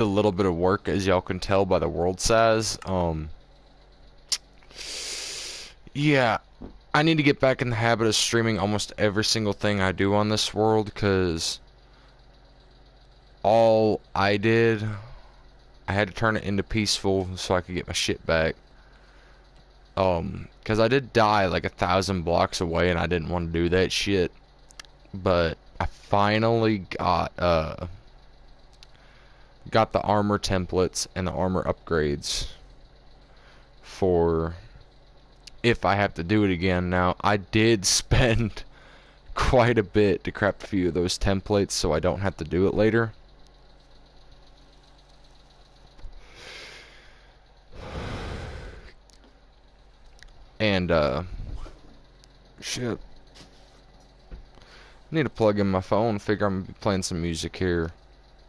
a little bit of work, as y'all can tell by the world size. Yeah, I need to get back in the habit of streaming almost every single thing I do on this world, because all I did, I had to turn it into peaceful so I could get my shit back. Because I did die like 1,000 blocks away, and I didn't want to do that shit. But I finally got the armor templates and the armor upgrades for if I have to do it again. Now, I did spend quite a bit to craft a few of those templates so I don't have to do it later. And, shit. I need to plug in my phone, figure I'm going to be playing some music here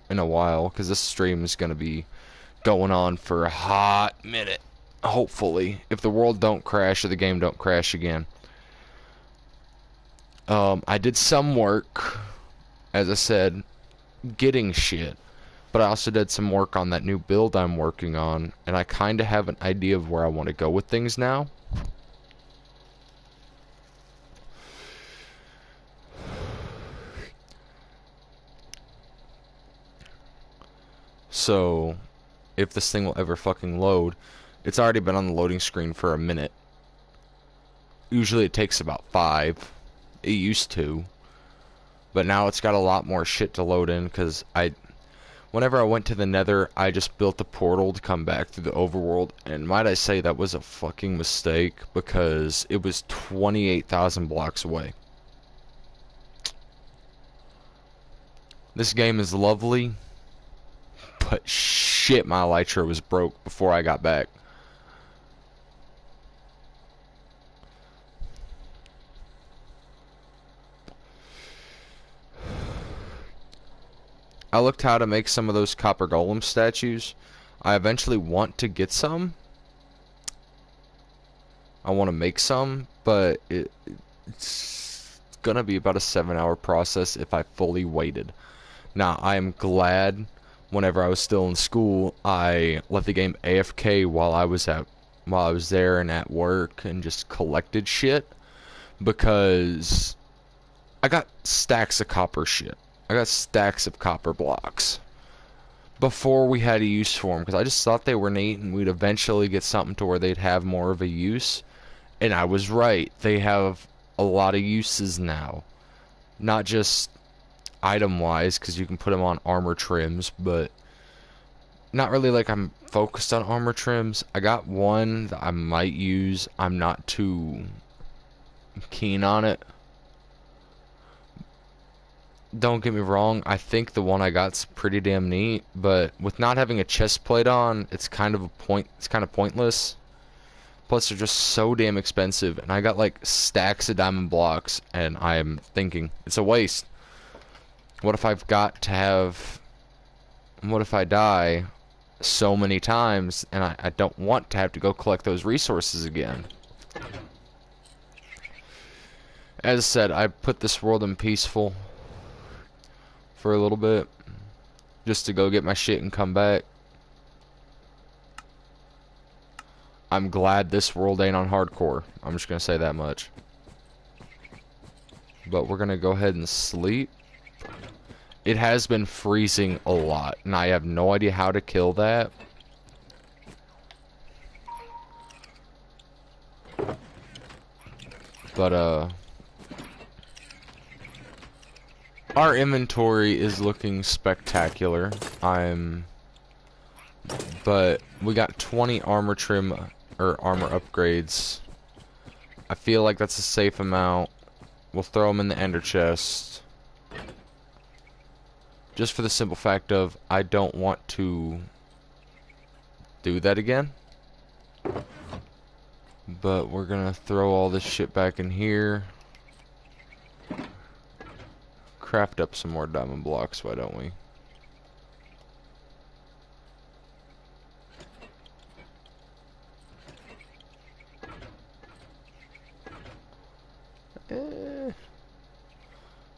in a while, because this stream is going to be going on for a hot minute. Hopefully, if the world don't crash or the game don't crash again. I did some work, as I said, getting shit, but I also did some work on that new build I'm working on, and I kind of have an idea of where I want to go with things now. So, if this thing will ever fucking load, it's already been on the loading screen for a minute. Usually it takes about 5. It used to. But now it's got a lot more shit to load in, because whenever I went to the Nether, I just built a portal to come back through the overworld, and might I say that was a fucking mistake, because it was 28,000 blocks away. This game is lovely, but shit, my elytra was broke before I got back. I looked how to make some of those copper golem statues. I eventually want to get some. I want to make some, but it's gonna be about a 7-hour process if I fully waited. Now, I am glad whenever I was still in school, I let the game AFK while I was there and at work and just collected shit, because I got stacks of copper shit. I got stacks of copper blocks before we had a use for them, because I just thought they were neat and we'd eventually get something to where they'd have more of a use. And I was right. They have a lot of uses now. Not just item-wise, because you can put them on armor trims, but not really like I'm focused on armor trims. I got one that I might use. I'm not too keen on it. Don't get me wrong, I think the one I got's pretty damn neat, but with not having a chest plate on, it's kind of pointless. Plus they're just so damn expensive, and I got like stacks of diamond blocks, and I'm thinking it's a waste. What if I die so many times and I don't want to have to go collect those resources again? As I said, I put this world in peaceful for a little bit, just to go get my shit and come back. I'm glad this world ain't on hardcore. I'm just gonna say that much. But we're gonna go ahead and sleep. It has been freezing a lot, and I have no idea how to kill that. But our inventory is looking spectacular. But we got 20 armor trim or armor upgrades. I feel like that's a safe amount. We'll throw them in the ender chest, just for the simple fact of I don't want to do that again. But we're gonna throw all this shit back in here. Craft up some more diamond blocks, why don't we?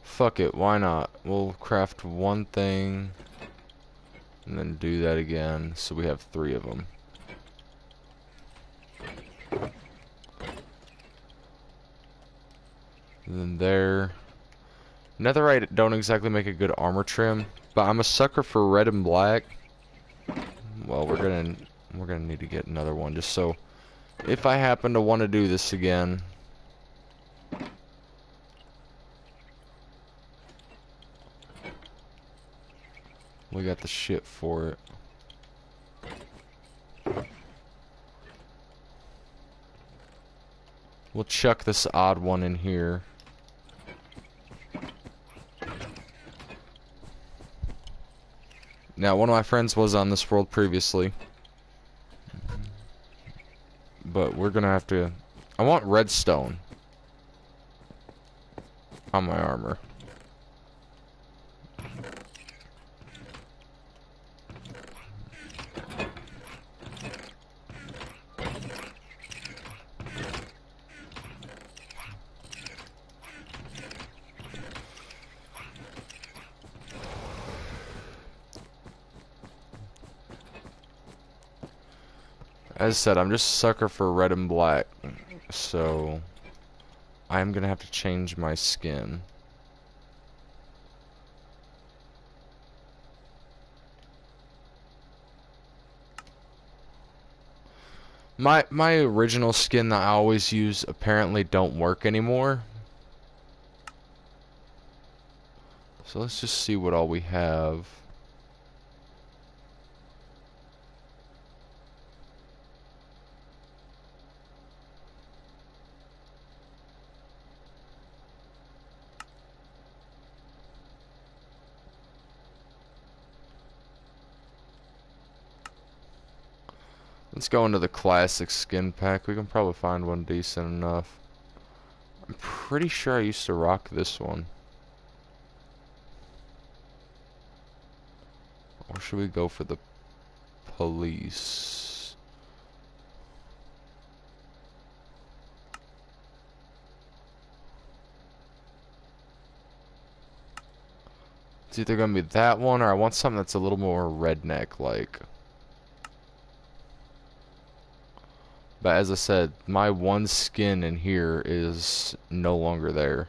Fuck it, why not? We'll craft one thing. And then do that again, so we have 3 of them. And then there. Netherite don't exactly make a good armor trim, but I'm a sucker for red and black. Well, we're gonna need to get another one just so if I happen to want to do this again. We got the shit for it. We'll chuck this odd one in here. Now, one of my friends was on this world previously. But we're gonna have to... I want redstone on my armor. As I said, I'm just a sucker for red and black, so I'm gonna have to change my skin. My original skin that I always use apparently don't work anymore. So let's just see what all we have. Let's go into the classic skin pack. We can probably find one decent enough. I'm pretty sure I used to rock this one. Or should we go for the police? It's either gonna be that one or I want something that's a little more redneck like. But as I said, my one skin in here is no longer there.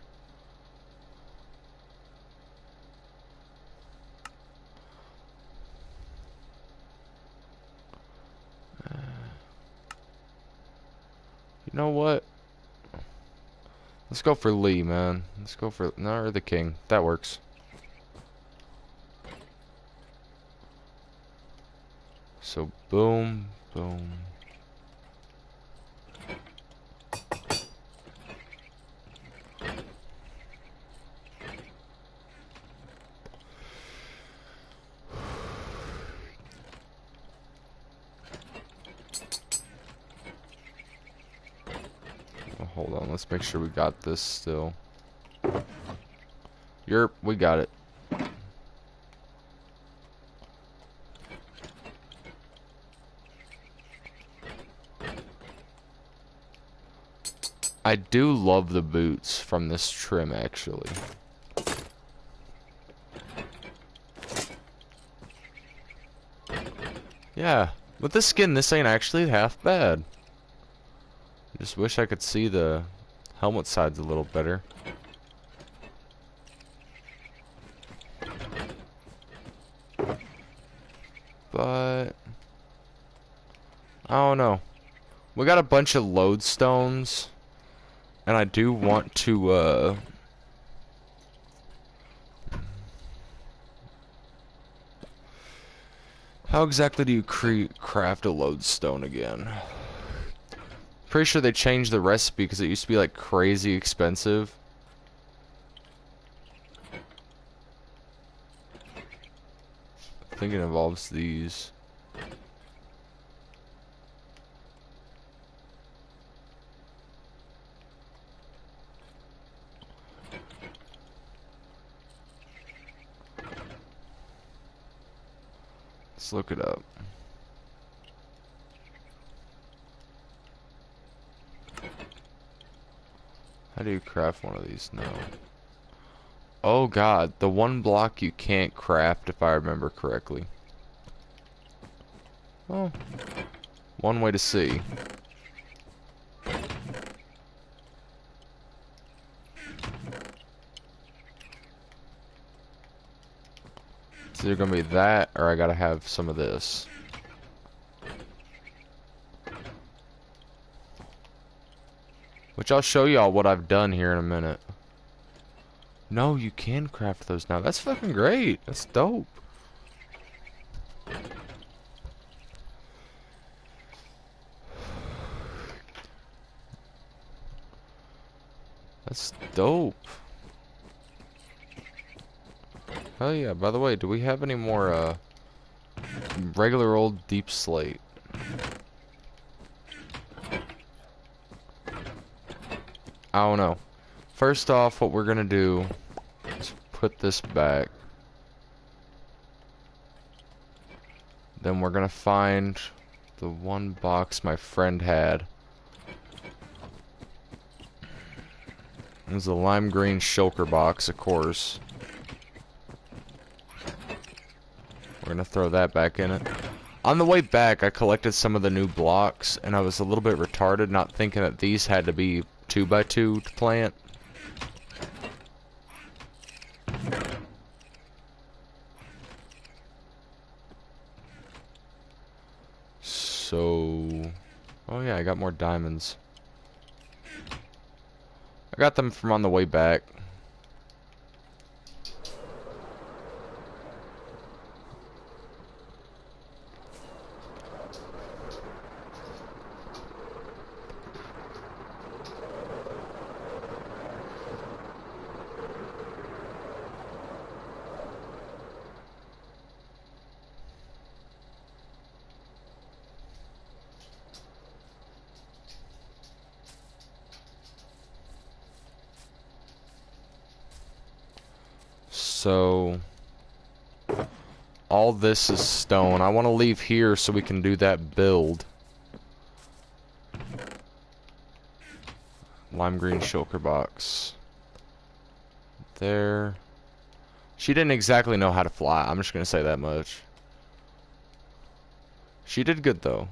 You know what? Let's go for Lee, man. Let's go for... No, or the King. That works. So, boom, boom. Hold on, let's make sure we got this still. We got it. I do love the boots from this trim, actually. Yeah, with this skin, this ain't actually half bad. Just wish I could see the helmet sides a little better. But I don't know. We got a bunch of lodestones, and I do want to how exactly do you craft a lodestone again? Pretty sure they changed the recipe because it used to be like crazy expensive. I think it involves these. Let's look it up. How do you craft one of these now? Oh god, the one block you can't craft if I remember correctly. Well, one way to see. It's either gonna be that, or I gotta have some of this. Which I'll show y'all what I've done here in a minute. No, you can craft those now. That's fucking great. That's dope. That's dope. Oh yeah, by the way, do we have any more, regular old deep slate? I don't know. First off, what we're gonna do is put this back. Then we're gonna find the one box my friend had. It was a lime green shulker box, of course. We're gonna throw that back in it. On the way back, I collected some of the new blocks, and I was a little bit retarded, not thinking that these had to be 2x2 to plant. So... oh yeah, I got more diamonds. I got them from on the way back. So... all this is stone. I want to leave here so we can do that build. Lime green shulker box. There. She didn't exactly know how to fly. I'm just going to say that much. She did good, though.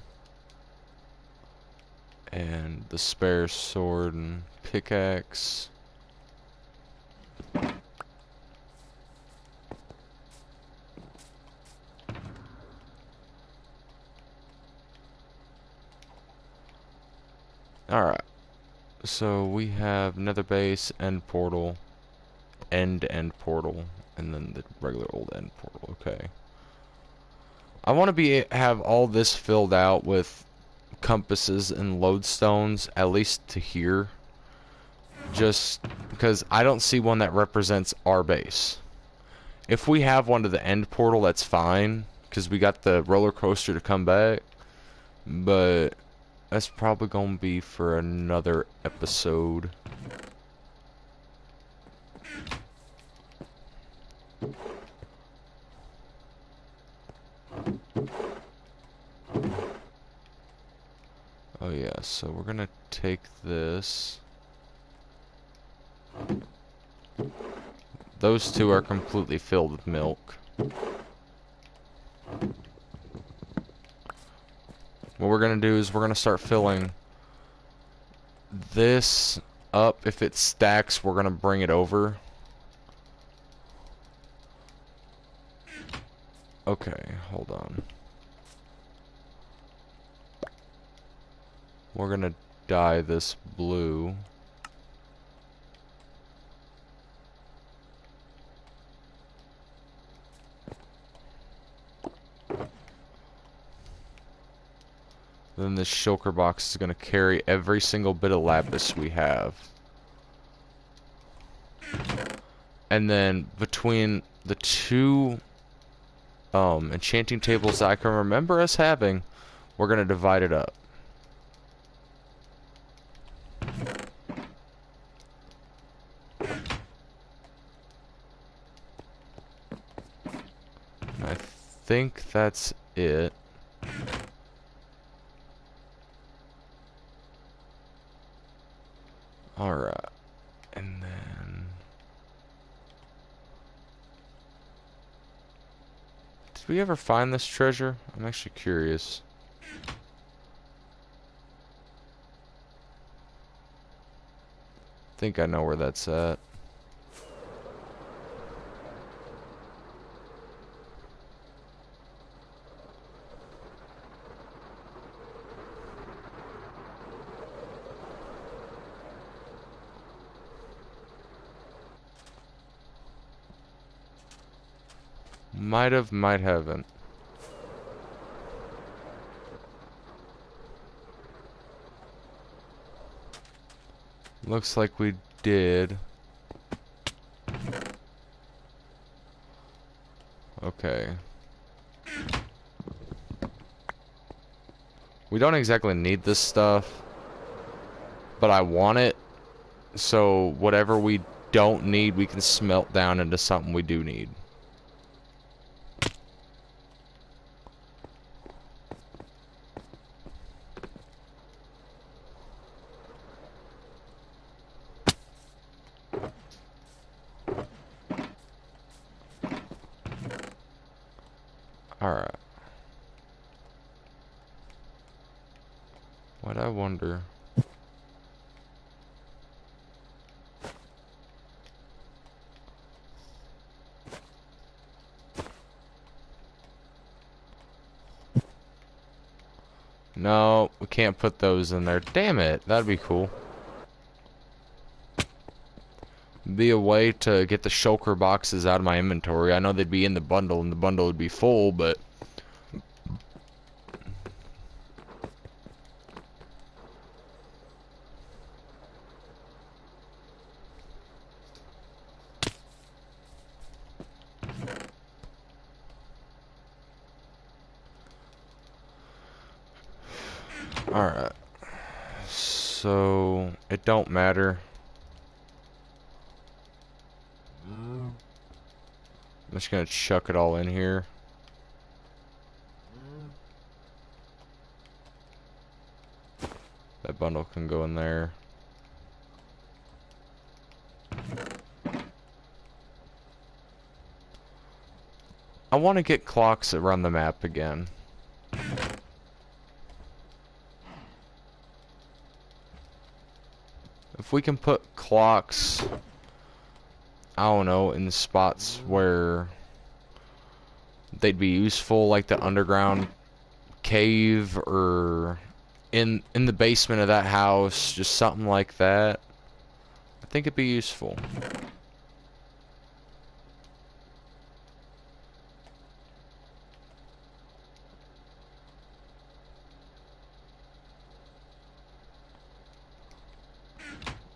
And the spare sword and pickaxe. Alright. So we have nether base, end portal, end portal, and then the regular old end portal. Okay. I want to have all this filled out with compasses and lodestones, at least to here. Just because I don't see one that represents our base. If we have one to the end portal, that's fine, because we got the roller coaster to come back. But that's probably going to be for another episode. Oh yeah, so we're going to take this. Those two are completely filled with milk. What we're going to do is we're going to start filling this up. If it stacks, we're going to bring it over. Okay, hold on. We're going to dye this blue. Then this shulker box is going to carry every single bit of lapis we have. And then between the two enchanting tables that I can remember us having, we're going to divide it up. I think that's it. Alright. And then... Did we ever find this treasure? I'm actually curious. I think I know where that's at. Might have, might haven't. Looks like we did. Okay. We don't exactly need this stuff, but I want it. So whatever we don't need, we can smelt down into something we do need. Alright. What I wonder. No, we can't put those in there. Damn it, that'd be cool. Be a way to get the shulker boxes out of my inventory. I know they'd be in the bundle and the bundle would be full, but alright. So it don't matter. I'm just gonna chuck it all in here. That bundle can go in there. I want to get clocks around the map again. If we can put clocks, I don't know, in spots where they'd be useful, like the underground cave or in the basement of that house, just something like that, I think it'd be useful.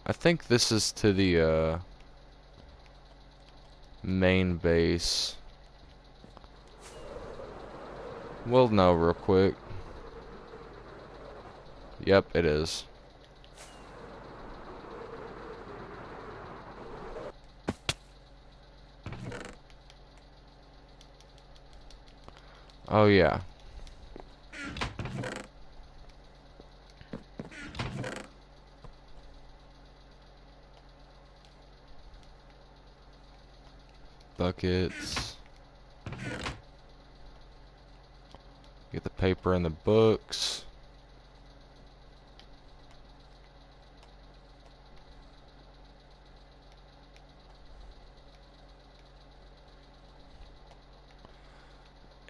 I think this is to the main base. We'll know real quick. Yep, it is. Oh yeah. Buckets. Get the paper and the books.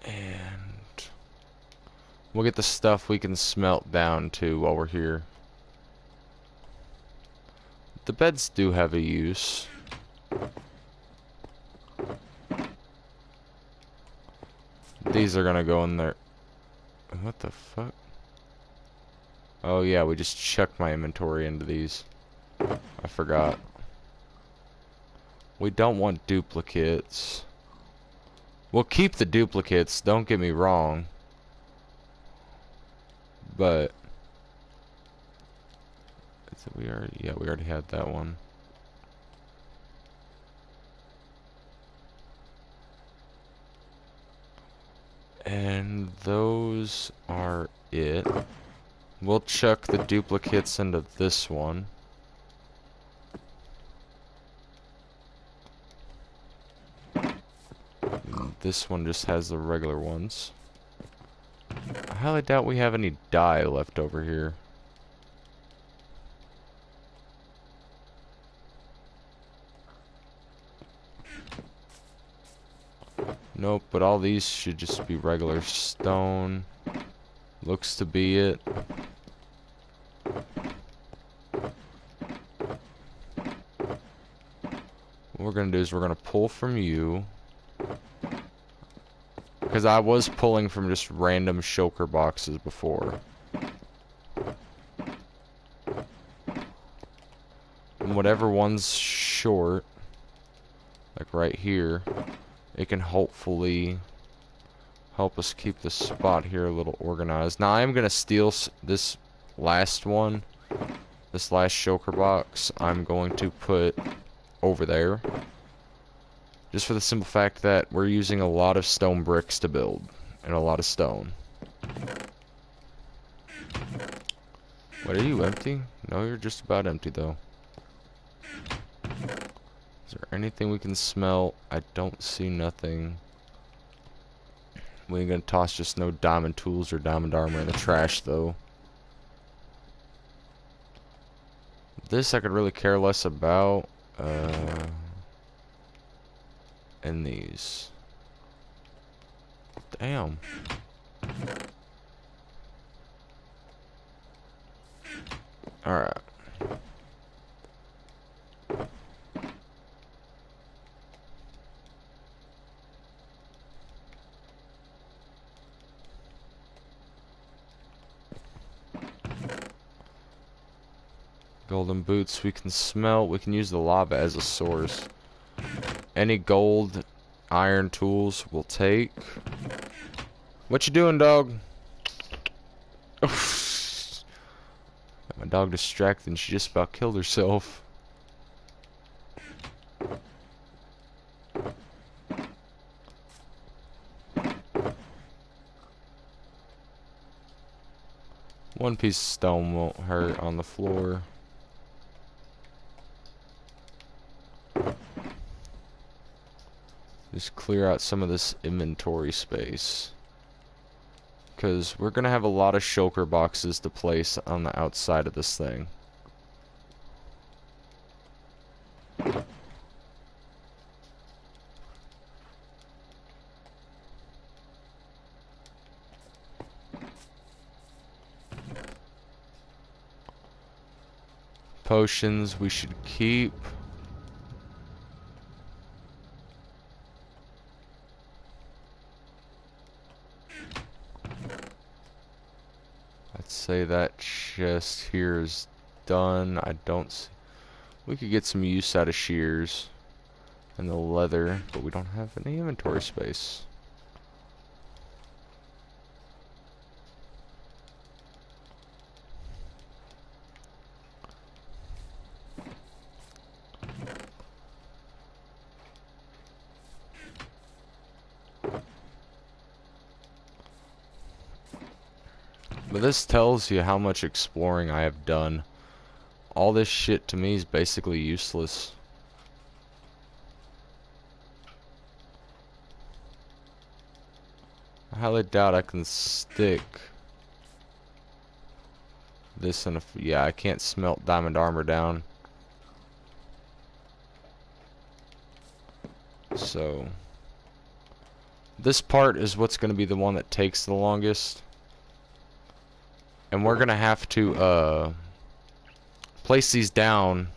And we'll get the stuff we can smelt down too while we're here. The beds do have a use. These are gonna go in there. What the fuck? Oh yeah, we just chucked my inventory into these. I forgot. We don't want duplicates. We'll keep the duplicates, don't get me wrong. But we already had that one. And those are it. We'll chuck the duplicates into this one. This one just has the regular ones. I highly doubt we have any dye left over here. Nope, but all these should just be regular stone. Looks to be it. What we're gonna do is we're gonna pull from you. Because I was pulling from just random shulker boxes before. And whatever one's short, like right here, it can hopefully help us keep this spot here a little organized. Now I am gonna steal this last one, this last shulker box. I'm going to put over there, just for the simple fact that we're using a lot of stone bricks to build, and a lot of stone. What, are you empty? No, you're just about empty though. Is there anything we can smell? I don't see nothing. We ain't gonna toss just no diamond tools or diamond armor in the trash though. This I could really care less about. And these. Damn. Alright. Golden boots we can smelt. We can use the lava as a source. Any gold, iron tools we'll take. What you doing, dog? My dog distracted and she just about killed herself. One piece of stone won't hurt on the floor. Just clear out some of this inventory space, because we're gonna have a lot of shulker boxes to place on the outside of this thing. Potions we should keep. Let's say that chest here is done. I don't see. We could get some use out of shears and the leather, but we don't have any inventory space. But this tells you how much exploring I have done. All this shit to me is basically useless. I highly doubt I can stick this in a... Yeah, I can't smelt diamond armor down. So this part is what's going to be the one that takes the longest. And we're gonna have to place these down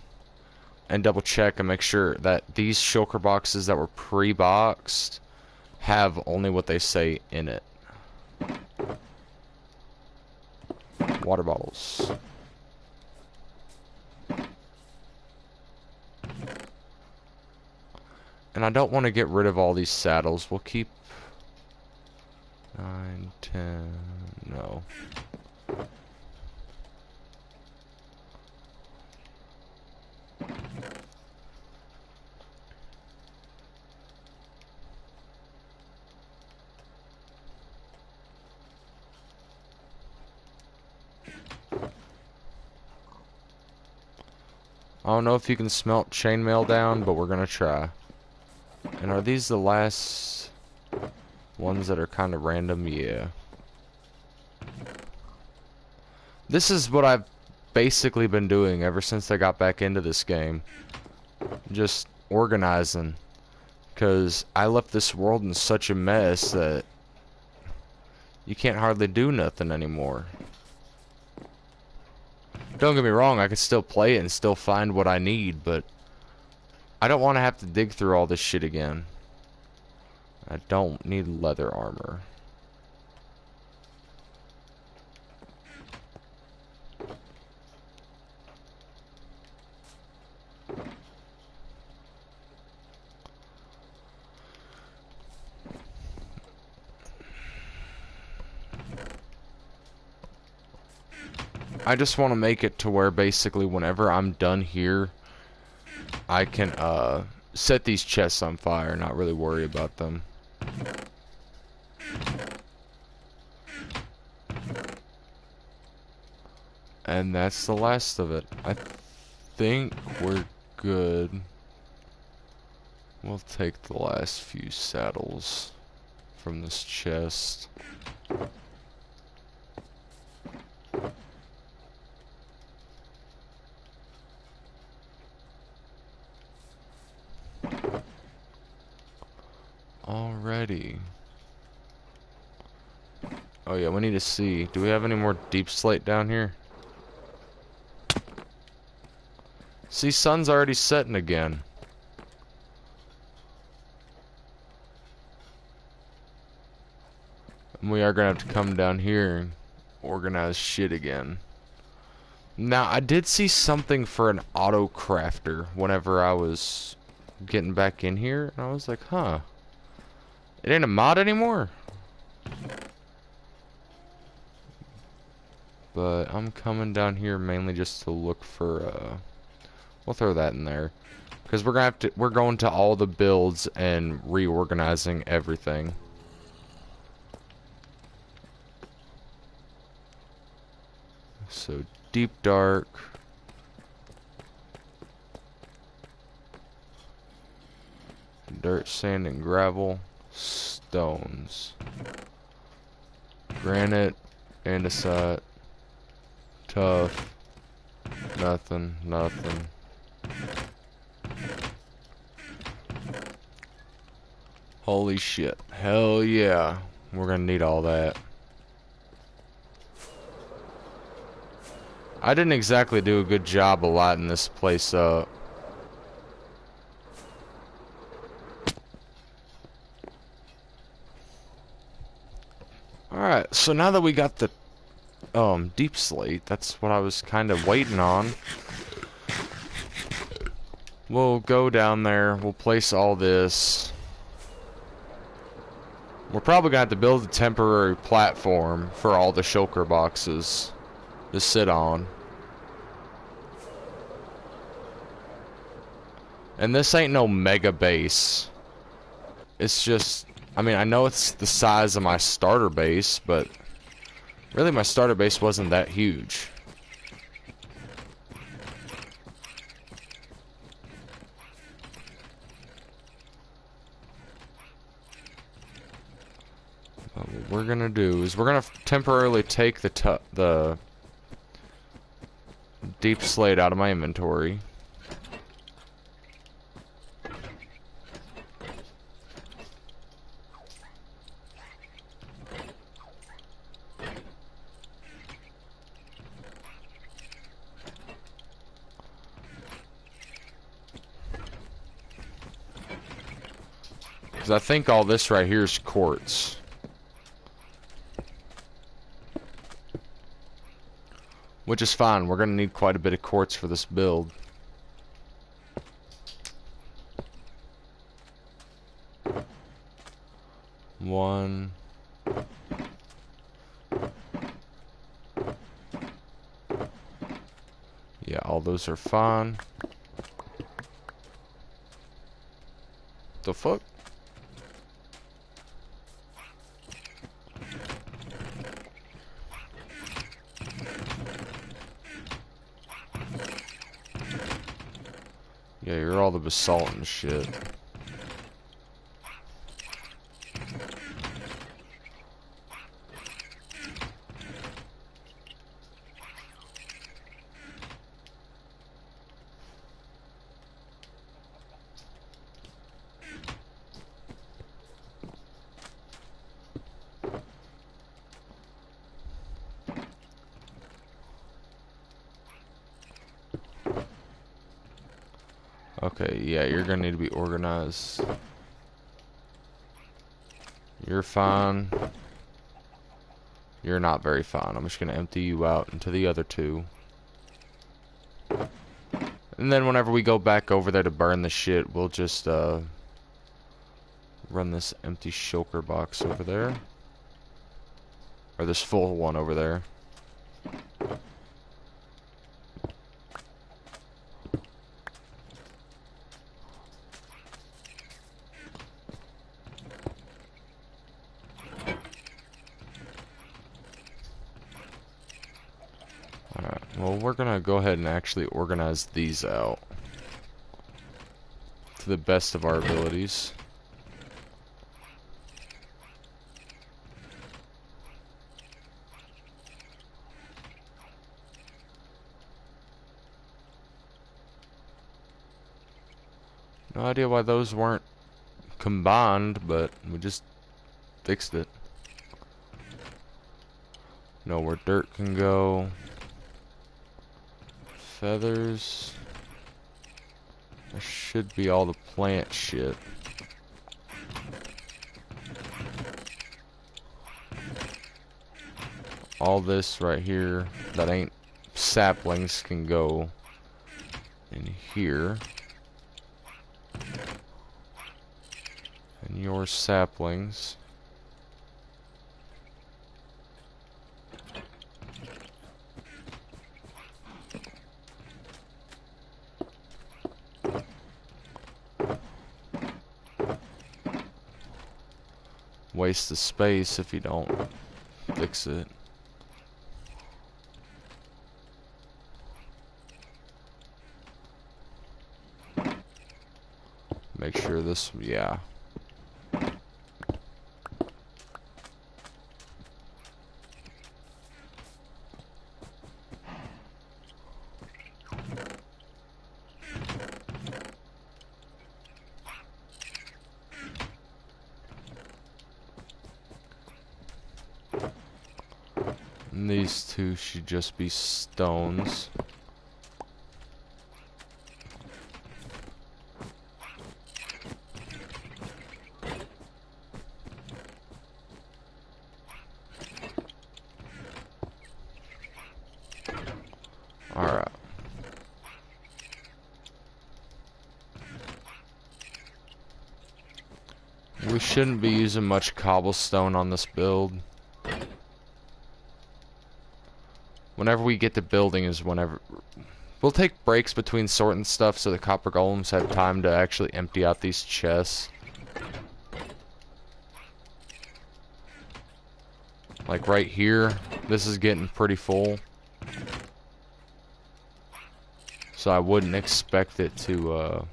and double check and make sure that these shulker boxes that were pre-boxed have only what they say in it. Water bottles. And I don't want to get rid of all these saddles. We'll keep 9, 10, no. I don't know if you can smelt chainmail down, but we're gonna try. And are these the last? Ones that are kind of random, yeah. This is what I've basically been doing ever since I got back into this game. Just organizing. Because I left this world in such a mess that you can't hardly do nothing anymore. Don't get me wrong, I could still play it and still find what I need, but I don't want to have to dig through all this shit again. I don't need leather armor. I just want to make it to where basically whenever I'm done here, I can set these chests on fire, not really worry about them. And that's the last of it. I think we're good. We'll take the last few saddles from this chest. Alrighty. Oh yeah, we need to see. Do we have any more deep slate down here? See, sun's already setting again. And we are gonna have to come down here and organize shit again. Now, I did see something for an auto crafter whenever I was getting back in here, and I was like, huh. It ain't a mod anymore? But I'm coming down here mainly just to look for, we'll throw that in there. Because we're going to all the builds and reorganizing everything. So, deep dark. Dirt, sand, and gravel. Stones. Granite. Andesite. Tough. Nothing. Nothing. Holy shit. Hell yeah. We're gonna need all that. I didn't exactly do a good job of lighting this place up. Alright, so now that we got the deep slate, that's what I was kind of waiting on. We'll go down there, we'll place all this. We're probably gonna have to build a temporary platform for all the shulker boxes to sit on. And this ain't no mega base. It's just, I mean, I know it's the size of my starter base, but really my starter base wasn't that huge. But what we're gonna do is we're gonna temporarily take the deep slate out of my inventory. Because I think all this right here is quartz. Which is fine, we're gonna need quite a bit of quartz for this build. One. Yeah, all those are fine. The fuck? Yeah, you're all the basalt and shit. Okay, yeah, you're gonna need to be organized. You're fine. You're not very fine. I'm just gonna empty you out into the other two. And then whenever we go back over there to burn the shit, we'll just run this empty shulker box over there. Or this full one over there. Alright, well we're gonna go ahead and actually organize these out to the best of our abilities. No idea why those weren't combined, but we just fixed it. Know where dirt can go. Feathers. There should be all the plant shit. All this right here that ain't saplings can go in here. And your saplings. Waste the space if you don't fix it. Make sure this, yeah. And these two should just be stones. Alright. We shouldn't be using much cobblestone on this build. Whenever we get to building is whenever... We'll take breaks between sorting stuff so the copper golems have time to actually empty out these chests. Like right here, this is getting pretty full. So I wouldn't expect it to,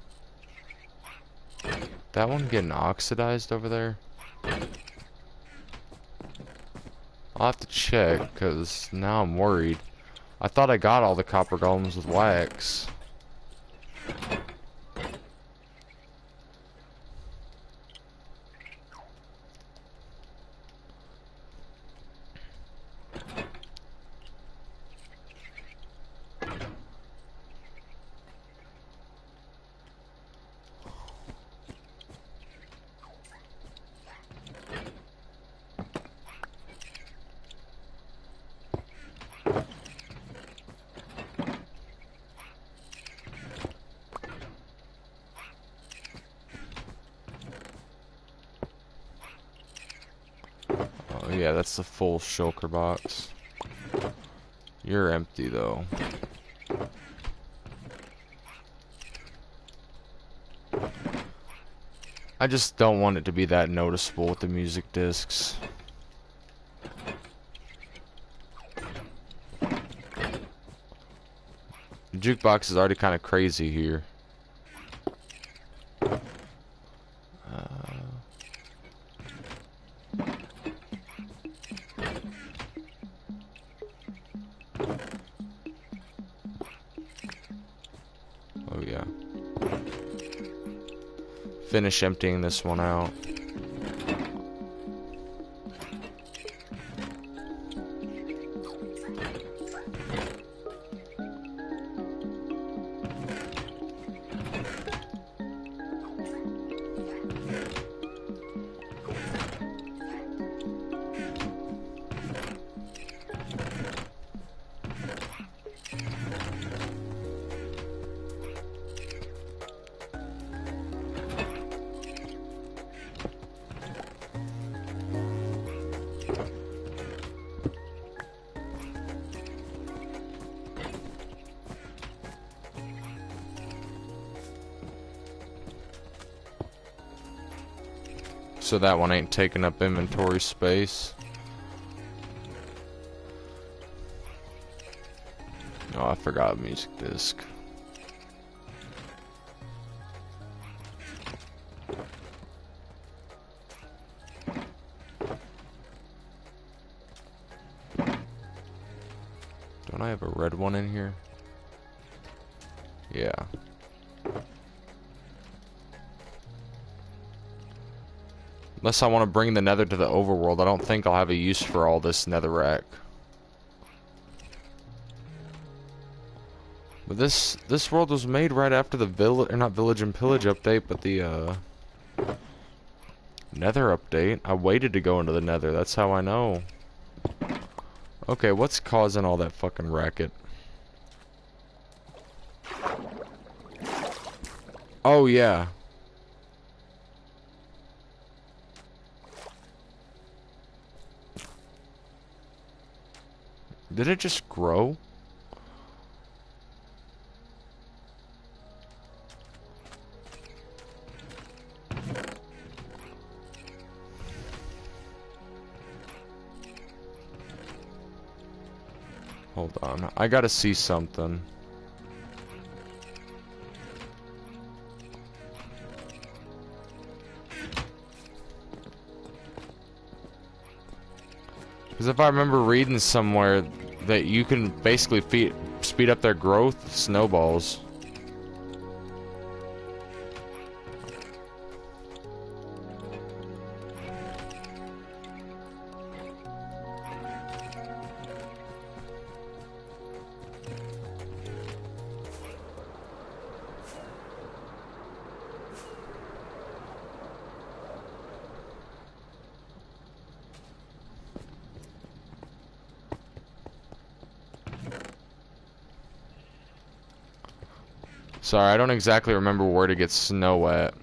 that one getting oxidized over there? I'll have to check, because now I'm worried. I thought I got all the copper golems with wax. Oh yeah, that's the full shulker box. You're empty though. I just don't want it to be that noticeable with the music discs. The jukebox is already kind of crazy here. Oh yeah. Finish emptying this one out. So that one ain't taking up inventory space. Oh, I forgot music disc. Don't I have a red one in here? Yeah. Unless I want to bring the nether to the overworld, I don't think I'll have a use for all this netherrack. But this world was made right after the village, or not village and pillage update, but the nether update. I waited to go into the nether, that's how I know. Okay, what's causing all that fucking racket? Oh yeah. Did it just grow? Hold on, I gotta see something. Because if I remember reading somewhere that you can basically speed up their growth with snowballs. Sorry, I don't exactly remember where to get snow at.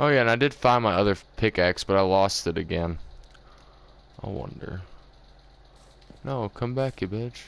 Oh yeah, and I did find my other pickaxe, but I lost it again. I wonder. No, come back, you bitch.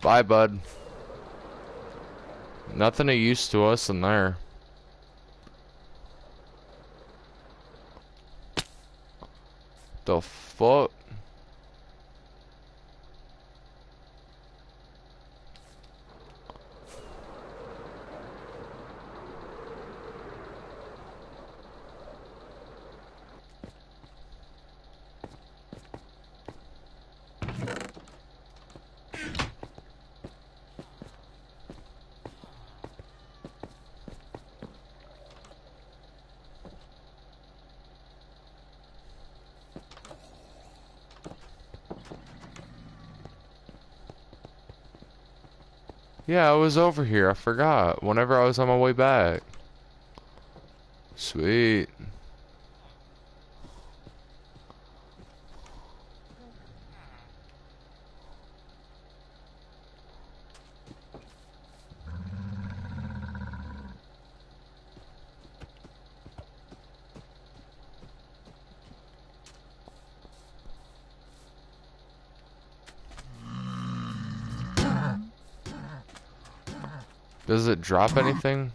Bye, bud. Nothing of use to us in there. The fuck? Yeah, I was over here. I forgot. Whenever I was on my way back. Sweet. Does it drop anything?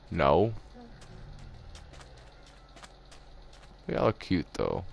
No. They all look cute though.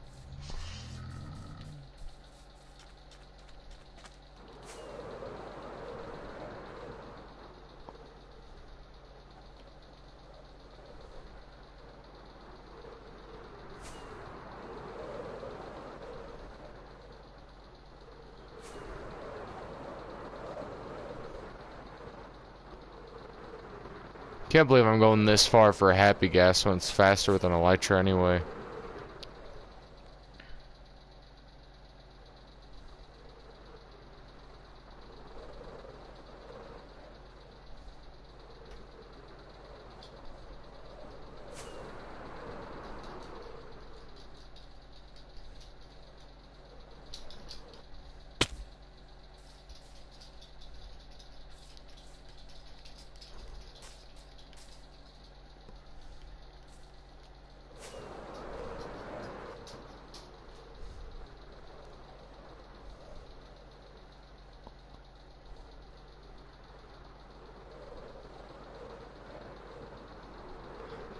Can't believe I'm going this far for a happy gas when it's faster with an elytra anyway.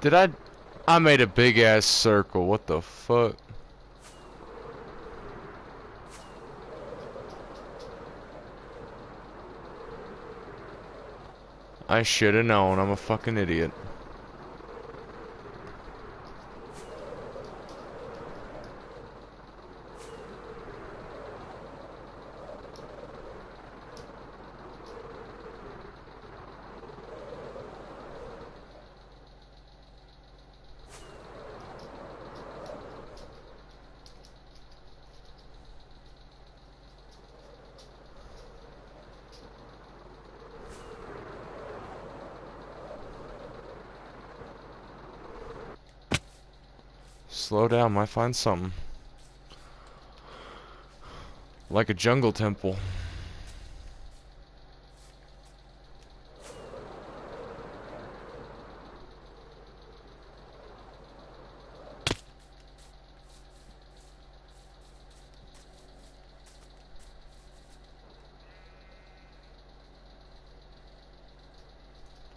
Did I made a big ass circle. What the fuck? I should have known. I'm a fucking idiot. Slow down, might find something. Like a jungle temple.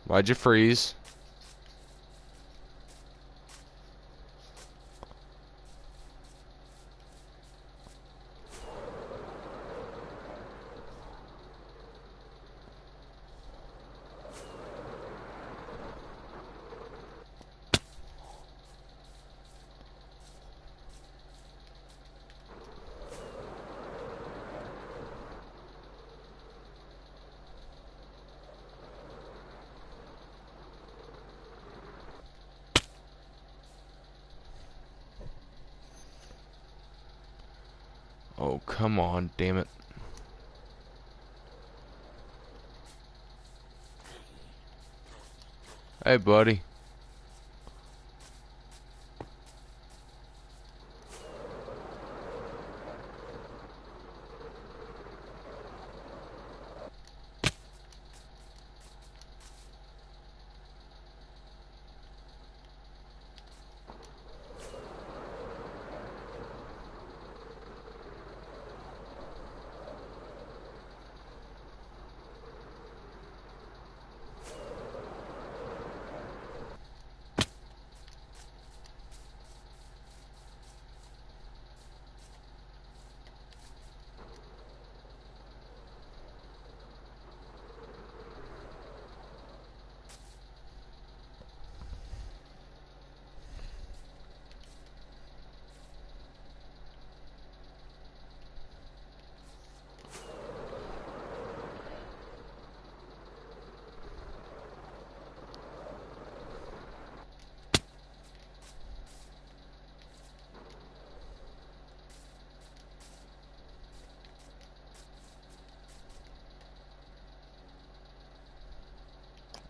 Why'd you freeze? Oh, come on, damn it. Hey, buddy.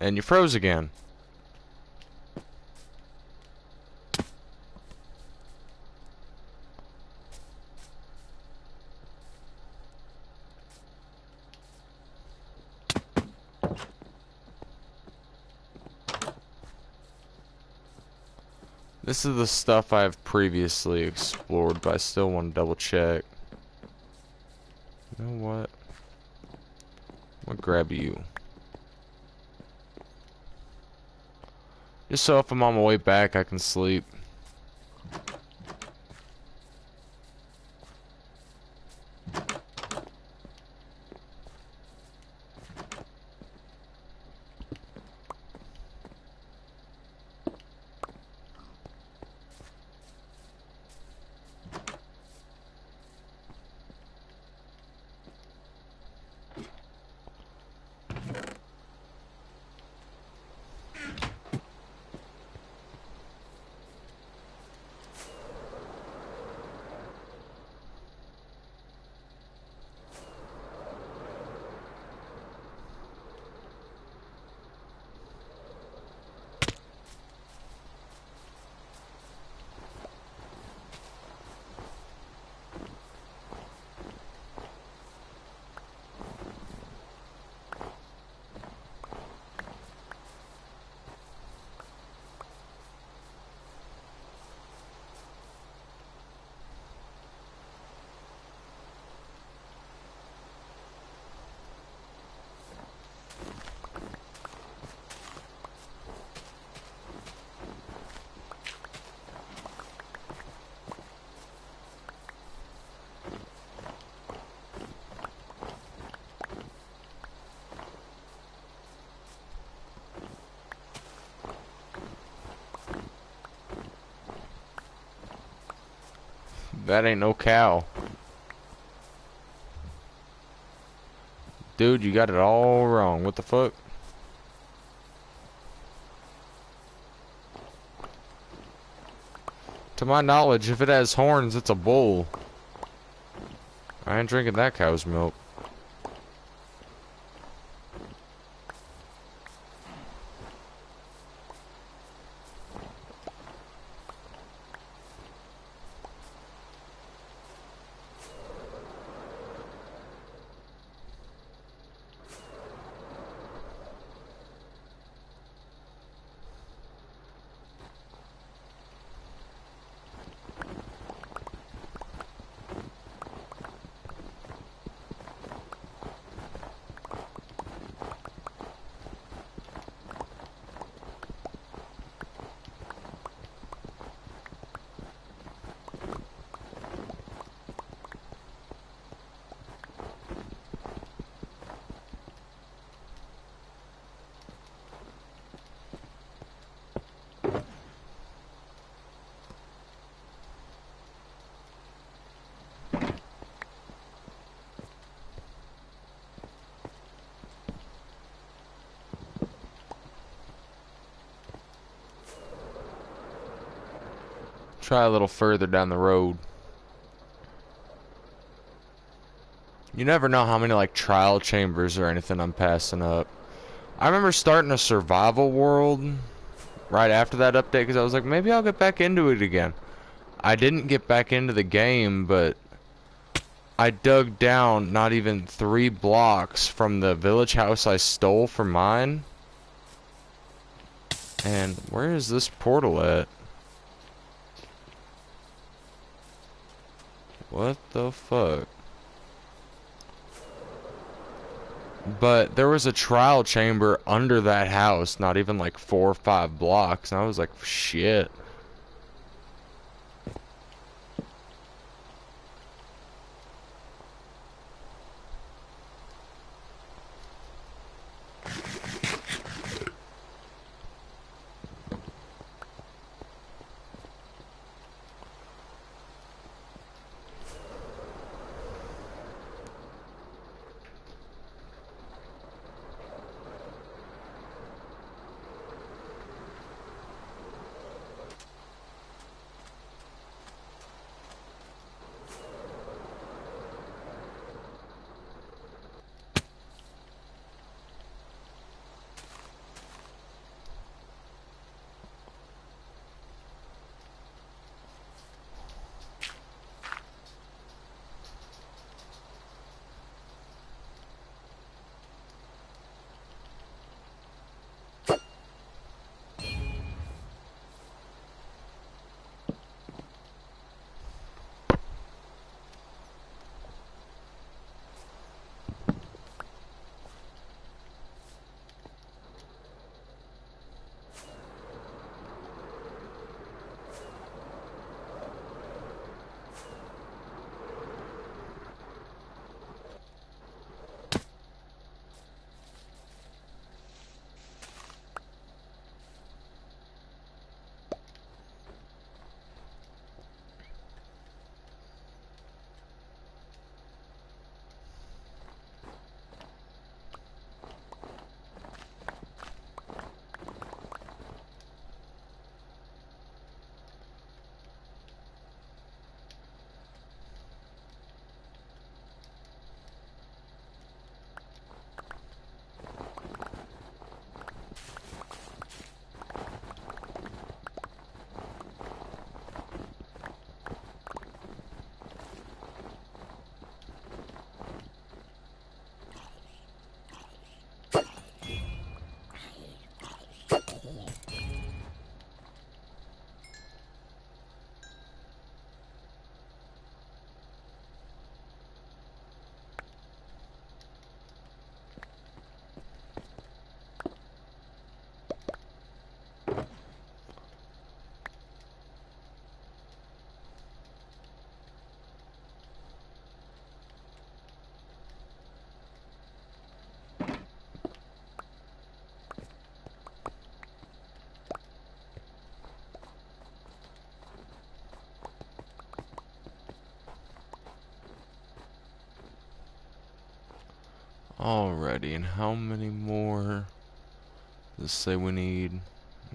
And you froze again. This is the stuff I've previously explored, but I still want to double check. You know what? I'm gonna grab you. Just so if I'm on my way back, I can sleep. That ain't no cow. Dude, you got it all wrong. What the fuck? To my knowledge, if it has horns, it's a bull. I ain't drinking that cow's milk. Try a little further down the road. You never know how many like trial chambers or anything I'm passing up. I remember starting a survival world right after that update because I was like, maybe I'll get back into it again. I didn't get back into the game, but I dug down not even 3 blocks from the village house I stole from mine. And where is this portal at? What the fuck? But there was a trial chamber under that house, not even like 4 or 5 blocks, and I was like, shit. Alrighty, and how many more? Let's say we need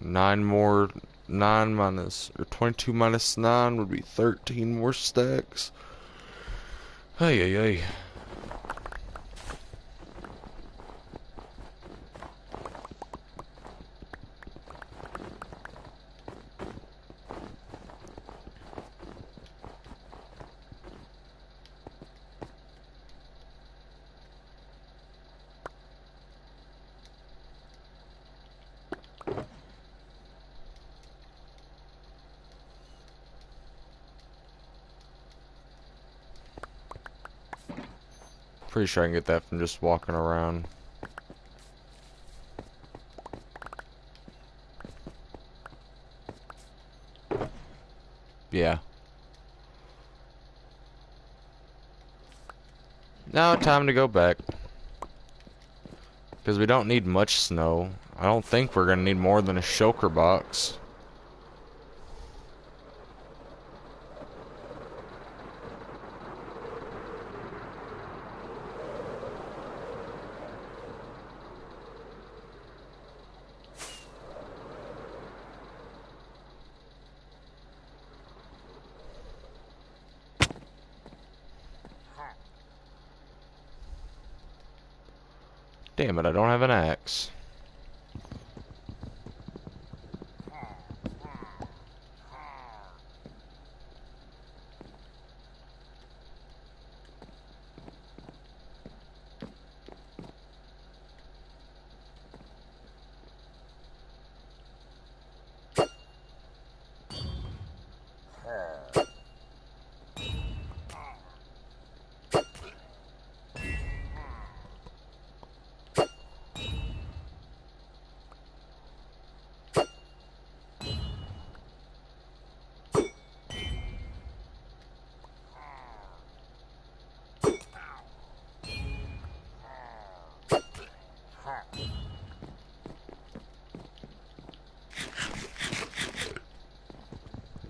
9 more. 9 minus, or 22 minus 9 would be 13 more stacks. Hey, hey, hey. Pretty sure I can get that from just walking around. Yeah. Now time to go back. Because we don't need much snow. I don't think we're going to need more than a shulker box. Damn it, I don't have an axe.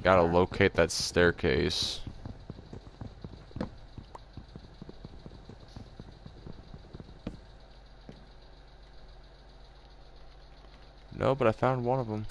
Gotta locate that staircase. No, but I found one of them.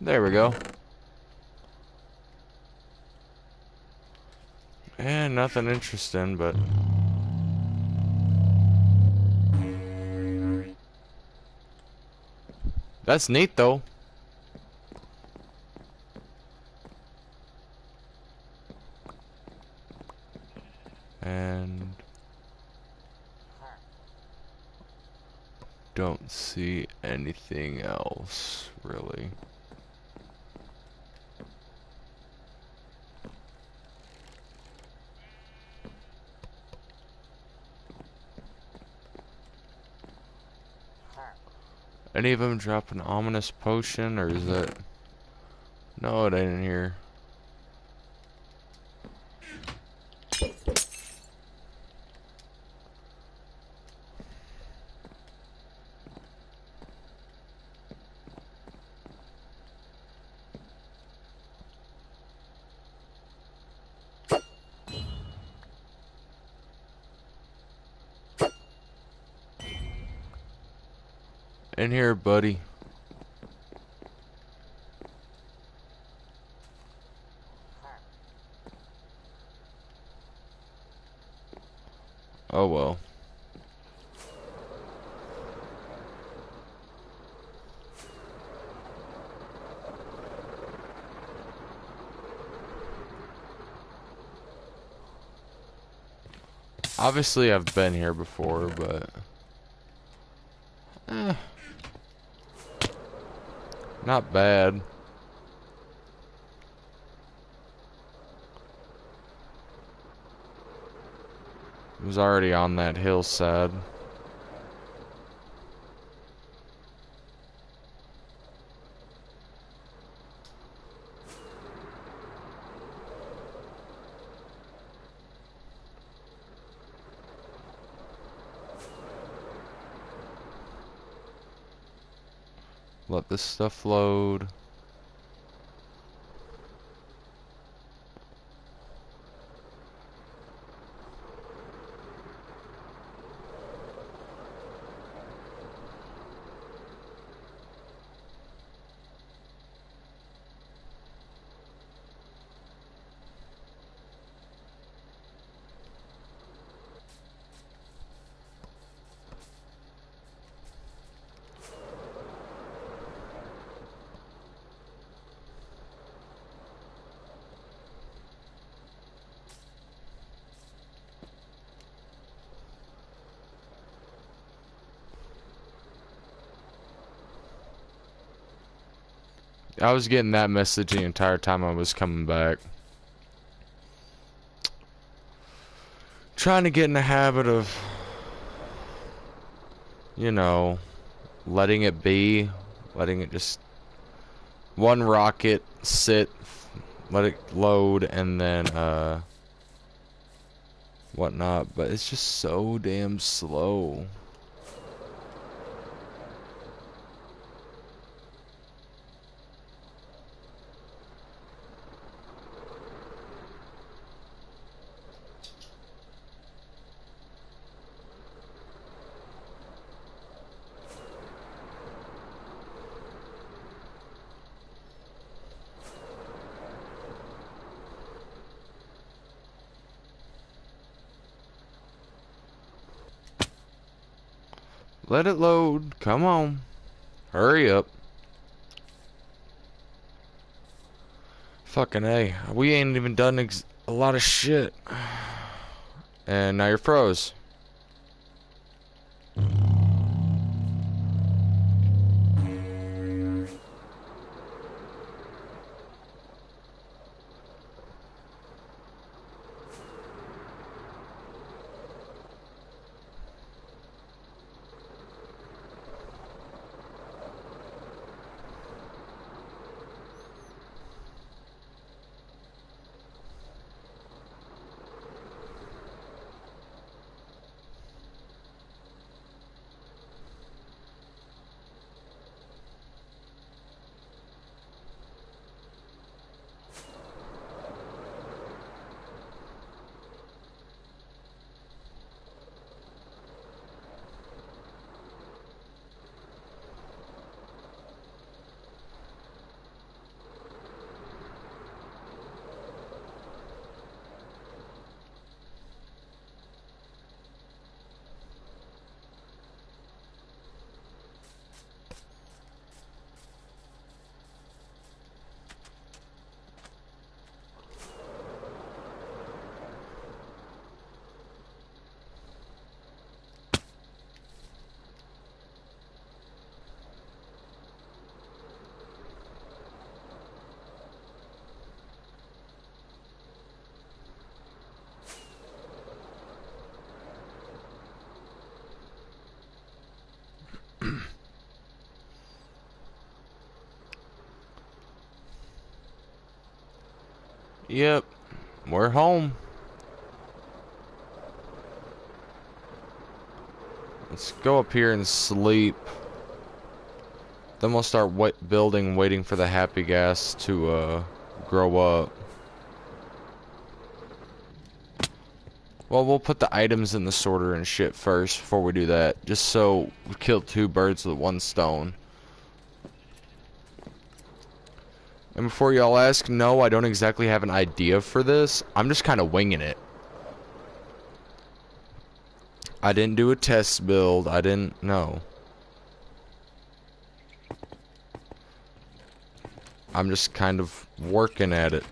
There we go. And nothing interesting, but... That's neat, though. And... don't see anything else, really. Any of them drop an ominous potion, or is that... No, it ain't in here. In here, buddy. Oh well. Obviously, I've been here before, but... not bad. was already on that hillside. Let this stuff load. I was getting that message the entire time I was coming back. Trying to get in the habit of, you know, letting it be, letting it just one rocket sit, let it load, and then whatnot. But it's just so damn slow. Let it load. Come on. Hurry up. Fucking A. We ain't even done a lot of shit. And now you're froze. Yep. We're home. Let's go up here and sleep. Then we'll start building, waiting for the happy gas to grow up. Well, we'll put the items in the sorter and shit first before we do that. Just so we kill two birds with one stone. And before y'all ask, no, I don't exactly have an idea for this. I'm just kind of winging it. I didn't do a test build. I didn't know. I'm just kind of working at it.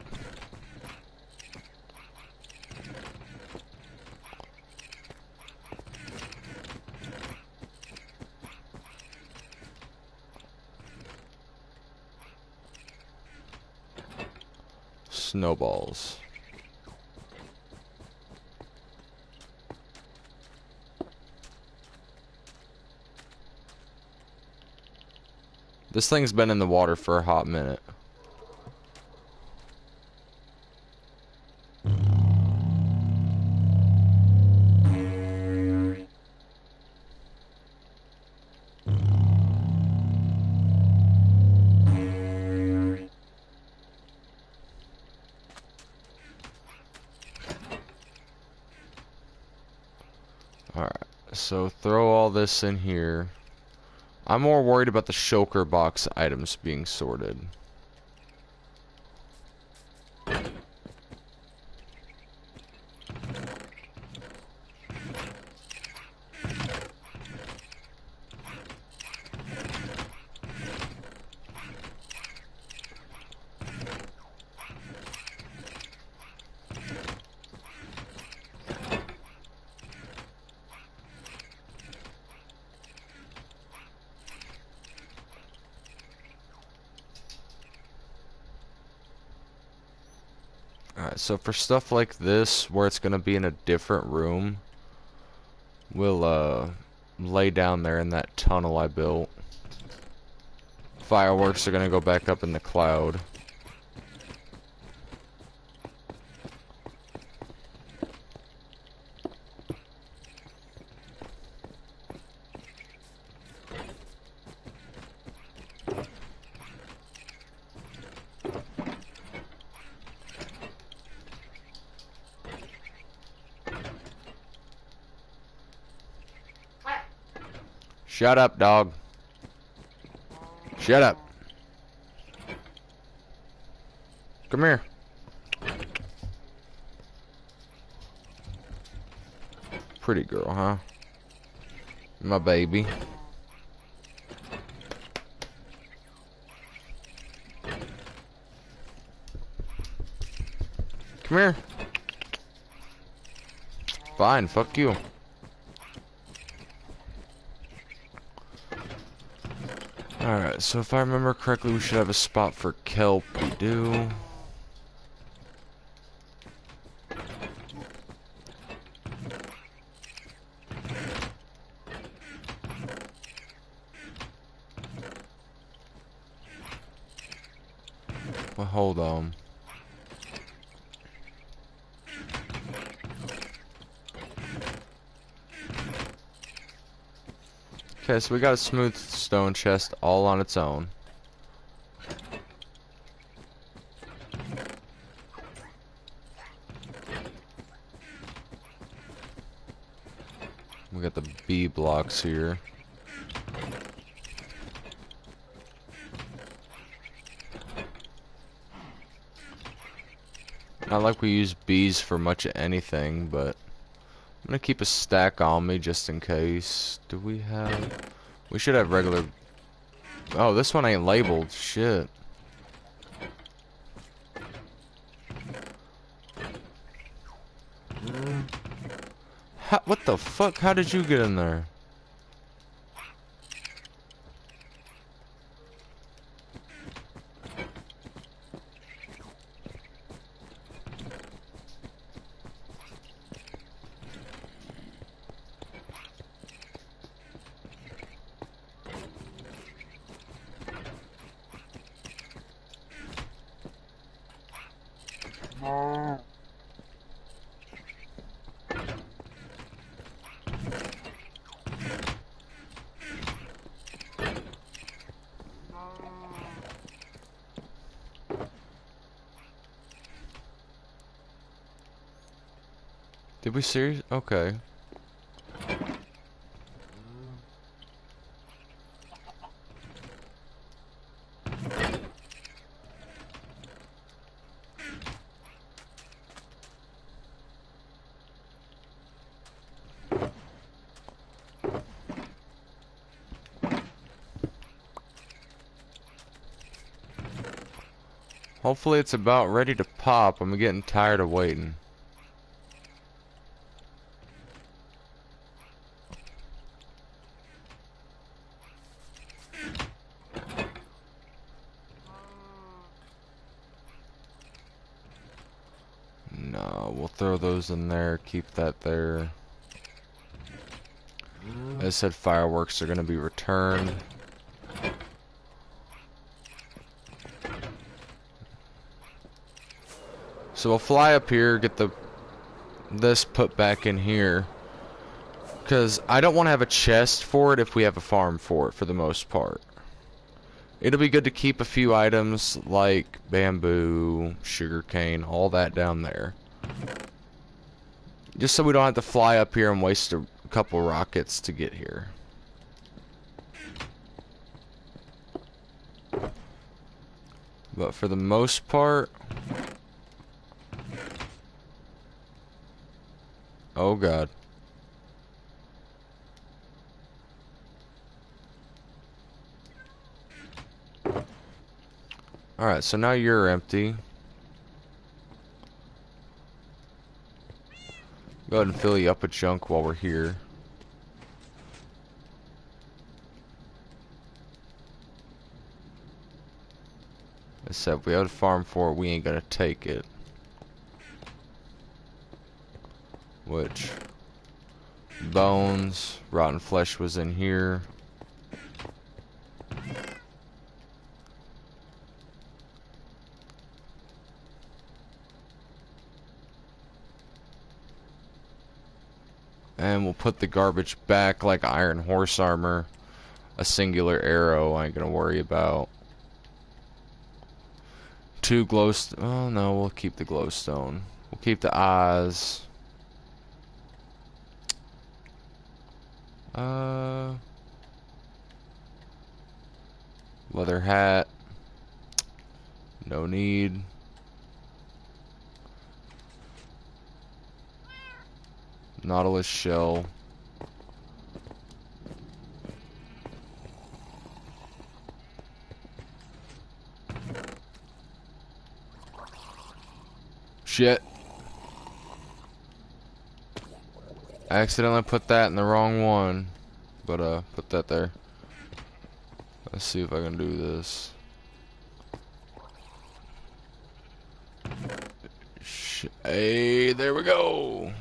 Snowballs. This thing's been in the water for a hot minute. Alright, so throw all this in here. I'm more worried about the shulker box items being sorted. Alright, so for stuff like this, where it's gonna be in a different room, we'll lay down there in that tunnel I built. Fireworks are gonna go back up in the cloud. Shut up, dog. Shut up. Come here. Pretty girl, huh? My baby. Come here. Fine, fuck you. Alright, so if I remember correctly, we should have a spot for kelp. We do. Well, hold on. Okay, so we got a smooth stone chest all on its own. We got the B blocks here. Not like we use bees for much of anything, but I'm gonna keep a stack on me just in case. Do we have... We should have regular... Oh, this one ain't labeled. Shit. What the fuck? How did you get in there? Did we serious? Okay. Hopefully it's about ready to pop. I'm getting tired of waiting. No, we'll throw those in there, keep that there. As I said, fireworks are going to be returned. So we'll fly up here, get this put back in here. Because I don't want to have a chest for it if we have a farm for it, for the most part. It'll be good to keep a few items like bamboo, sugarcane, all that down there. Just so we don't have to fly up here and waste a couple rockets to get here. But for the most part... Oh god. Alright, so now you're empty. Go ahead and fill you up with junk while we're here. I said, if we have a farm for it, we ain't gonna take it. Which... bones, rotten flesh was in here. And we'll put the garbage back like iron horse armor. A singular arrow I ain't gonna worry about. 2 glowstone. Oh no, we'll keep the glowstone. We'll keep the eyes. Leather hat. No need. Nautilus shell. Shit. I accidentally put that in the wrong one. But, put that there. Let's see if I can do this. Hey, there we go.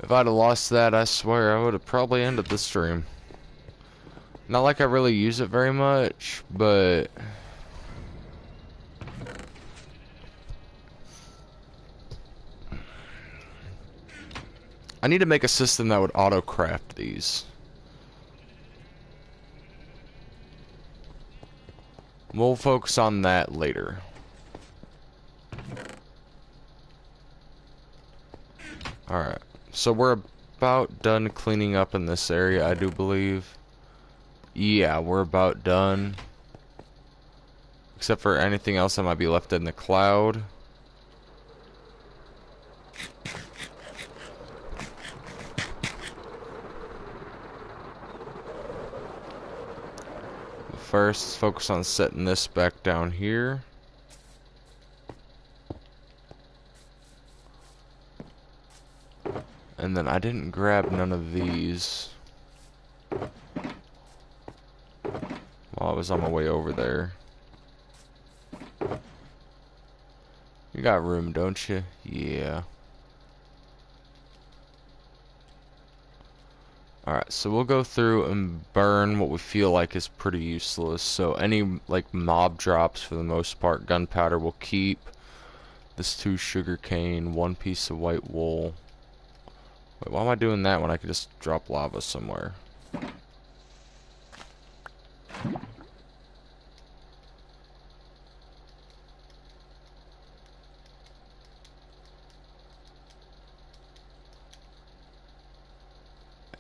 If I'd have lost that, I swear I would have probably ended the stream. Not like I really use it very much, but... I need to make a system that would auto-craft these. We'll focus on that later. Alright, so we're about done cleaning up in this area, I do believe. Yeah, we're about done. Except for anything else that might be left in the cloud. First, let's focus on setting this back down here. And then I didn't grab none of these while I was on my way over there. You got room, don't you? Yeah. Alright, so we'll go through and burn what we feel like is pretty useless. So any, like, mob drops for the most part. Gunpowder we'll keep. This 2 sugarcane, 1 piece of white wool. Wait, why am I doing that when I could just drop lava somewhere?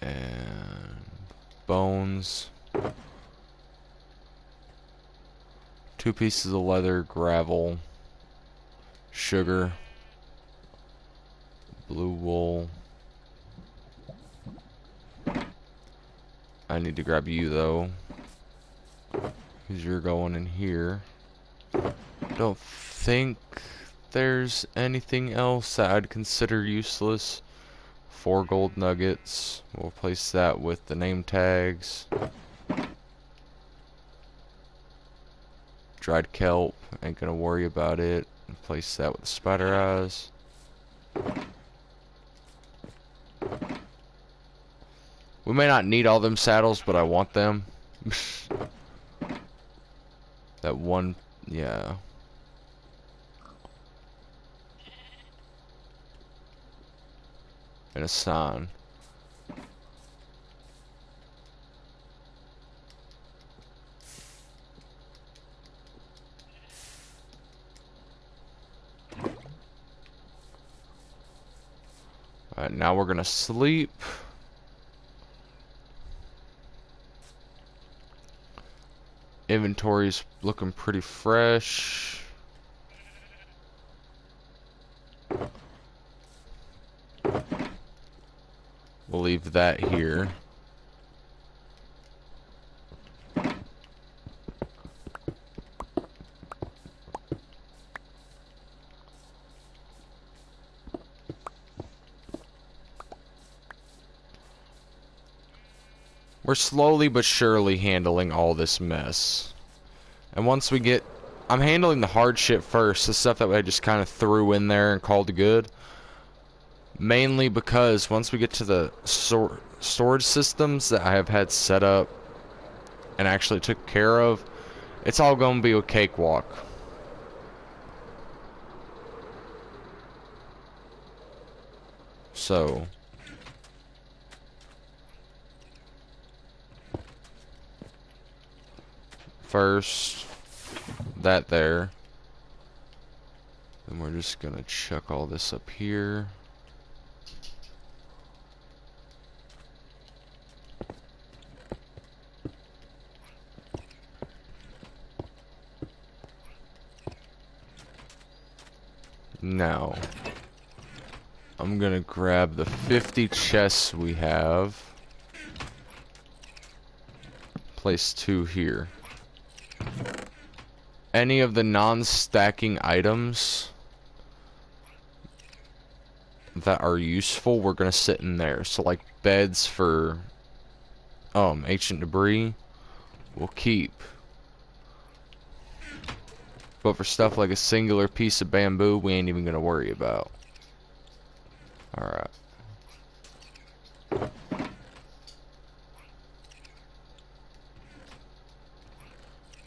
And bones. 2 pieces of leather, gravel, sugar, blue wool. I need to grab you though, because you're going in here. Don't think there's anything else that I'd consider useless. 4 gold nuggets. We'll place that with the name tags. Dried kelp. Ain't gonna worry about it. Place that with the spider eyes. We may not need all them saddles, but I want them. That one, yeah. and assign. Alright, now we're gonna sleep. Inventory's looking pretty fresh. We'll leave that here. We're slowly but surely handling all this mess. And once we get... I'm handling the hard shit first, the stuff that I just kind of threw in there and called good. Mainly because once we get to the storage systems that I have had set up and actually took care of, it's all going to be a cakewalk. So... first, that there. Then we're just gonna chuck all this up here. Now, I'm gonna grab the 50 chests we have. Place 2 here. Any of the non-stacking items that are useful, we're gonna sit in there. So like beds for ancient debris, we'll keep. But for stuff like a singular piece of bamboo, we ain't even gonna worry about. Alright.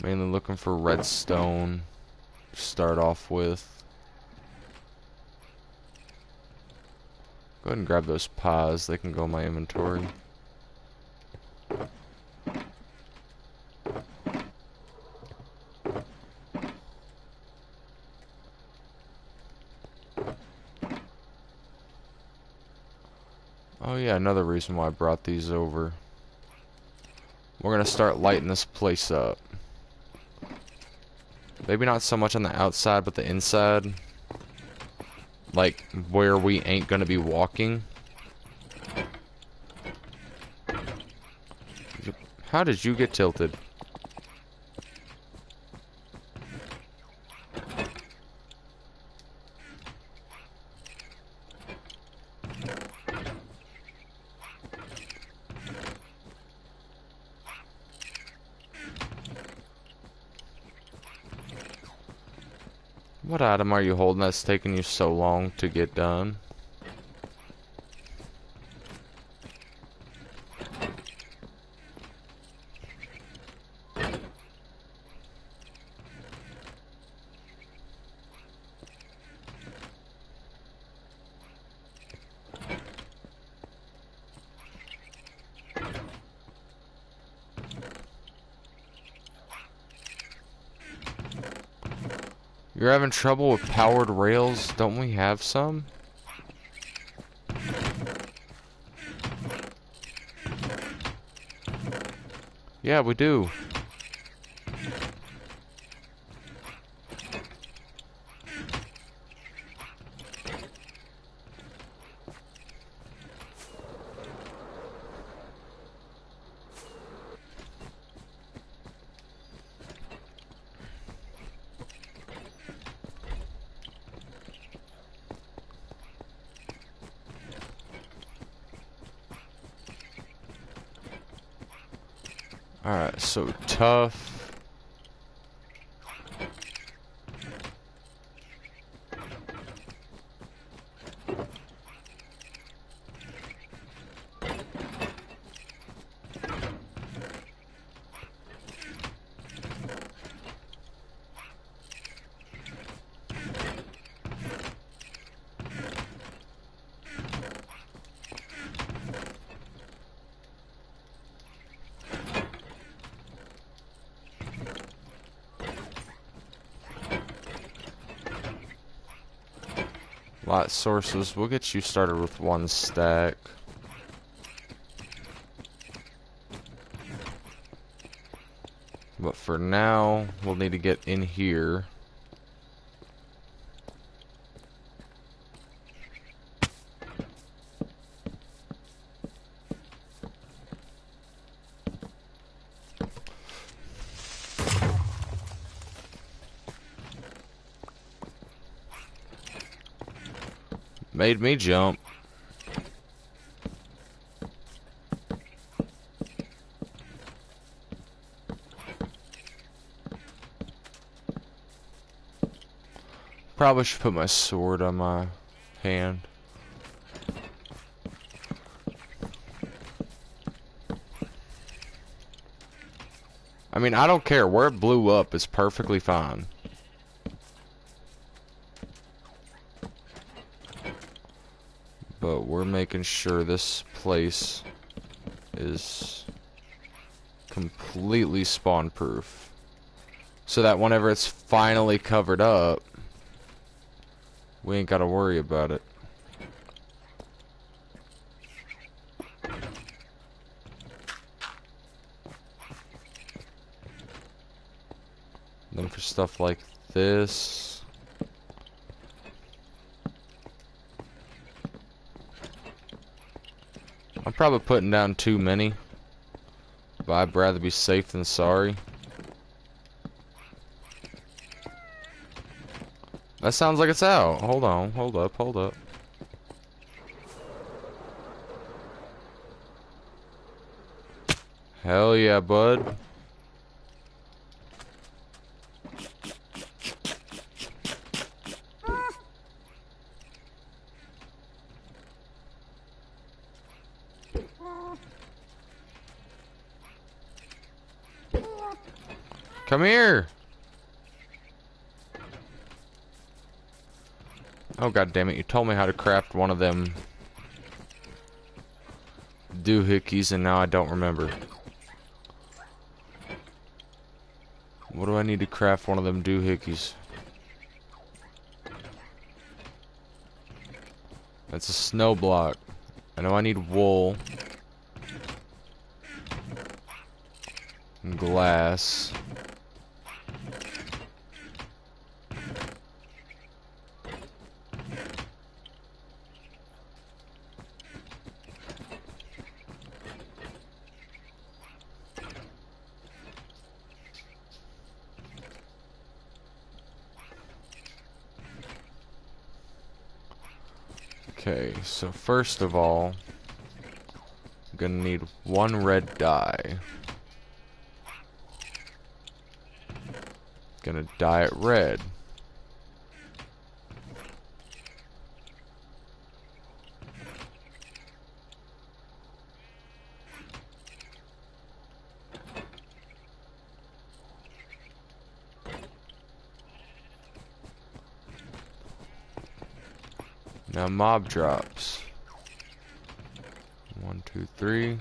Mainly looking for redstone to start off with. Go ahead and grab those pies, they can go in my inventory. Oh yeah, another reason why I brought these over. We're gonna start lighting this place up. Maybe not so much on the outside, but the inside. Like, where we ain't gonna be walking. How did you get tilted? What item are you holding that's taking you so long to get done? You're having trouble with powered rails? Don't we have some? Yeah, we do. Alright, so tough. Light sources, we'll get you started with 1 stack. But for now, we'll need to get in here. Made me jump. Probably should put my sword on my hand. I mean, I don't care. Where it blew up is perfectly fine. But we're making sure this place is completely spawn proof. So that whenever it's finally covered up, we ain't gotta worry about it. Then for stuff like this, I'm probably putting down too many, but I'd rather be safe than sorry. That sounds like it's out. Hold on, hold up, hold up. Hell yeah, bud. Come here. Oh god damn it, you told me how to craft one of them doohickeys and now I don't remember. What do I need to craft one of them doohickeys? That's a snow block. I know I need wool. And glass. Okay, so first of all, I'm gonna need 1 red dye. Gonna dye it red. Now mob drops. 1, 2, 3.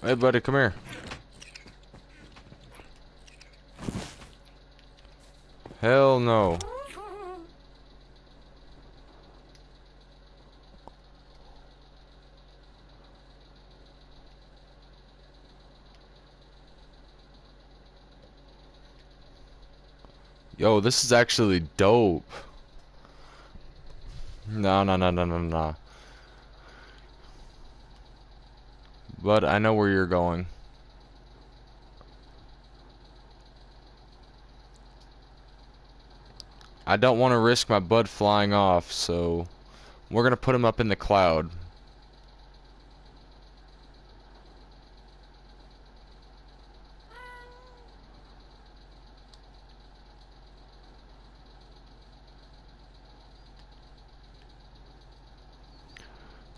Hey buddy, come here. Hell no. Yo, this is actually dope. No, no, no, no, no, no. But I know where you're going. I don't want to risk my bud flying off, so we're gonna put him up in the cloud.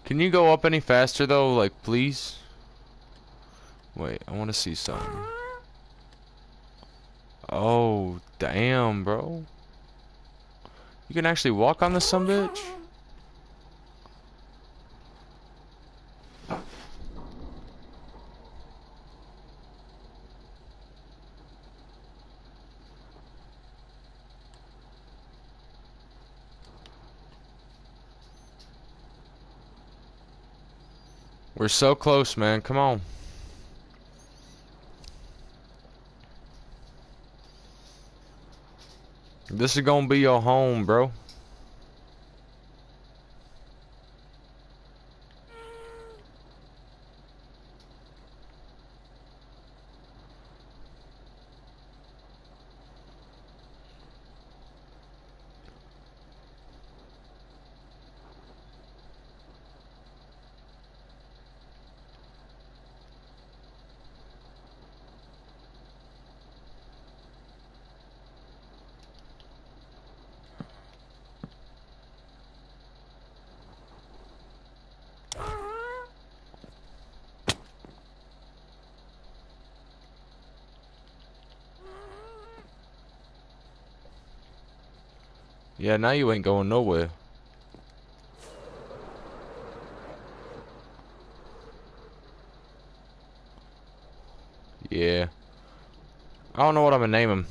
Can you go up any faster though, like please? Wait, I want to see something. Oh, damn, bro. You can actually walk on this sumbitch? We're so close, man. Come on. This is gonna be your home, bro. Yeah, now you ain't going nowhere. Yeah. I don't know what I'm gonna name him.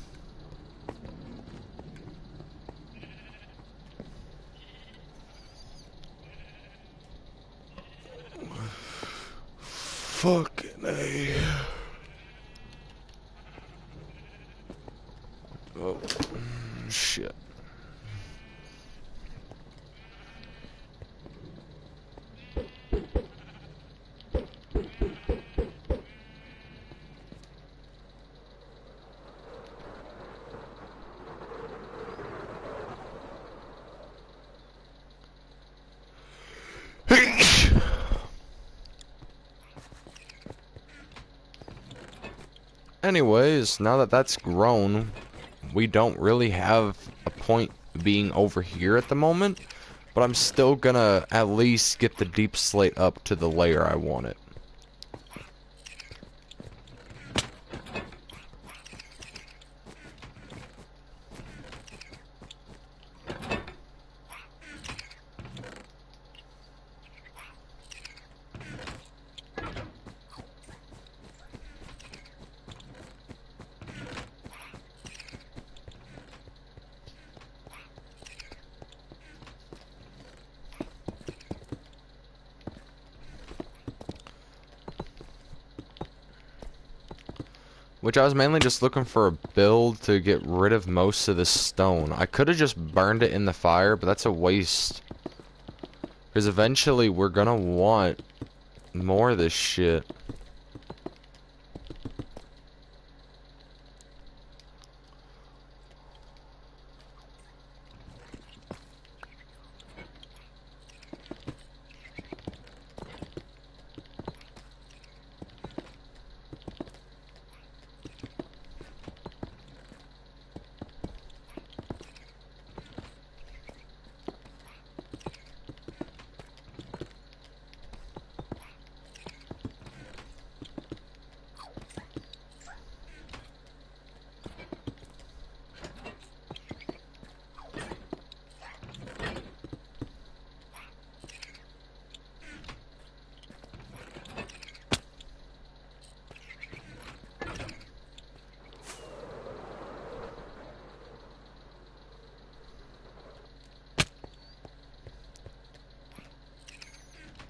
Fucking A. Oh, shit. Anyways, now that that's grown, we don't really have a point being over here at the moment, but I'm still gonna at least get the deep slate up to the layer I want it. Which I was mainly just looking for a build to get rid of most of this stone. I could have just burned it in the fire, but that's a waste. Because eventually we're gonna want more of this shit.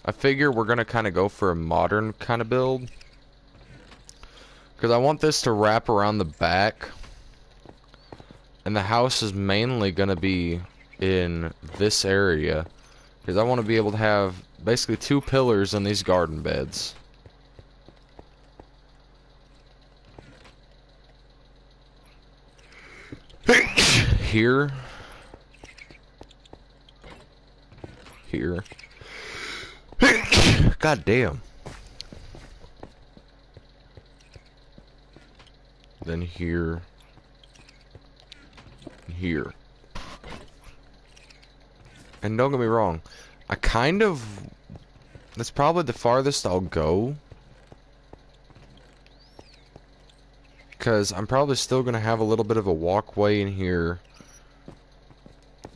I figure we're gonna kind of go for a modern kind of build. Because I want this to wrap around the back. And the house is mainly gonna be in this area. Because I want to be able to have basically 2 pillars in these garden beds. Here. Here. God damn. Then here. Here. And don't get me wrong, I kind of... That's probably the farthest I'll go. Because I'm probably still going to have a little bit of a walkway in here.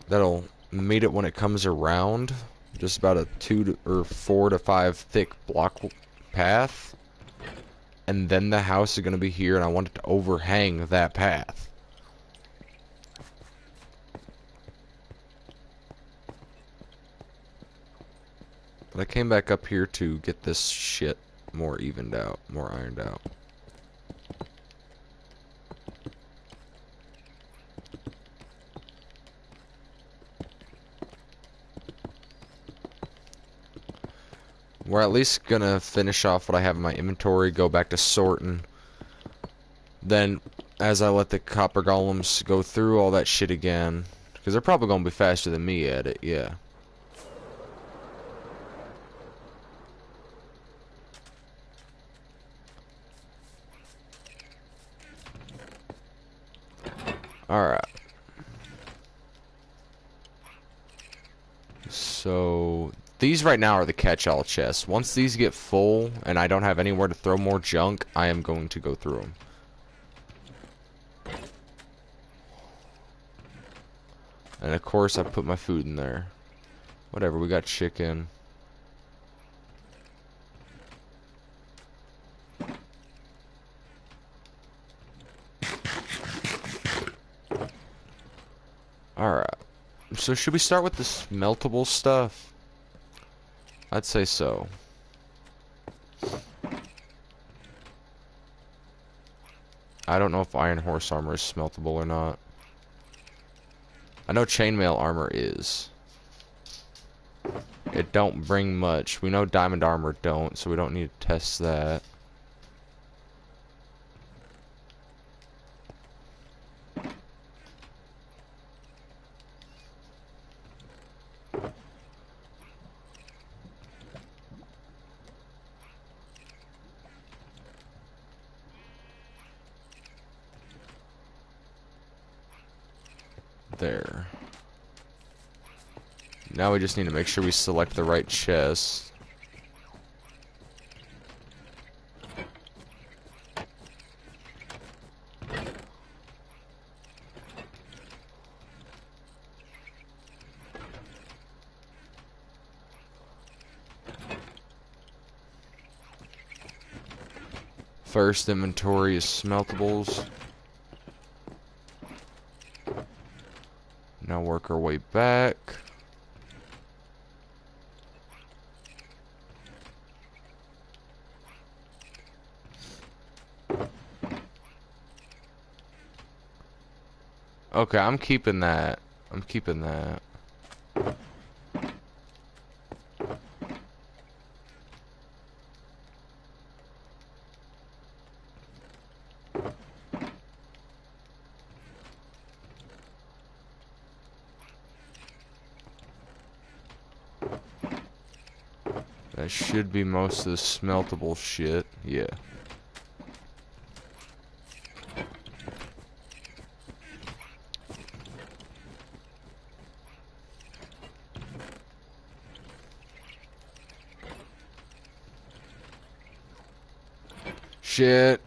that'll meet it when it comes around. Just about a 4 to 5 thick block path. And then the house is going to be here, and I want it to overhang that path. But I came back up here to get this shit more evened out, more ironed out. We're at least gonna finish off what I have in my inventory, go back to sorting. Then, as I let the copper golems go through all that shit again, because they're probably gonna be faster than me at it, yeah. Alright. So, these right now are the catch-all chests. Once these get full, and I don't have anywhere to throw more junk, I am going to go through them. And of course, I put my food in there. Whatever, we got chicken. Alright. So should we start with the smeltable stuff? I'd say so. I don't know if iron horse armor is smeltable or not. I know chainmail armor is. It don't bring much. We know diamond armor don't, so we don't need to test that. There. Now we just need to make sure we select the right chest. First inventory is smeltables. Now work our way back. Okay, I'm keeping that. I'm keeping that. That should be most of the smeltable shit. Yeah. Shit.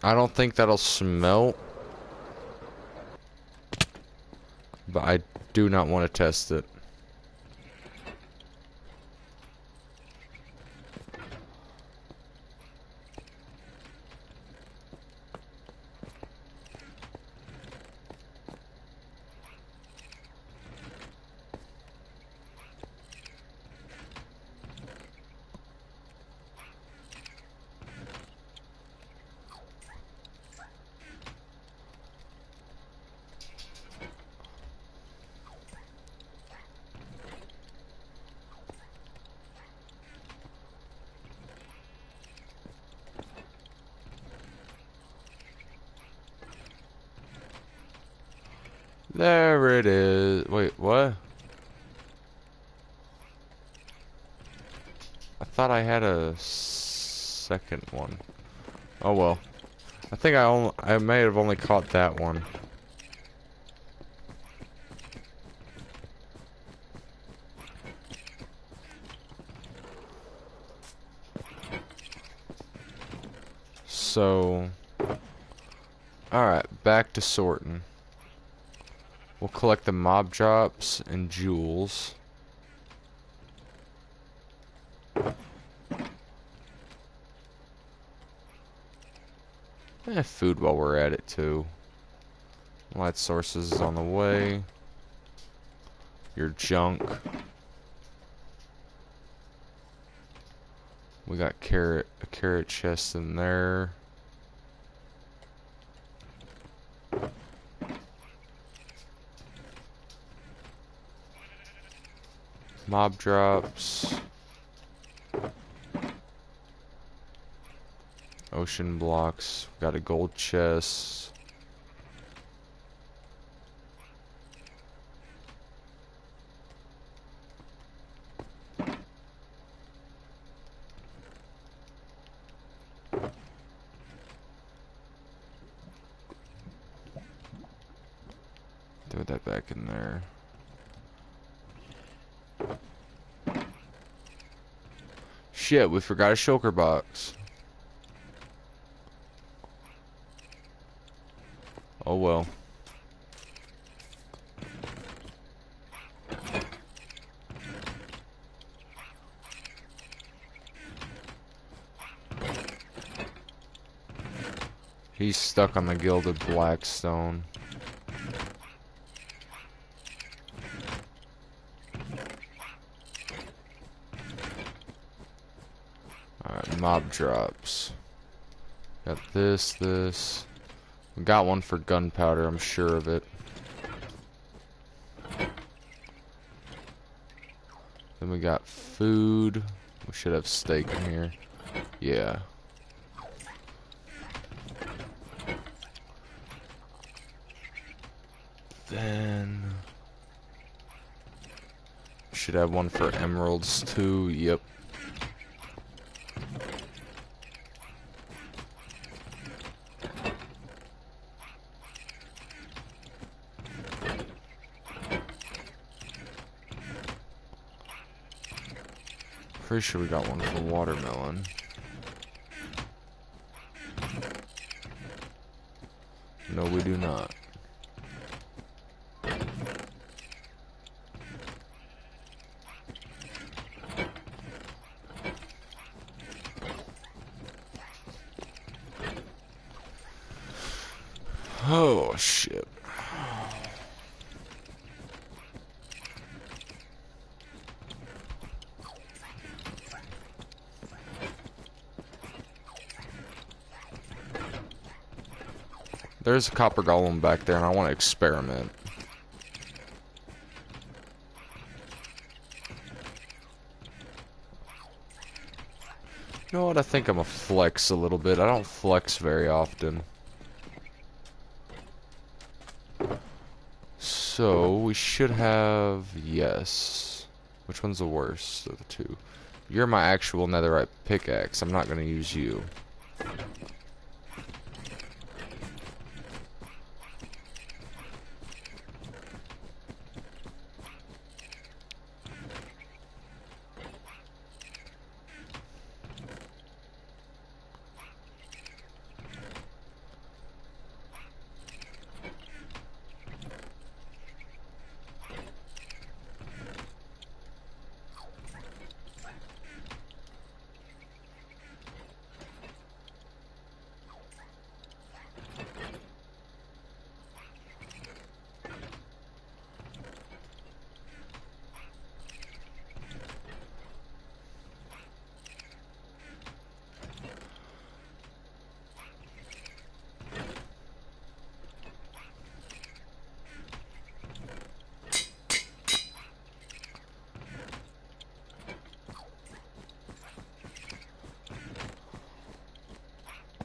I don't think that'll smelt. But I do not want to test it. There it is. Wait, what? I thought I had a second one. Oh well. I think I may have only caught that one. So, alright, back to sorting. We'll collect the mob drops and jewels. Food while we're at it too. Light sources is on the way. Your junk. We got a carrot chest in there. Mob drops. Ocean blocks. Got a gold chest. Throw that back in there. Shit, we forgot a shulker box. Oh well. He's stuck on the gilded blackstone. Alright, mob drops. Got this. We got one for gunpowder, I'm sure of it. Then we got food. We should have steak in here. Yeah. Then should have one for emeralds too. Yep. Pretty sure we got one for watermelon. No, we do not. Oh, shit. There's a copper golem back there, and I want to experiment. You know what? I think I'm gonna flex a little bit. I don't flex very often. So, we should have... Yes. Which one's the worst of the two? You're my actual netherite pickaxe. I'm not gonna use you.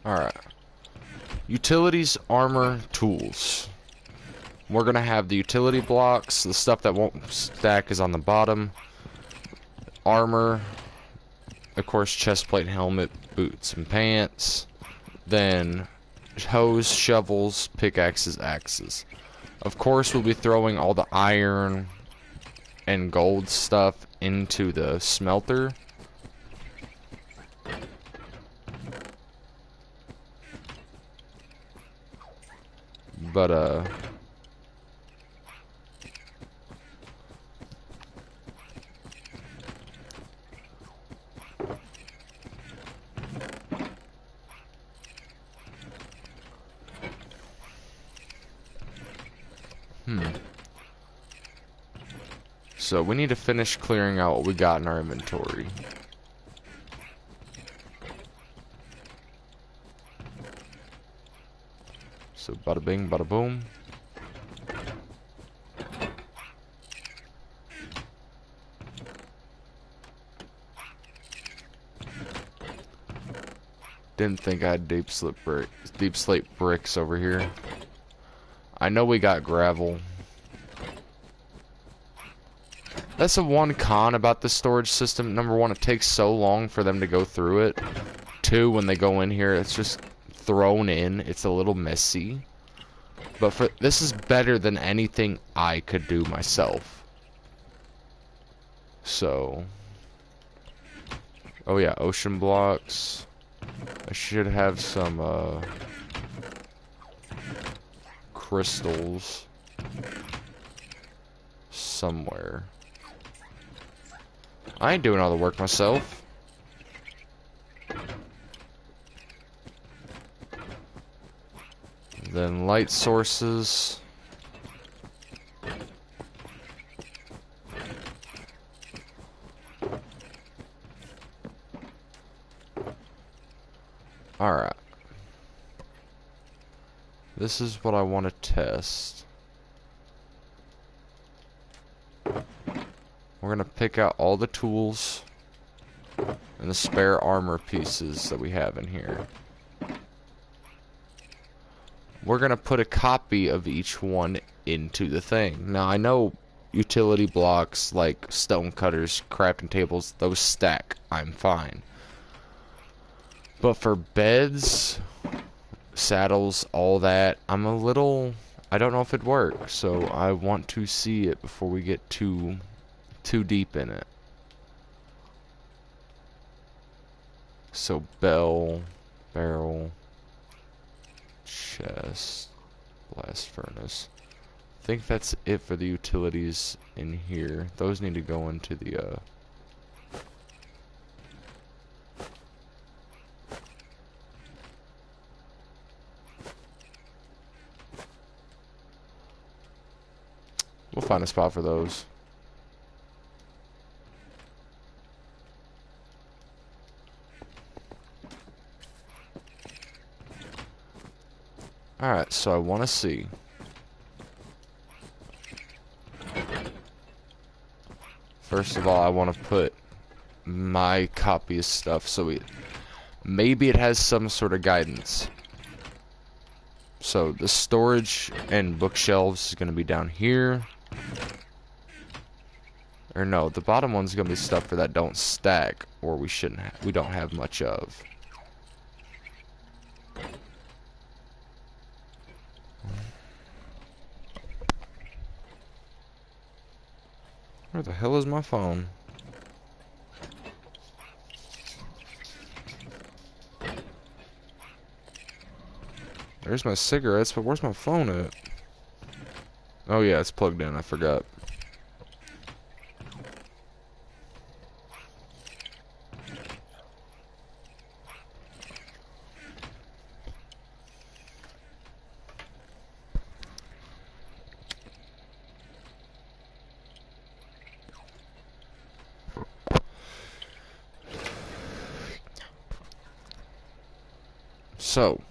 Alright. Utilities, armor, tools. We're gonna have the utility blocks. The stuff that won't stack is on the bottom. Armor. Of course, chestplate, helmet, boots, and pants. Then hoes, shovels, pickaxes, axes. Of course, we'll be throwing all the iron and gold stuff into the smelter. But so we need to finish clearing out what we got in our inventory. So bada bing, bada boom. Didn't think I had deep slate bricks over here. I know we got gravel. That's the one con about the storage system. Number one, it takes so long for them to go through it. Two, when they go in here, it's just thrown in. It's a little messy. But this is better than anything I could do myself. So. Oh yeah, ocean blocks. I should have some crystals somewhere. I ain't doing all the work myself. Then light sources. Alright. This is what I want to test. We're going to pick out all the tools and the spare armor pieces that we have in here. We're going to put a copy of each one into the thing. Now, I know utility blocks like stone cutters, crafting tables, those stack. I'm fine. But for beds, saddles, all that, I don't know if it'd work. So I want to see it before we get too deep in it. So barrel, chest, blast furnace. I think that's it for the utilities in here. Those need to go into the we'll find a spot for those. Alright, so I want to see. First of all, I want to put my copy of stuff so maybe it has some sort of guidance. So the storage and bookshelves is going to be down here. Or no, the bottom one's going to be stuff for that don't stack, or we don't have much of. Where the hell is my phone? There's my cigarettes, but where's my phone at? Oh yeah, it's plugged in, I forgot. So,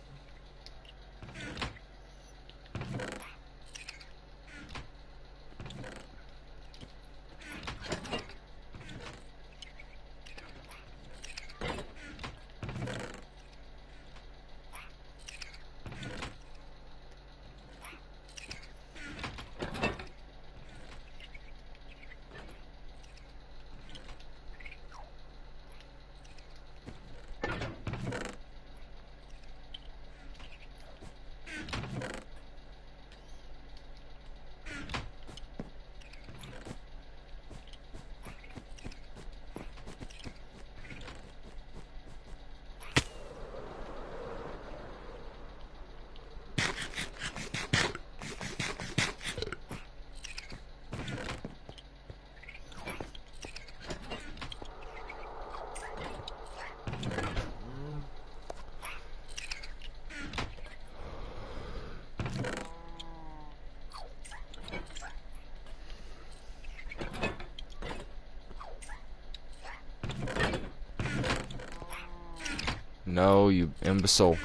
No, you imbecile.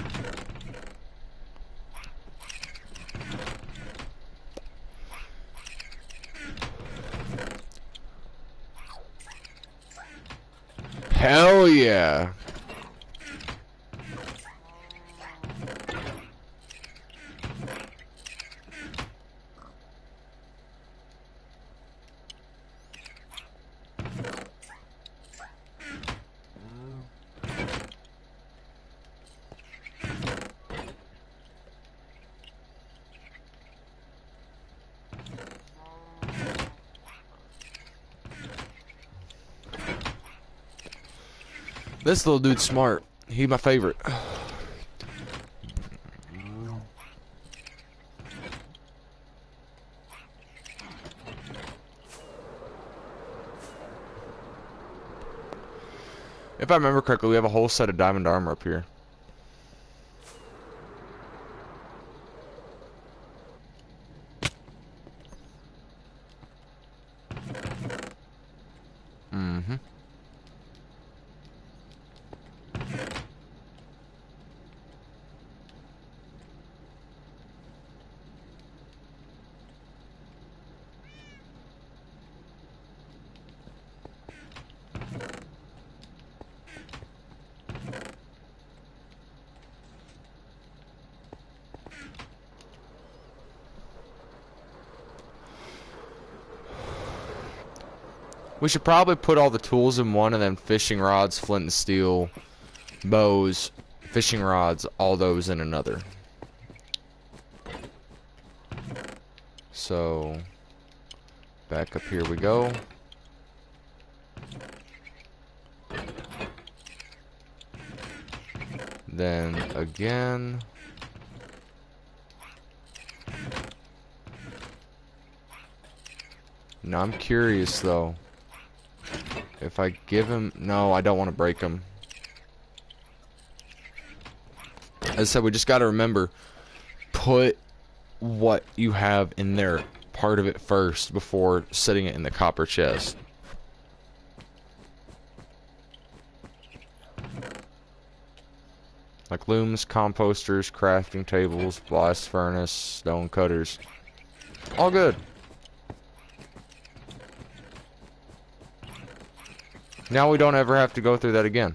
Hell yeah. This little dude's smart. He my favorite. If I remember correctly, we have a whole set of diamond armor up here. Mm-hmm. We should probably put all the tools in one and then fishing rods, flint and steel, bows, fishing rods, all those in another. So, back up here we go. Then again. Now I'm curious though. If I give him... No, I don't want to break him. As I said, we just got to remember, put what you have in there, part of it first, before setting it in the copper chest. Like looms, composters, crafting tables, blast furnace, stone cutters. All good. Now we don't ever have to go through that again.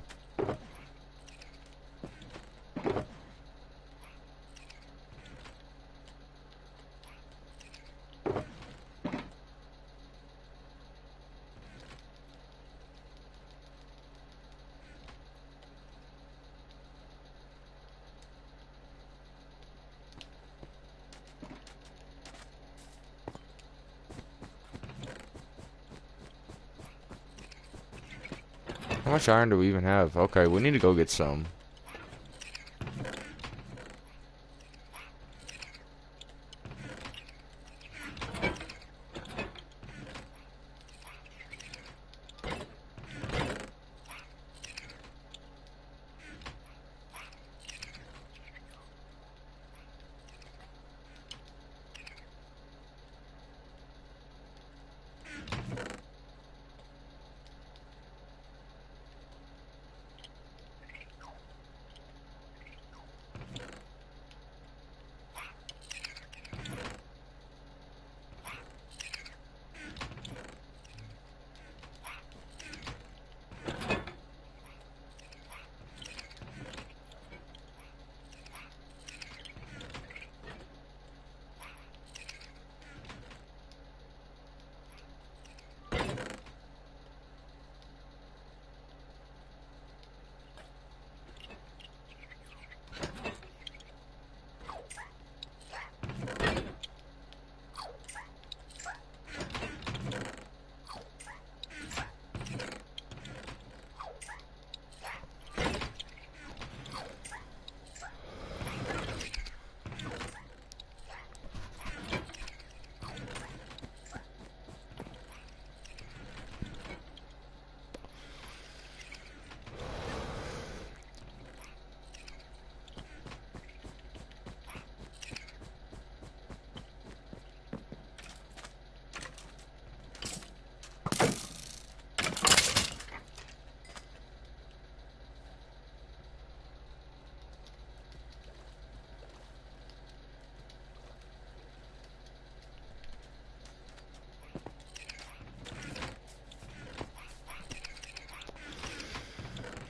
How much iron do we even have? Okay, we need to go get some.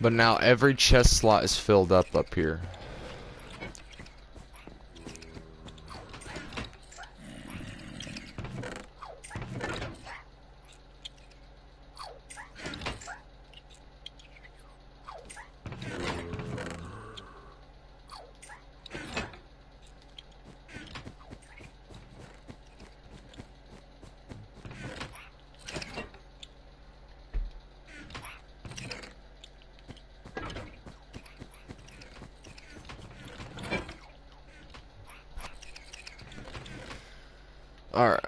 But now every chest slot is filled up here. Alright.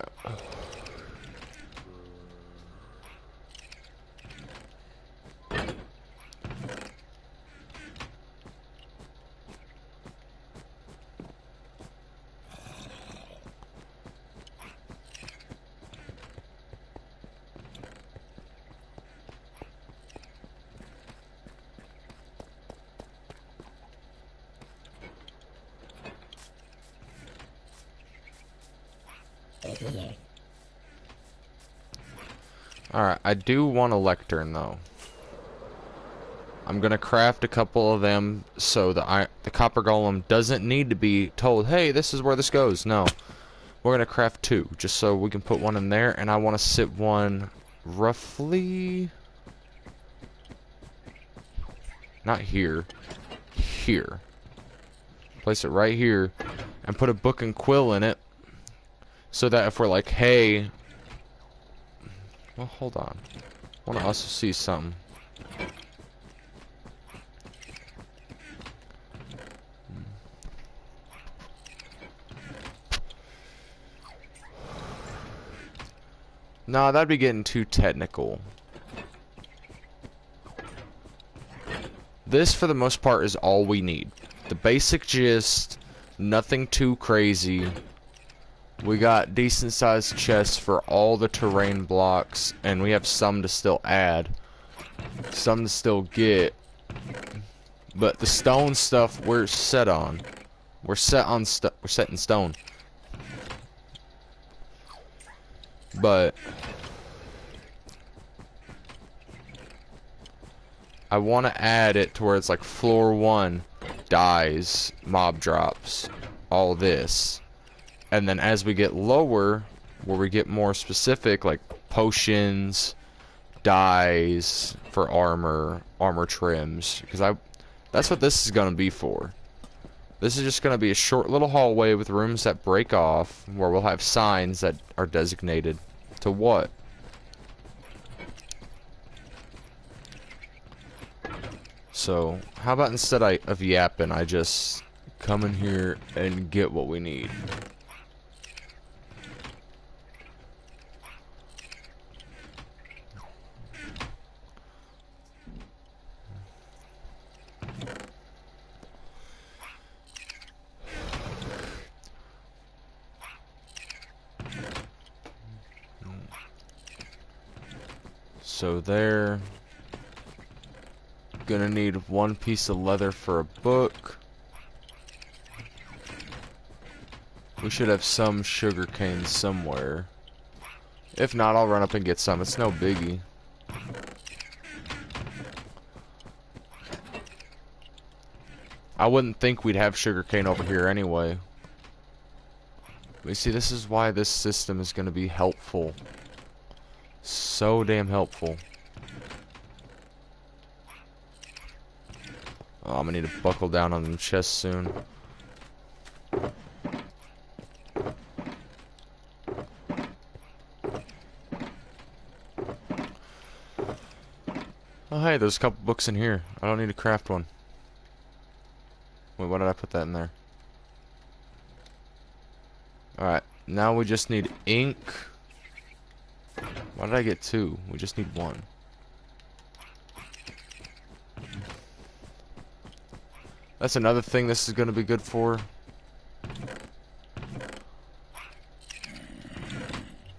Alright, I do want a lectern though. I'm gonna craft a couple of them so the copper golem doesn't need to be told, hey, this is where this goes. No. We're gonna craft 2, just so we can put one in there, and I wanna sit one roughly not here. Here. Place it right here and put a book and quill in it so that if we're like, hey, well, hold on. I want to also see something. Nah, that'd be getting too technical. This, for the most part, is all we need. The basic gist, nothing too crazy. We got decent sized chests for all the terrain blocks, and we have some to still add. Some to still get. But the stone stuff we're set on. We're set in stone. But I want to add it to where it's like floor 1 dies, mob drops, all this. And then as we get lower, where we get more specific, like potions, dyes for armor, armor trims, because that's what this is going to be for. This is just going to be a short little hallway with rooms that break off, where we'll have signs that are designated to what. So, how about instead of yapping, I just come in here and get what we need. So there. Gonna need 1 piece of leather for a book. We should have some sugar cane somewhere. If not, I'll run up and get some. It's no biggie. I wouldn't think we'd have sugar cane over here anyway. But you see, this is why this system is gonna be helpful. So damn helpful. Oh, I'm gonna need to buckle down on them chests soon. Oh, hey, there's a couple books in here. I don't need to craft one. Wait, why did I put that in there? Alright, now we just need ink. Why did I get 2? We just need 1. That's another thing this is going to be good for.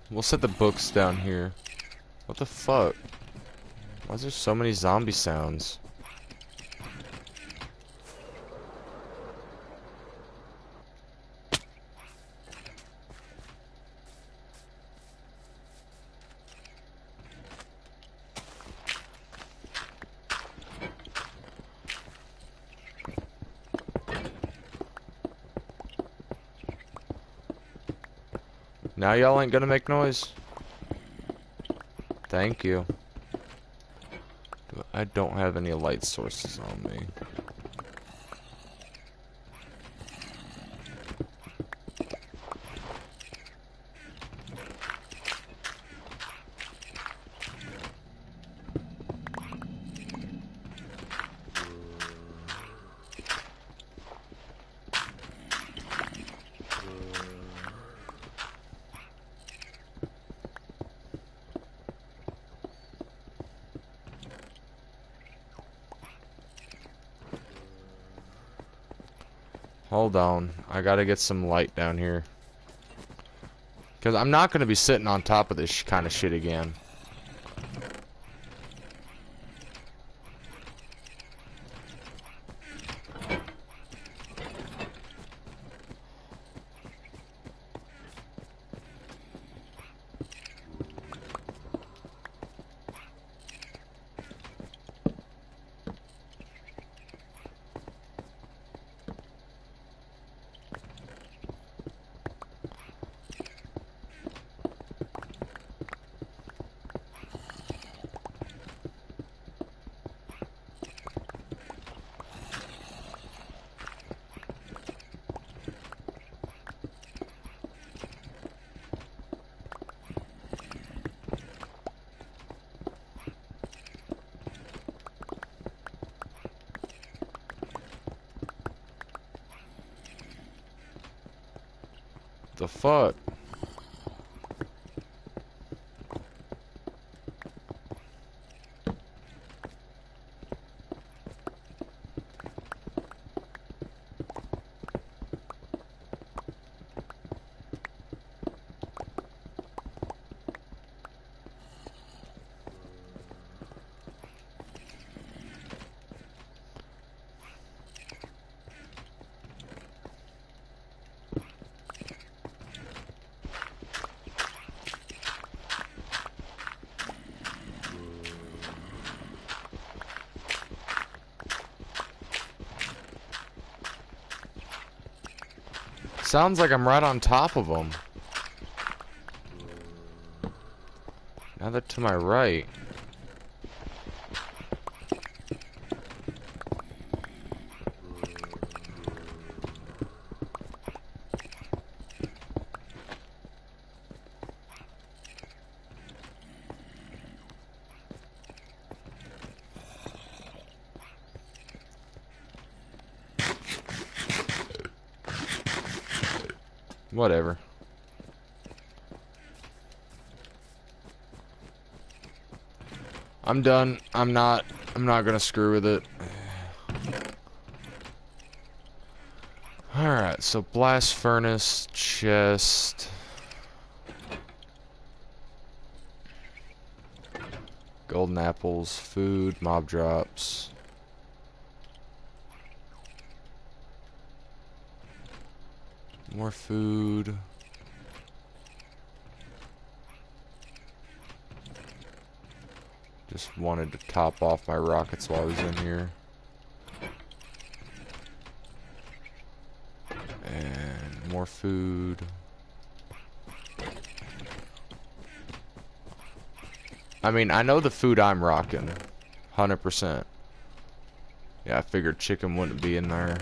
We'll set the books down here. What the fuck? Why is there so many zombie sounds? Now y'all ain't gonna make noise. Thank you. I don't have any light sources on me. Hold on. I gotta get some light down here. Because I'm not gonna be sitting on top of this kind of shit again. The fuck? Sounds like I'm right on top of them. Now they're to my right. Whatever. I'm done. I'm not gonna screw with it. Alright, so blast furnace, chest. Golden apples, food, mob drops. More food. Just wanted to top off my rockets while I was in here. And more food. I mean, I know the food I'm rocking. 100%. Yeah, I figured chicken wouldn't be in there.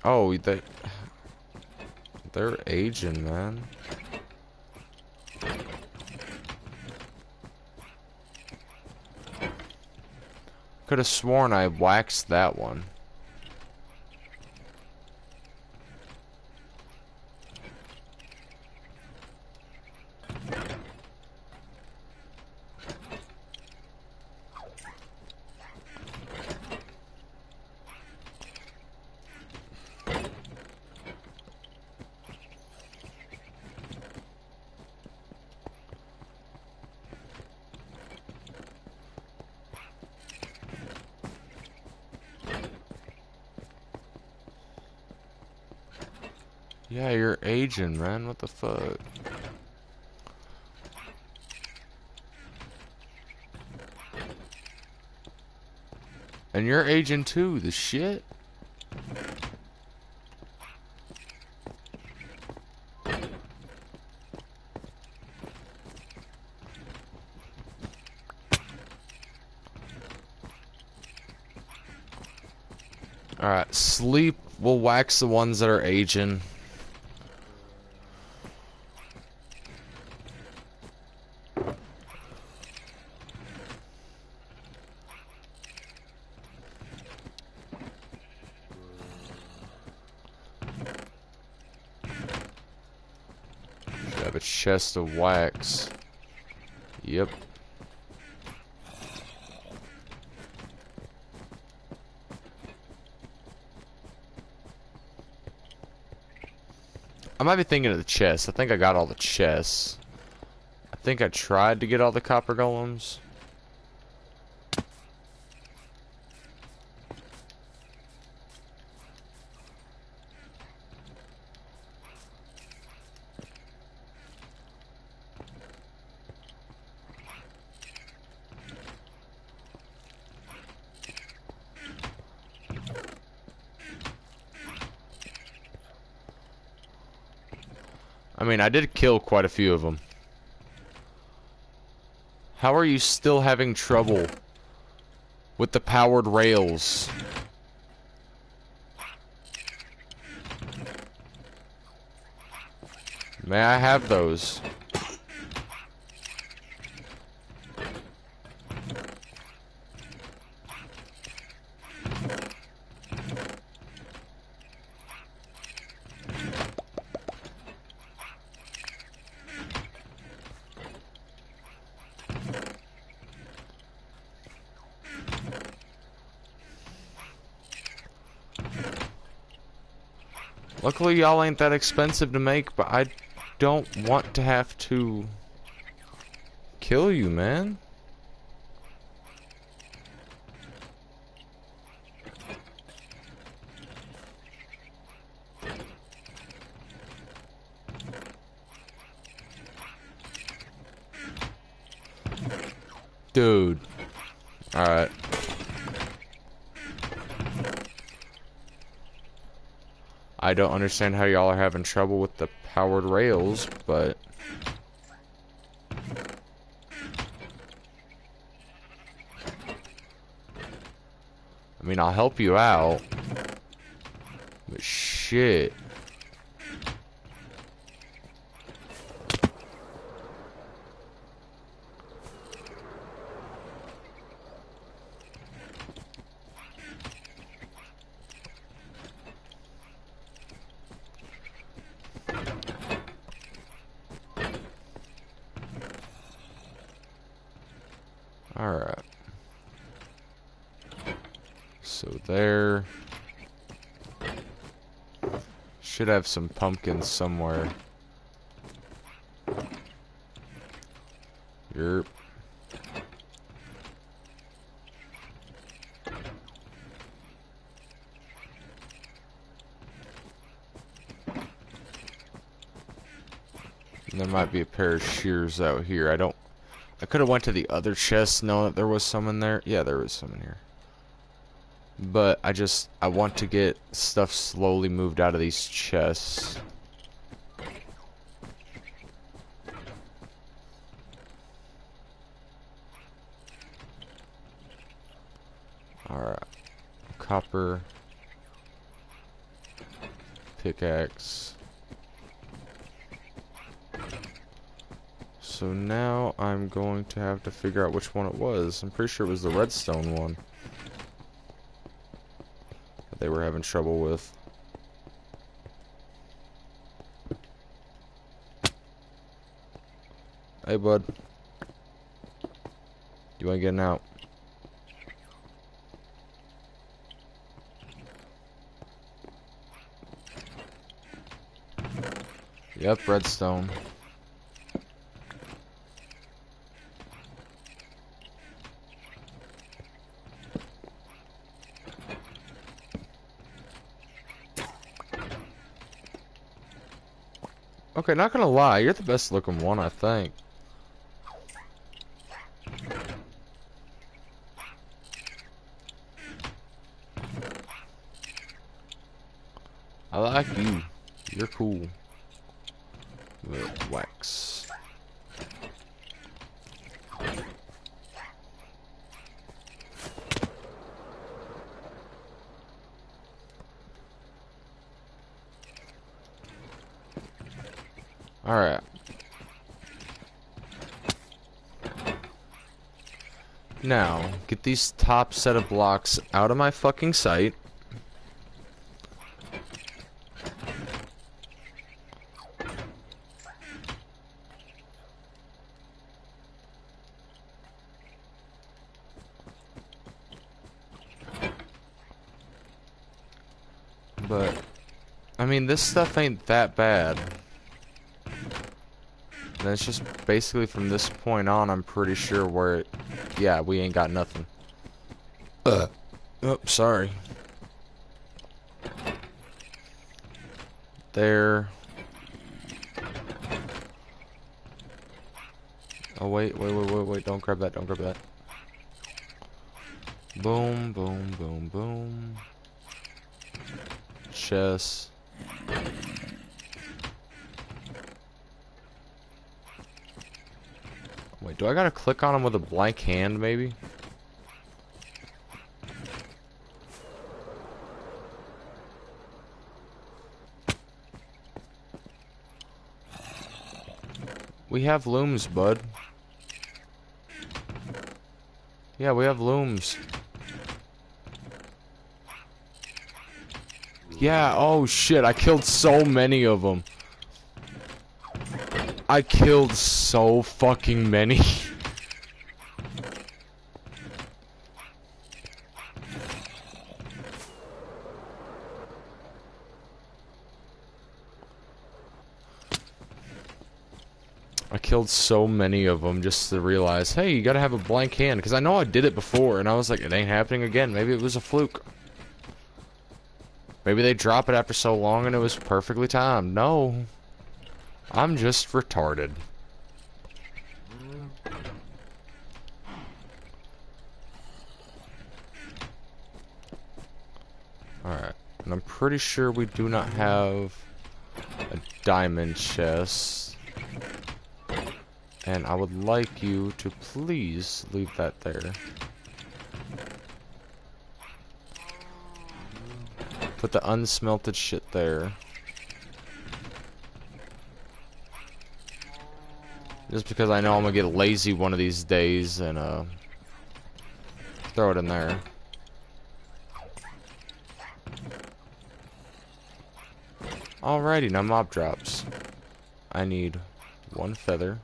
Oh, they're aging, man. Could have sworn I waxed that one. Yeah, you're aging, man. What the fuck? And you're aging too, the shit? Alright, sleep. We'll wax the ones that are aging. Should have a chest of wax. Yep. I might be thinking of the chests. I think I got all the chests. I think I tried to get all the copper golems. I mean, I did kill quite a few of them. How are you still having trouble with the powered rails? May I have those? Luckily, y'all ain't that expensive to make, but I don't want to have to kill you, man. Dude. Alright. I don't understand how y'all are having trouble with the powered rails, but... I mean, I'll help you out. But shit. Alright. So there. Should have some pumpkins somewhere. Yerp. And there might be a pair of shears out here. I could have went to the other chest knowing that there was some in there. Yeah, there was some in here. But I want to get stuff slowly moved out of these chests. Alright. Copper. Pickaxe. So now I'm going to have to figure out which one it was. I'm pretty sure it was the redstone one that they were having trouble with. Hey, bud. You ain't getting out. Yep, redstone. Okay, not gonna lie, you're the best looking one, I think. I like you. You're cool. Wax. Alright. Now, get these top set of blocks out of my fucking sight. But, I mean, this stuff ain't that bad. And it's just basically from this point on, I'm pretty sure where, yeah, we ain't got nothing. Oh, sorry. There. Oh, wait, don't grab that, don't grab that. Boom, boom, boom, boom. Chest. Wait, do I gotta click on him with a blank hand, maybe? We have looms, bud. Yeah, we have looms. Yeah, oh shit, I killed so many of them. I killed so fucking many. I killed so many of them just to realize, hey, you gotta have a blank hand. Because I know I did it before, and I was like, it ain't happening again. Maybe it was a fluke. Maybe they drop it after so long and it was perfectly timed. No. I'm just retarded. Alright. And I'm pretty sure we do not have a diamond chest. And I would like you to please leave that there. Put the unsmelted shit there. Just because I know I'm gonna get lazy one of these days and throw it in there. Alrighty, now mob drops. I need one feather.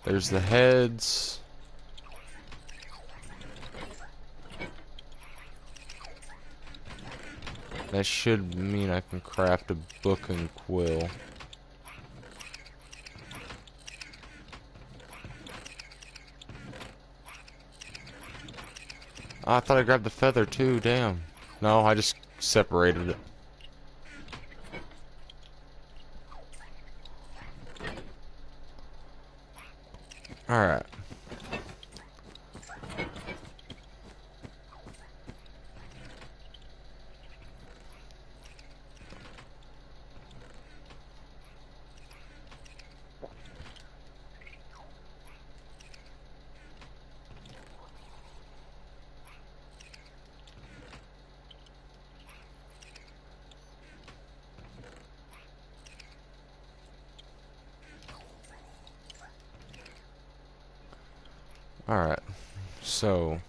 There's the heads. That should mean I can craft a book and quill. Oh, I thought I grabbed the feather too, damn. No, I just separated it. Alright. Alright. So,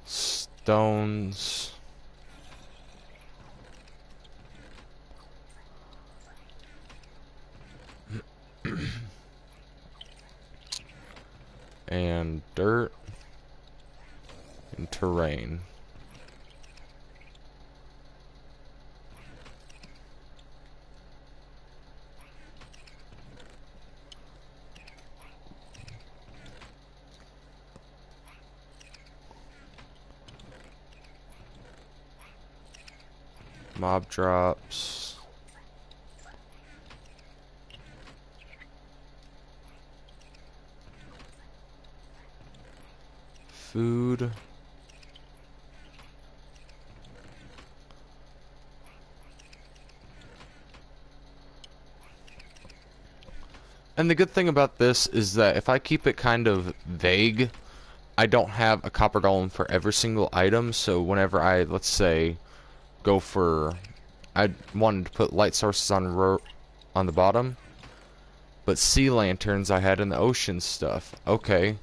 stones. And dirt. And terrain. Mob drops. Food. And the good thing about this is that if I keep it kind of vague, I don't have a copper golem for every single item, so whenever I, let's say, go for, I wanted to put light sources on the bottom. But sea lanterns I had in the ocean stuff. Okay,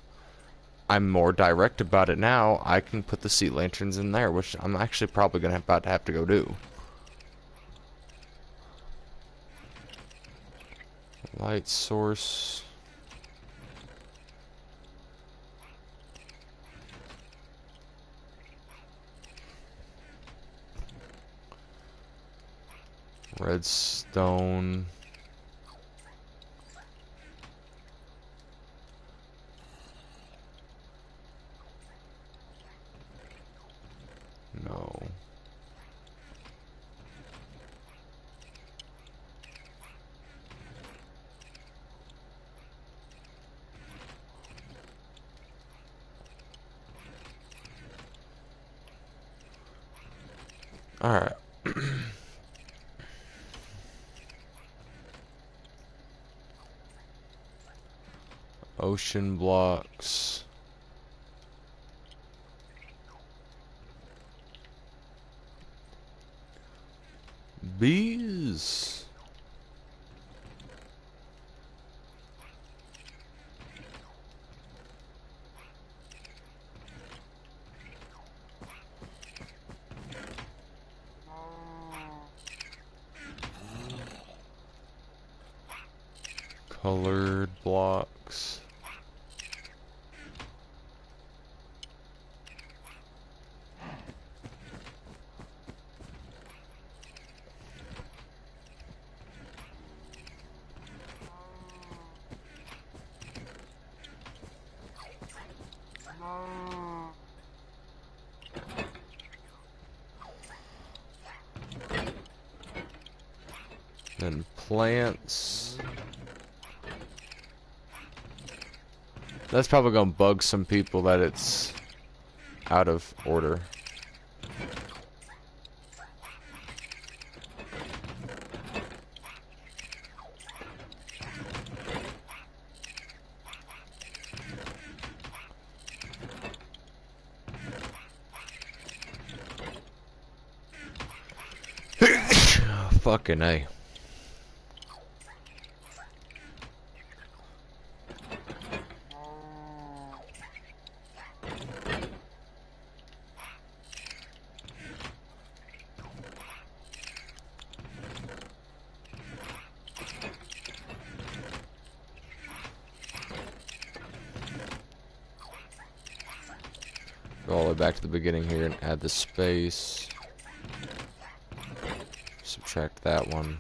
I'm more direct about it now. I can put the sea lanterns in there, which I'm actually probably gonna about to have to go do. Light source. Redstone. No. Alright. Ocean blocks. Bees. Colored blocks. Then plants. That's probably gonna bug some people that it's out of order. Fucking A. Go all the way back to the beginning here and add the space. Subtract that one.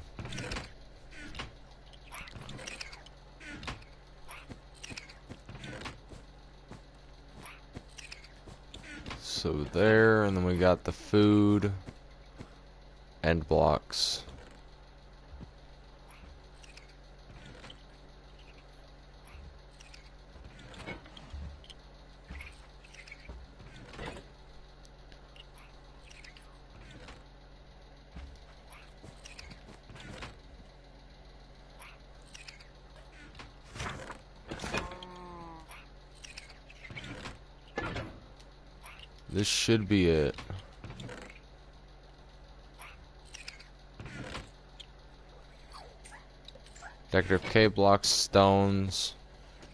So there, and then we got the food end blocks. This should be it. Decorative K blocks, stones,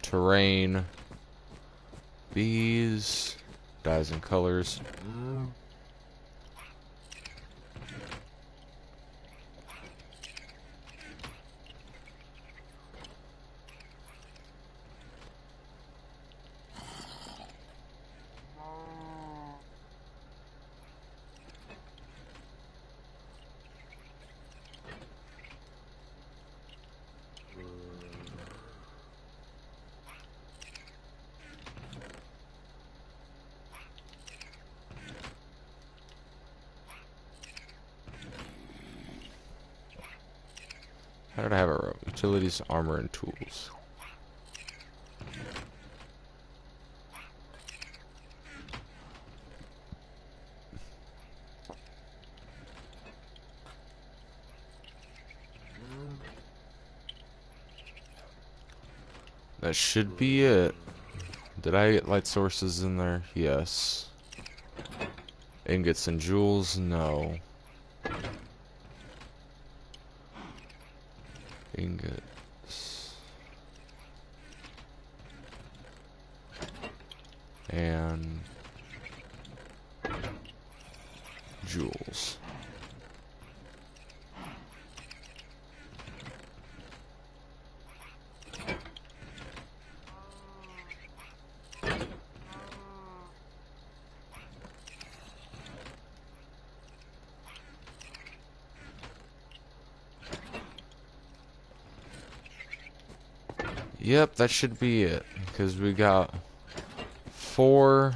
terrain, bees, dyes and colors. How did I have it wrote? Utilities, armor, and tools. That should be it. Did I get light sources in there? Yes. Ingots and jewels? No. Ingots. And jewels. Yep, that should be it. Because we got 4,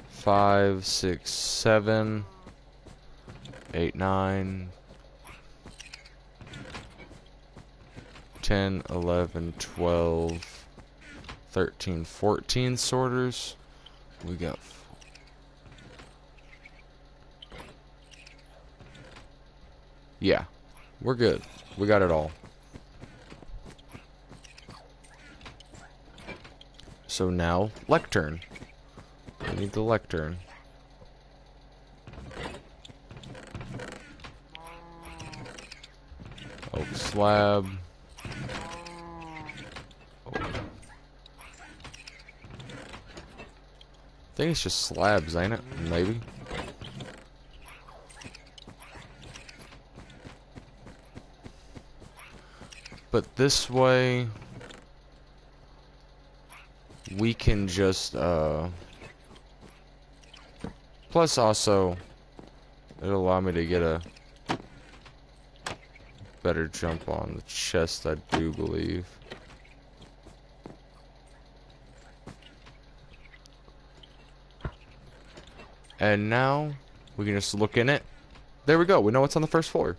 5, 6, 7, 8, 9, 10, 11, 12, 13, 14 sorters. We got... Yeah, we're good. We got it all. So now, lectern. We need the lectern. Oak slab. Oh. I think it's just slabs, ain't it? Maybe. But this way, we can just, plus also, it'll allow me to get a better jump on the chest, I do believe. And now, we can just look in it. There we go, we know what's on the first floor.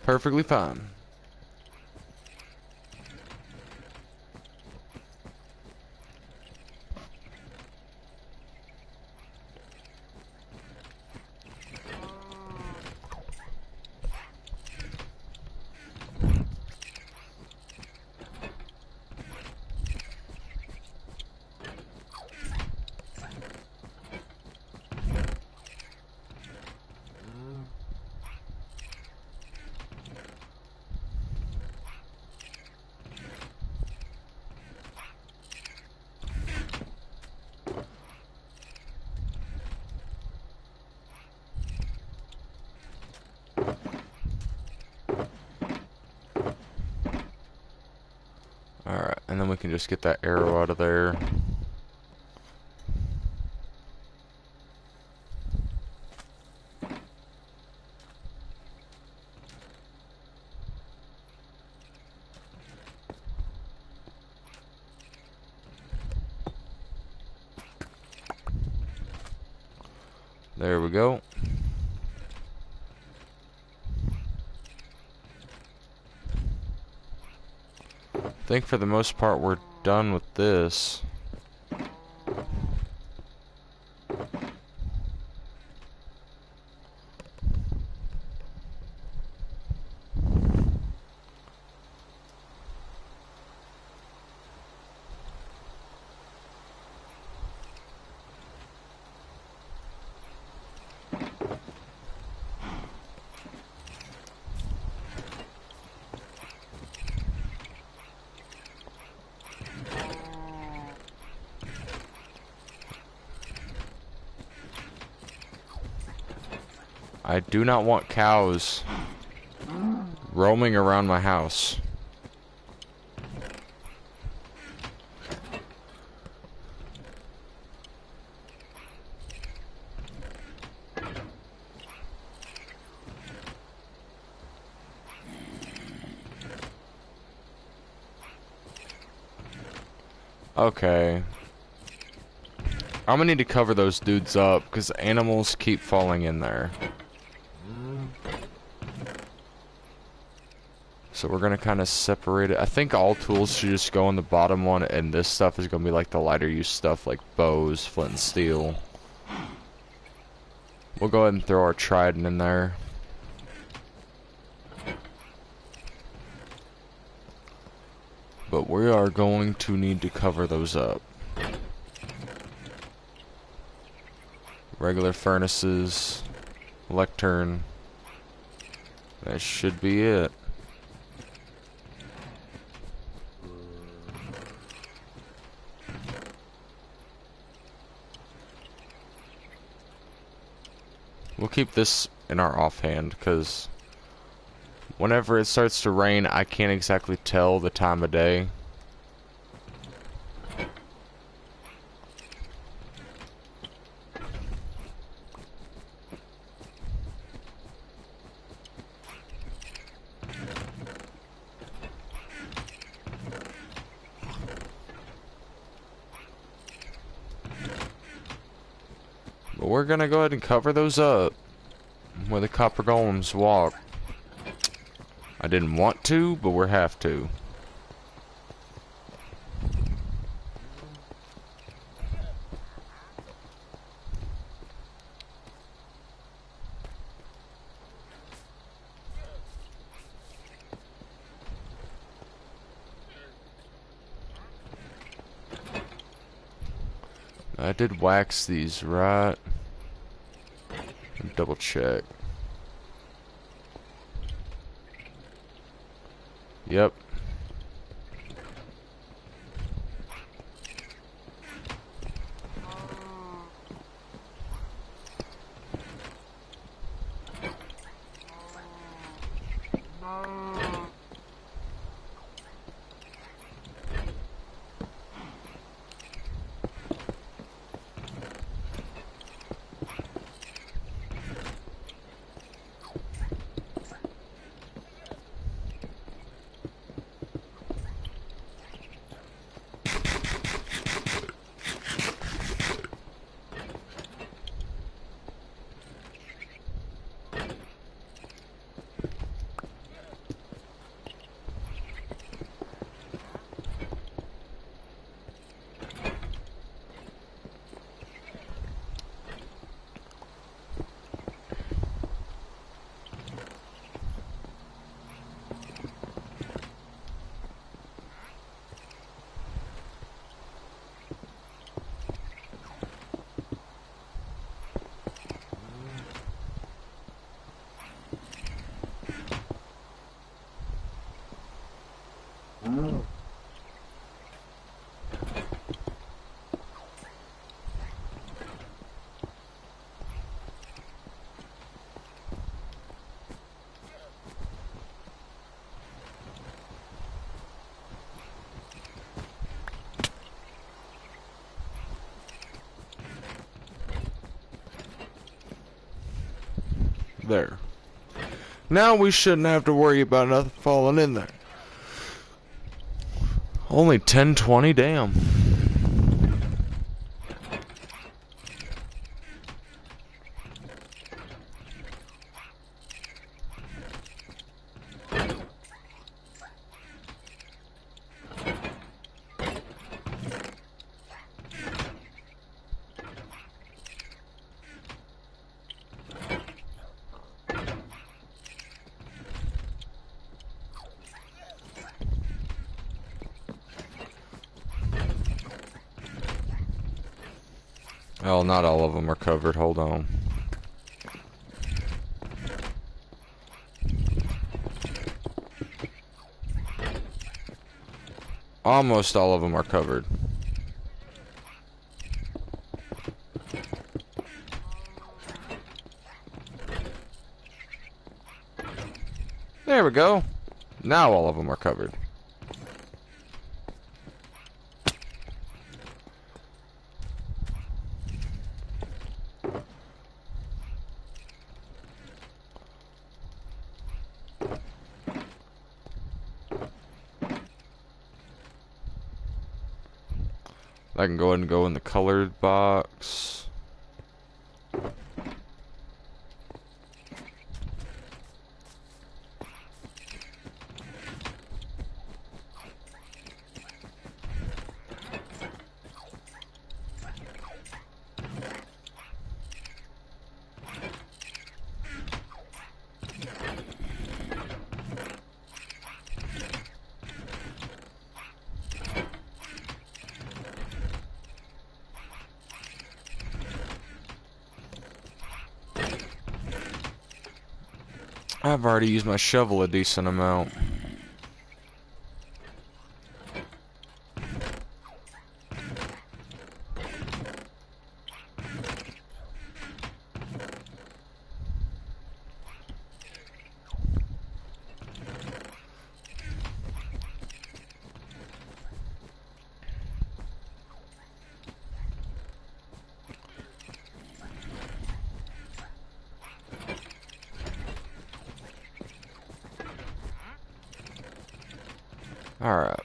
Perfectly fine. Alright, and then we can just get that arrow out of there. There we go. I think for the most part we're done with this. I do not want cows roaming around my house. Okay. I'm gonna need to cover those dudes up because animals keep falling in there. So we're gonna kind of separate it. I think all tools should just go on the bottom one, and this stuff is gonna be like the lighter use stuff, like bows, flint and steel. We'll go ahead and throw our trident in there. But we are going to need to cover those up. Regular furnaces, lectern. That should be it. We'll keep this in our offhand, because whenever it starts to rain, I can't exactly tell the time of day. But we're gonna go ahead and cover those up where the copper golems walk. I didn't want to, but we have to. I did wax these, right? Double check. Yep. There. Now we shouldn't have to worry about nothing falling in there. Only 10:20, damn. Oh, not all of them are covered. Hold on. Almost all of them are covered. There we go. Now all of them are covered. I can go ahead and go in the colored box. I've already used my shovel a decent amount. Alright.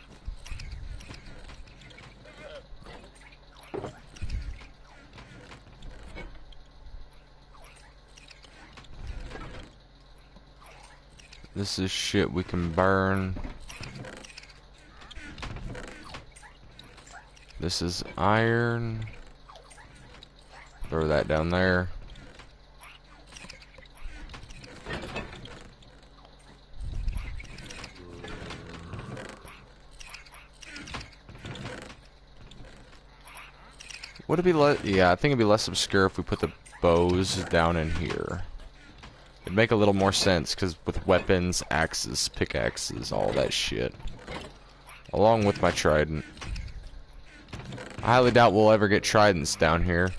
This is shit we can burn. This is iron. Throw that down there. Would it be less? Yeah, I think it'd be less obscure if we put the bows down in here. It'd make a little more sense, because with weapons, axes, pickaxes, all that shit. Along with my trident. I highly doubt we'll ever get tridents down here.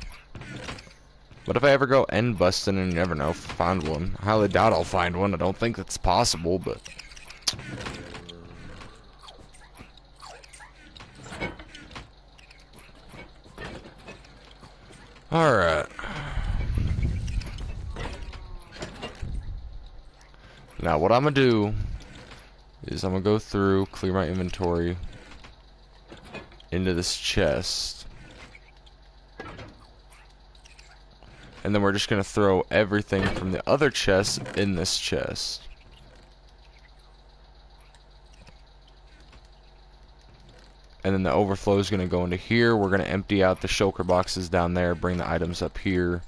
But if I ever go end busting, and you never know, find one. I highly doubt I'll find one. I don't think that's possible, but... Alright. Now what I'm gonna do is I'm gonna go through, clear my inventory into this chest. And then we're just gonna throw everything from the other chest in this chest. And then the overflow is gonna go into here. We're gonna empty out the shulker boxes down there, bring the items up here,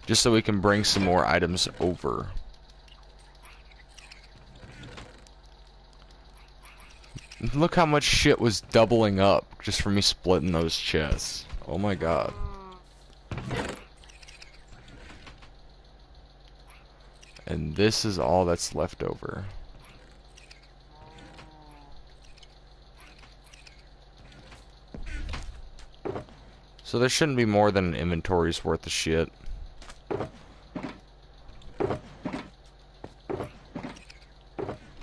just so we can bring some more items over. Look how much shit was doubling up just from me splitting those chests. Oh my god. And this is all that's left over. So there shouldn't be more than an inventory's worth of shit.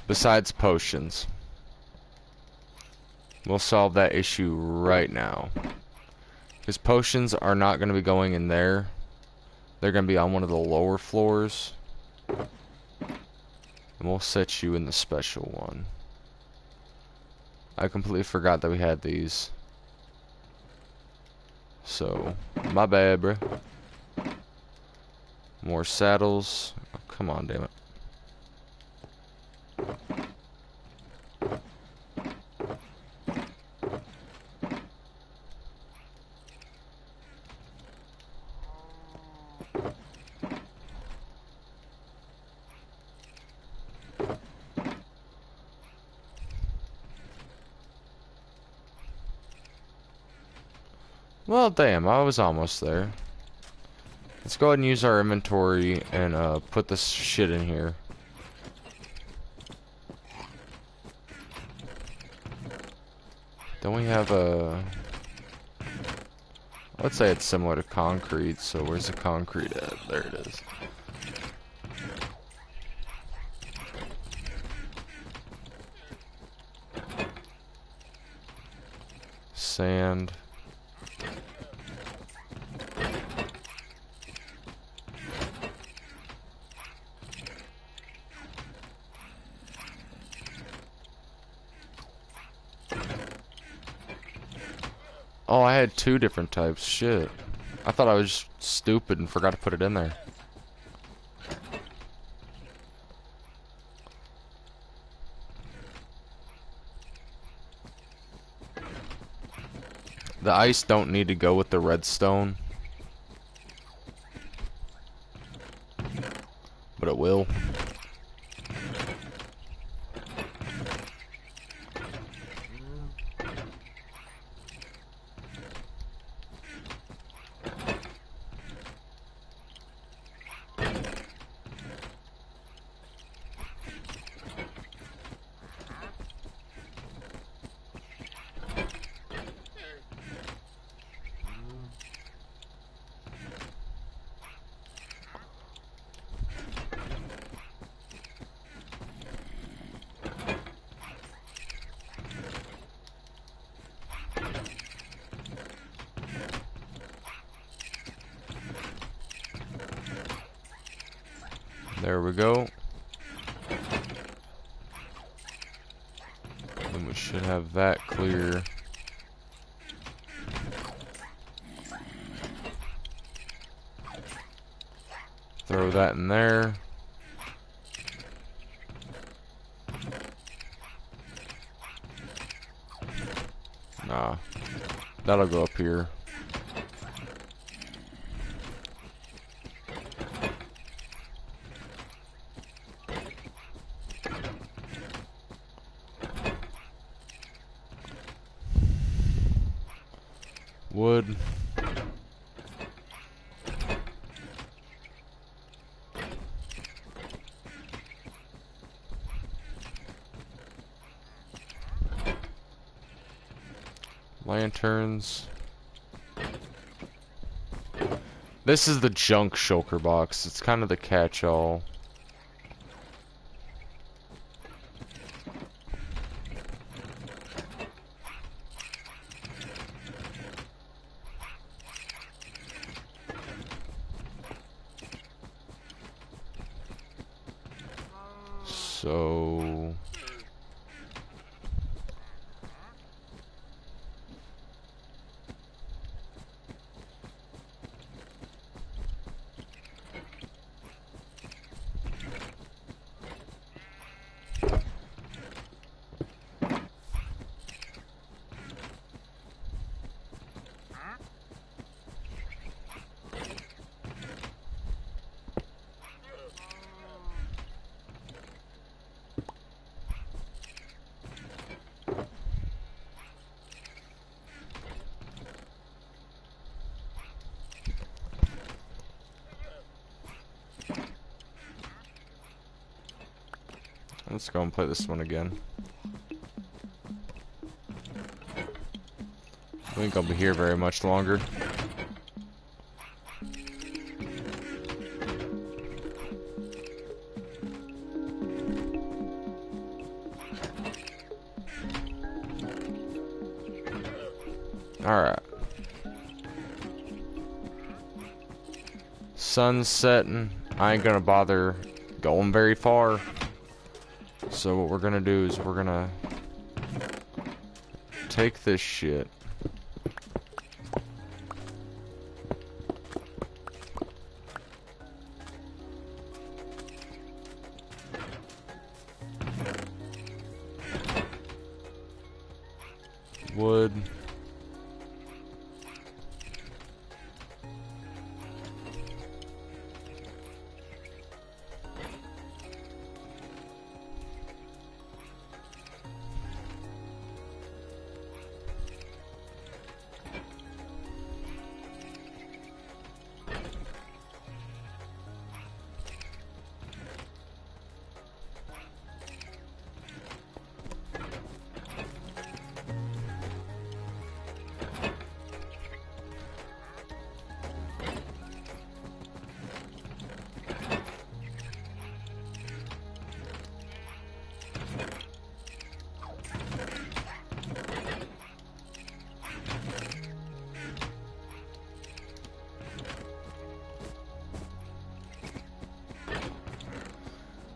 Besides potions. We'll solve that issue right now. Because potions are not going to be going in there. They're going to be on one of the lower floors. And we'll set you in the special one. I completely forgot that we had these. So, my bad, bruh. More saddles. Oh, come on, damn it. Well, damn, I was almost there. Let's go ahead and use our inventory and put this shit in here. Don't we have a... Let's say it's similar to concrete, so where's the concrete at? There it is. Sand. Oh, I had two different types. Shit. I thought I was stupid and forgot to put it in there. The ice don't need to go with the redstone. But it will. There we go. Then we Should have that clear. Throw that in there. Nah, that'll go up here. Wood. Lanterns. This is the junk shulker box. It's kind of the catch-all. So let's go and play this one again. I think I'll be here very much longer. Alright. Sun's setting. I ain't gonna bother going very far. So what we're gonna do is we're gonna take this shit. Wood.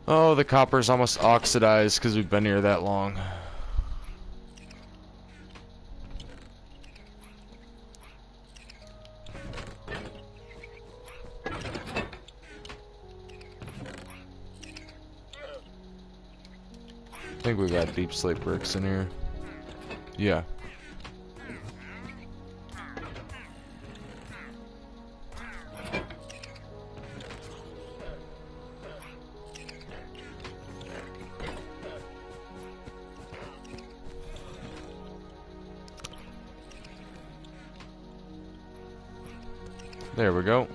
Oh, the copper's almost oxidized because we've been here that long. I think we got deep slate bricks in here. Yeah. There we go.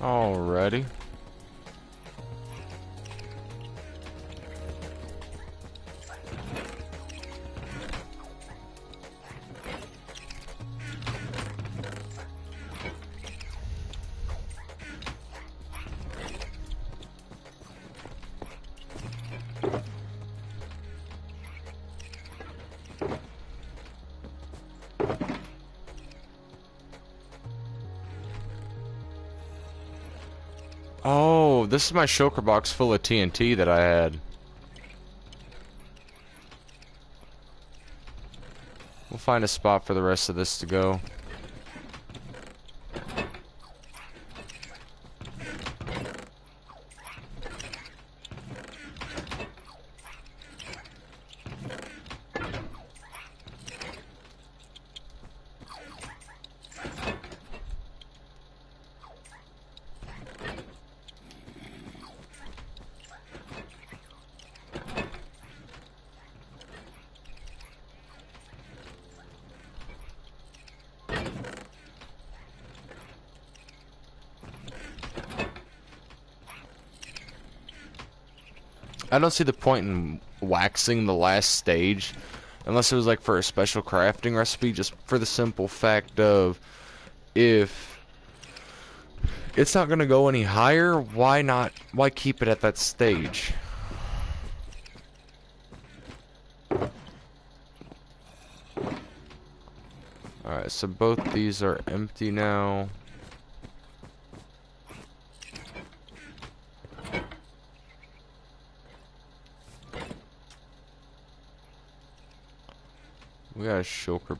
Alrighty. Oh, this is my shulker box full of TNT that I had. We'll find a spot for the rest of this to go. I don't see the point in waxing the last stage unless it was like for a special crafting recipe, just for the simple fact of if it's not gonna go any higher, why keep it at that stage? Alright, so both these are empty now. We got a shulker.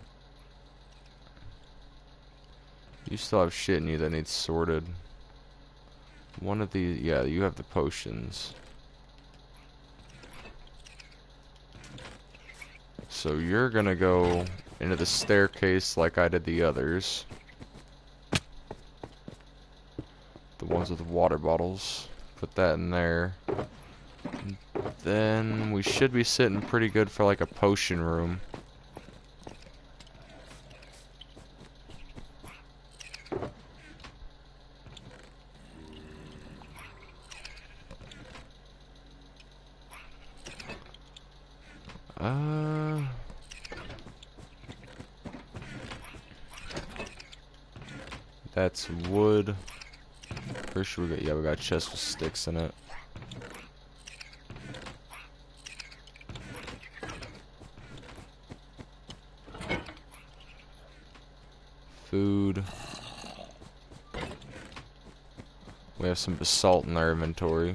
You still have shit in you that needs sorted. One of these, yeah, you have the potions. So you're gonna go into the staircase like I did the others. The ones with the water bottles. Put that in there. Then we should be sitting pretty good for like a potion room. That's wood. Pretty sure we got, yeah, we got a chest with sticks in it. Food. We have some basalt in our inventory.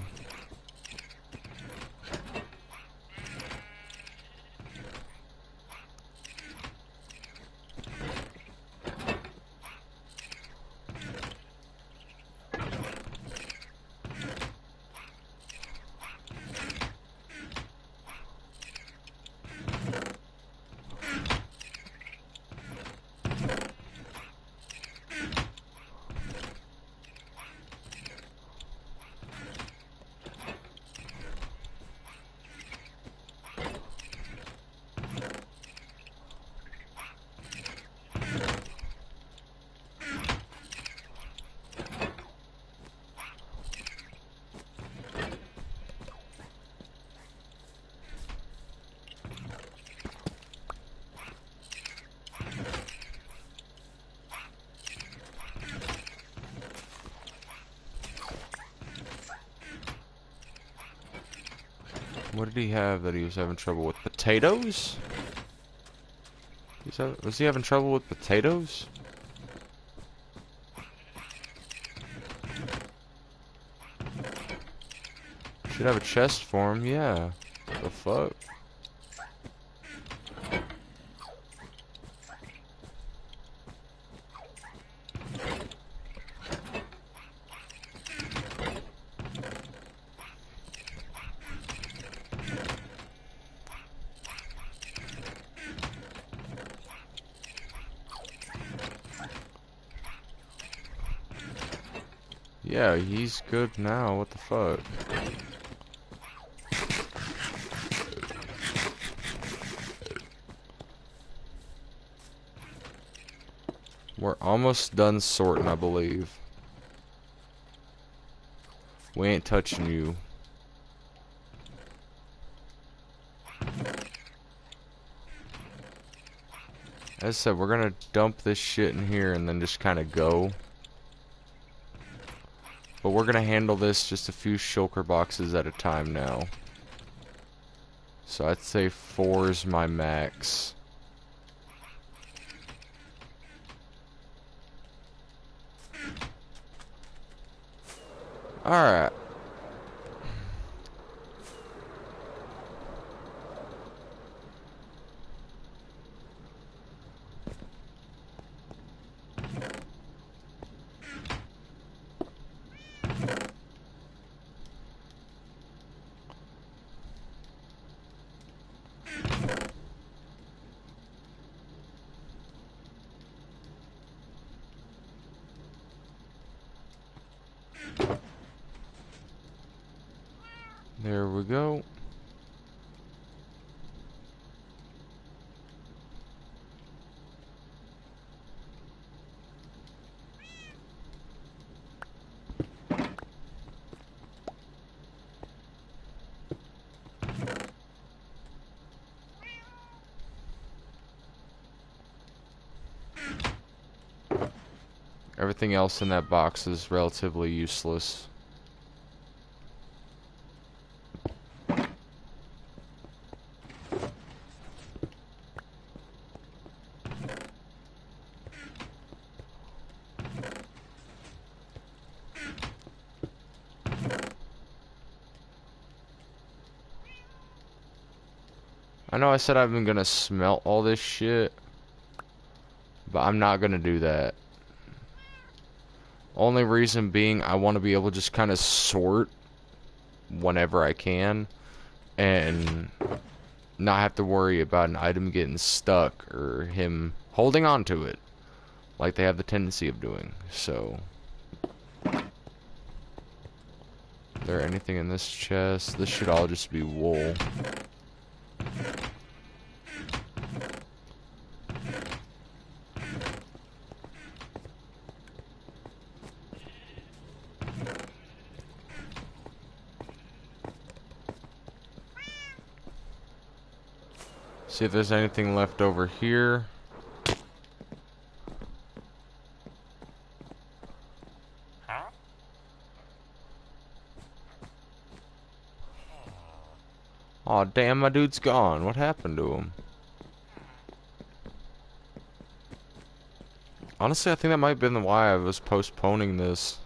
What did he have that he was having trouble with? Potatoes? Was he having trouble with potatoes? Should have a chest for him, yeah. The fuck? Yeah, he's good now. What the fuck? We're almost done sorting, I believe. We ain't touching you. As I said, we're gonna dump this shit in here and then just kind of go. But we're gonna handle this just a few shulker boxes at a time now. So I'd say 4 is my max. Alright. There we go. Everything else in that box is relatively useless. I know I said I've been gonna smelt all this shit, but I'm not gonna do that. Only reason being, I want to be able to just kind of sort whenever I can, and not have to worry about an item getting stuck or him holding on to it, like they have the tendency of doing. So, is there anything in this chest? This should all just be wool. See if there's anything left over here. Aw, damn, my dude's gone. What happened to him? Honestly, I think that might have been why I was postponing this.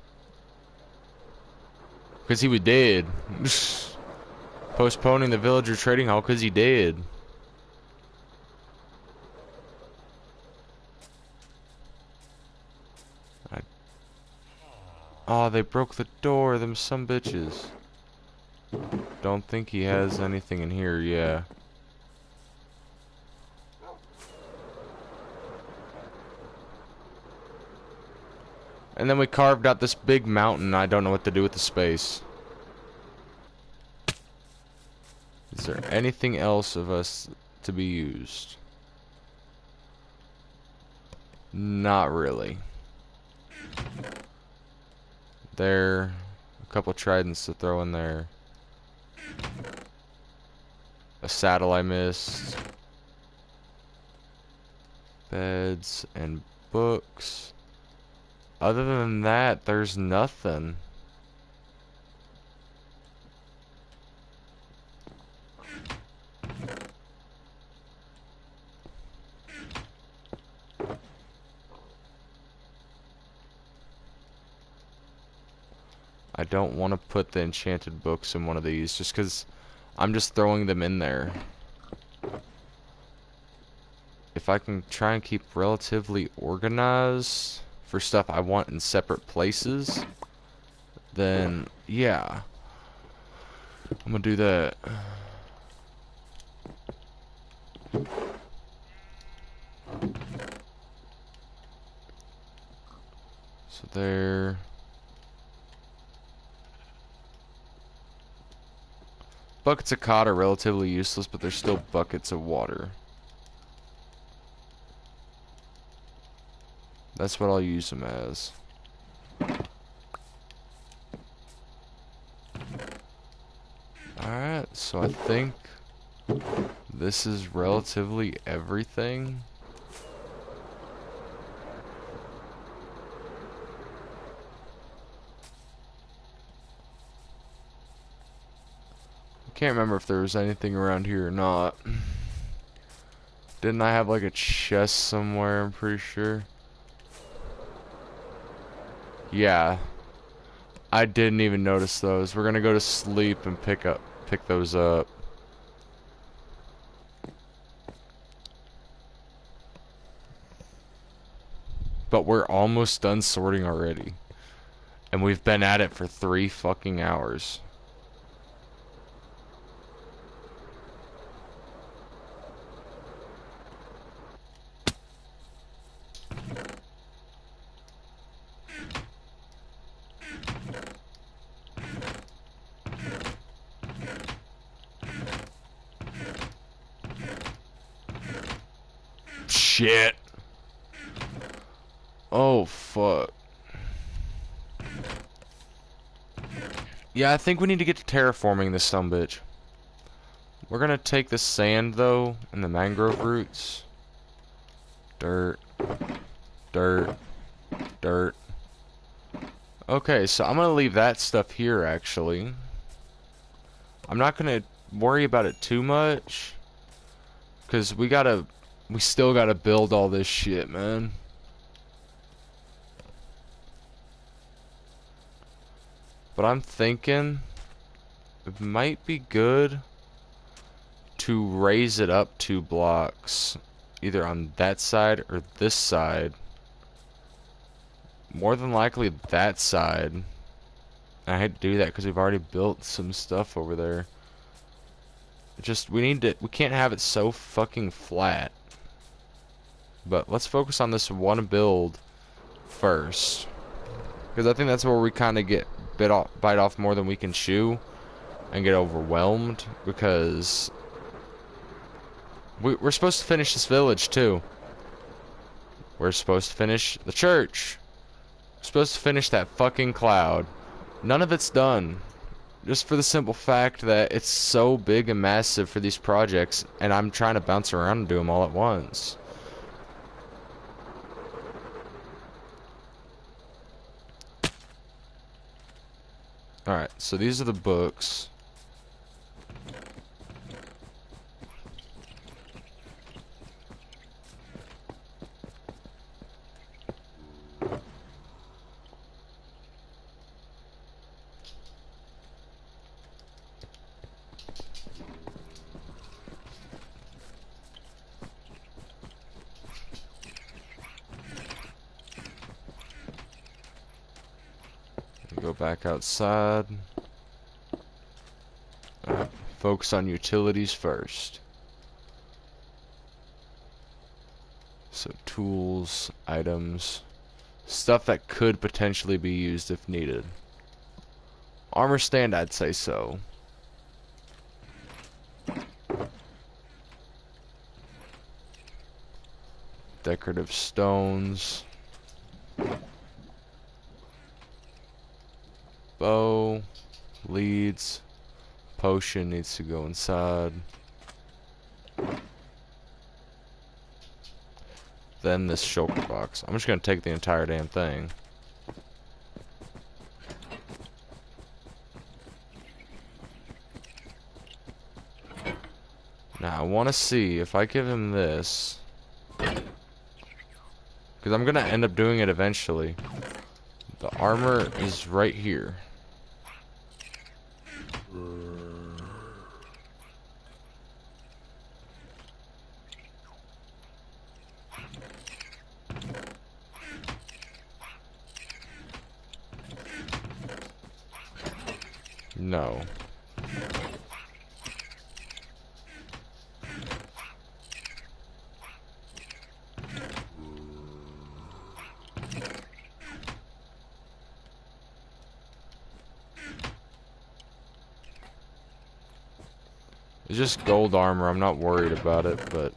Because he was dead. Postponing the villager trading hall because he dead. Oh, they broke the door, them some bitches. Don't think he has anything in here, yeah. And then we carved out this big mountain. I don't know what to do with the space. Is there anything else of us to be used? Not really. There, a couple tridents to throw in there. A saddle I missed. Beds and books. Other than that, there's nothing. I don't want to put the enchanted books in one of these just because I'm just throwing them in there. If I can try and keep relatively organized for stuff I want in separate places, then yeah, I'm gonna do that. So there. Buckets of cod are relatively useless, but they're still buckets of water. That's what I'll use them as. Alright, so I think this is relatively everything. I can't remember if there was anything around here or not. Didn't I have like a chest somewhere, I'm pretty sure? Yeah. I didn't even notice those. We're gonna go to sleep and pick those up. But we're almost done sorting already. And we've been at it for 3 fucking hours. Shit. Oh, fuck. Yeah, I think we need to get to terraforming this sumbitch. We're gonna take the sand, though, and the mangrove roots. Dirt. Dirt. Dirt. Okay, so I'm gonna leave that stuff here, actually. I'm not gonna worry about it too much. Because we still gotta build all this shit, man. But I'm thinking it might be good to raise it up 2 blocks, either on that side or this side. More than likely that side. I had to do that because we've already built some stuff over there. We can't have it so fucking flat. But let's focus on this one build first. Because I think that's where we kind of get bite off more than we can chew. And get overwhelmed. Because we're supposed to finish this village too. We're supposed to finish the church. We're supposed to finish that fucking cloud. None of it's done. Just for the simple fact that it's so big and massive for these projects. And I'm trying to bounce around and do them all at once. Alright, so these are the books. Go back outside. Alright, focus on utilities first. So tools, items, stuff that could potentially be used if needed. Armor stand, I'd say so. Decorative stones. Bow, leads, potion needs to go inside. Then this shulker box. I'm just gonna take the entire damn thing. Now I want to see if I give him this, because I'm gonna end up doing it eventually. The armor is right here. No. It's just gold armor. I'm not worried about it, but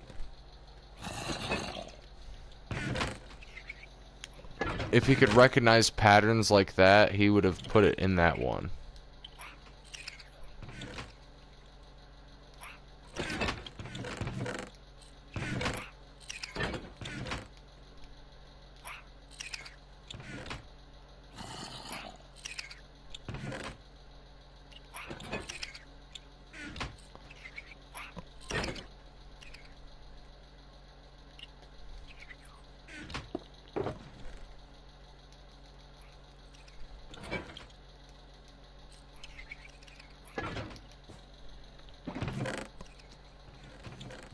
if he could recognize patterns like that, he would have put it in that one.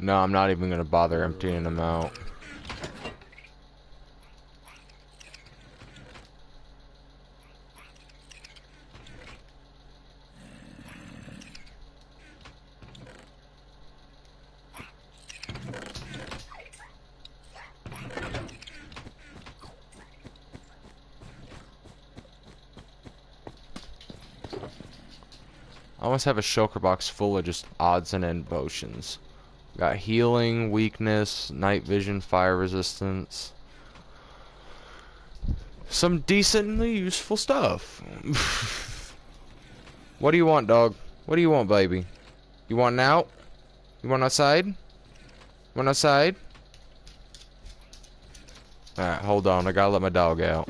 No, I'm not even gonna bother emptying them out. I almost have a shulker box full of just odds and end potions. Got healing, weakness, night vision, fire resistance. Some decently useful stuff. What do you want, dog? What do you want, baby? You want out? You want outside? You want outside? Alright, hold on. I gotta let my dog out.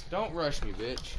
Don't rush me, bitch.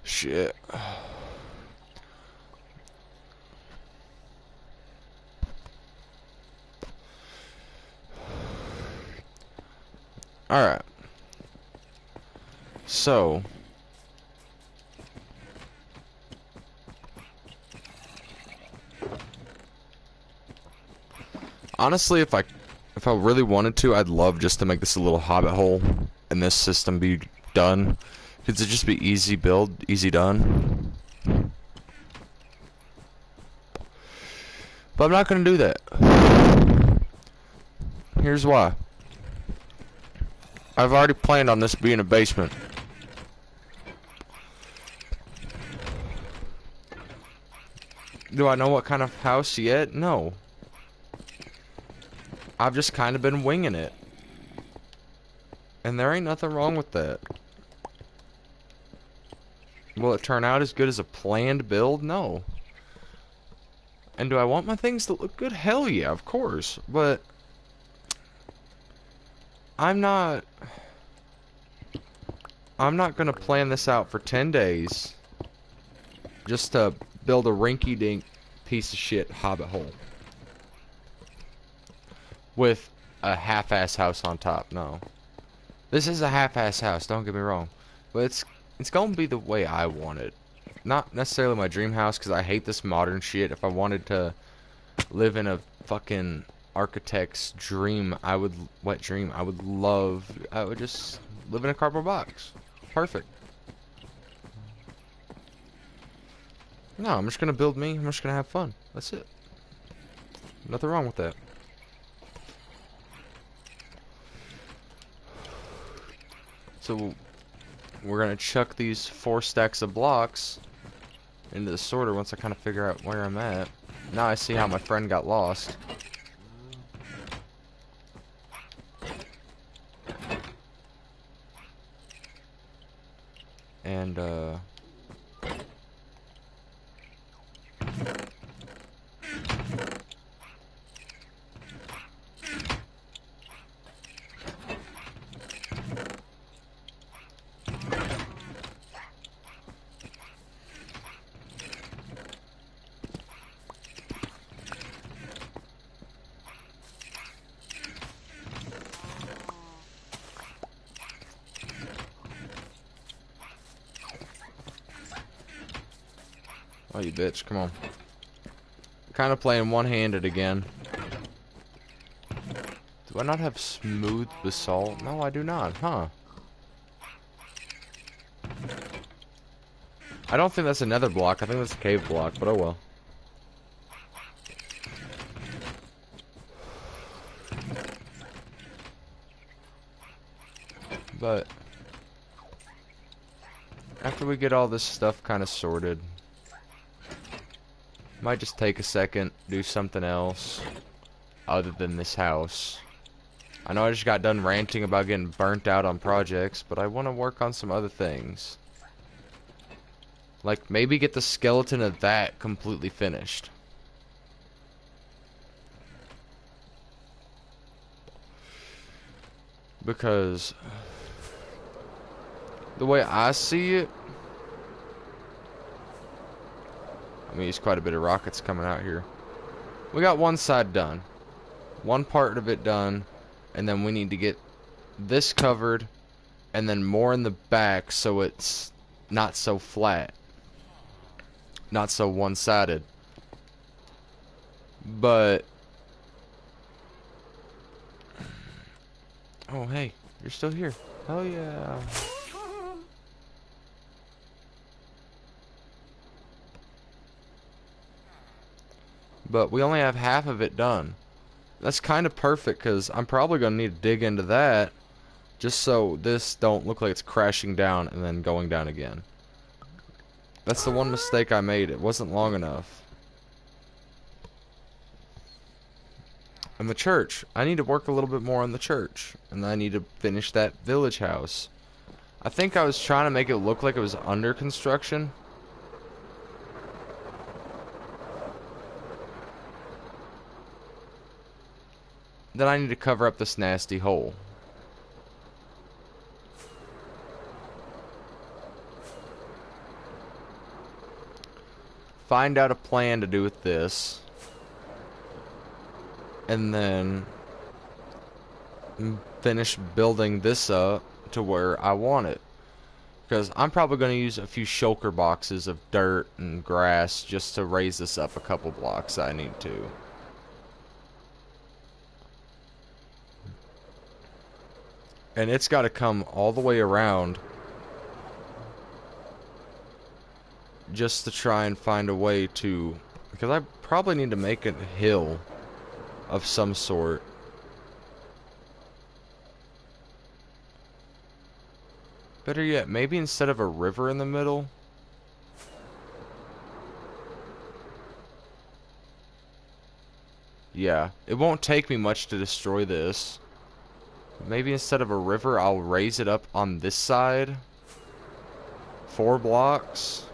Shit. Alright. So. Honestly, if I really wanted to, I'd love just to make this a little hobbit hole and this system be done. Because it'd just be easy build, easy done. But I'm not going to do that. Here's why. I've already planned on this being a basement. Do I know what kind of house yet? No. I've just kind of been winging it. And there ain't nothing wrong with that. Will it turn out as good as a planned build? No. And do I want my things to look good? Hell yeah, of course. But I'm not gonna plan this out for 10 days just to build a rinky-dink piece of shit hobbit hole with a half-ass house on top. No. This is a half-ass house, don't get me wrong. But it's gonna be the way I want it. Not necessarily my dream house, because I hate this modern shit. If I wanted to live in a fucking architect's dream, I would just live in a cardboard box. Perfect. No, I'm just gonna build me. I'm just gonna have fun. That's it. Nothing wrong with that. So we're gonna chuck these 4 stacks of blocks into the sorter once I kind of figure out where I'm at. Now I see how my friend got lost. And oh, you bitch, come on. Kind of playing one-handed again. Do I not have smooth basalt? No, I do not, huh? I don't think that's a nether block. I think that's a cave block, but oh well. But after we get all this stuff kind of sorted, might just take a second, do something else other than this house. I know I just got done ranting about getting burnt out on projects, but I want to work on some other things. Like, maybe get the skeleton of that completely finished. Because the way I see it, I mean, there's quite a bit of rockets coming out here. We got one side done. One part of it done. And then we need to get this covered. And then more in the back so it's not so flat. Not so one-sided. But... oh, hey. You're still here. Hell yeah. But we only have half of it done. That's kind of perfect, because I'm probably going to need to dig into that just so this don't look like it's crashing down and then going down again. That's the one mistake I made. It wasn't long enough. And the church. I need to work a little bit more on the church. And I need to finish that village house. I think I was trying to make it look like it was under construction. Then I need to cover up this nasty hole. Find out a plan to do with this. And then finish building this up to where I want it. Because I'm probably going to use a few shulker boxes of dirt and grass just to raise this up a couple blocks I need to. And it's got to come all the way around just to try and find a way to... because I probably need to make a hill of some sort. Better yet, maybe instead of a river in the middle... yeah, it won't take me much to destroy this. maybe instead of a river, I'll raise it up on this side. 4 blocks.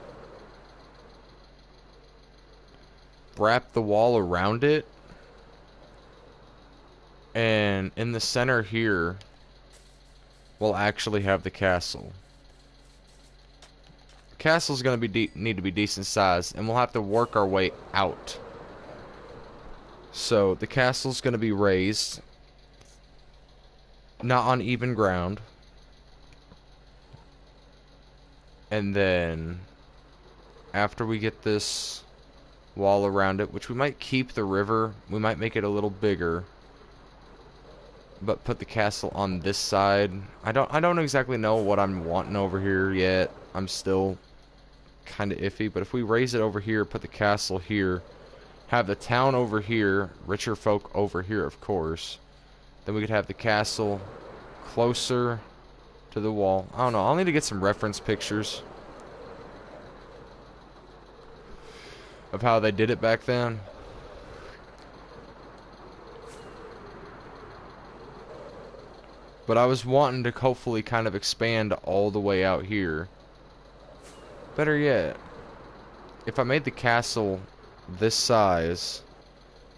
Wrap the wall around it. And in the center here, we'll actually have the castle. Castle's gonna be need to be decent sized, and we'll have to work our way out. So the castle's gonna be raised, not on even ground, and then after we get this wall around it, which we might keep the river, we might make it a little bigger, but put the castle on this side. I don't exactly know what I'm wanting over here yet. I'm still kind of iffy, but if we raise it over here, put the castle here, have the town over here, richer folk over here, of course, then we could have the castle closer to the wall. I don't know. I'll need to get some reference pictures of how they did it back then. But I was wanting to hopefully kind of expand all the way out here. Better yet, if I made the castle this size,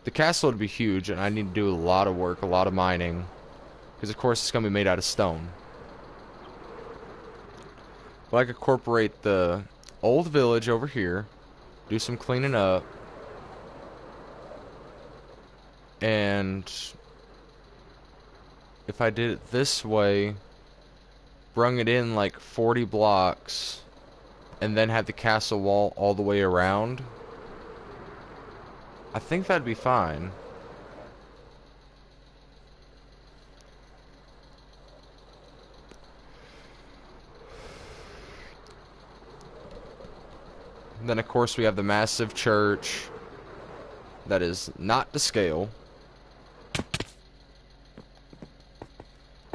the castle would be huge, and I need to do a lot of work, a lot of mining, because of course it's going to be made out of stone. But I could incorporate the old village over here, do some cleaning up, and if I did it this way, brung it in like 40 blocks, and then had the castle wall all the way around, I think that'd be fine. And then of course we have the massive church that is not to scale.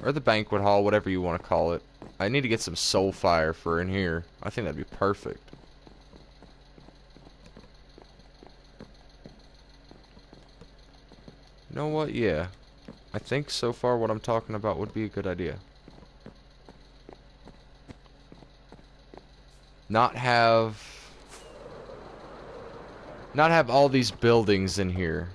Or the banquet hall, whatever you want to call it. I need to get some soul fire for in here. I think that'd be perfect. You know what? Yeah. I think so far what I'm talking about would be a good idea. Not have all these buildings in here.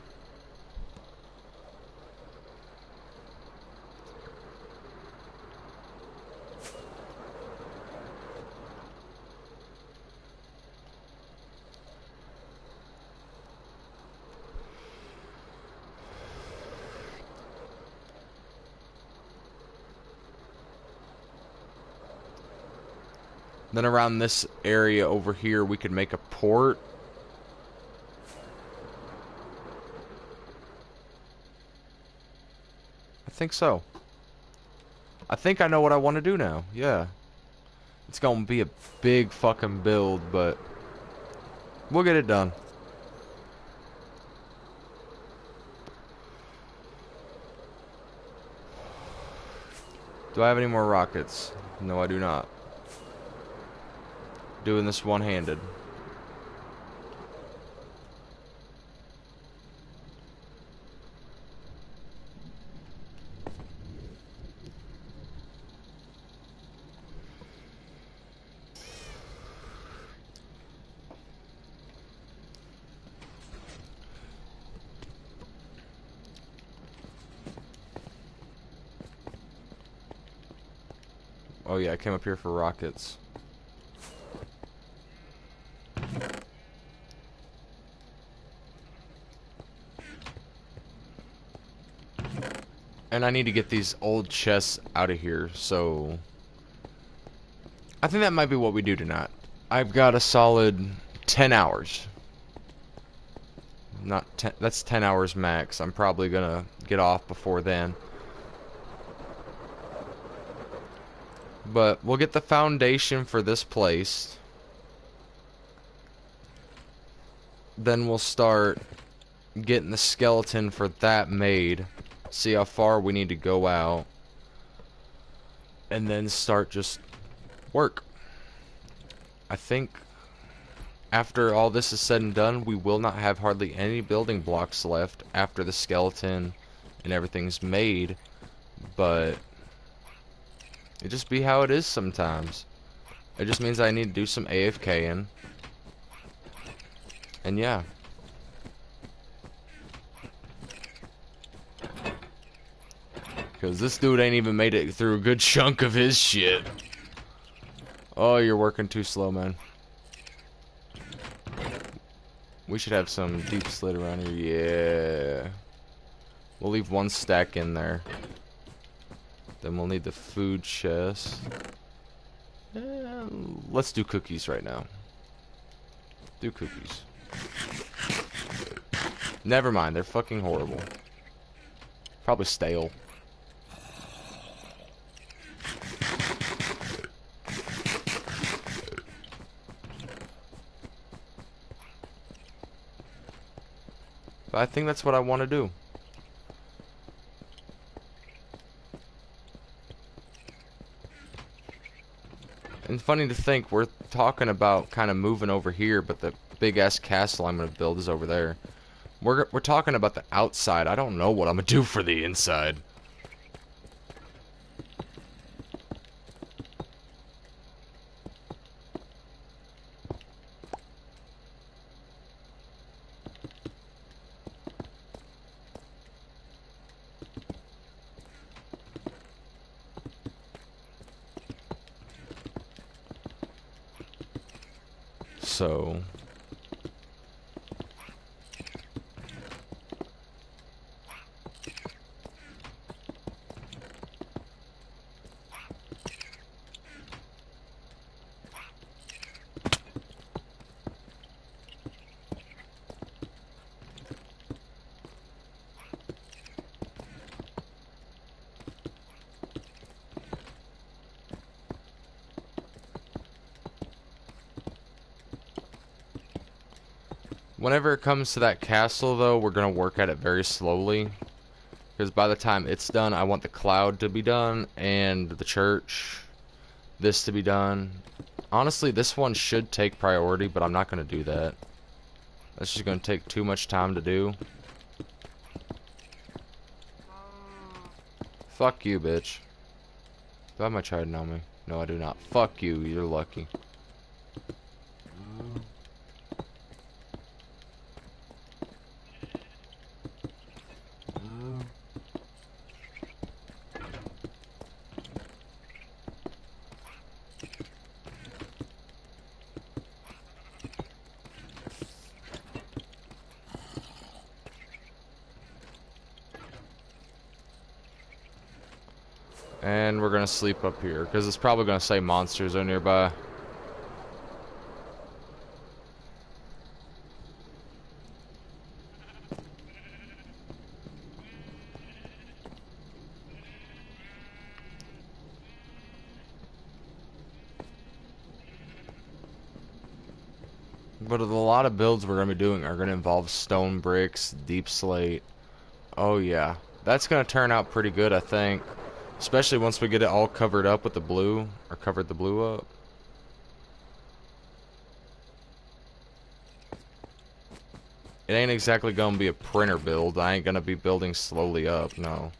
Then around this area over here, we could make a port. I think so. I think I know what I want to do now. Yeah. It's going to be a big fucking build, but we'll get it done. Do I have any more rockets? No, I do not. Doing this one-handed. Oh yeah, I came up here for rockets. And I need to get these old chests out of here, so I think that might be what we do tonight. I've got a solid 10 hours. Not 10, that's 10 hours max. I'm probably gonna get off before then. But we'll get the foundation for this place. Then we'll start getting the skeleton for that made. See how far we need to go out. And then start just work. I think after all this is said and done, we will not have hardly any building blocks left after the skeleton and everything's made. but it just be how it is sometimes. It just means I need to do some AFKing. And yeah. Because this dude ain't even made it through a good chunk of his shit. Oh, you're working too slow, man. We should have some deep slit around here. Yeah. We'll leave one stack in there. Then we'll need the food chest. Let's do cookies right now. Do cookies. Never mind, they're fucking horrible. Probably stale. But I think that's what I want to do. And funny to think, we're talking about kind of moving over here, but the big-ass castle I'm going to build is over there. We're talking about the outside. I don't know what I'm going to do for the inside. So... Whenever it comes to that castle, though, we're going to work at it very slowly. Because by the time it's done, I want the cloud to be done, and the church, this to be done. Honestly, this one should take priority, but I'm not going to do that. That's just going to take too much time to do. Fuck you, bitch. Do I have my trident on me? No, I do not. Fuck you, you're lucky. And we're gonna sleep up here, because it's probably gonna say monsters are nearby. But a lot of builds we're gonna be doing are gonna involve stone bricks, deep slate. Oh yeah, that's gonna turn out pretty good, I think. Especially once we get it all covered up with the blue, or covered the blue up. It ain't exactly gonna be a printer build. I ain't gonna be building slowly up, no.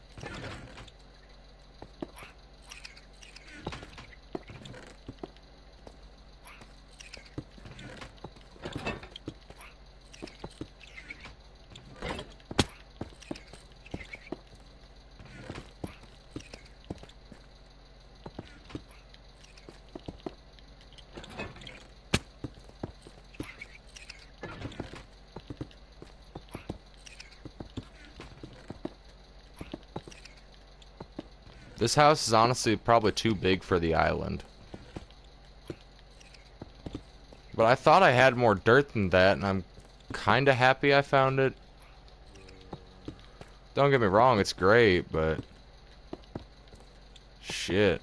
This house is honestly probably too big for the island. But I thought I had more dirt than that, and I'm kinda happy I found it. Don't get me wrong, it's great, but... shit.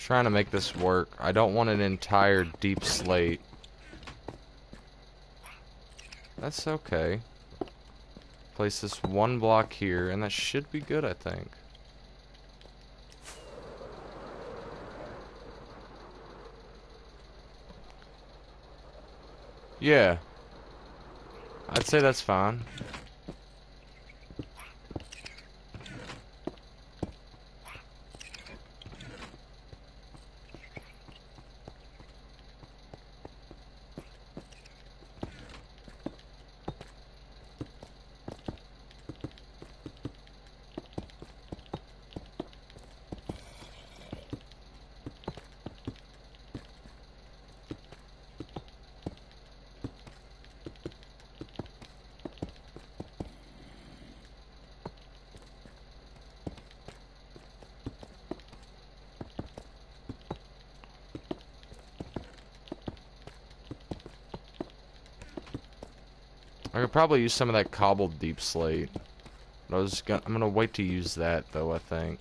Trying to make this work. I don't want an entire deep slate. That's okay. Place this one block here, and that should be good, I think. Yeah. I'd say that's fine. I could probably use some of that cobbled deep slate. But I'm gonna wait to use that though, I think.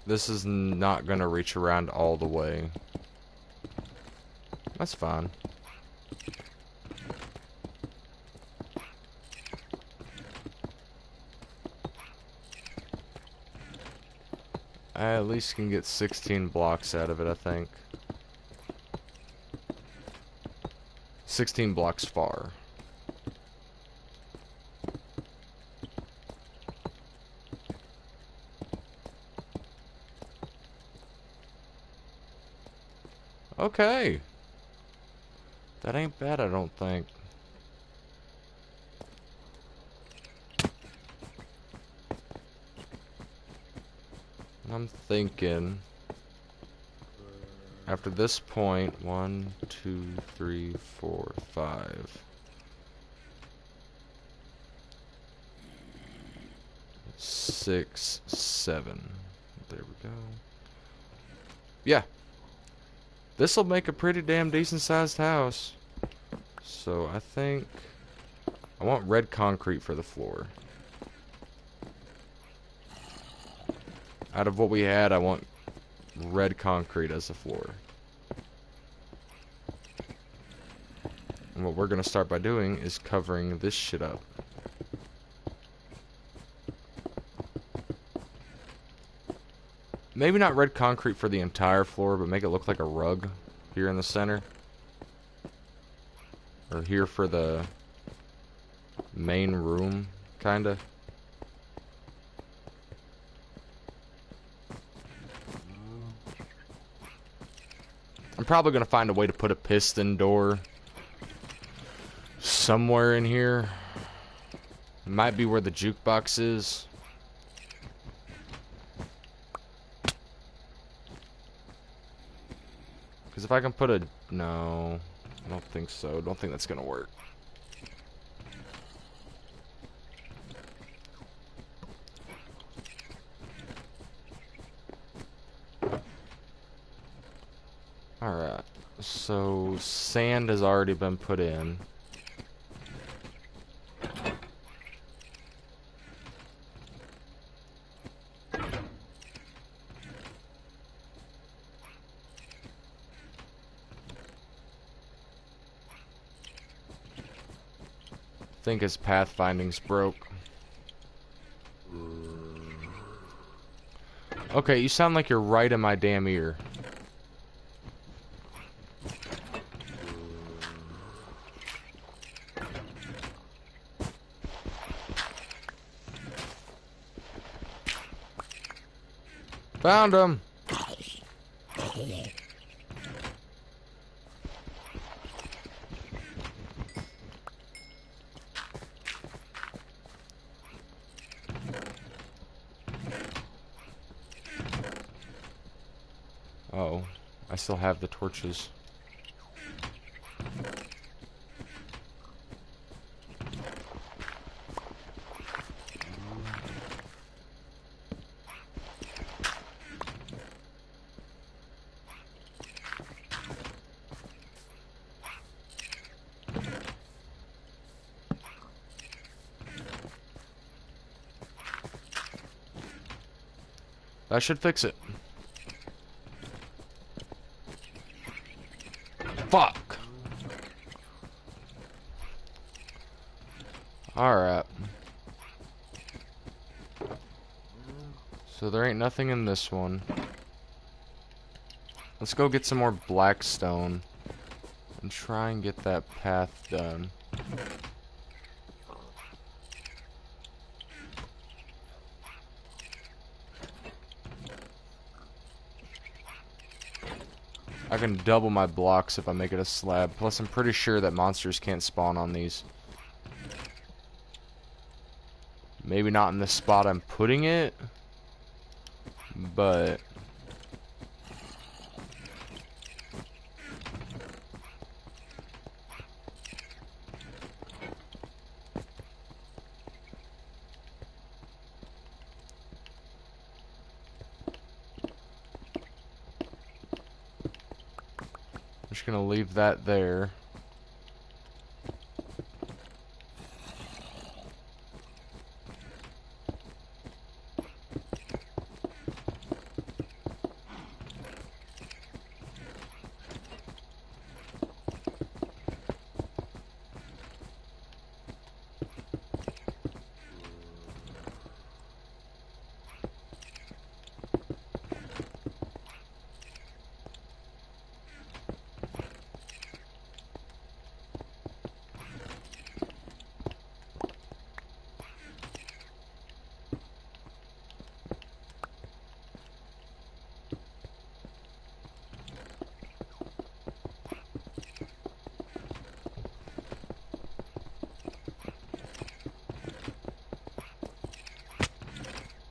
This is not gonna reach around all the way. That's fine. I at least can get 16 blocks out of it, I think. 16 blocks far. Okay. That ain't bad, I don't think. I'm thinking after this point, 1, 2, 3, 4, 5. 6, 7. There we go. Yeah. This'll make a pretty damn decent sized house. So I think I want red concrete for the floor. Out of what we had, I want red concrete as the floor. And what we're gonna start by doing is covering this shit up. Maybe not red concrete for the entire floor, but make it look like a rug here in the center. Or here for the main room, kinda. I'm probably gonna find a way to put a piston door somewhere in here. It might be where the jukebox is. Because if I can put a... No, I don't think so. Don't think that's gonna work. Alright, so sand has already been put in. I think his pathfinding's broke. Okay, you sound like you're right in my damn ear. Found him! Oh, I still have the torches. That should fix it. Fuck. Alright. So there ain't nothing in this one. Let's go get some more blackstone and try and get that path done. I can double my blocks if I make it a slab. Plus, I'm pretty sure that monsters can't spawn on these. Maybe not in the spot I'm putting it, but... I'm just gonna leave that there.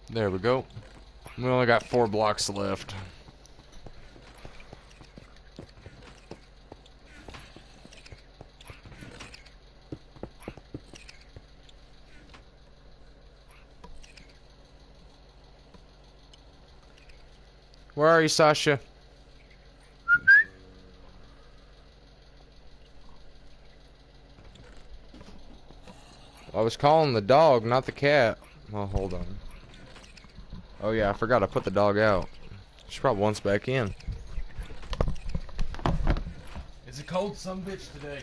There we go. We only got 4 blocks left. Where are you, Sasha? I was calling the dog, not the cat. Well, hold on. Oh yeah, I forgot I put the dog out. She probably wants back in. It's a cold sumbitch today.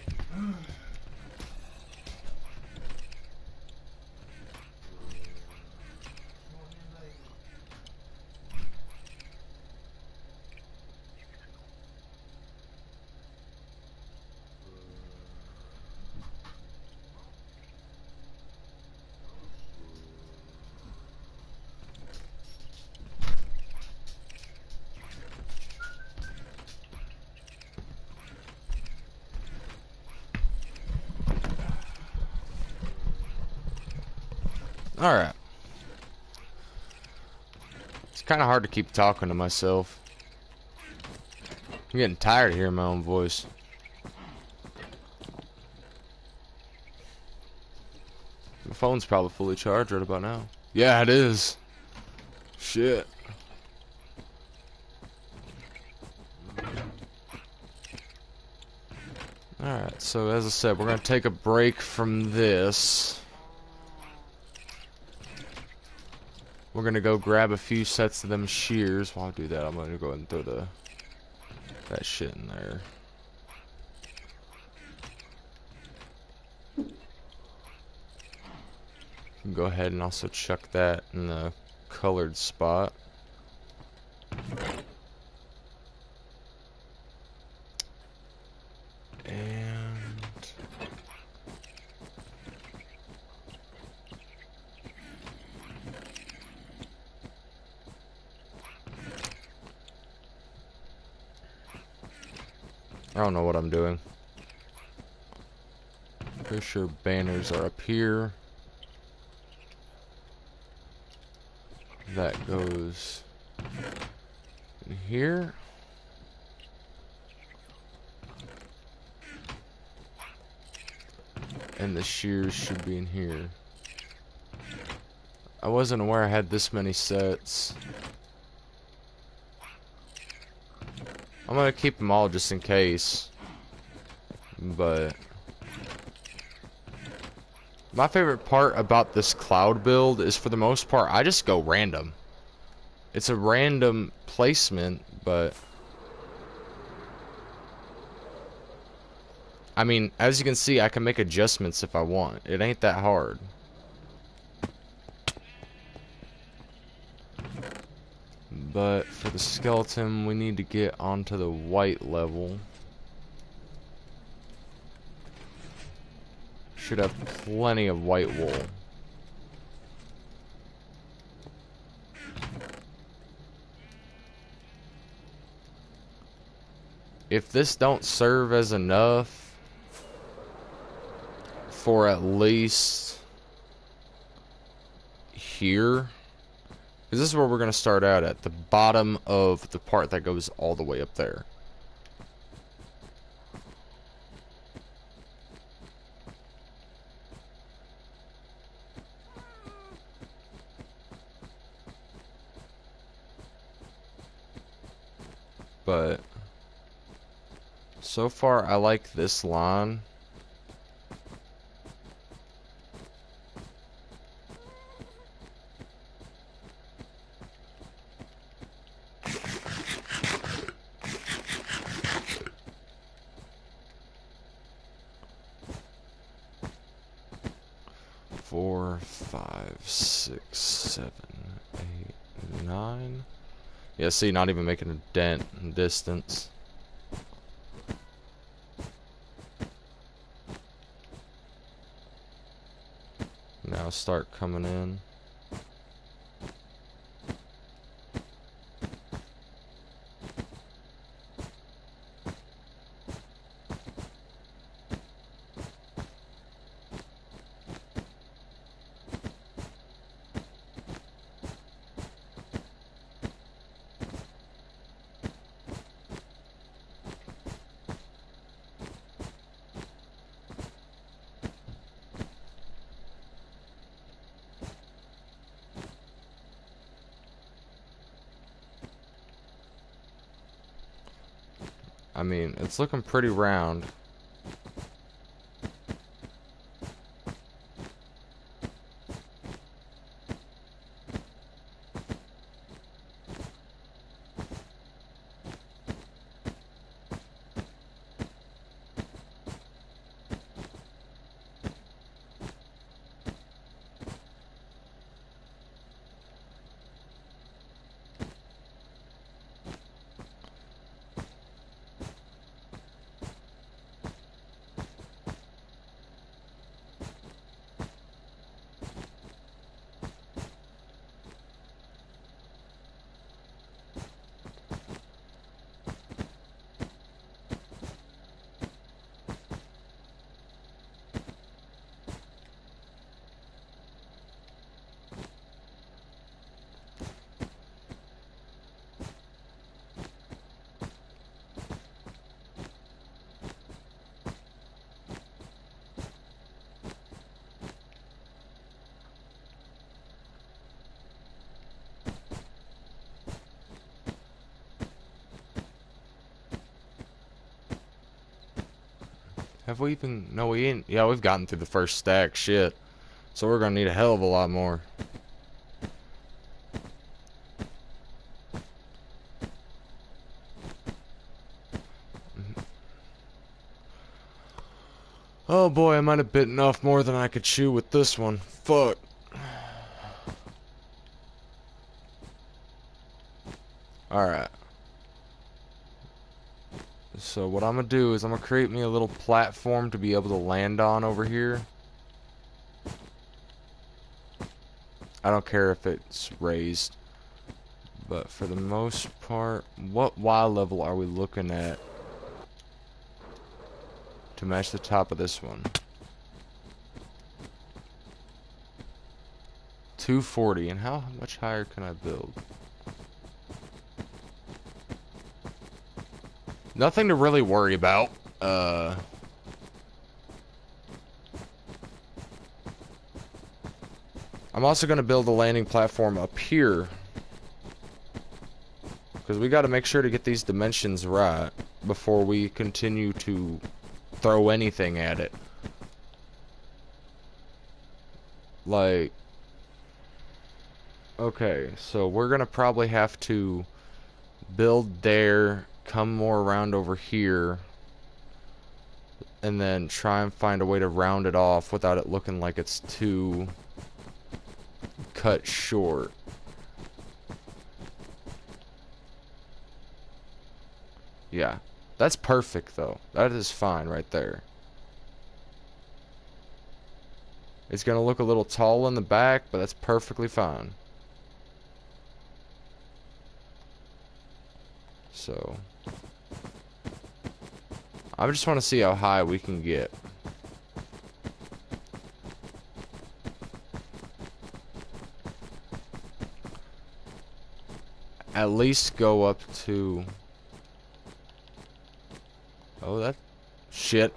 Alright. It's kind of hard to keep talking to myself. I'm getting tired of hearing my own voice. My phone's probably fully charged right about now. Yeah, it is. Shit. Alright, so as I said, we're going to take a break from this. We're gonna go grab a few sets of them shears. While I do that, I'm gonna go ahead and throw that shit in there. Go ahead and also chuck that in the colored spot. I don't know what I'm doing. Pretty sure banners are up here. That goes in here. And the shears should be in here. I wasn't aware I had this many sets. I'm gonna keep them all just in case. But my favorite part about this cloud build is, for the most part, I just go random. It's a random placement, but I mean, as you can see, I can make adjustments if I want. It ain't that hard. But for the skeleton, we need to get onto the white level. Should have plenty of white wool. If this don't serve as enough for at least here, because this is where we're going to start out at the bottom of the part that goes all the way up there. But so far I like this line. Four, five, six, seven, 8, 9. Yeah, see, not even making a dent in distance. Now start coming in. I mean, it's looking pretty round. Have we even... No, we ain't... Yeah, we've gotten through the first stack. Shit. So we're gonna need a hell of a lot more. Oh boy, I might have bitten off more than I could chew with this one. Fuck. Alright. So what I'm gonna do is I'm gonna create me a little platform to be able to land on over here. I don't care if it's raised. But for the most part, what Y level are we looking at to match the top of this one? 240. And how much higher can I build? Nothing to really worry about. I'm also going to build a landing platform up here, because we got to make sure to get these dimensions right before we continue to throw anything at it. Like, Okay, so we're gonna probably have to build there, come more around over here, and then try and find a way to round it off without it looking like it's too cut short. Yeah, that's perfect though. That is fine right there. It's gonna look a little tall in the back, but that's perfectly fine. So I just want to see how high we can get. At least go up to... Oh, that... Shit.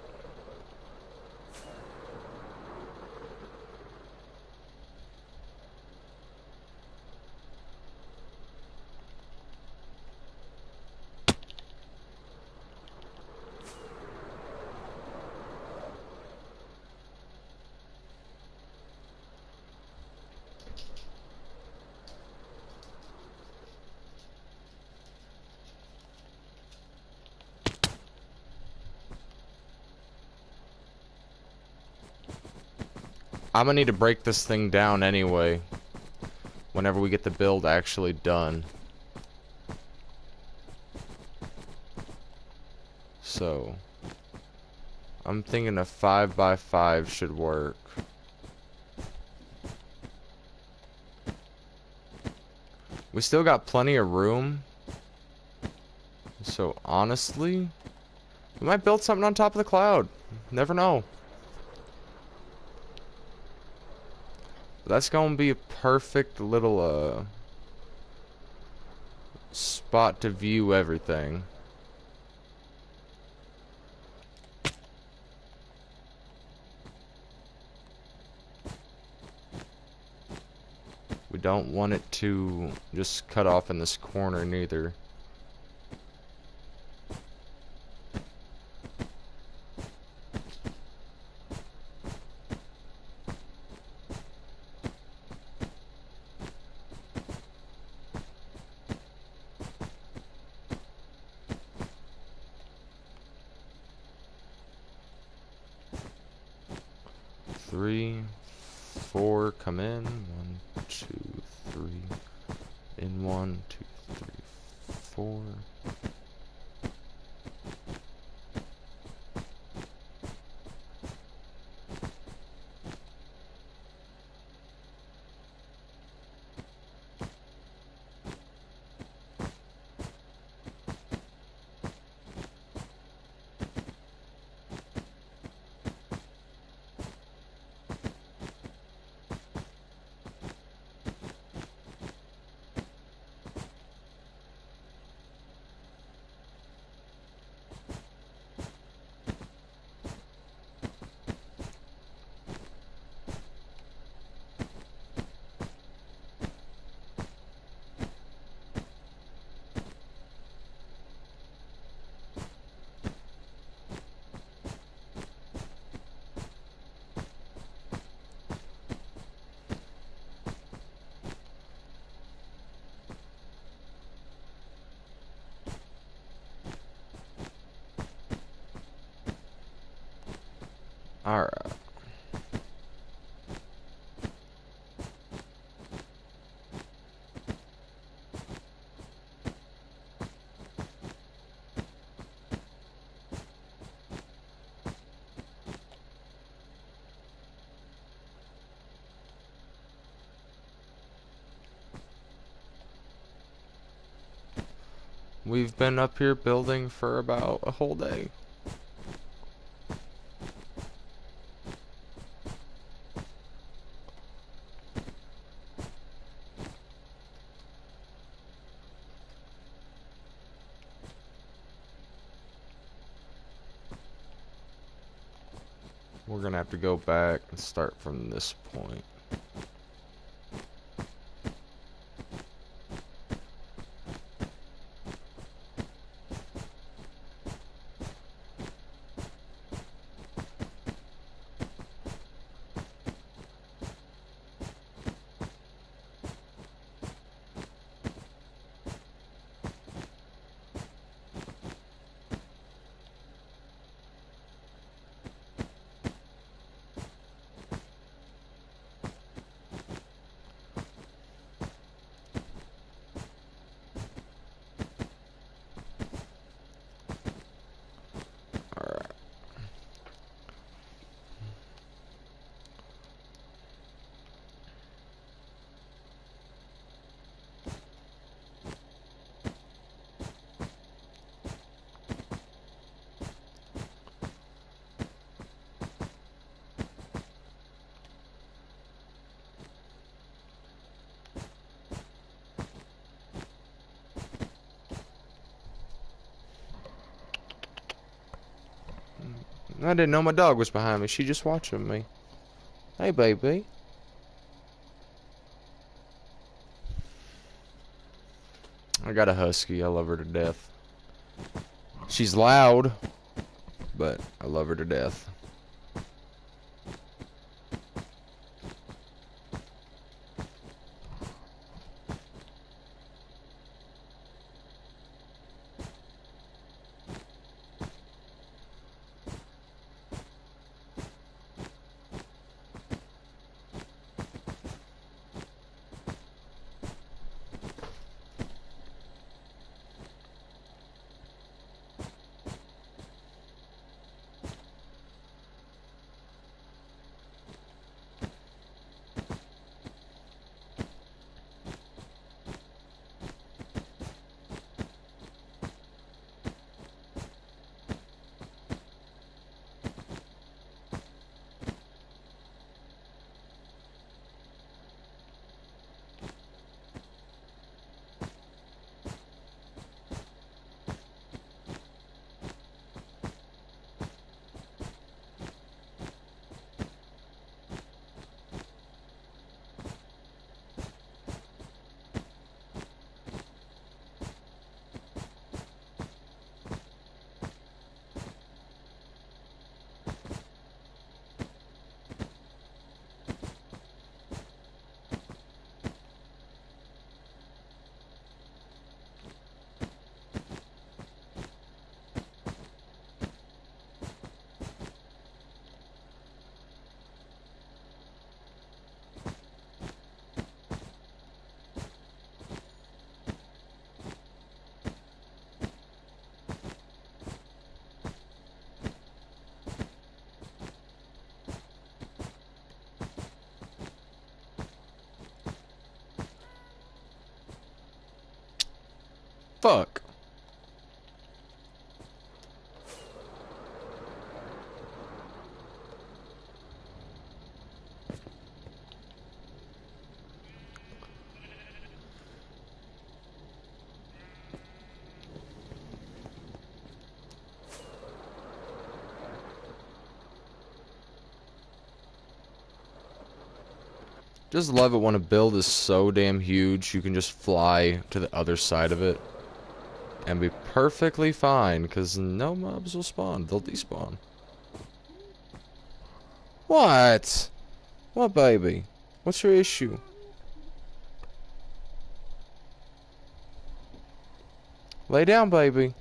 I'm gonna need to break this thing down anyway, whenever we get the build actually done. So, I'm thinking a 5x5 should work. We still got plenty of room. So, honestly, we might build something on top of the cloud. Never know. That's gonna be a perfect little, spot to view everything. We don't want it to just cut off in this corner neither. Three, four, come in. 1, 2, 3. In 1, 2, 3, 4. Alright. We've been up here building for about a whole day. We're gonna have to go back and start from this point. I didn't know my dog was behind me. She just watching me. Hey, baby. I got a husky. I love her to death. She's loud, but I love her to death. Fuck. Just love it when a build is so damn huge you can just fly to the other side of it and be perfectly fine, because no mobs will spawn. They'll despawn. What? What, baby? What's your issue? Lay down, baby.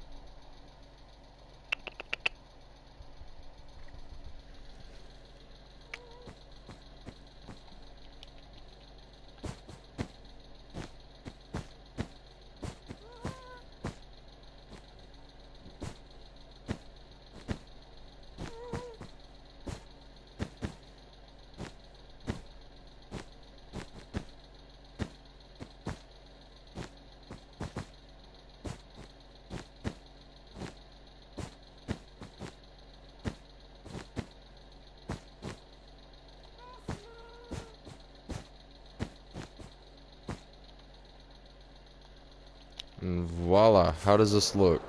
And voila. How does this look?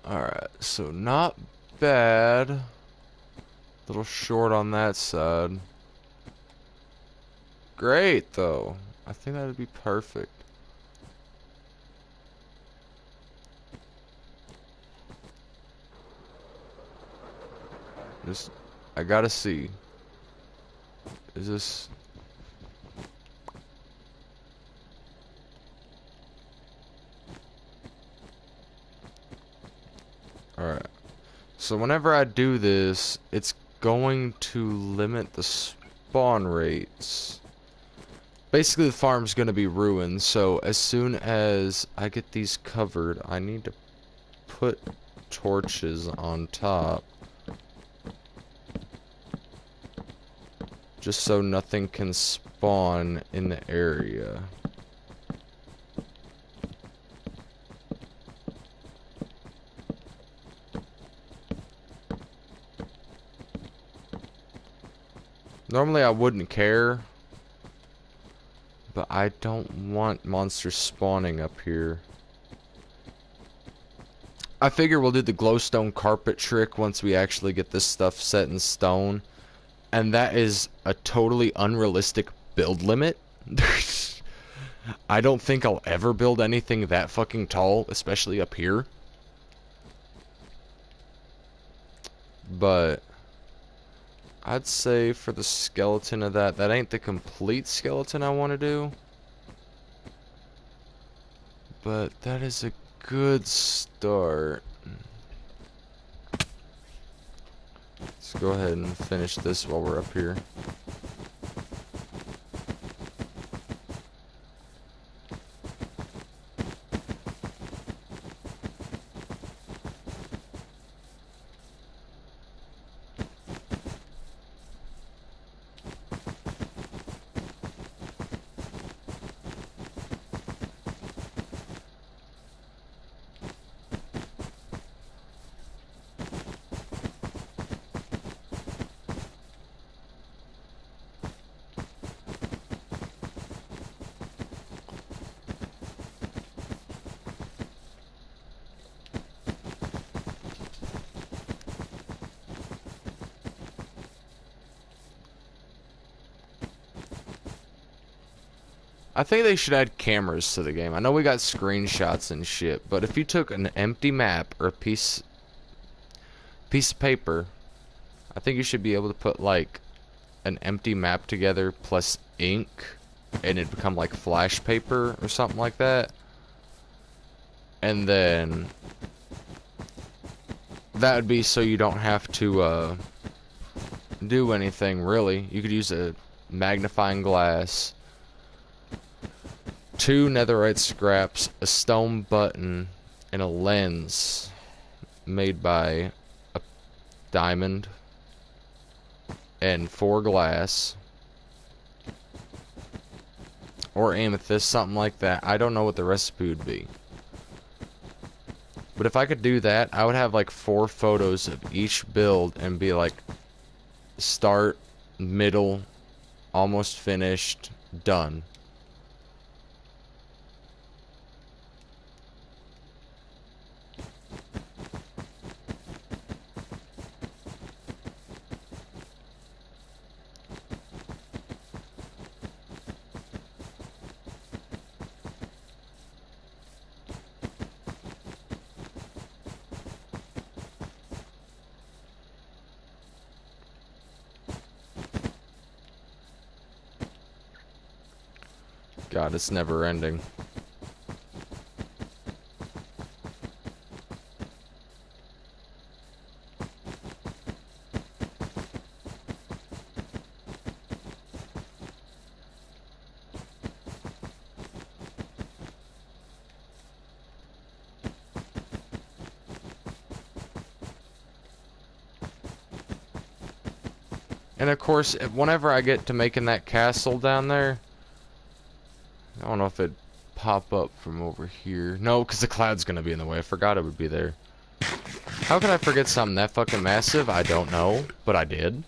Alright, so not bad. Little short on that side. Great, though. I think that would be perfect. Just, I gotta see. Is this... Alright. So whenever I do this, it's going to limit the spawn rates. Basically, the farm's going to be ruined, so as soon as I get these covered, I need to put torches on top. Just so nothing can spawn in the area. Normally I wouldn't care, but I don't want monsters spawning up here. I figure we'll do the glowstone carpet trick once we actually get this stuff set in stone. And that is a totally unrealistic build limit. I don't think I'll ever build anything that fucking tall, especially up here. But I'd say for the skeleton of that ain't the complete skeleton I want to do. But that is a good start. Let's go ahead and finish this while we're up here. I think they should add cameras to the game. I know we got screenshots and shit, but if you took an empty map or a piece of paper, I think you should be able to put like an empty map together plus ink and it'd become like flash paper or something like that. And then that would be so you don't have to do anything really. You could use a magnifying glass, 2 netherite scraps, a stone button, and a lens made by a diamond, and 4 glass or amethyst, something like that. I don't know what the recipe would be, but if I could do that, I would have like 4 photos of each build and be like start, middle, almost finished, done. God, it's never ending. And of course, whenever I get to making that castle down there, I don't know if it'd pop up from over here. No, because the cloud's gonna be in the way. I forgot it would be there. How could I forget something that fucking massive? I don't know, but I did.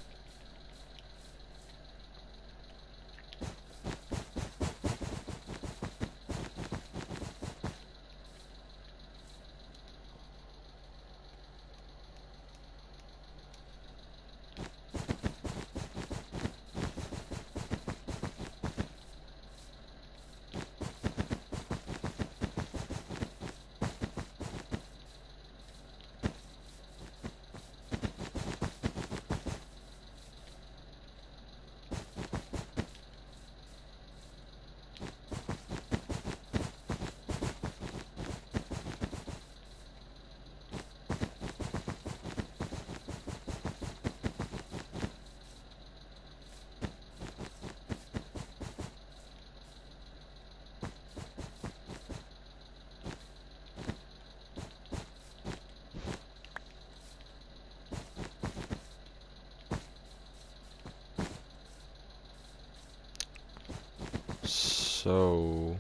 So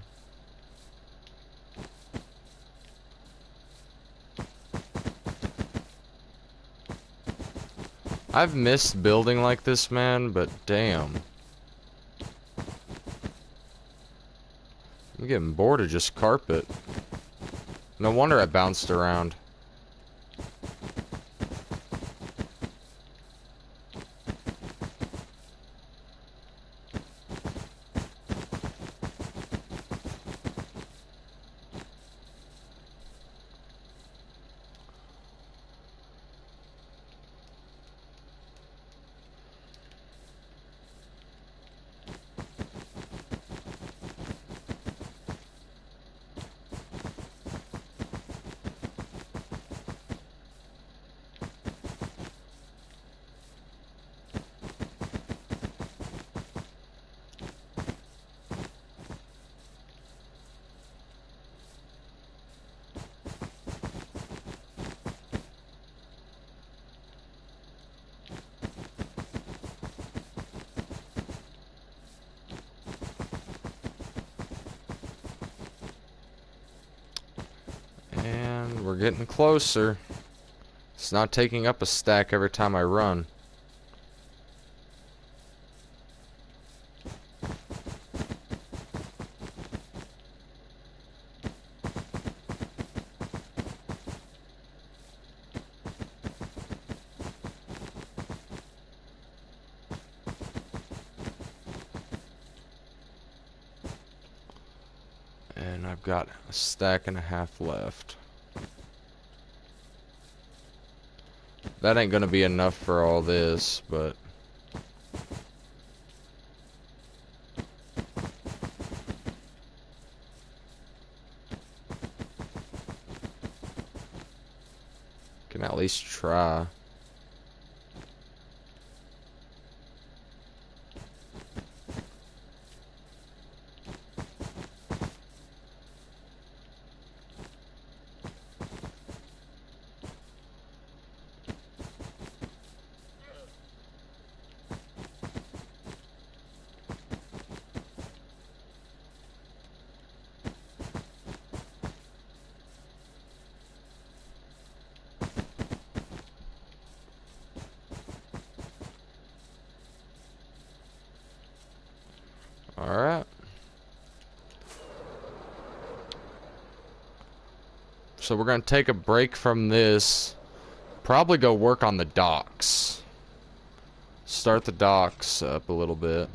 I've missed building like this, man, but damn. I'm getting bored of just carpet. No wonder I bounced around. And we're getting closer. It's not taking up a stack every time I run. And I've got a stack and a half left. That ain't gonna be enough for all this, but can at least try. Alright. So we're gonna take a break from this. Probably go work on the docks. Start the docks up a little bit.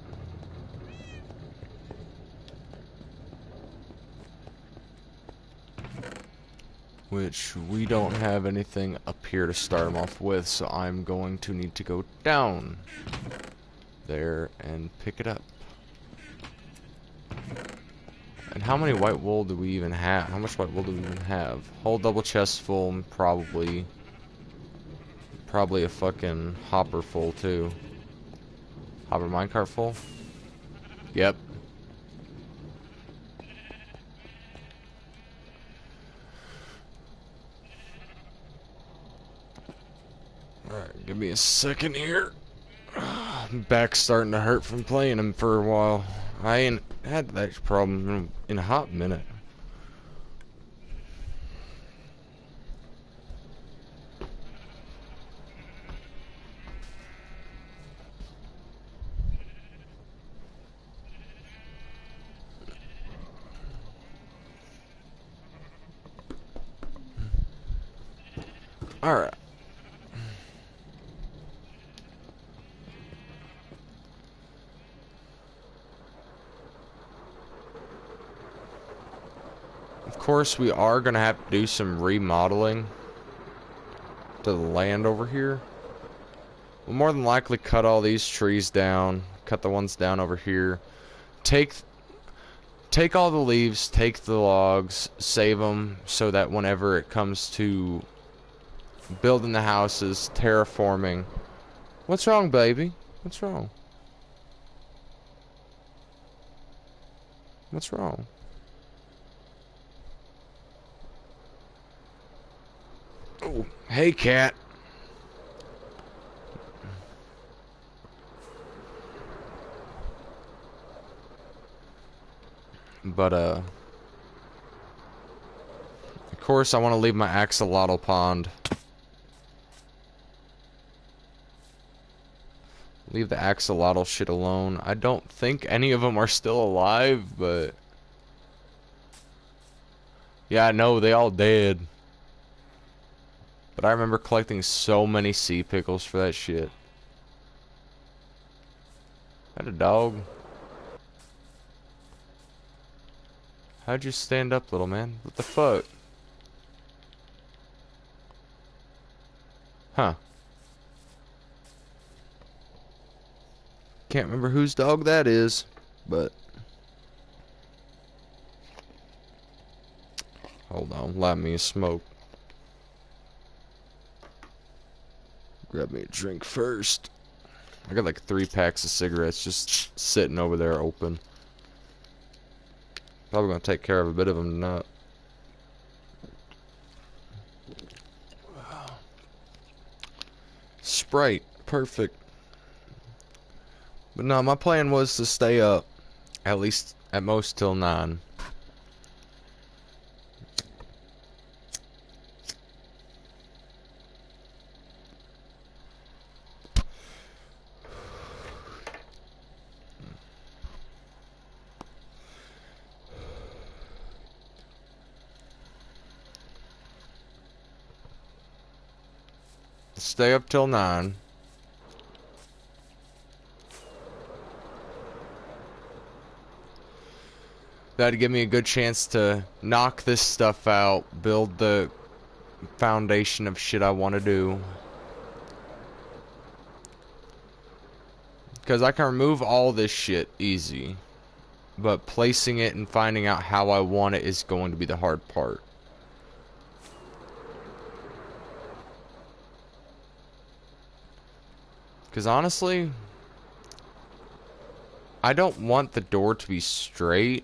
Which we don't have anything up here to start them off with, so I'm going to need to go down there and pick it up. And how many white wool do we even have? How much white wool do we even have? Whole double chest full, and probably a fucking hopper full too. Hopper minecart full? Yep. Alright, give me a second here. Back's starting to hurt from playing him for a while. I ain't had that problem in a hot minute. Alright. Of course, we are going to have to do some remodeling to the land over here. We'll more than likely cut all these trees down, cut the ones down over here. Take all the leaves, take the logs, save them so that whenever it comes to building the houses, terraforming. What's wrong, baby? What's wrong? What's wrong? Oh, hey, cat. But, of course, I want to leave my axolotl pond. Leave the axolotl shit alone. I don't think any of them are still alive, but... Yeah, I know, they all dead. But I remember collecting so many sea pickles for that shit. That a dog? How'd you stand up, little man? What the fuck? Huh. Can't remember whose dog that is, but... Hold on, light me a smoke. Grab me a drink first. I got like 3 packs of cigarettes just sitting over there open. Probably gonna take care of a bit of them tonight. Sprite, perfect. But no, my plan was to stay up at least at most till 9. Stay up till 9. That'd give me a good chance to knock this stuff out, build the foundation of shit I want to do. Because I can remove all this shit easy. But placing it and finding out how I want it is going to be the hard part. Because honestly, I don't want the door to be straight,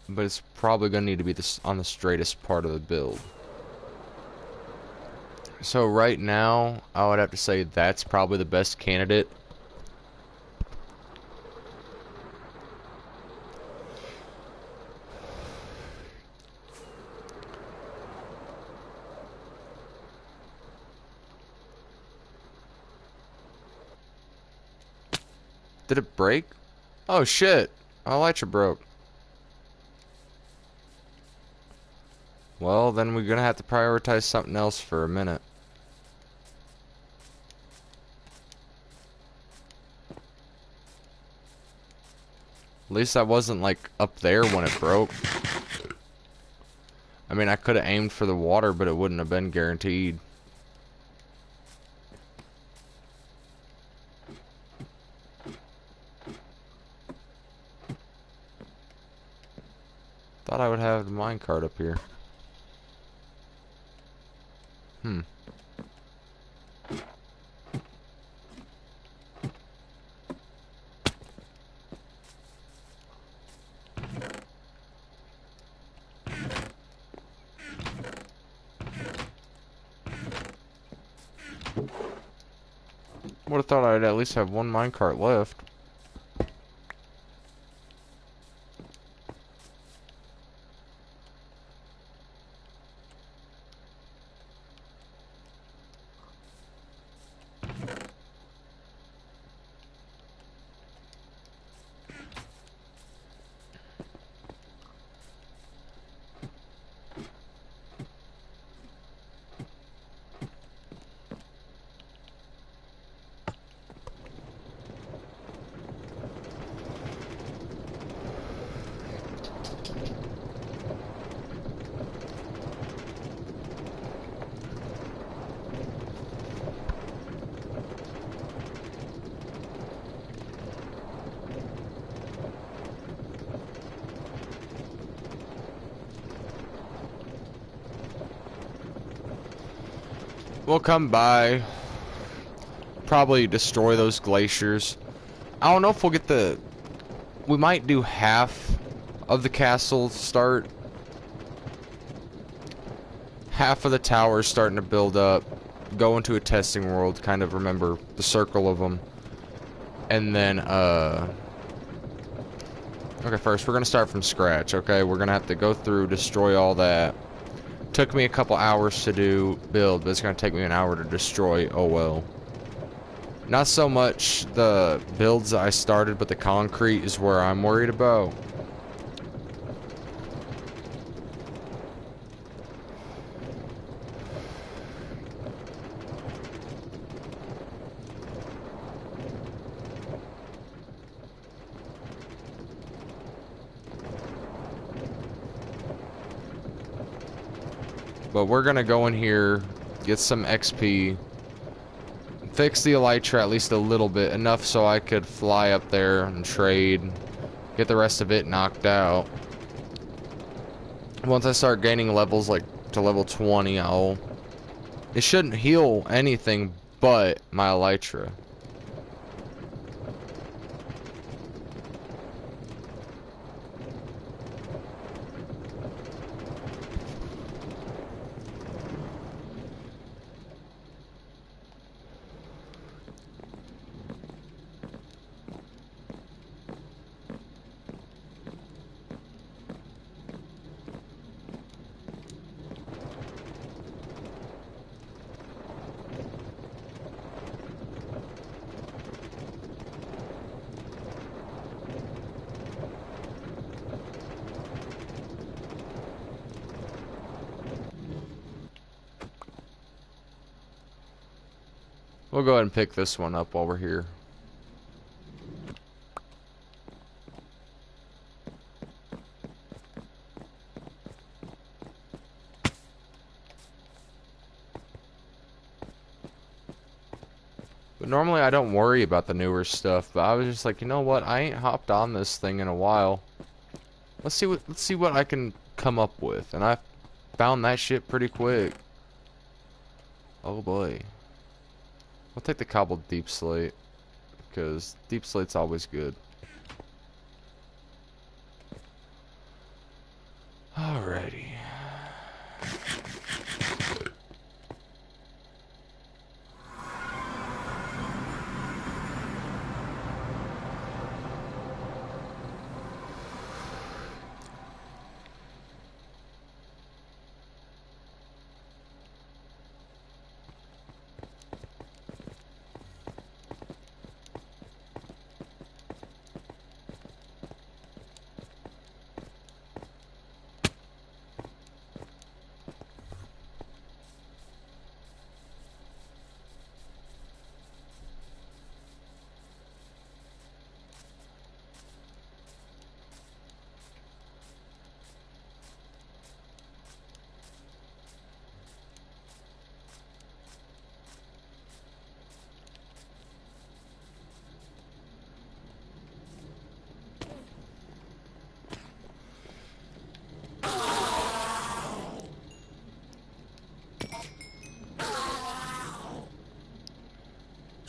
but it's probably going to need to be on the straightest part of the build. So right now, I would have to say that's probably the best candidate. Did it break? Oh shit, my lights are broke. Well, then we're gonna have to prioritize something else for a minute. At least I wasn't like up there when it broke. I mean, I could have aimed for the water, but it wouldn't have been guaranteed. Thought I would have the minecart up here. Would have thought I'd at least have one minecart left. We'll come by. Probably destroy those glaciers. I don't know if we'll get the... We might do half of the castle start. Half of the towers starting to build up. Go into a testing world. Kind of remember the circle of them. And then, okay, first we're going to start from scratch, okay? We're going to have to go through, destroy all that. Took me a couple hours to build, but it's going to take me an hour to destroy. Oh well. Not so much the builds I started, but the concrete is where I'm worried about. But we're gonna go in here, get some XP, fix the elytra at least a little bit, enough so I could fly up there and trade, get the rest of it knocked out. Once I start gaining levels like to level 20, it shouldn't heal anything but my elytra. We'll go ahead and pick this one up while we're here. But normally I don't worry about the newer stuff, but I was just like, you know what? I ain't hopped on this thing in a while. Let's see what I can come up with. And I found that shit pretty quick. Oh boy. I'll take the cobbled deep slate, because deep slate's always good. Alrighty.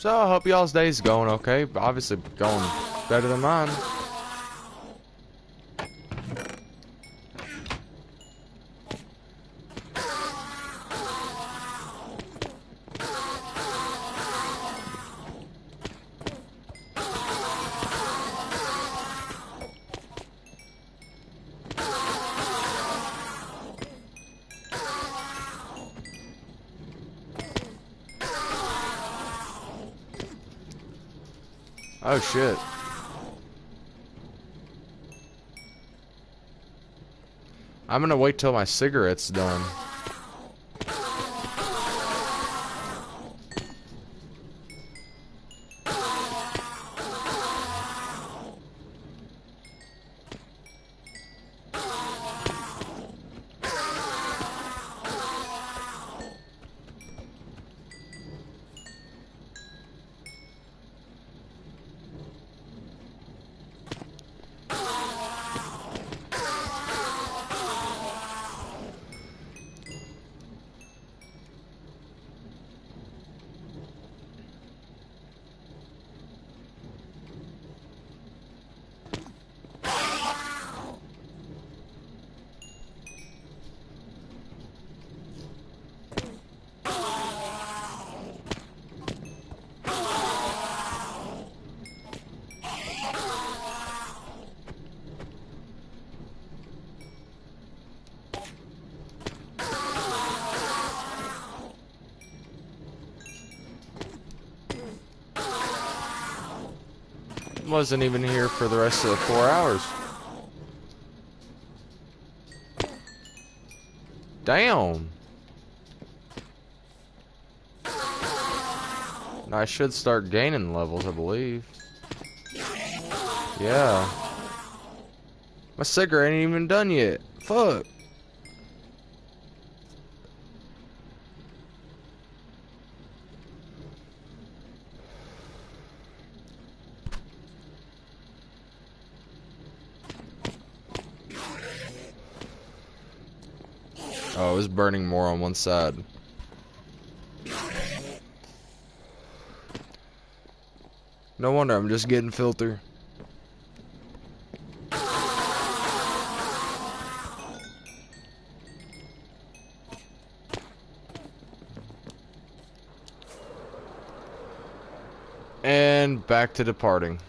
So I hope y'all's day's going okay. Obviously going better than mine. Oh shit. I'm gonna wait till my cigarette's done. Wasn't even here for the rest of the 4 hours. Damn. Now I should start gaining levels, I believe. Yeah. My cigarette ain't even done yet. Fuck. Oh, it was burning more on one side. No wonder I'm just getting filter. And back to departing.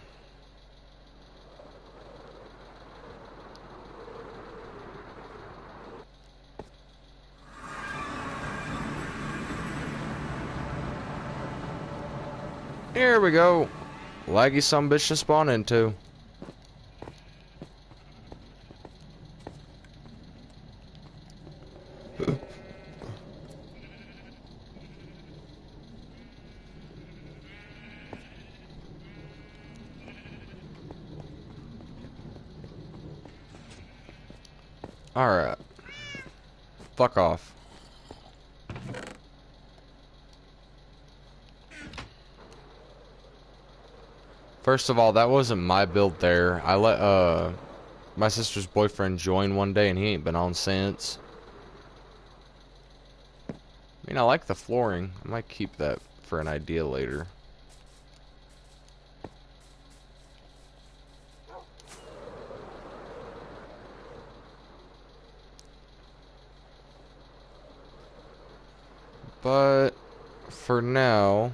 Here we go. Laggy some bitch to spawn into. Alright. Fuck off. First of all, that wasn't my build there. I let my sister's boyfriend join one day and he ain't been on since. I mean, I like the flooring. I might keep that for an idea later. But for now,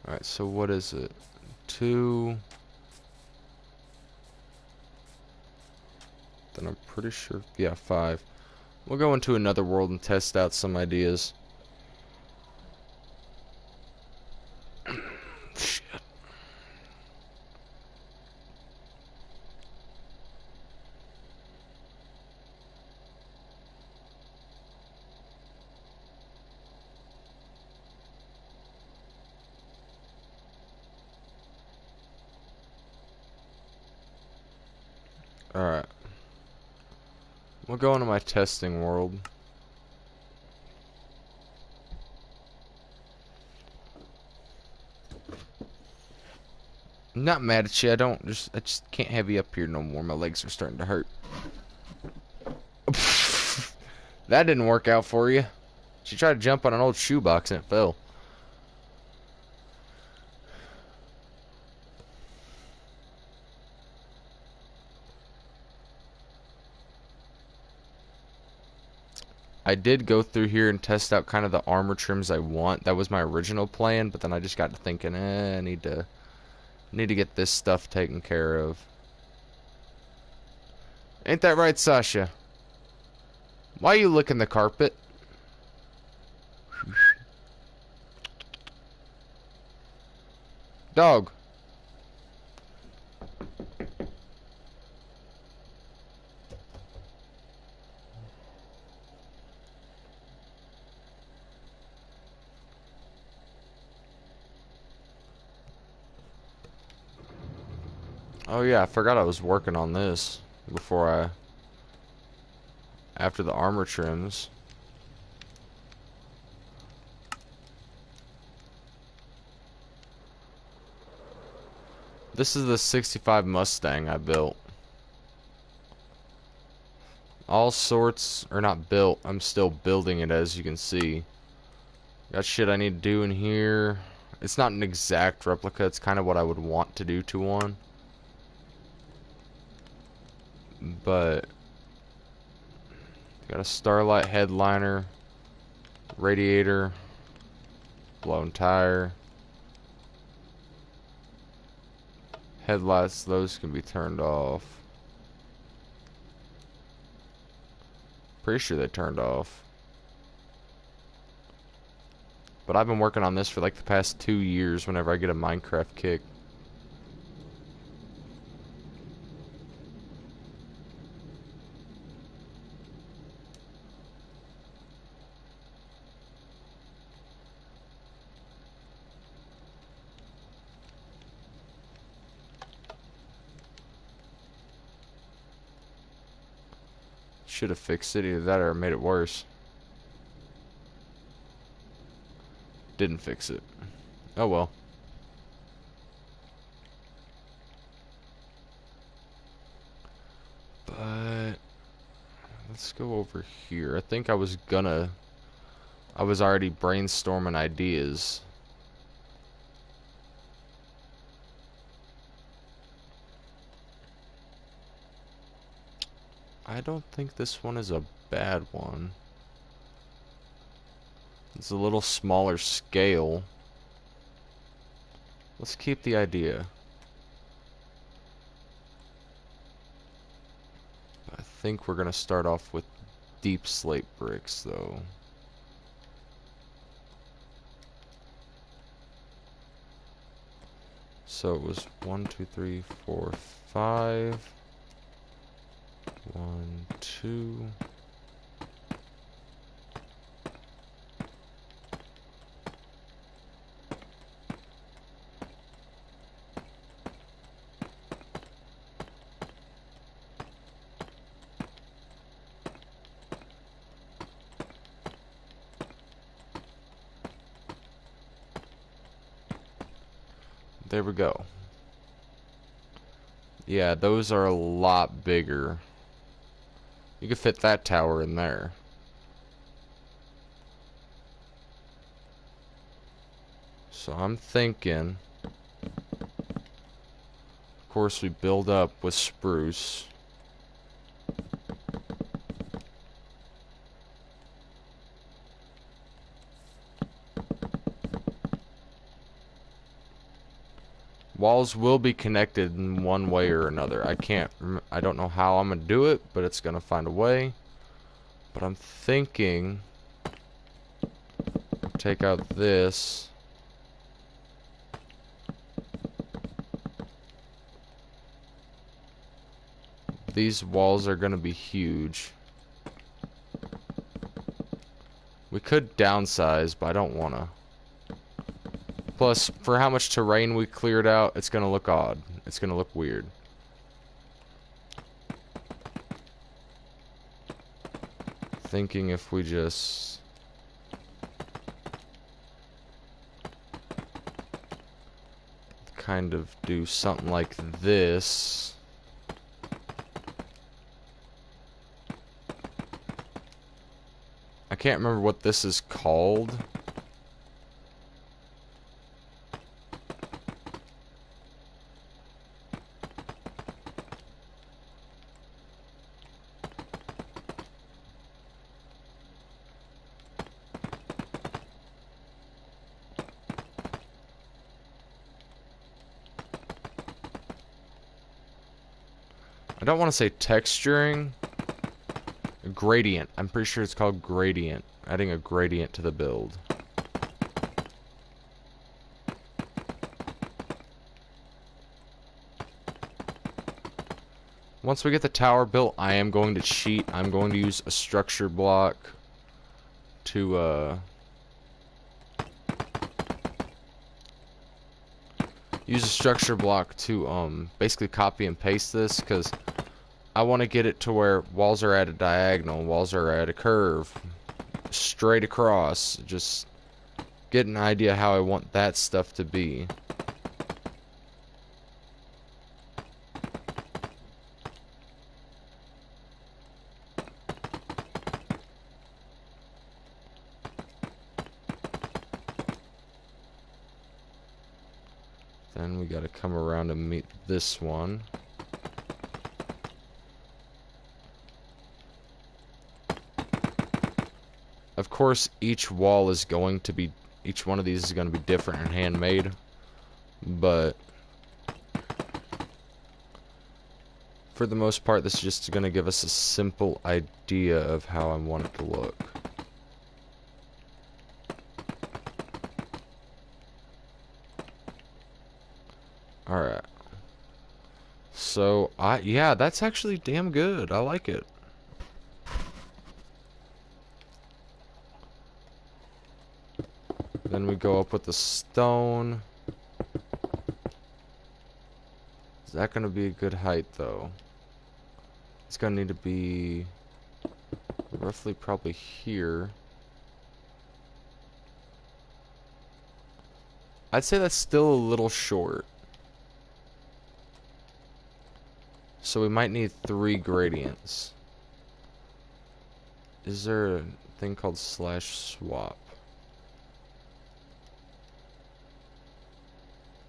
alright, so what is it? 2. Then I'm pretty sure, yeah, 5. We'll go into another world and test out some ideas. Shit. Alright. We'll go into my testing world. I'm not mad at you. I just can't have you up here no more. My legs are starting to hurt. That didn't work out for you. She tried to jump on an old shoebox and it fell. I did go through here and test out kind of the armor trims I want. That was my original plan, but then I just got to thinking, I need to get this stuff taken care of. Ain't that right, Sasha? Why are you licking the carpet? Dog. Oh yeah, I forgot I was working on this after the armor trims. This is the 65 Mustang I built. All sorts, or not built, I'm still building it, as you can see. Got shit I need to do in here. It's not an exact replica, it's kind of what I would want to do to one. But got a Starlight headliner, radiator, blown tire, headlights, those can be turned off. Pretty sure they turned off. But I've been working on this for like the past 2 years whenever I get a Minecraft kick. Should have fixed it, either that or made it worse. Didn't fix it. Oh well. But let's go over here. I think I was already brainstorming ideas. I don't think this one is a bad one. It's a little smaller scale. Let's keep the idea. I think we're gonna start off with deep slate bricks though. So it was 1, 2, 3, 4, 5. 1, 2. There we go. Yeah, those are a lot bigger. You could fit that tower in there. So I'm thinking, of course, we build up with spruce. Walls will be connected in one way or another. I don't know how I'm gonna do it, but it's gonna find a way. But I'm thinking, take out this. These walls are gonna be huge. We could downsize, but I don't wanna. Plus, for how much terrain we cleared out, it's gonna look odd. It's gonna look weird. Thinking if we just kind of do something like this. I can't remember what this is called. I don't want to say texturing. Gradient. I'm pretty sure it's called gradient. Adding a gradient to the build. Once we get the tower built, I am going to cheat. I'm going to use a structure block to basically copy and paste this, because I want to get it to where walls are at a diagonal, walls are at a curve, straight across. Just get an idea how I want that stuff to be. Then we gotta come around and meet this one. Of course, each one of these is going to be different and handmade, but for the most part, this is just going to give us a simple idea of how I want it to look. Alright. So, yeah, that's actually damn good. I like it. Then we go up with the stone. Is that going to be a good height, though? It's going to need to be roughly probably here. I'd say that's still a little short. So we might need 3 gradients. Is there a thing called /swap?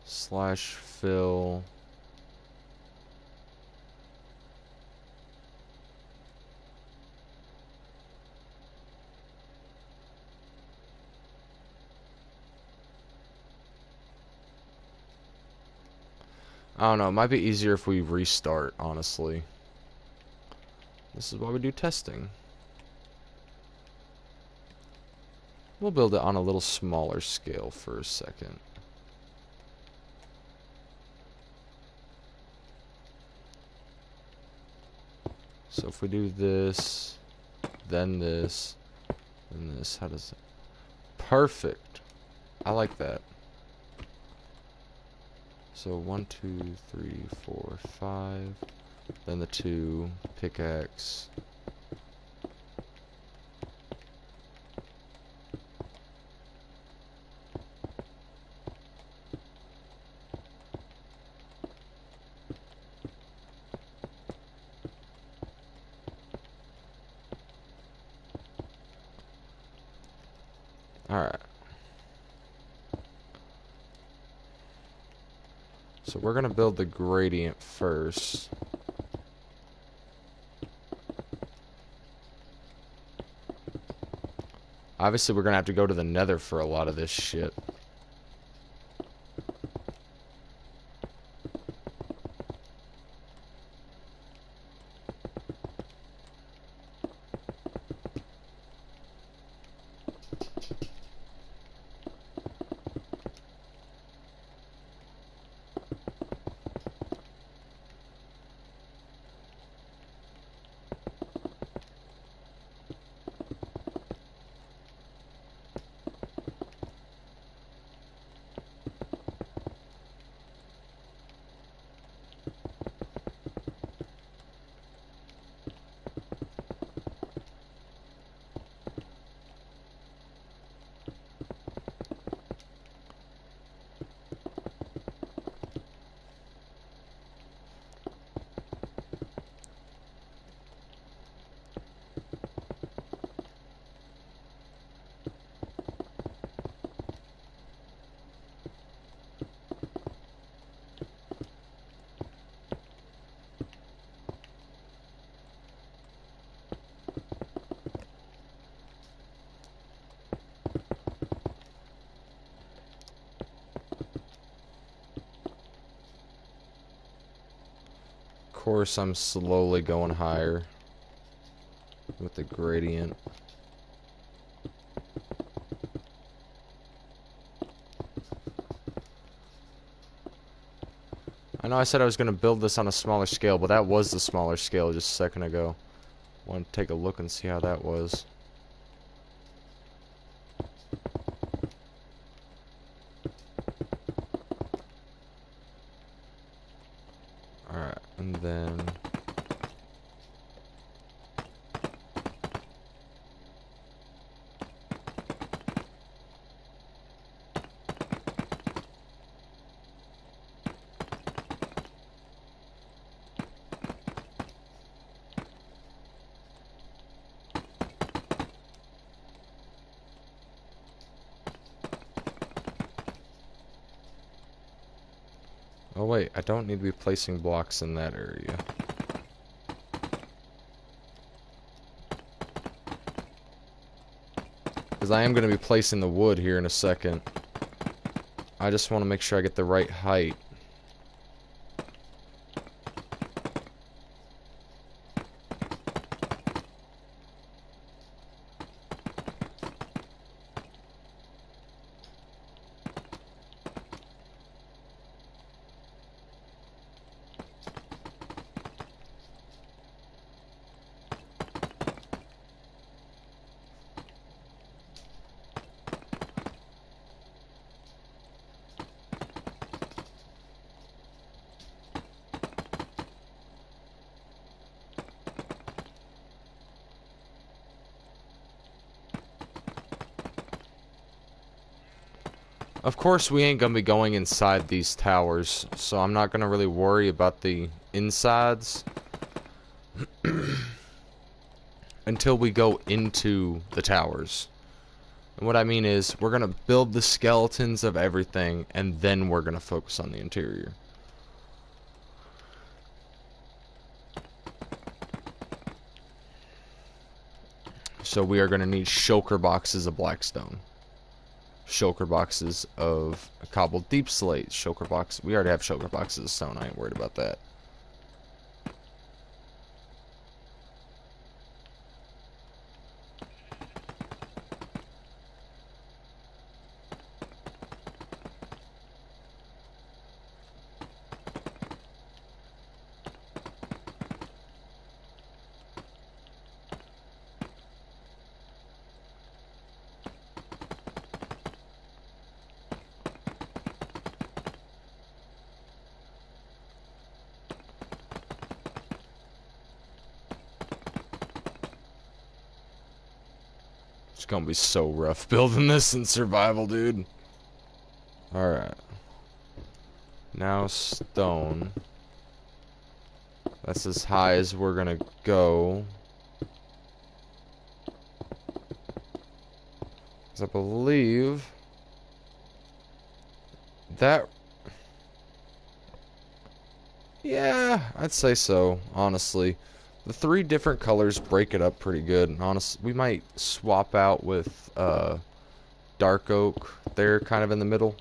/fill. I don't know, it might be easier if we restart, honestly. This is why we do testing. We'll build it on a little smaller scale for a second. So if we do this, then this, and this, how does it? Perfect. I like that. So 1, 2, 3, 4, 5. Then the 2 pickaxe. Alright. So we're going to build the gradient first. Obviously, we're going to have to go to the nether for a lot of this shit. Of course, I'm slowly going higher with the gradient. I know I said I was going to build this on a smaller scale, but that was the smaller scale just a second ago. I want to take a look and see how that was. Alright, and then... Oh wait, I don't need to be placing blocks in that area. Because I am going to be placing the wood here in a second. I just want to make sure I get the right height. Of course, we ain't gonna be going inside these towers, so I'm not gonna really worry about the insides until we go into the towers. And what I mean is, we're gonna build the skeletons of everything, and then we're gonna focus on the interior. So we are gonna need shulker boxes of blackstone. Shulker boxes of cobbled deep slate. Shulker box. We already have shulker boxes of stone. I ain't worried about that. It's gonna be so rough building this in survival, dude. Alright. Now stone. That's as high as we're gonna go. 'Cause I believe that... Yeah, I'd say so, honestly. The three different colors break it up pretty good. Honestly, we might swap out with dark oak there, kind of in the middle.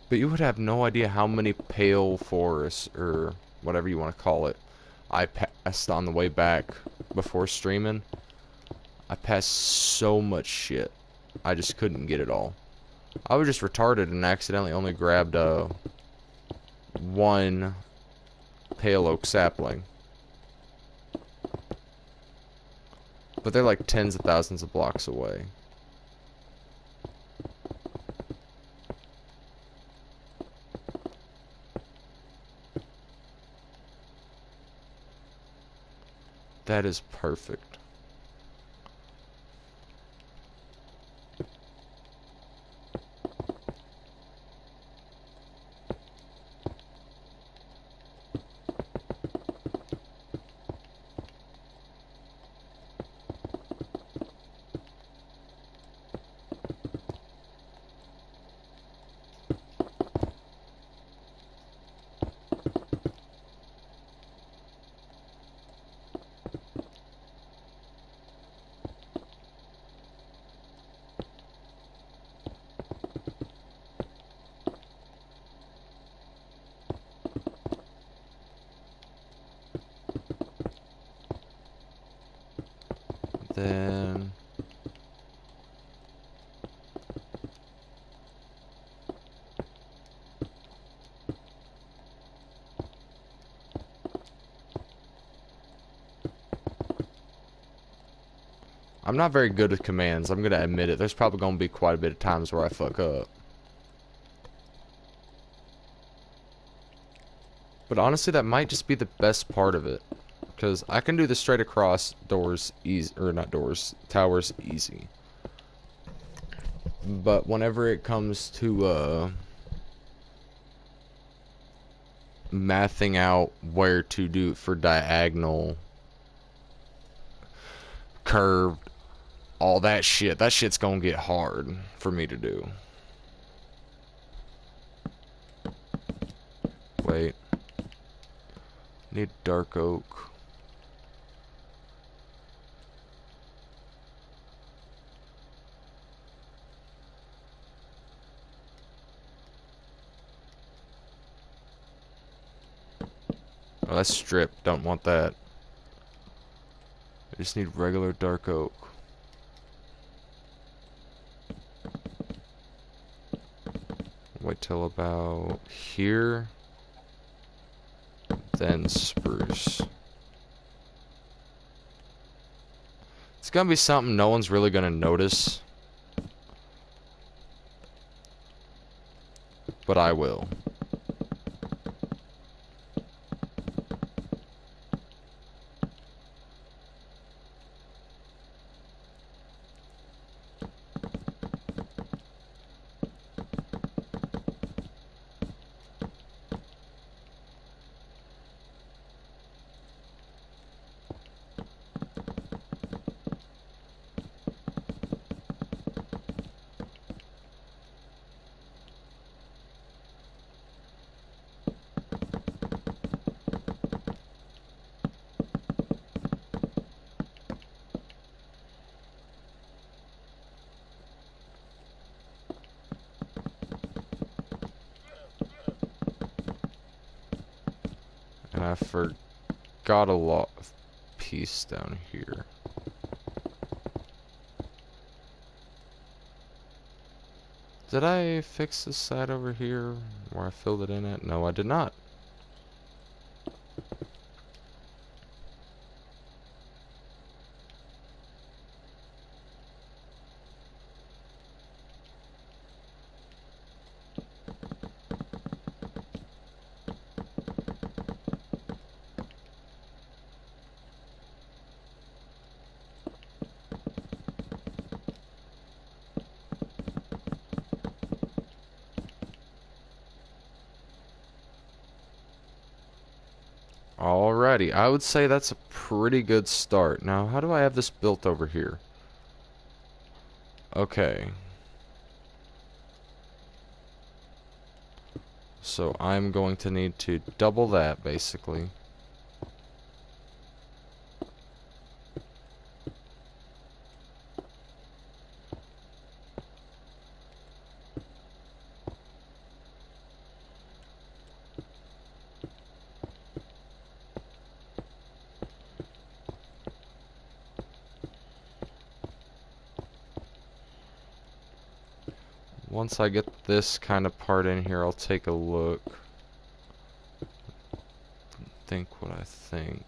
But you would have no idea how many pale forests, or whatever you want to call it, I passed on the way back before streaming. I passed so much shit. I just couldn't get it all. I was just retarded and accidentally only grabbed one pale oak sapling. But they're like tens of thousands of blocks away. That is perfect. Then I'm not very good with commands. I'm gonna admit it. There's probably gonna be quite a bit of times where I fuck up. But honestly, that might just be the best part of it. Because I can do the straight across doors easy, or not doors, towers easy. But whenever it comes to mathing out where to do for diagonal, curved, all that shit's gonna get hard for me to do. Wait. Need dark oak. Oh, that's stripped. Don't want that. I just need regular dark oak. Wait till about here. Then spruce. It's gonna be something no one's really gonna notice. But I will. I forgot a lot of piece down here. Did I fix this side over here where I filled it in at? No, I did not. Alrighty, I would say that's a pretty good start. Now, how do I have this built over here? Okay. So I'm going to need to double that, basically. Once I get this kind of part in here, I'll take a look. Think what I think.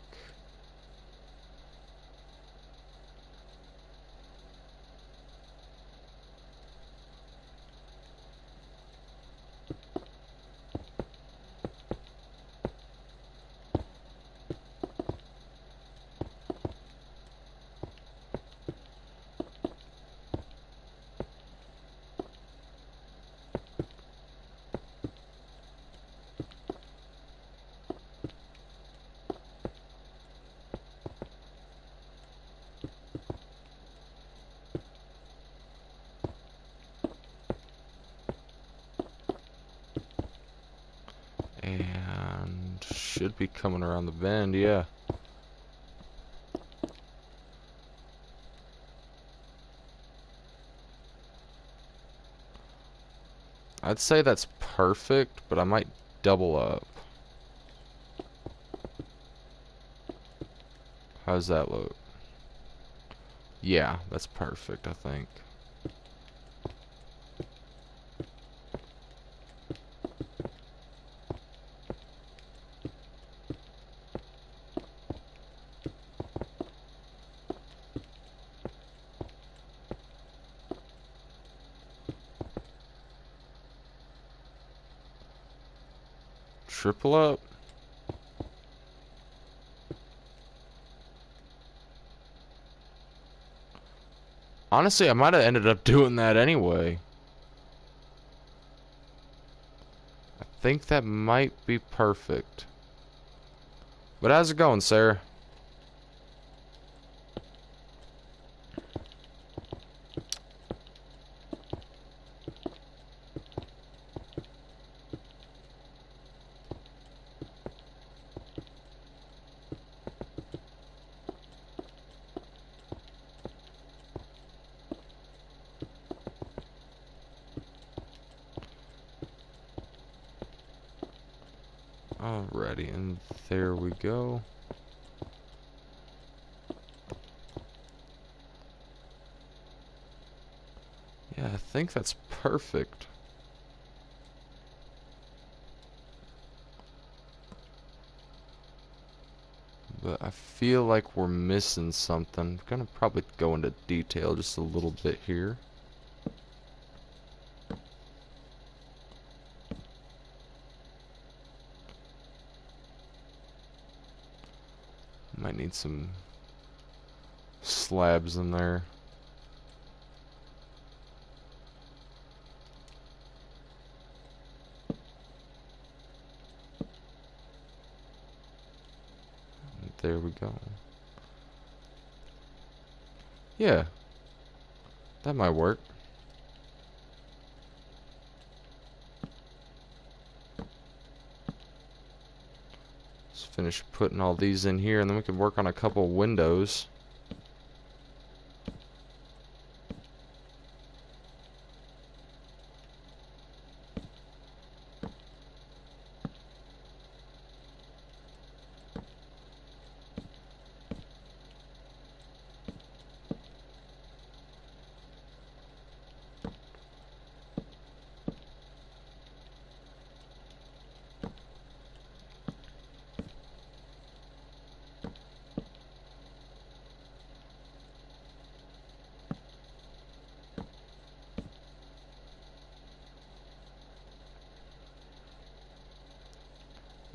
And should be coming around the bend, yeah. I'd say that's perfect, but I might double up. How's that look? Yeah, that's perfect, I think. Triple up. Honestly, I might have ended up doing that anyway. I think that might be perfect. But how's it going, Sarah? Alrighty, and there we go. Yeah, I think that's perfect. But I feel like we're missing something. I'm gonna probably go into detail just a little bit here. Might need some slabs in there. There we go. Yeah, that might work. Let's finish putting all these in here, and then we can work on a couple windows.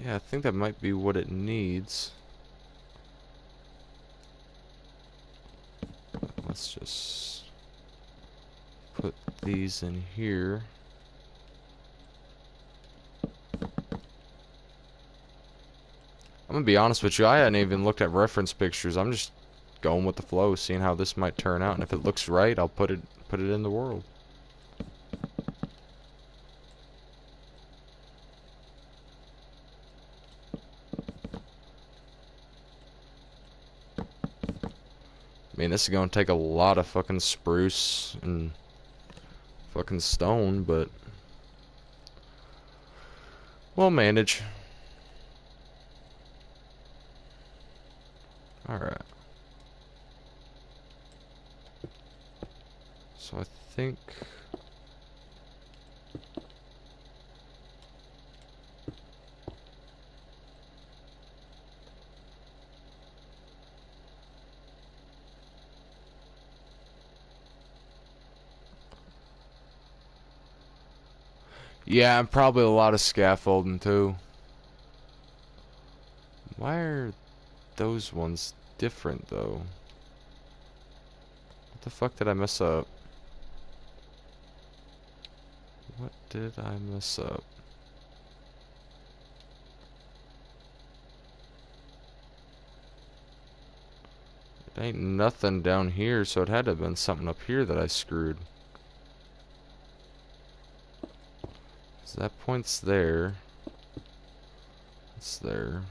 Yeah, I think that might be what it needs. Let's just put these in here. I'm gonna be honest with you, I hadn't even looked at reference pictures. I'm just going with the flow, seeing how this might turn out, and if it looks right, I'll put it in the world. I mean, this is gonna take a lot of fucking spruce and fucking stone, but we'll manage. Alright. So I think... yeah, and probably a lot of scaffolding too. Why are those ones different though? What the fuck did I mess up? What did I mess up? It ain't nothing down here, so it had to have been something up here that I screwed. So that point's there. It's there.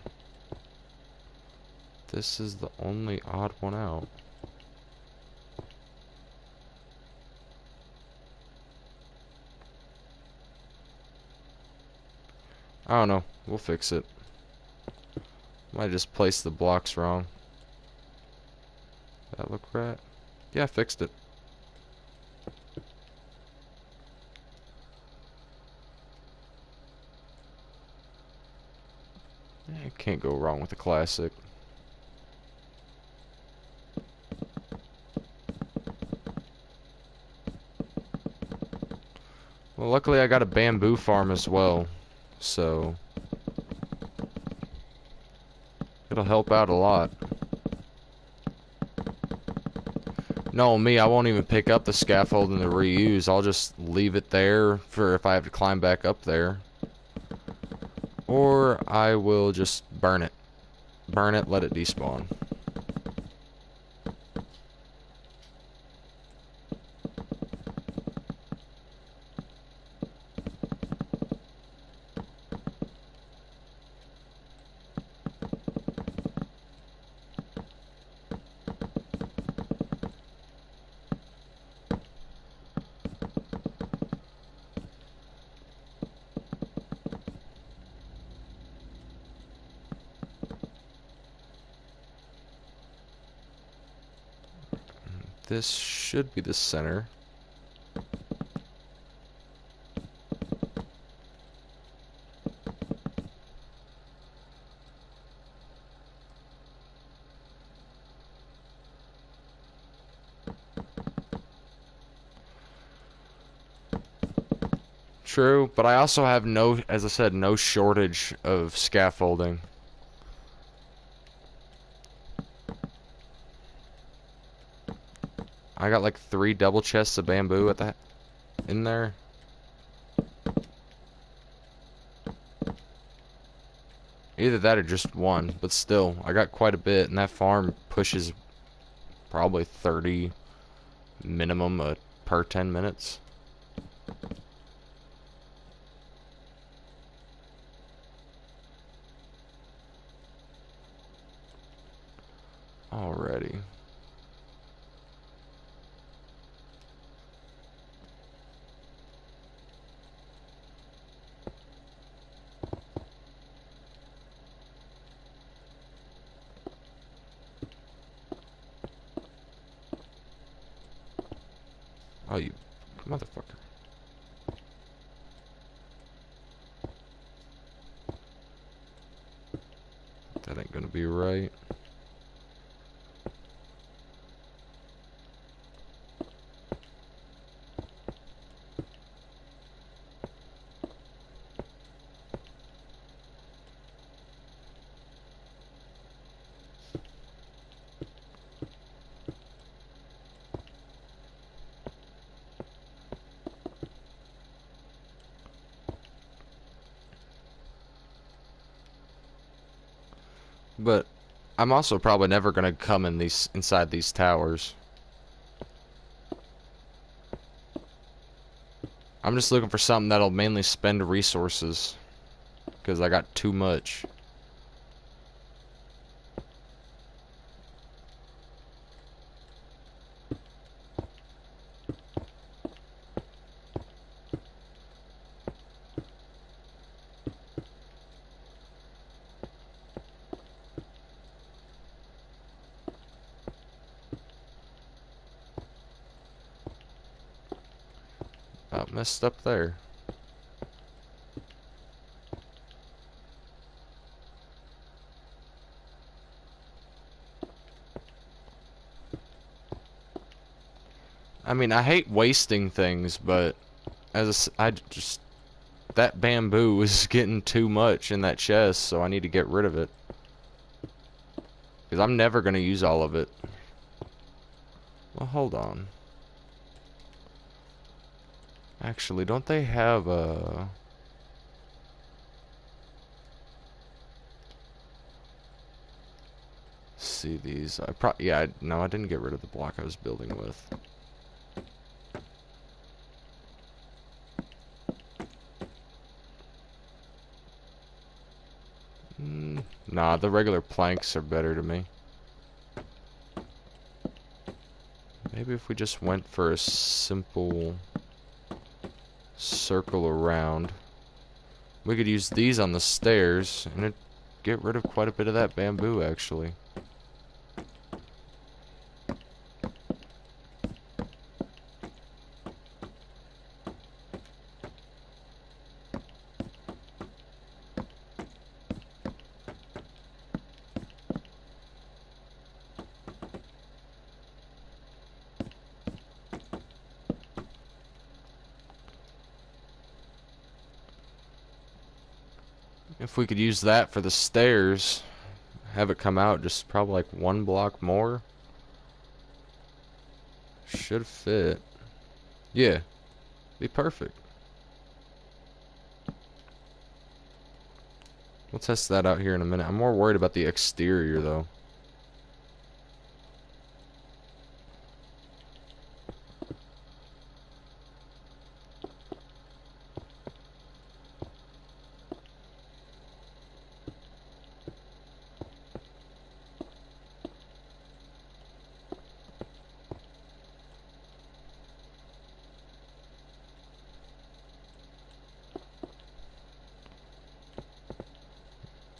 This is the only odd one out. I don't know. We'll fix it. Might just place the blocks wrong. That look right? Yeah, I fixed it. Yeah, can't go wrong with a classic. Well, luckily I got a bamboo farm as well, so it'll help out a lot. No, me, I won't even pick up the scaffolding to reuse. I'll just leave it there for if I have to climb back up there. Or I will just burn it. Burn it, let it despawn. This should be the center. True, but I also have no, as I said, no shortage of scaffolding. I got like 3 double chests of bamboo at that in there. Either that or just one, but still, I got quite a bit, and that farm pushes probably 30 minimum per 10 minutes. Alrighty. Oh, you motherfucker. That ain't gonna be right. But I'm also probably never gonna come in inside these towers. I'm just looking for something that'll mainly spend resources, because I got too much. About messed up there. I mean, I hate wasting things, but I just, that bamboo is getting too much in that chest, so I need to get rid of it. Because I'm never going to use all of it. Well, hold on. Actually, don't they have a... See these. Yeah, no, I didn't get rid of the block I was building with. Nah, the regular planks are better to me. Maybe if we just went for a simple circle around. We could use these on the stairs, and it'd get rid of quite a bit of that bamboo, actually. If we could use that for the stairs, have it come out just probably like one block more. Should fit. Yeah, be perfect. We'll test that out here in a minute. I'm more worried about the exterior, though.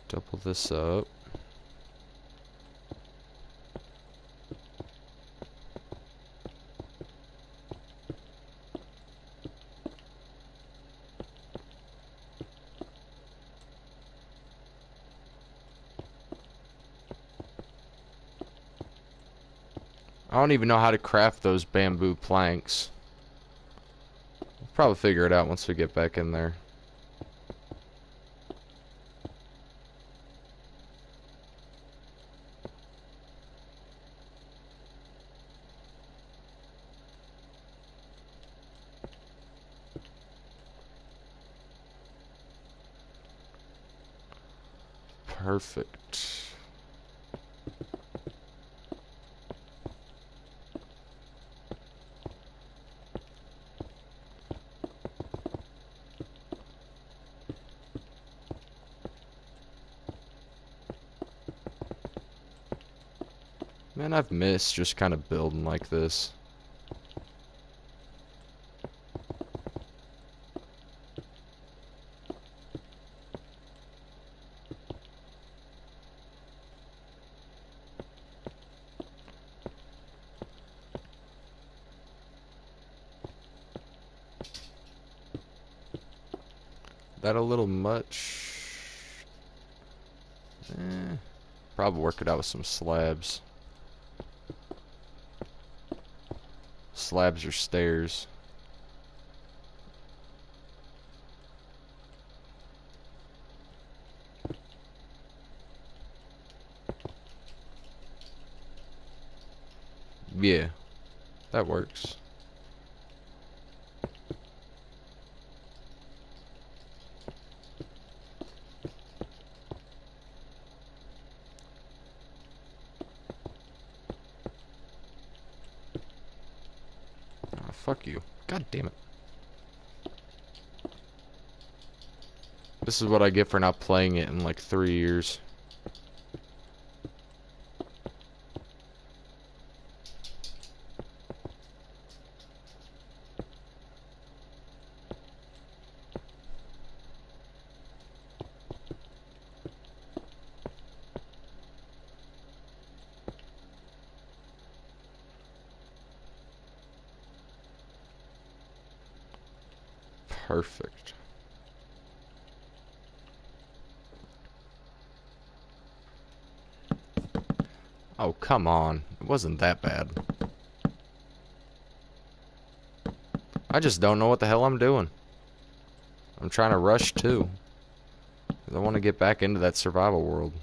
Double this up. I don't even know how to craft those bamboo planks. We'll probably figure it out once we get back in there. Perfect. Man, I've missed just kind of building like this. That a little much? Probably work it out with some slabs. Slabs or stairs. Yeah, that works. Fuck you. God damn it. This is what I get for not playing it in like 3 years. Perfect. Oh, come on. It wasn't that bad. I just don't know what the hell I'm doing. I'm trying to rush too. 'Cause I want to get back into that survival world.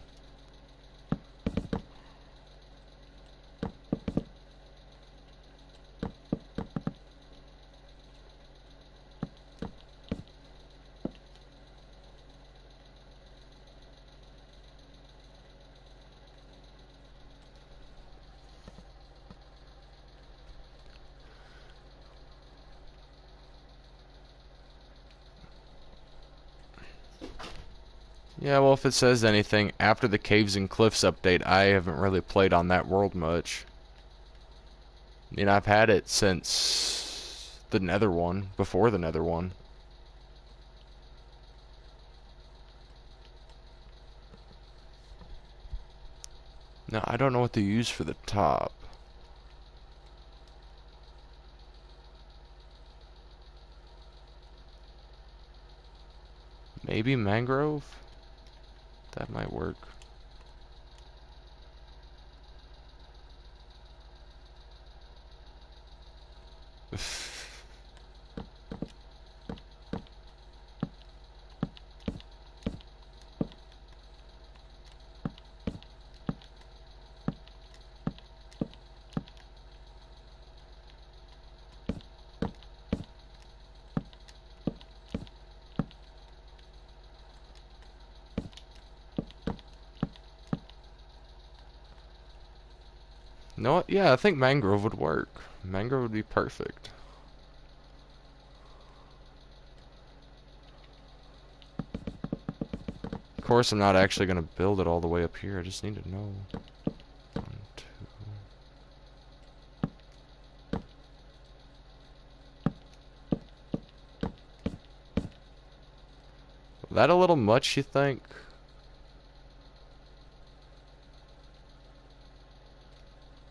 Yeah, well, if it says anything, after the Caves and Cliffs update, I haven't really played on that world much. I mean, I've had it since the Nether one, before the Nether one. Now, I don't know what to use for the top. Maybe mangrove? That might work. No, yeah, I think mangrove would work. Mangrove would be perfect. Of course, I'm not actually going to build it all the way up here. I just need to know. 1, 2. That a little much, you think?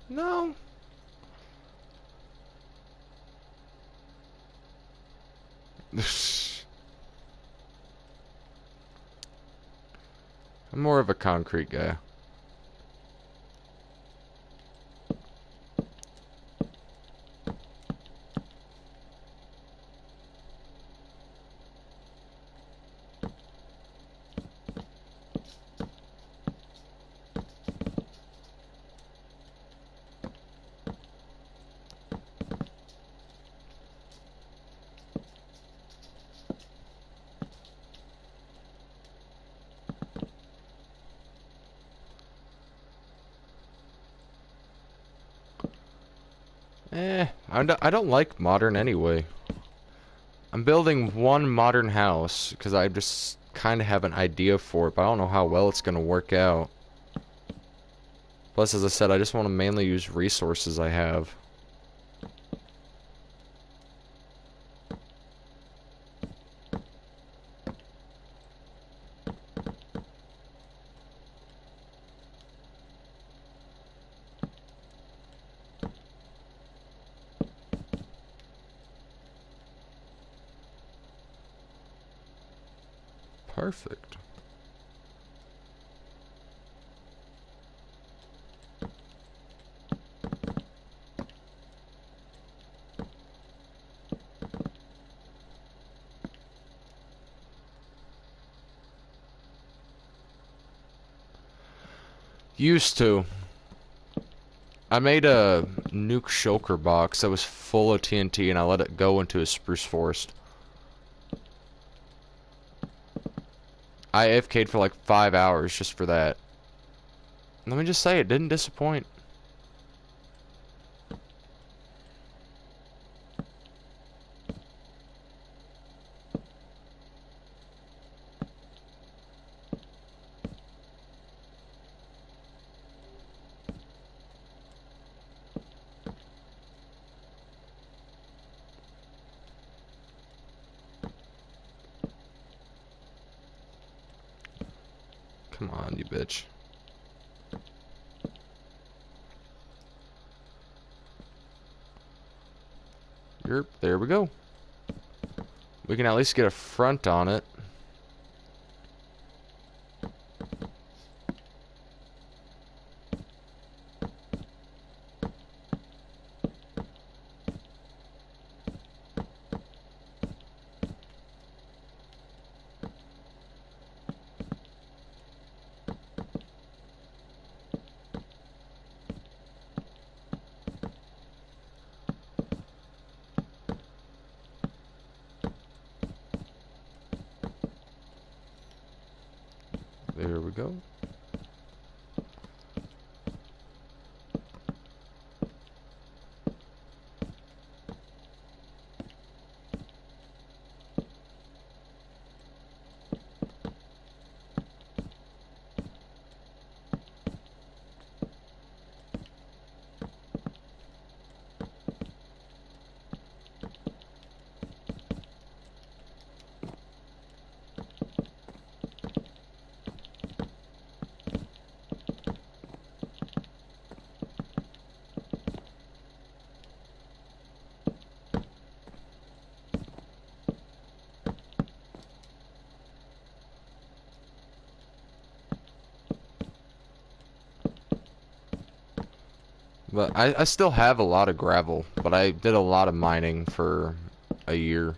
No. I'm more of a concrete guy. I don't like modern anyway. I'm building one modern house because I just kind of have an idea for it, but I don't know how well it's going to work out. Plus, as I said, I just want to mainly use resources I have. Perfect. Used to. I made a nuke shulker box that was full of TNT and I let it go into a spruce forest. I AFK'd for like 5 hours just for that. Let me just say, it didn't disappoint. Come on, you bitch. Yerp, there we go. We can at least get a front on it. There we go. But I still have a lot of gravel, but I did a lot of mining for a year.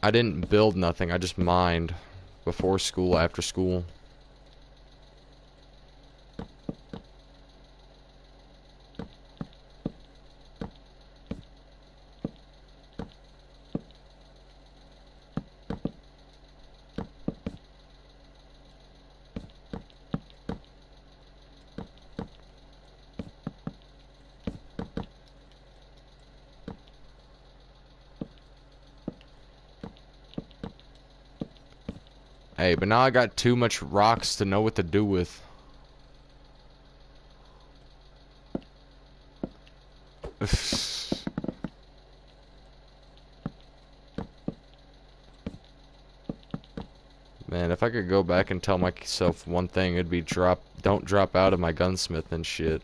I didn't build nothing, I just mined before school, after school. Hey, but now I got too much rocks to know what to do with. Man, if I could go back and tell myself one thing, it'd be don't drop out of my gunsmith and shit.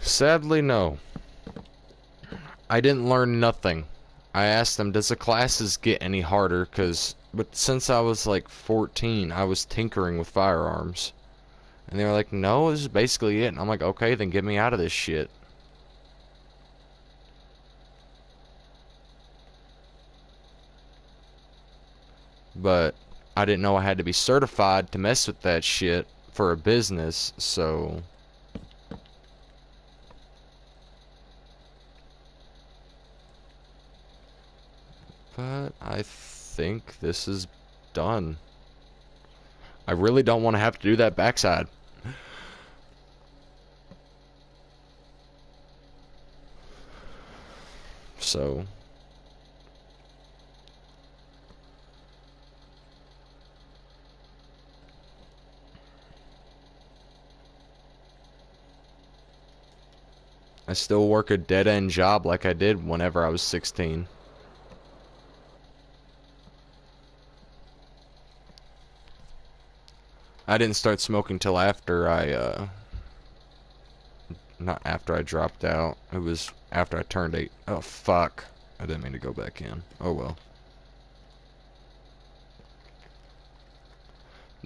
Sadly, no. I didn't learn nothing. I asked them, does the classes get any harder? But since I was like 14, I was tinkering with firearms. And they were like, no, this is basically it. And I'm like, okay, then get me out of this shit. But I didn't know I had to be certified to mess with that shit for a business, so... But I think this is done. I really don't want to have to do that backside. So... I still work a dead-end job like I did whenever I was 16. I didn't start smoking till after not after I dropped out. It was after I turned 8. Oh, fuck. I didn't mean to go back in. Oh, well.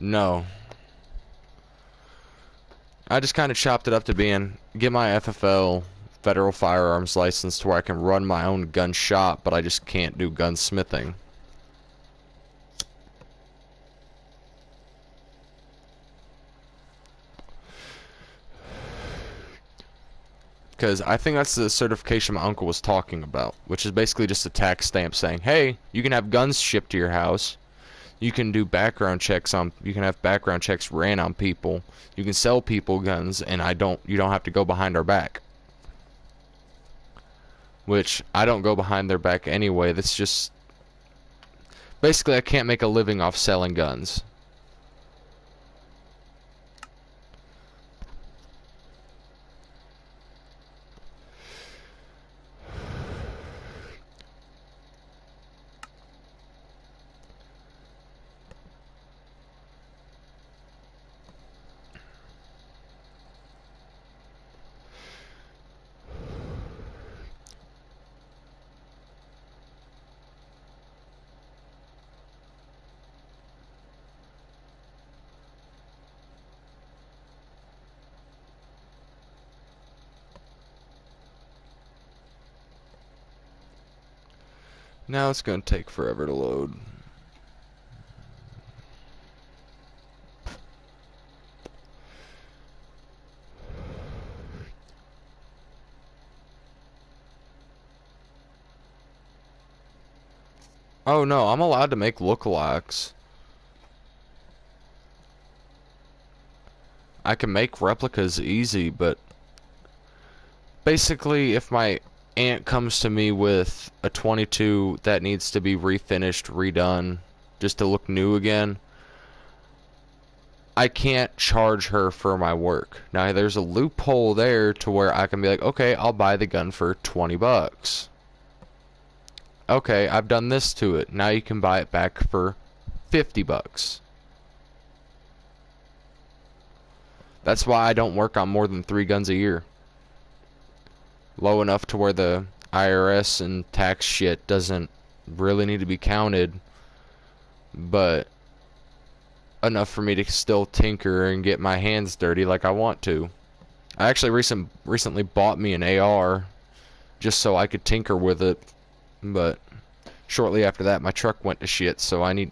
No. I just kind of chopped it up to being get my FFL federal firearms license to where I can run my own gun shop, but I just can't do gunsmithing. Because I think that's the certification my uncle was talking about, which is basically just a tax stamp saying, hey, you can have guns shipped to your house. You can do background checks on, you can have background checks ran on people. You can sell people guns, and you don't have to go behind our back. Which, I don't go behind their back anyway. That's just, basically I can't make a living off selling guns. Now it's going to take forever to load. Oh no, I'm allowed to make lookalikes. I can make replicas easy, but basically if my aunt comes to me with a 22 that needs to be refinished, redone, just to look new again, I can't charge her for my work. Now there's a loophole there to where I can be like, okay, I'll buy the gun for 20 bucks. Okay, I've done this to it. Now you can buy it back for 50 bucks. That's why I don't work on more than 3 guns a year. Low enough to where the IRS and tax shit doesn't really need to be counted, but enough for me to still tinker and get my hands dirty like I want to. I actually recently bought me an AR just so I could tinker with it, but shortly after that my truck went to shit, so I need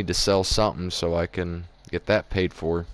to sell something so I can get that paid for.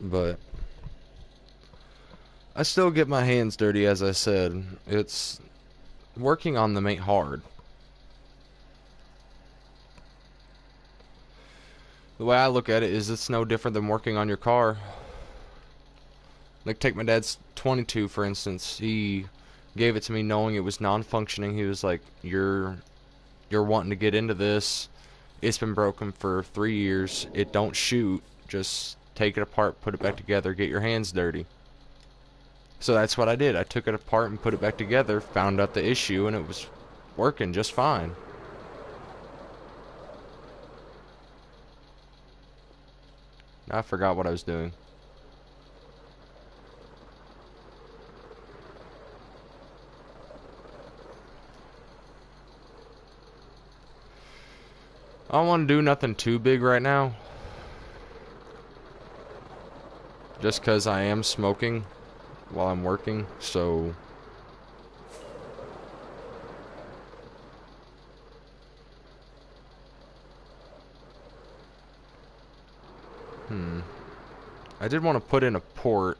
But I still get my hands dirty, as I said. It's working on them ain't hard. The way I look at it is it's no different than working on your car. Like, take my dad's 22 for instance. He gave it to me knowing it was non-functioning. He was like, you're wanting to get into this. It's been broken for 3 years. It don't shoot. Just take it apart, put it back together, get your hands dirty. So that's what I did. I took it apart and put it back together, found out the issue, and it was working just fine. I forgot what I was doing. I don't want to do nothing too big right now. Just because I am smoking while I'm working, so... I did want to put in a port.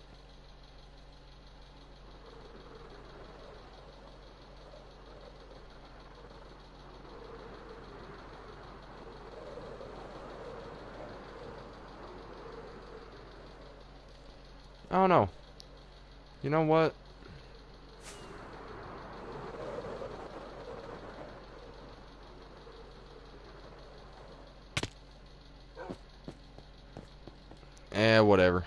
I don't know. You know what? Whatever.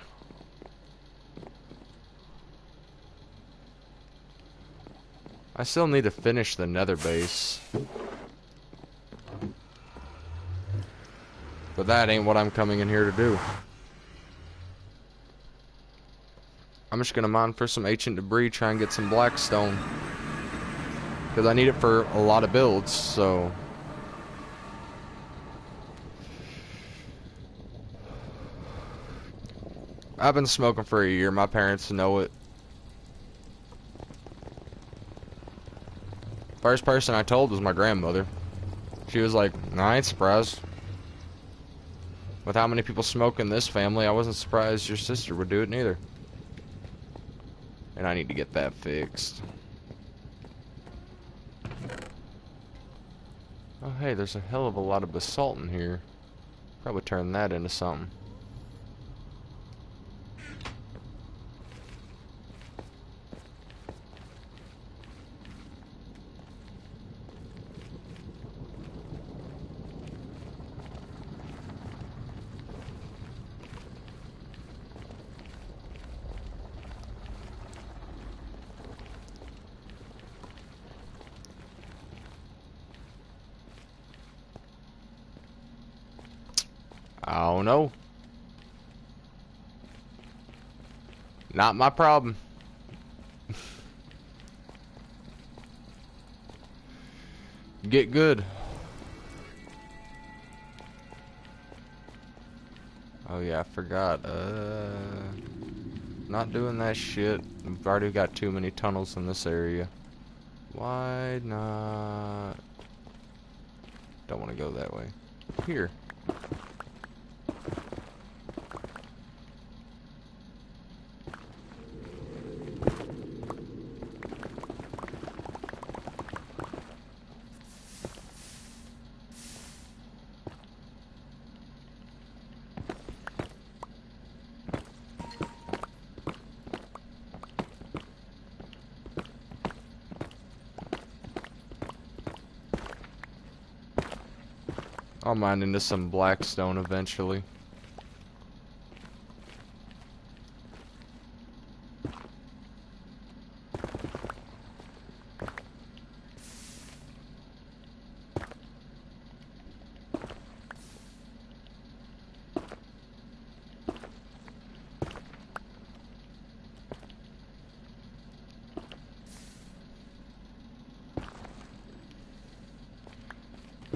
I still need to finish the nether base. But that ain't what I'm coming in here to do. I'm just gonna mine for some ancient debris, try and get some blackstone. Because I need it for a lot of builds, so... I've been smoking for a year. My parents know it. First person I told was my grandmother. She was like, nah, I ain't surprised. With how many people smoke in this family, I wasn't surprised your sister would do it neither. And I need to get that fixed. Oh hey, there's a hell of a lot of basalt in here. Probably turn that into something. I don't know. Not my problem. Get good. Oh yeah, I forgot. Not doing that shit. We've already got too many tunnels in this area. Why not? Don't want to go that way. Here. I'll mine into some blackstone eventually.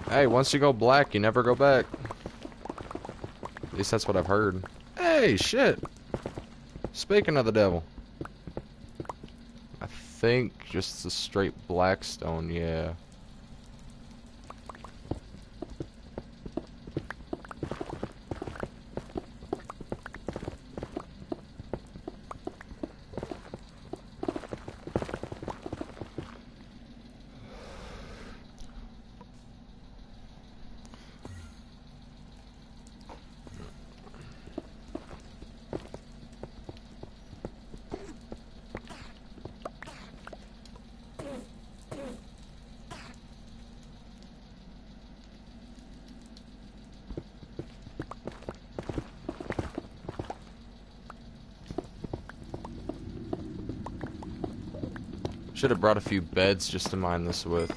Hey, once you go black, you never go back. At least that's what I've heard. Hey, shit. Speaking of the devil. I think just the straight blackstone, yeah. Should have brought a few beds just to mine this with.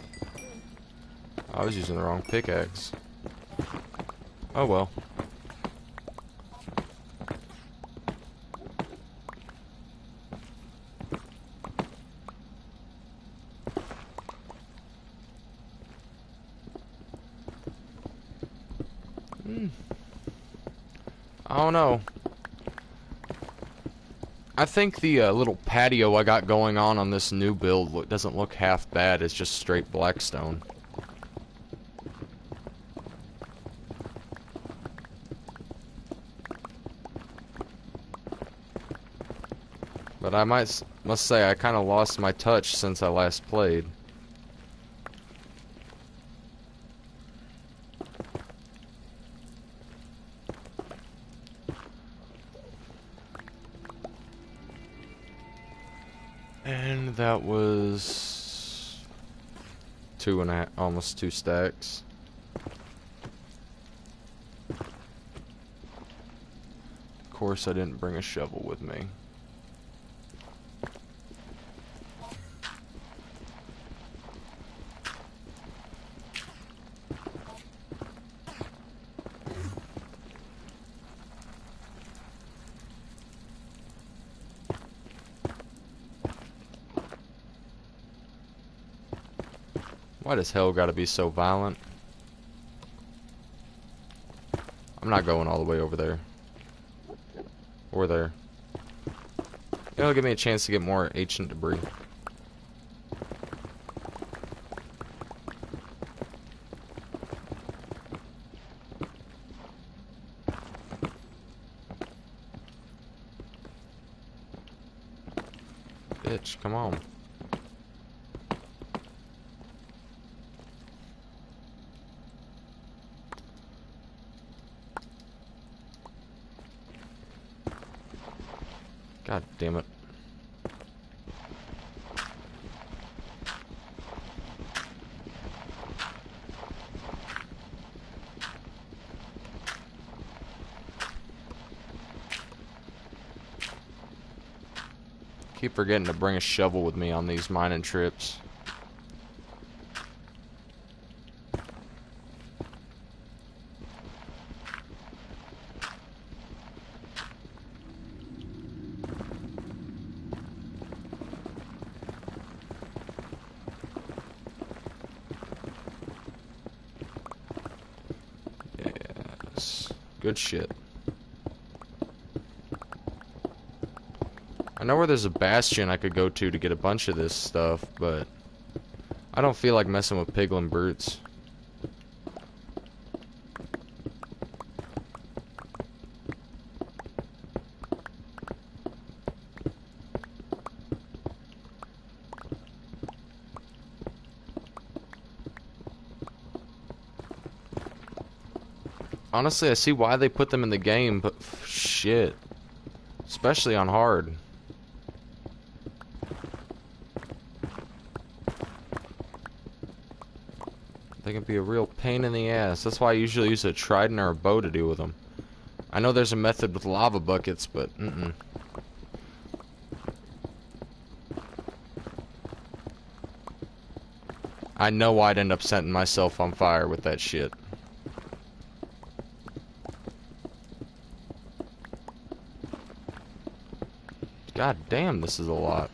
I was using the wrong pickaxe. Oh well. I don't know. I think the little patio I got going on this new build doesn't look half bad. It's just straight blackstone. But I must say I kind of lost my touch since I last played. And that was almost 2 stacks. Of course, I didn't bring a shovel with me. Why does hell gotta be so violent? I'm not going all the way over there. Or there. It'll give me a chance to get more ancient debris. Bitch, come on. God damn it. Keep forgetting to bring a shovel with me on these mining trips. Good shit. I know where there's a bastion I could go to get a bunch of this stuff, but I don't feel like messing with piglin brutes. Honestly, I see why they put them in the game, but shit. Especially on hard. They can be a real pain in the ass. That's why I usually use a trident or a bow to deal with them. I know there's a method with lava buckets, but I know I'd end up setting myself on fire with that shit. God damn, this is a lot.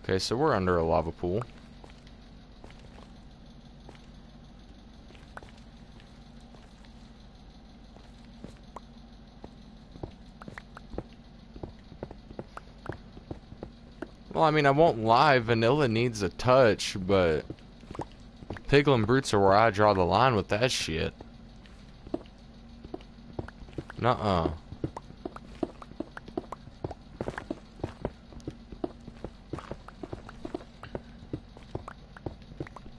Okay, so we're under a lava pool. Well, I mean, I won't lie, vanilla needs a touch, but piglin brutes are where I draw the line with that shit. Nuh-uh.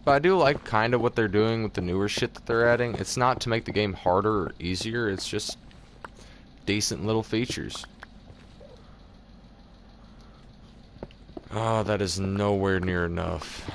But I do like kind of what they're doing with the newer shit that they're adding. It's not to make the game harder or easier, it's just decent little features. Oh, that is nowhere near enough.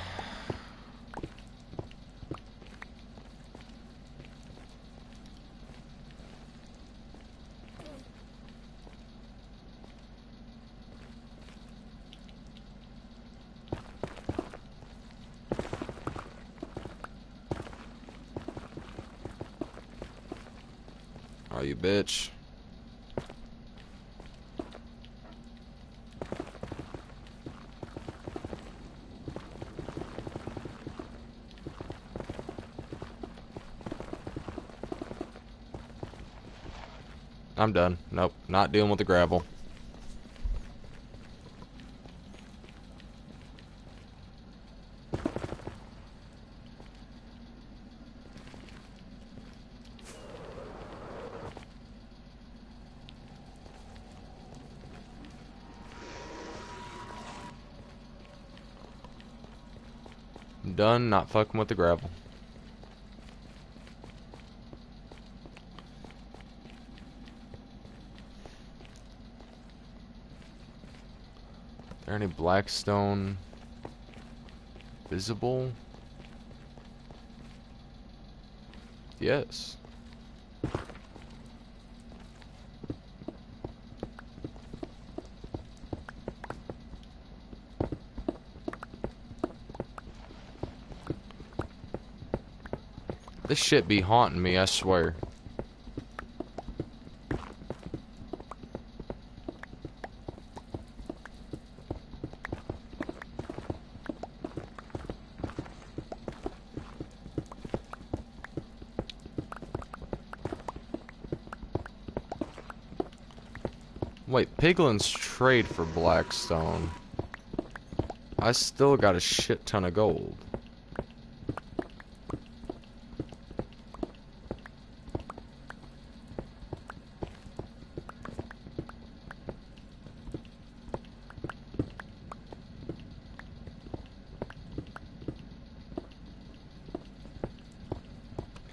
Oh, you bitch. I'm done. Nope, not dealing with the gravel. I'm done not fucking with the gravel. Are there any blackstone visible? Yes. This shit be haunting me, I swear. Wait, piglins trade for blackstone. I still got a shit ton of gold.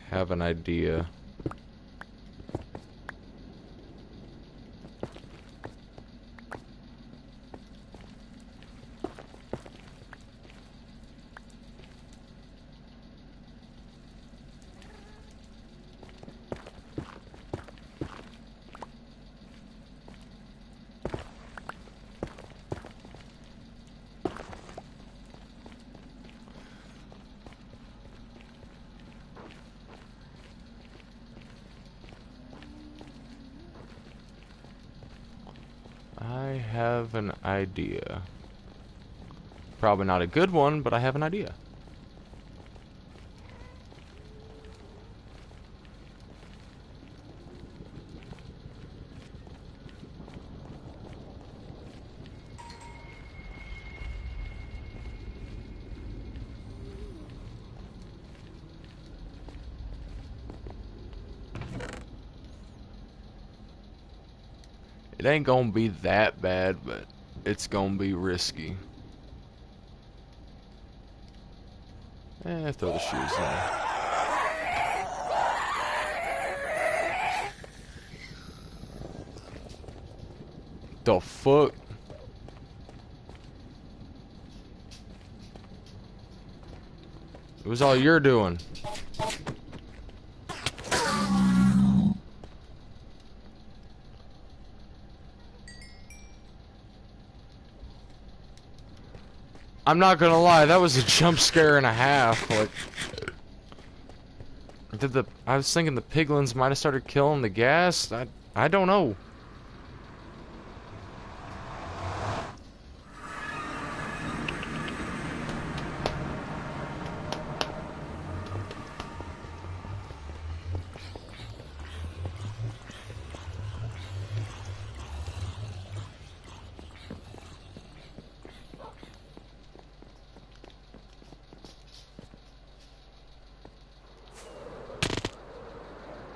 Have an idea. I have an idea. Probably not a good one, but I have an idea. It ain't gonna be that bad, but it's gonna be risky. Throw the shoes in. The fuck? It was all you're doing. I'm not gonna lie, that was a jump scare and a half. Like, I was thinking the piglins might have started killing the gas. I don't know.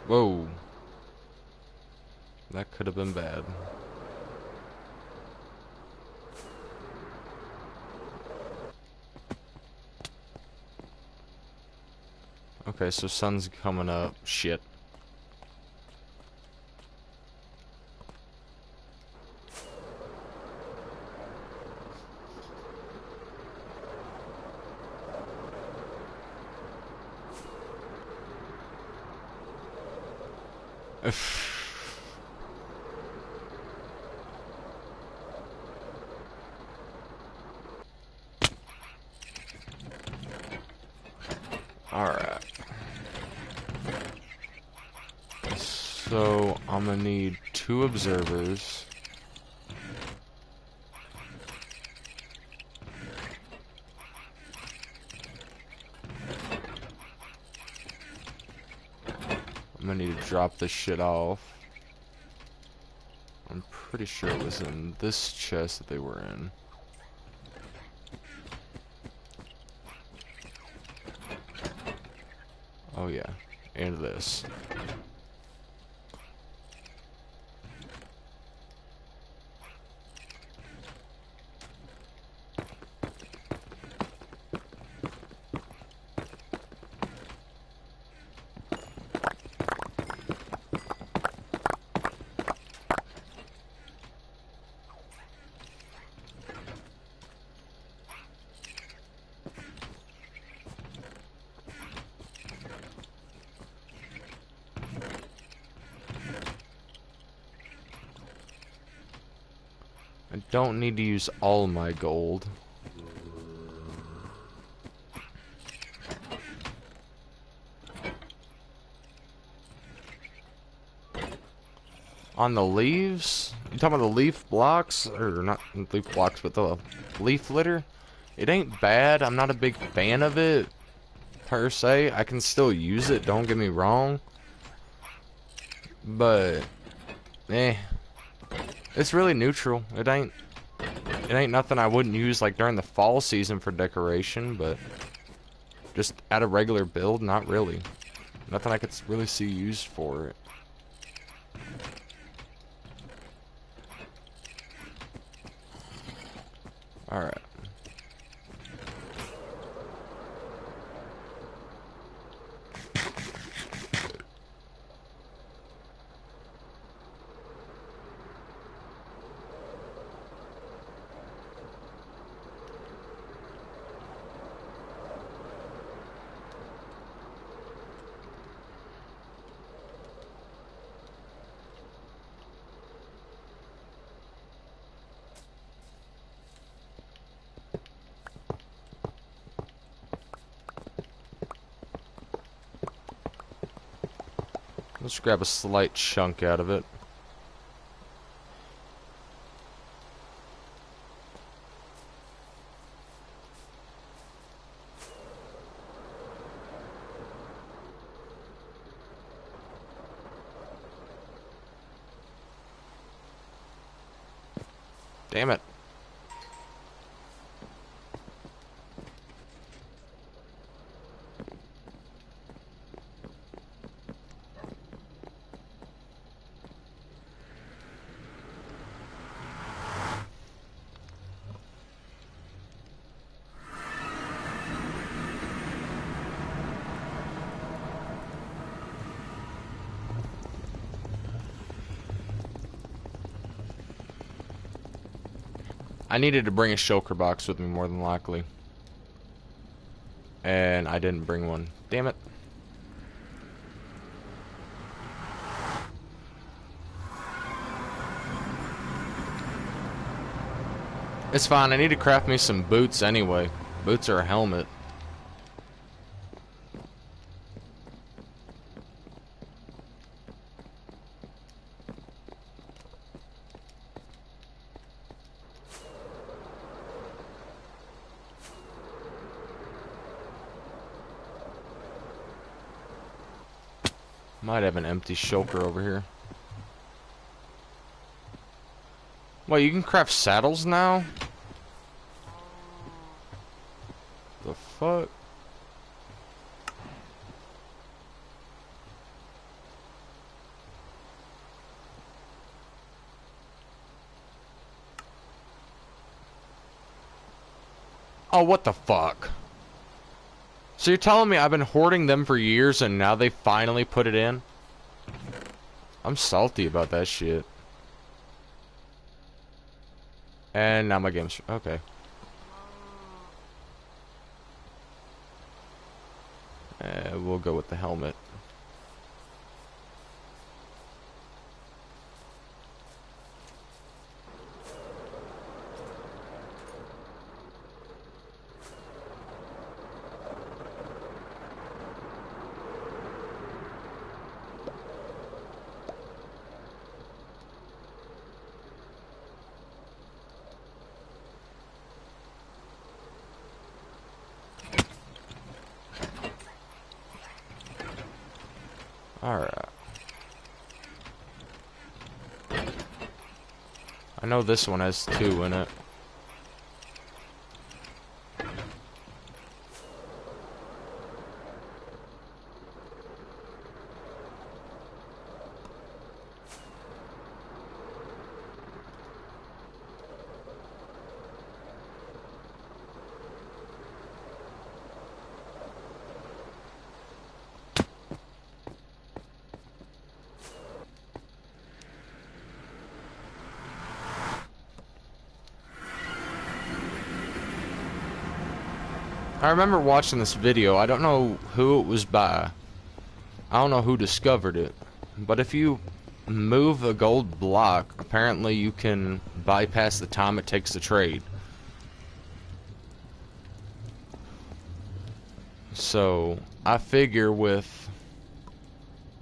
Whoa. That could have been bad. Okay, so sun's coming up. Shit. Alright. So, I'm gonna need 2 observers. I'm gonna need to drop this shit off. I'm pretty sure it was in this chest that they were in. Oh yeah, and this. I don't need to use all my gold. On the leaves? You talking about the leaf blocks? Or not leaf blocks, but the leaf litter? It ain't bad. I'm not a big fan of it, per se. I can still use it, don't get me wrong. But, eh. It's really neutral. It ain't nothing I wouldn't use like during the fall season for decoration, but just at a regular build, not really. Nothing I could really see used for it. Alright. Let's grab a slight chunk out of it. Damn it. I needed to bring a shulker box with me more than likely. And I didn't bring one. Damn it. It's fine. I need to craft me some boots anyway. Boots or a helmet. Might have an empty shulker over here. Wait, you can craft saddles now? The fuck? Oh, what the fuck? So you're telling me I've been hoarding them for years and now they finally put it in? I'm salty about that shit. And now my game's... Okay. We'll go with the helmet. Alright. I know this one has 2 in it. I remember watching this video. I don't know who it was by. I don't know who discovered it. But if you move a gold block, apparently you can bypass the time it takes to trade. So, I figure with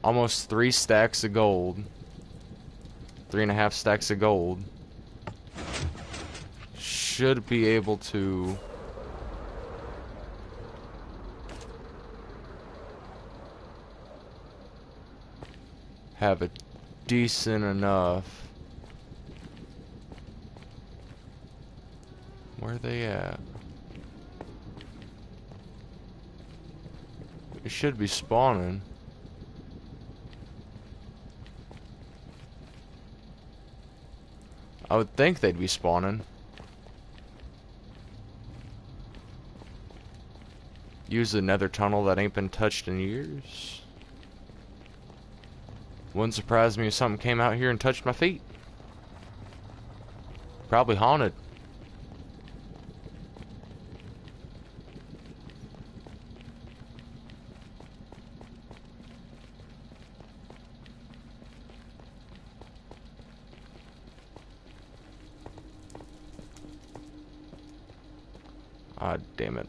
almost 3 stacks of gold, 3.5 stacks of gold, should be able to have a decent enough. Where are they at? It should be spawning. I would think they'd be spawning. Use the nether tunnel that ain't been touched in years. Wouldn't surprise me if something came out here and touched my feet. Probably haunted. Ah, damn it.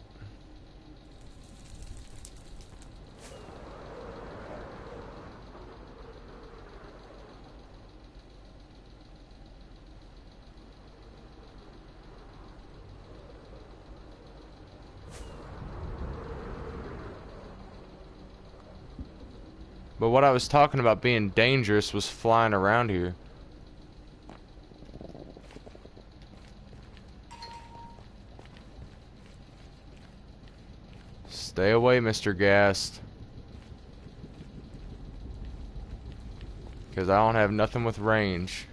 But what I was talking about being dangerous was flying around here. Stay away, Mr. Gast. Because I don't have nothing with range.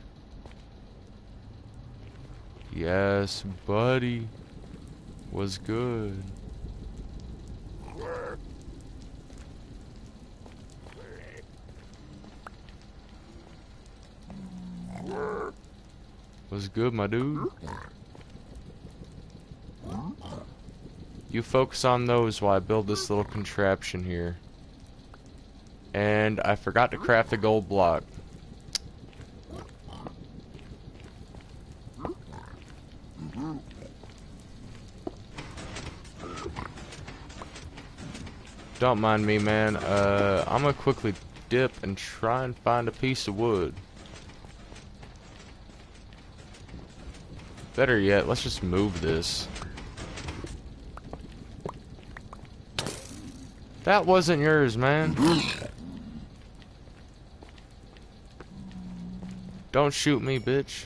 Yes, buddy. Was good. Was good, my dude. You focus on those while I build this little contraption here. And I forgot to craft the gold block. Don't mind me, man. I'm gonna quickly dip and try and find a piece of wood. Better yet, let's just move this. That wasn't yours, man. Don't shoot me, bitch.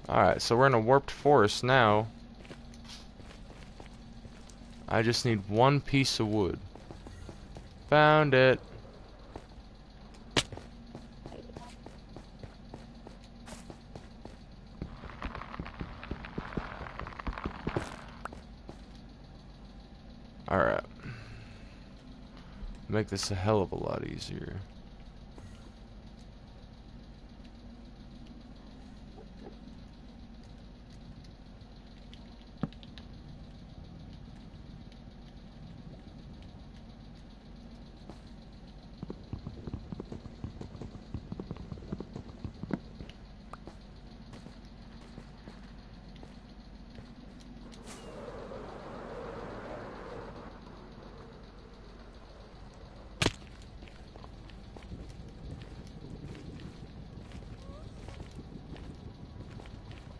Alright, so we're in a warped forest now. I just need one piece of wood. Found it. Alright. Make this a hell of a lot easier.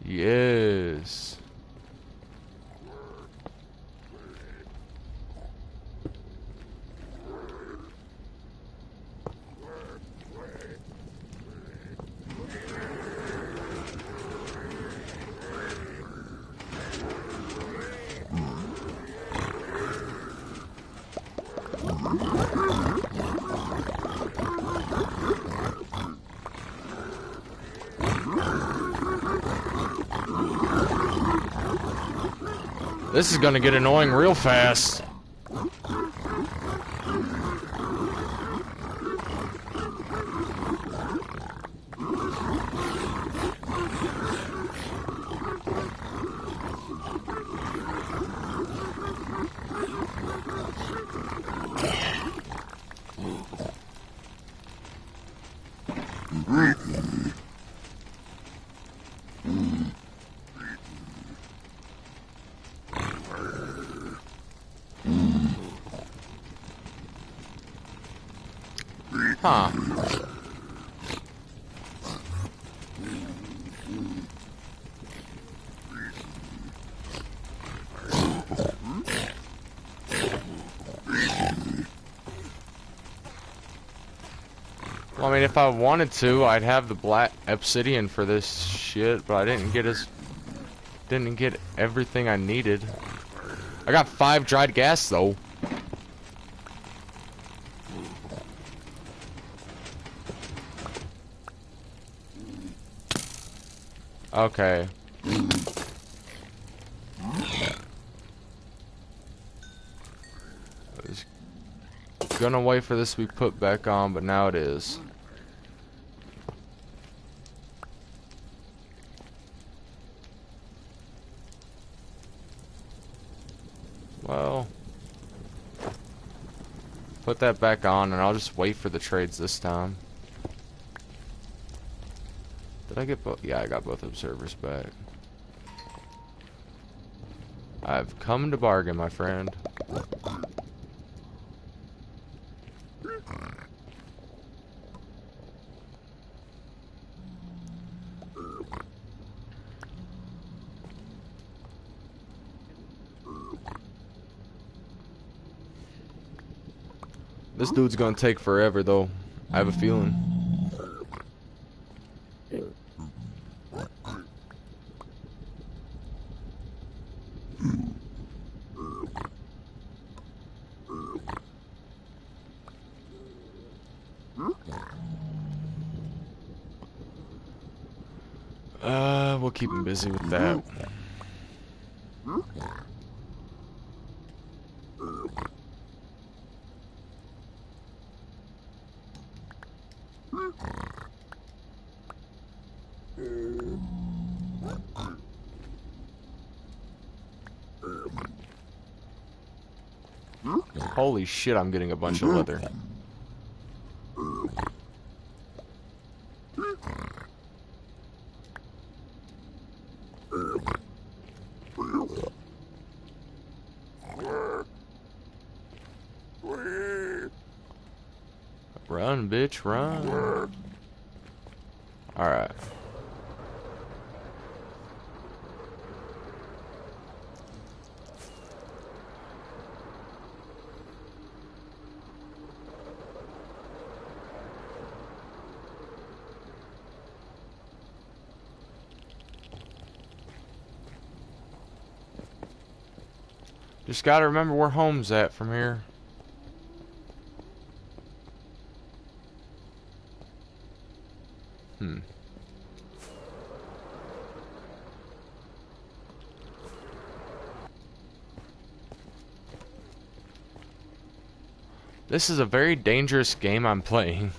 Yes. This is gonna get annoying real fast. Huh. Well, I mean, if I wanted to, I'd have the black obsidian for this shit, but I didn't get everything I needed. I got 5 dried gas though. Okay. I was gonna wait for this to be put back on, but now it is. Well, put that back on and I'll just wait for the trades this time. Did I get both? Yeah, I got both observers back. I've come to bargain, my friend. This dude's gonna take forever, though. I have a feeling. We'll keep him busy with that. Holy shit, I'm getting a bunch of leather. Run, bitch, run. Alright. Just gotta remember where home's at from here. This is a very dangerous game I'm playing.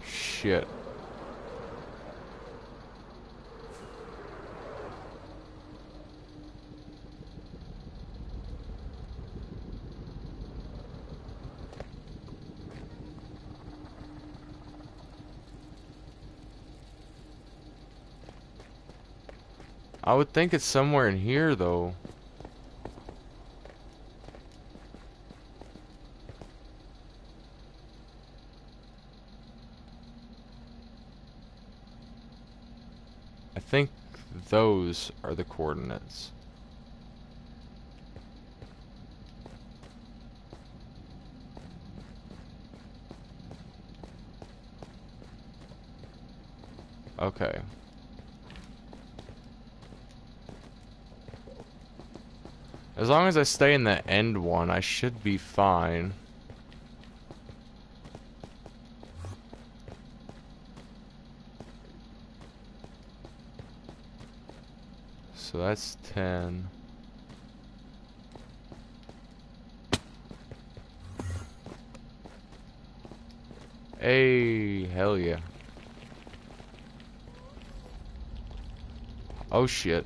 Shit. I would think it's somewhere in here, though. I think those are the coordinates. Okay. As long as I stay in the end one, I should be fine. So that's 10. Hey, hell yeah. Oh shit.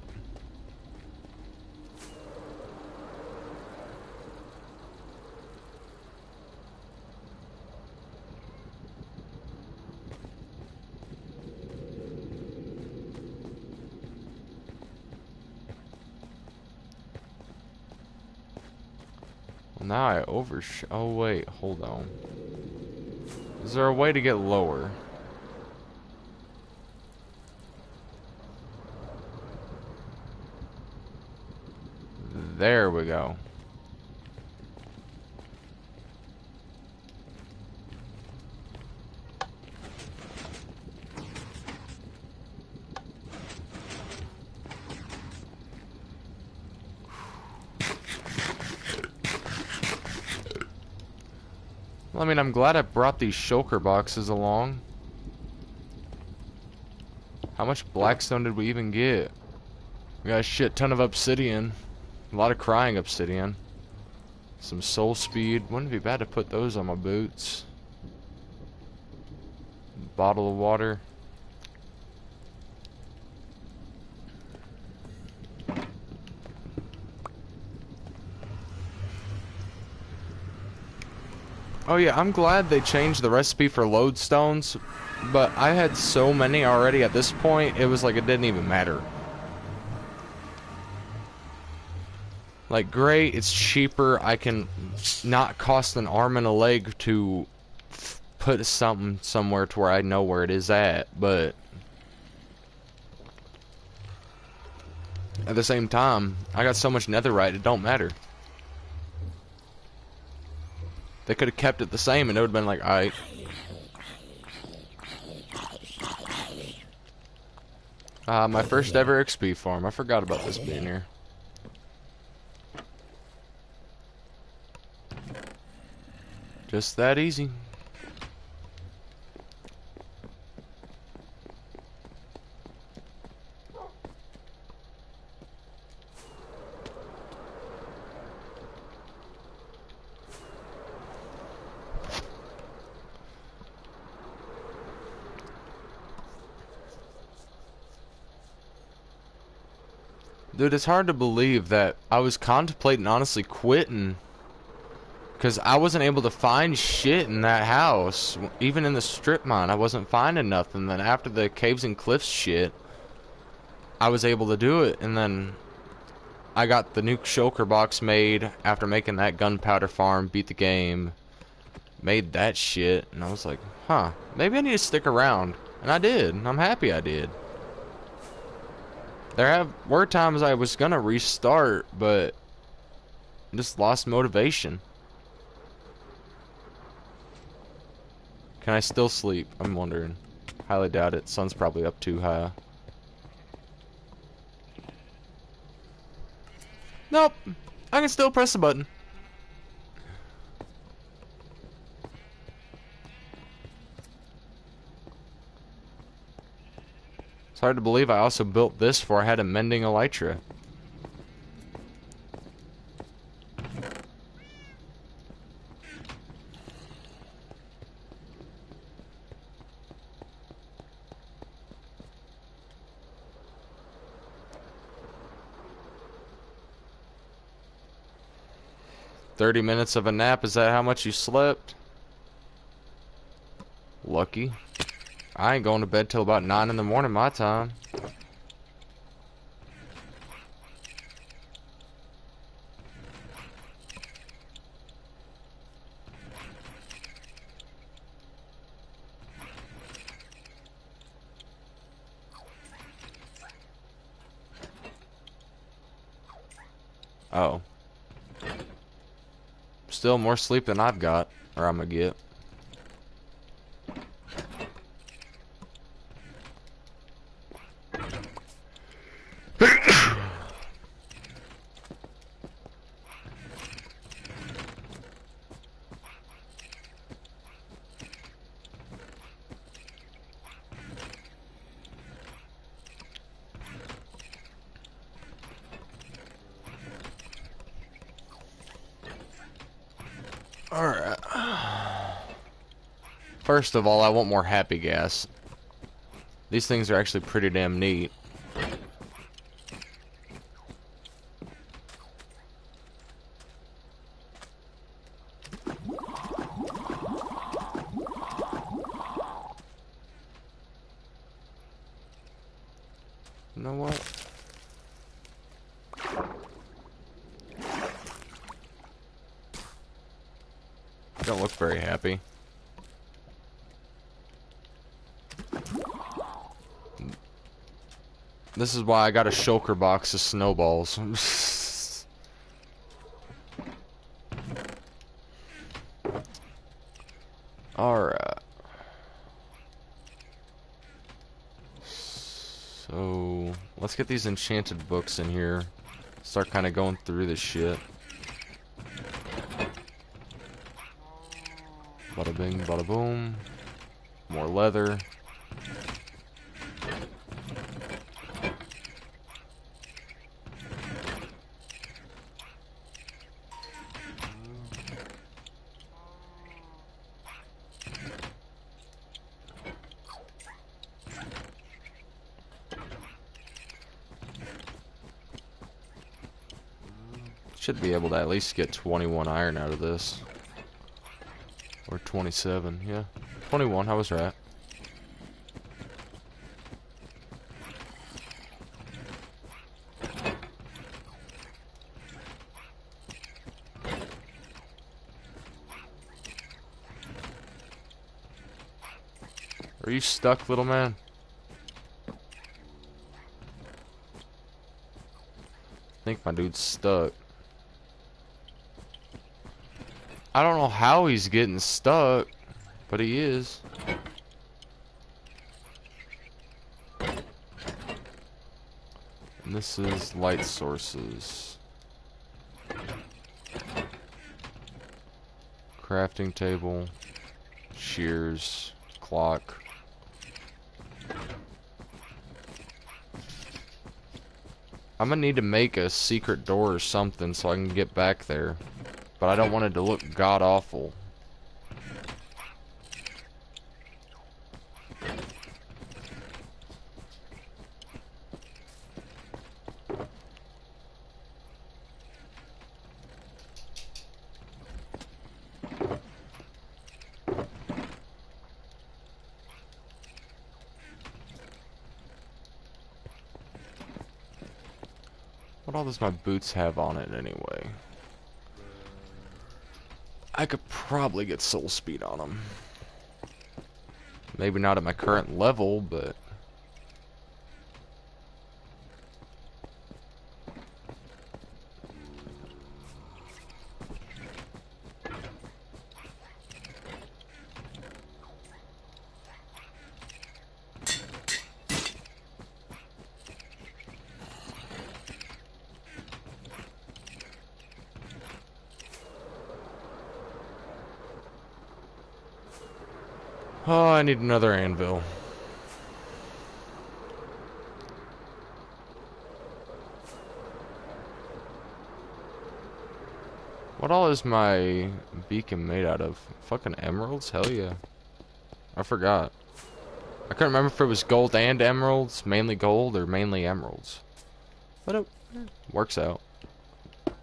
Now I oh wait, hold on. Is there a way to get lower? There we go. Well, I mean, I'm glad I brought these shulker boxes along. How much blackstone did we even get? We got a shit ton of obsidian. A lot of crying obsidian. Some soul speed. Wouldn't be bad to put those on my boots. Bottle of water. Oh yeah, I'm glad they changed the recipe for lodestones, but I had so many already at this point, it was like it didn't even matter. Like, great, it's cheaper, I can not cost an arm and a leg to put something somewhere to where I know where it is at, but at the same time, I got so much netherite, it don't matter. They could have kept it the same and it would have been like, alright. My first ever XP farm. I forgot about this being here. Just that easy. Dude, it's hard to believe that I was contemplating honestly quitting because I wasn't able to find shit in that house. Even in the strip mine, I wasn't finding nothing. Then after the caves and cliffs shit, I was able to do it. And then I got the new shulker box made after making that gunpowder farm, beat the game. made that shit, and I was like, huh, maybe I need to stick around. And I did, and I'm happy I did. Were times I was gonna restart, but I just lost motivation. Can I still sleep? I'm wondering. Highly doubt it. Sun's probably up too high. Nope. I can still press the button. It's hard to believe I also built this before I had a mending elytra. $30 of a nap, is that how much you slept? Lucky. I ain't going to bed till about 9 in the morning my time. Oh. Still more sleep than I've got, or I'm gonna get. Alright. First of all, I want more happy gas. These things are actually pretty damn neat. You know what? Don't look very happy. This is why I got a shulker box of snowballs. Alright. So, let's get these enchanted books in here. Start kind of going through this shit. Bada bing, bada boom. More leather. Should be able to at least get 21 iron out of this. Or 27, yeah. 21, I was right. Are you stuck, little man? I think my dude's stuck. I don't know how he's getting stuck, but he is. And this is light sources. Crafting table. Shears. Clock. I'm gonna need to make a secret door or something so I can get back there. But I don't want it to look god-awful. What all does my boots have on it anyway? I could probably get soul speed on him. Maybe not at my current level, but... Oh, I need another anvil. What all is my beacon made out of? Fucking emeralds? Hell yeah. I forgot. I couldn't remember if it was gold and emeralds, mainly gold, or mainly emeralds. But it works out.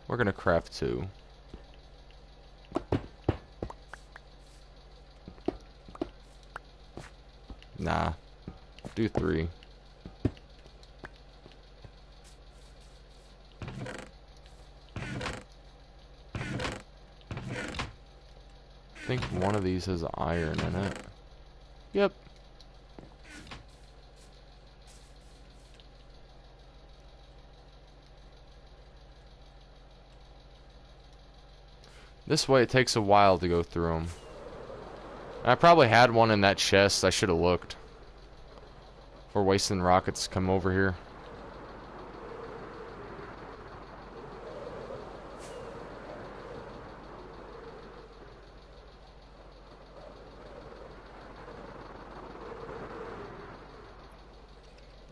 We're gonna craft 2. Nah. Do 3. I think one of these has iron in it. Yep. This way it takes a while to go through them. I probably had one in that chest. I should have looked. Before wasting rockets to come over here.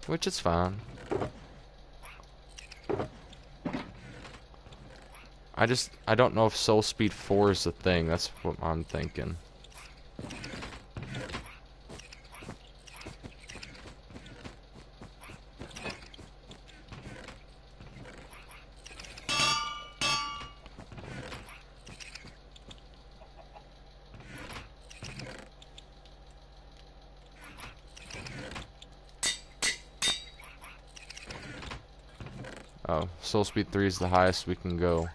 Which is fine. I don't know if Soul Speed 4 is the thing. That's what I'm thinking. Oh, Soul Speed 3 is the highest we can go.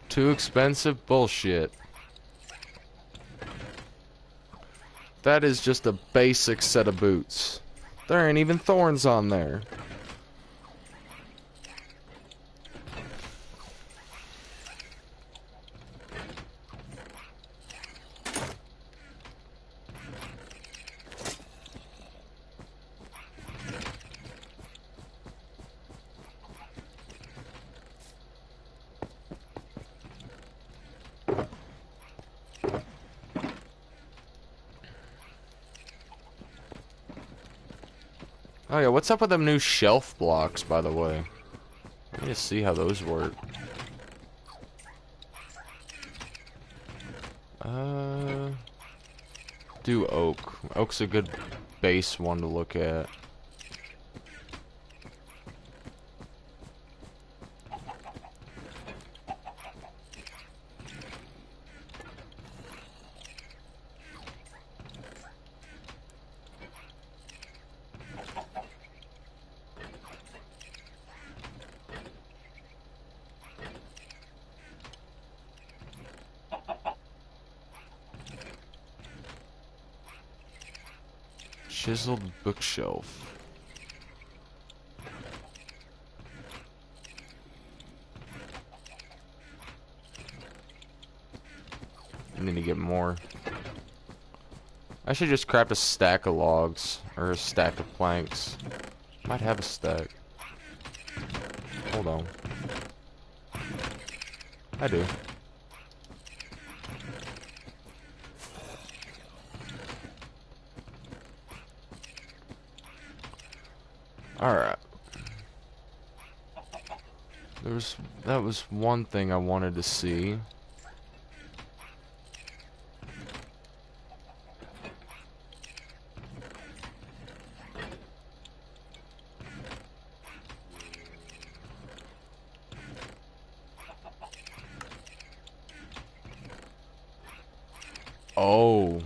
Too expensive? Bullshit. That is just a basic set of boots. There ain't even thorns on there. Oh yeah, what's up with them new shelf blocks, by the way? Let me just see how those work. Do oak. Oak's a good base one to look at. Chiseled bookshelf. I need to get more. I should just craft a stack of logs or a stack of planks. Might have a stack. Hold on. I do. Alright. That was one thing I wanted to see. Oh.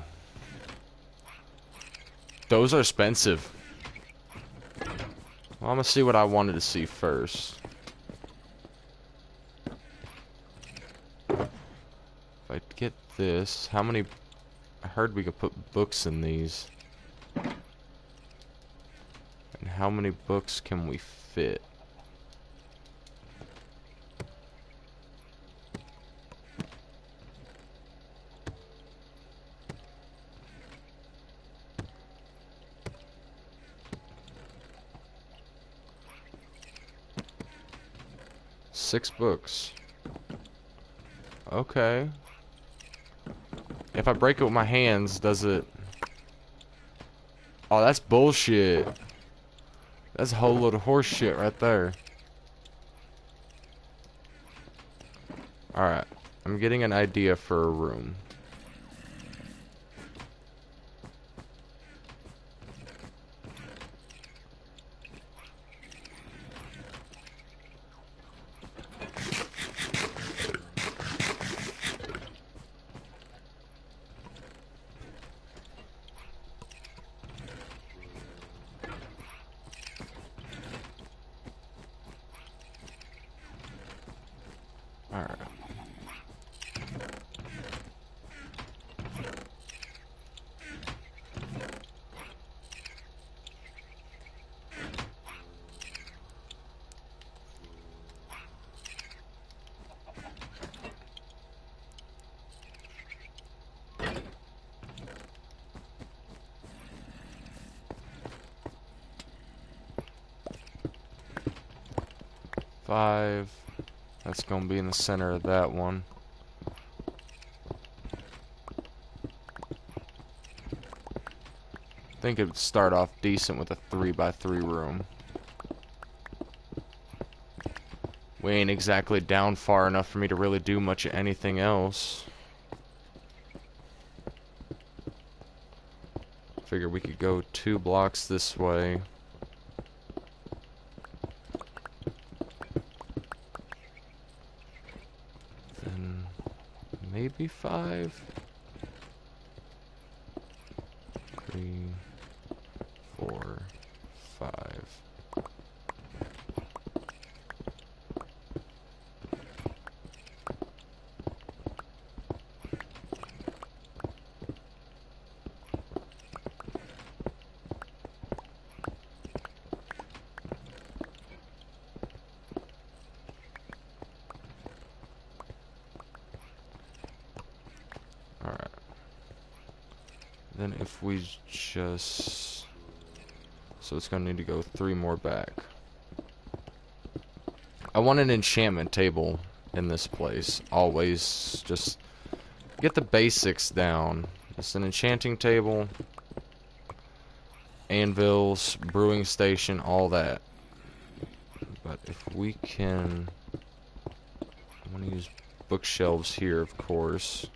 Those are expensive. Well, I'm gonna see what I wanted to see first. If I get this, how many... I heard we could put books in these. And how many books can we fit? Six books. Okay. If I break it with my hands, does it... Oh, that's bullshit. That's a whole load of horse shit right there. Alright. I'm getting an idea for a room. Alright. Five. That's gonna be in the center of that one. I think it would start off decent with a 3x3 room. We ain't exactly down far enough for me to really do much of anything else. Figure we could go 2 blocks this way. Then maybe 5. 3, 4, 5. Alright. Then if we just... So it's gonna need to go 3 more back. I want an enchantment table in this place. Always just get the basics down. It's an enchanting table, anvils, brewing station, all that. But if we can... I want to use bookshelves here, of course.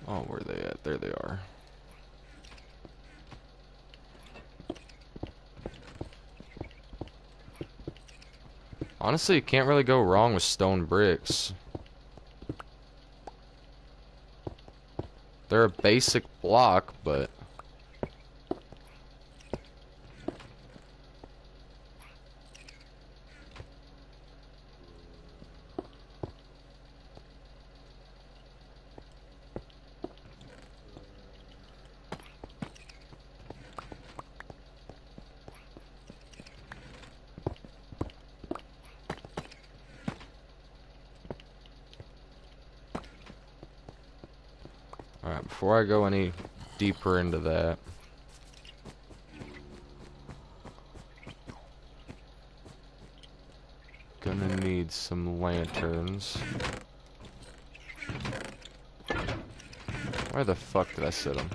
Oh, where are they at? There they are. Honestly, you can't really go wrong with stone bricks. They're a basic block, but... Alright, before I go any deeper into that, gonna need some lanterns. Where the fuck did I set them?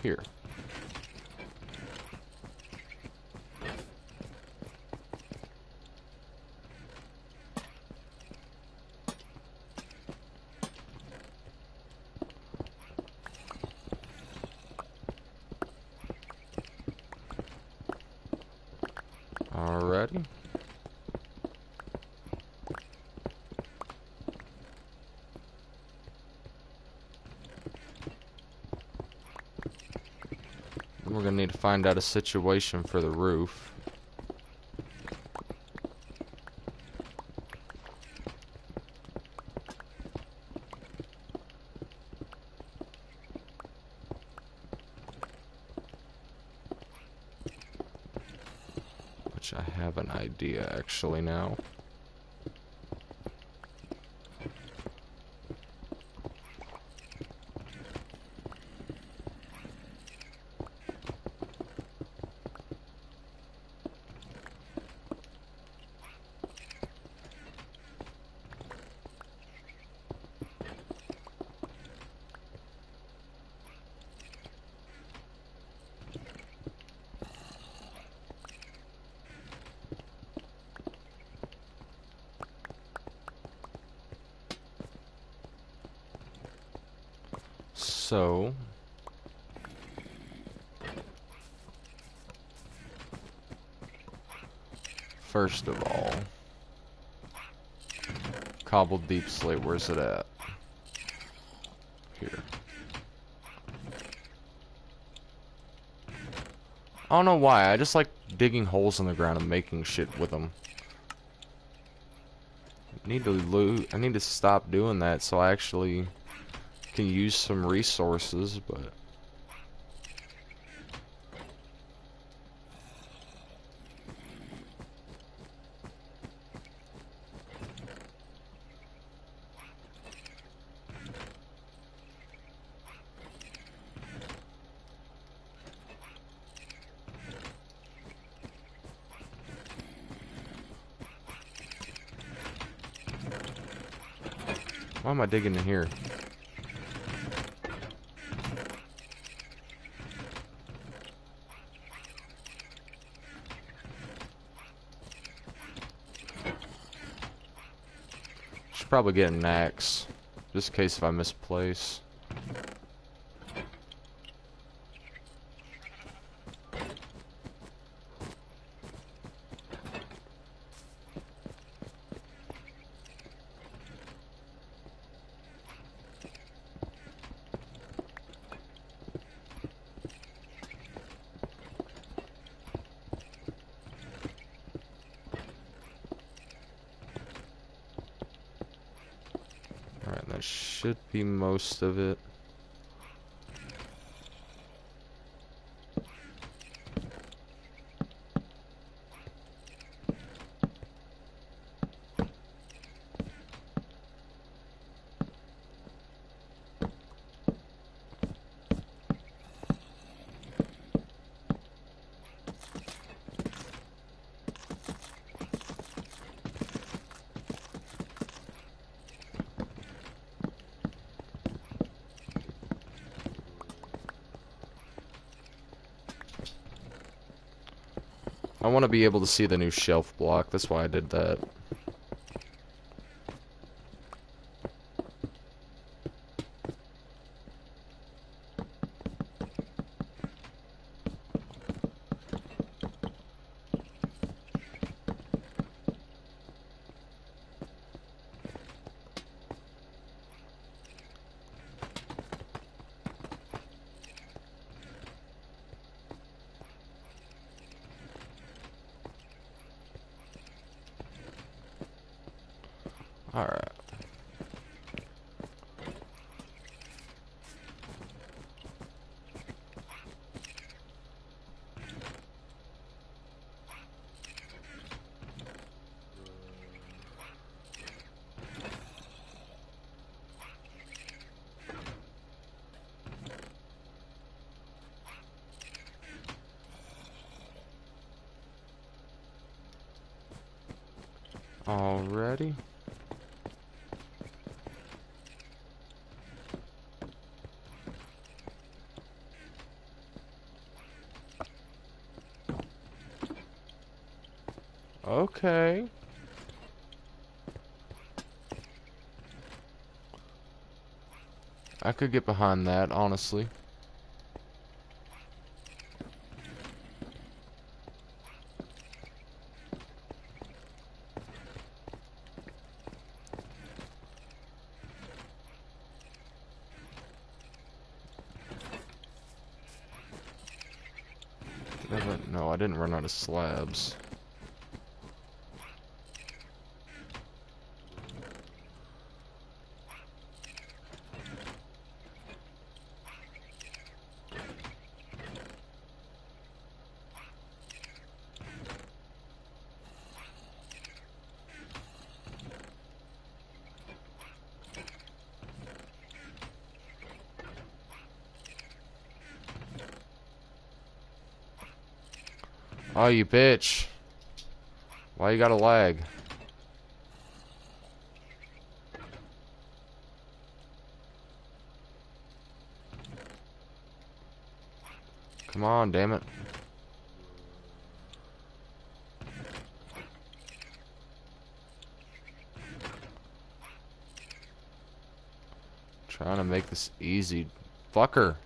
Here. We're gonna need to find out a situation for the roof. Which I have an idea actually now. So, first of all, cobbled deep slate, where's it at? Here. I don't know why, I just like digging holes in the ground and making shit with them. I need to stop doing that so I actually can use some resources, but why am I digging in here? Should probably get an axe, just in case if I misplace. Alright, that should be most of it. I want to be able to see the new shelf block, that's why I did that. Alright. Alrighty. Okay. I could get behind that, honestly. No, I didn't run out of slabs. Oh, you bitch. Why you gotta lag? Come on, damn it. Trying to make this easy. Fucker.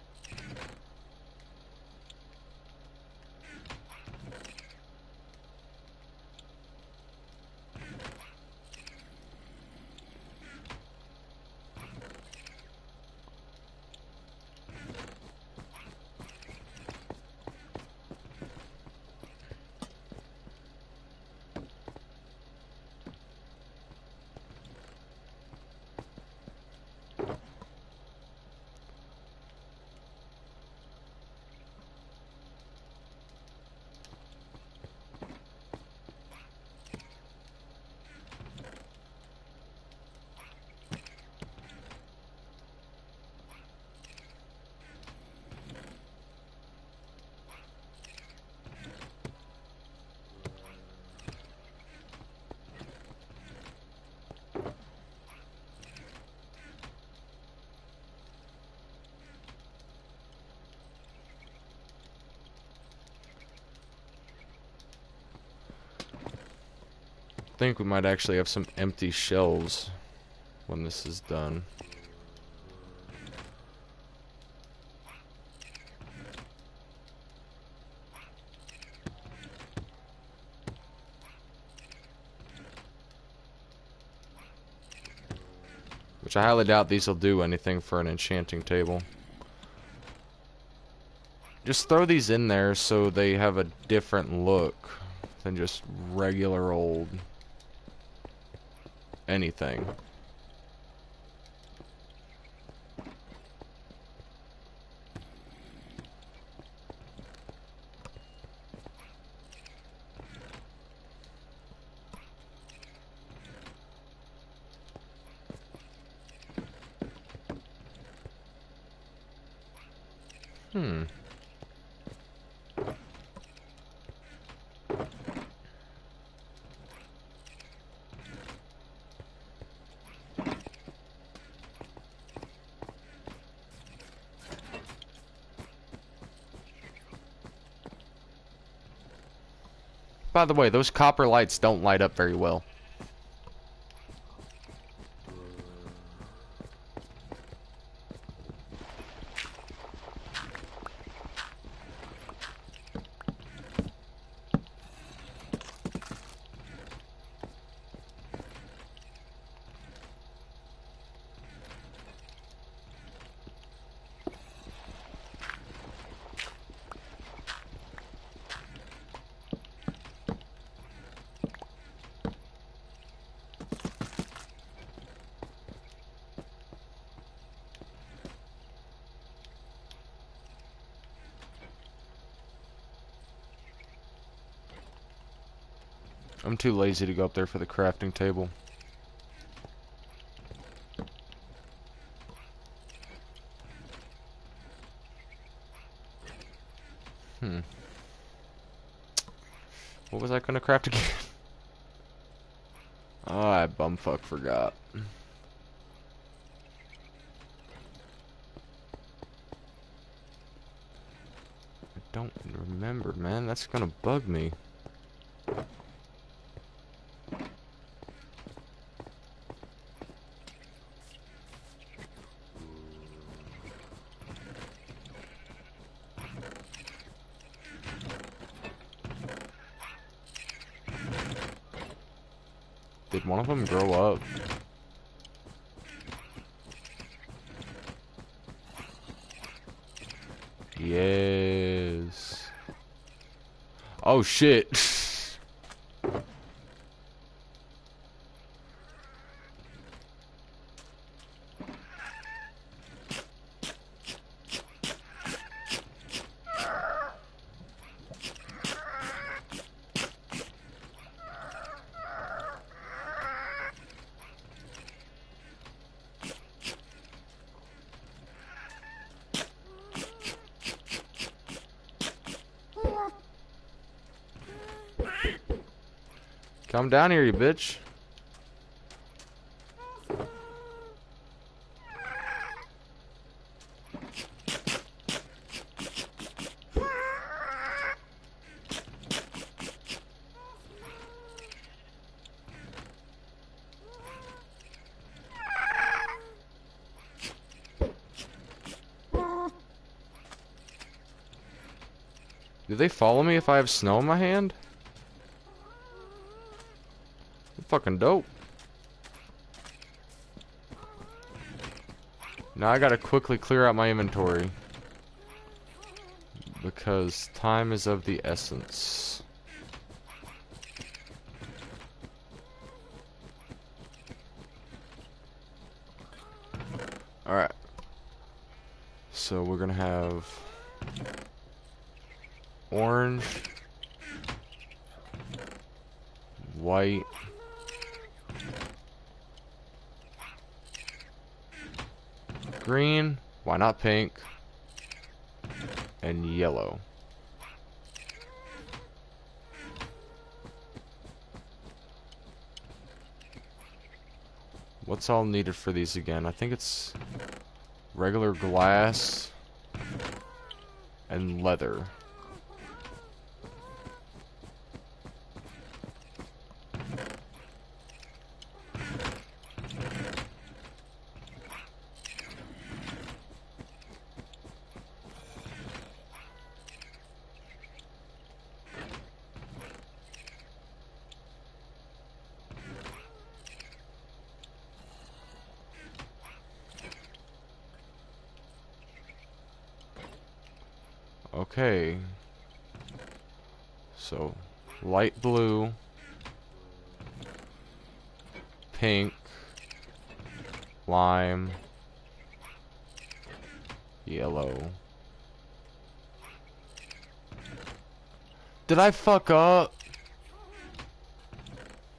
I think we might actually have some empty shelves when this is done. Which I highly doubt these will do anything for an enchanting table. Just throw these in there so they have a different look than just regular old anything. By the way, those copper lights don't light up very well. I'm too lazy to go up there for the crafting table. What was I gonna craft again? Oh, I bumfuck forgot. I don't remember, man. That's gonna bug me. Did one of them grow up? Yes. Oh shit. Come down here, you bitch. Do they follow me if I have snow in my hand? Fucking dope. Now I gotta quickly clear out my inventory, because time is of the essence. Alright. So we're gonna have orange, white, green, why not pink, and yellow. What's all needed for these again? I think it's regular glass and leather. Okay, so light blue, pink, lime, yellow. Did I fuck up?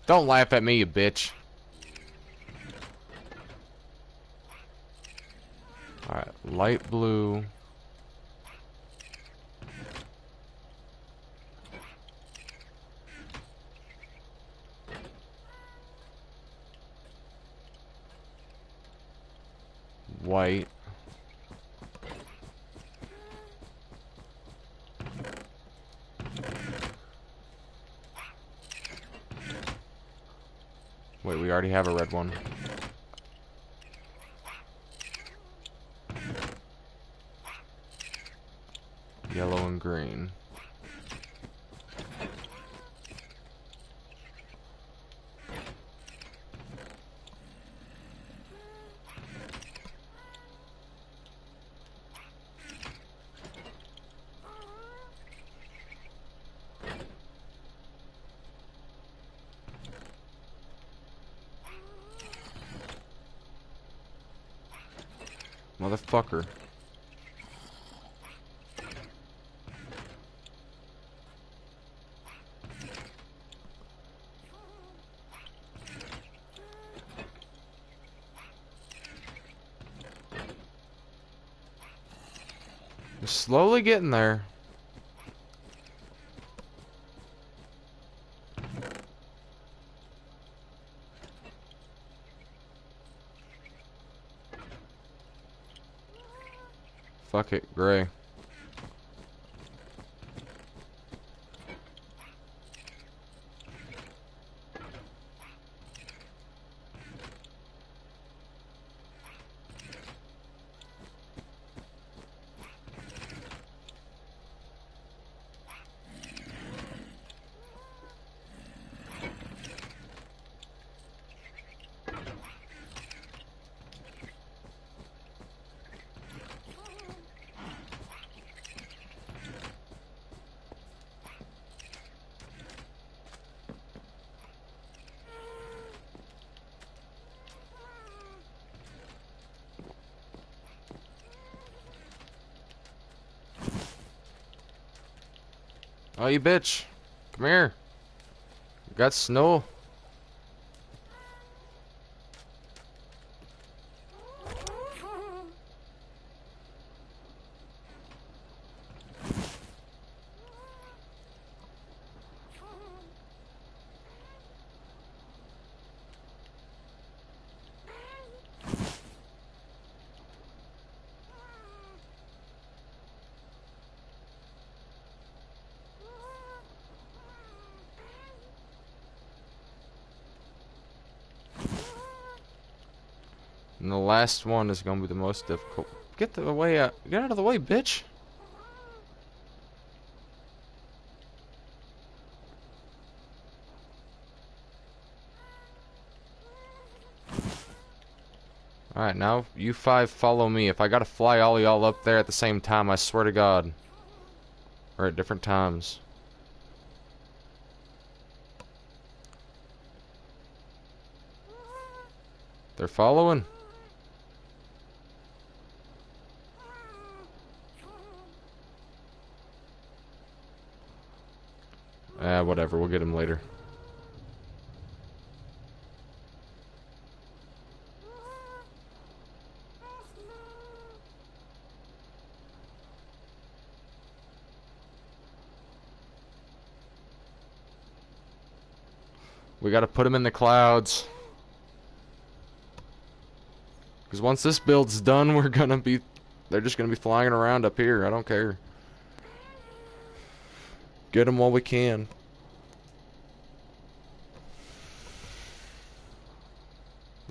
Don't laugh at me, you bitch. Alright, light blue. White. Wait, we already have a red one. Yellow and green. Motherfucker. We're slowly getting there. Fuck it, gray. Oh, you bitch. Come here. Got snow. And the last one is gonna be the most difficult. Get the way out. Get out of the way, bitch. Alright, now you five follow me. If I gotta fly all y'all up there at the same time, I swear to God. Or at different times. They're following? Whatever. We'll get him later. We gotta put him in the clouds. Because once this build's done, we're gonna be... They're just gonna be flying around up here. I don't care. Get them while we can.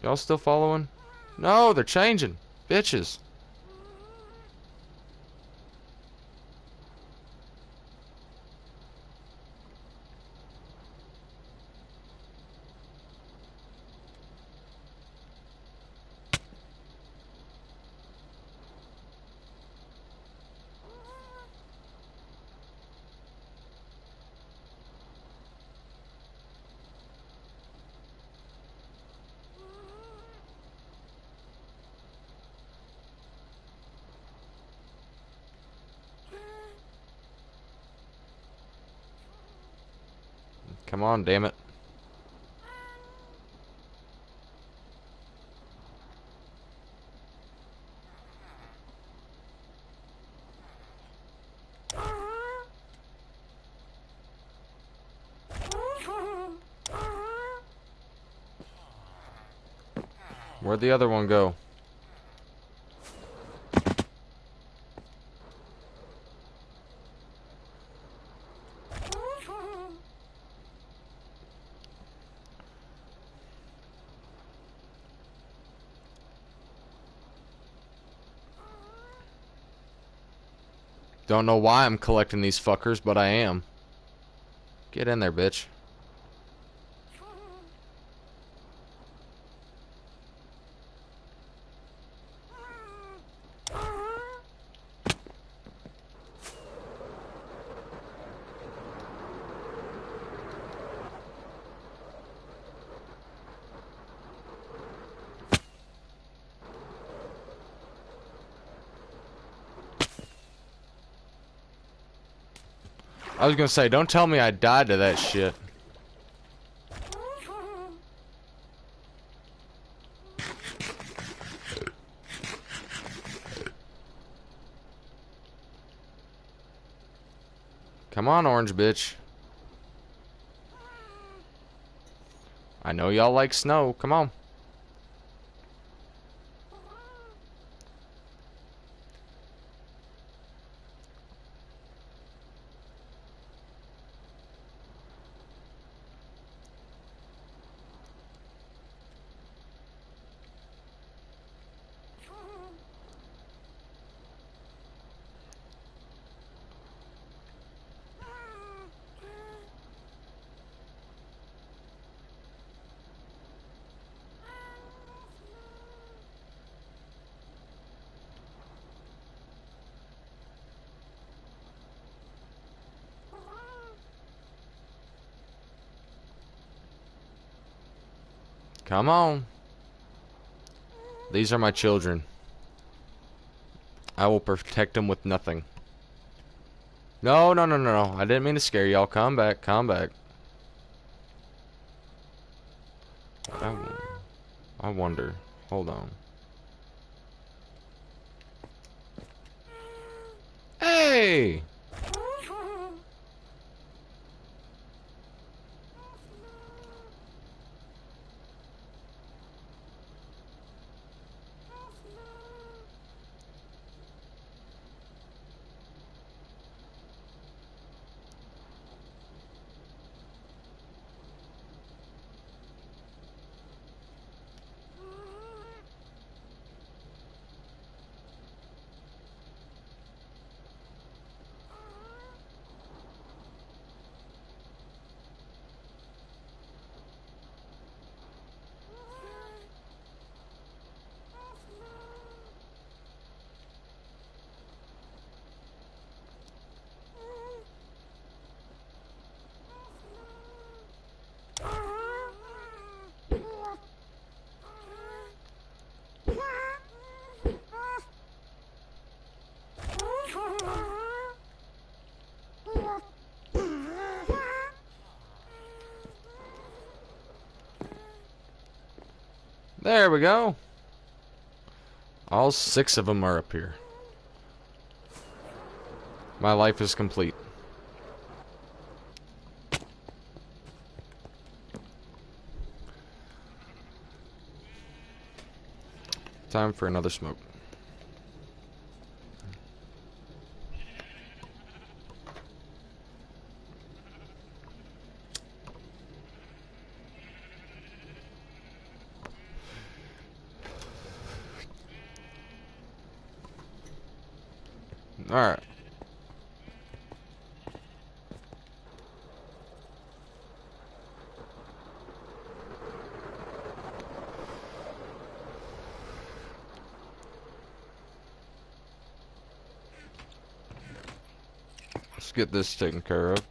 Y'all still following? No, they're changing. Bitches. Come on, damn it. Where'd the other one go? Don't know why I'm collecting these fuckers, but I am. Get in there, bitch. I was gonna say, don't tell me I died to that shit. Come on, orange bitch. I know y'all like snow. Come on. Come on. These are my children. I will protect them with nothing. No, no, no, no, no. I didn't mean to scare y'all. Come back, come back. I, I wonder. Hold on. Hey! There we go. All 6 of them are up here. My life is complete. Time for another smoke. Alright. Let's get this taken care of.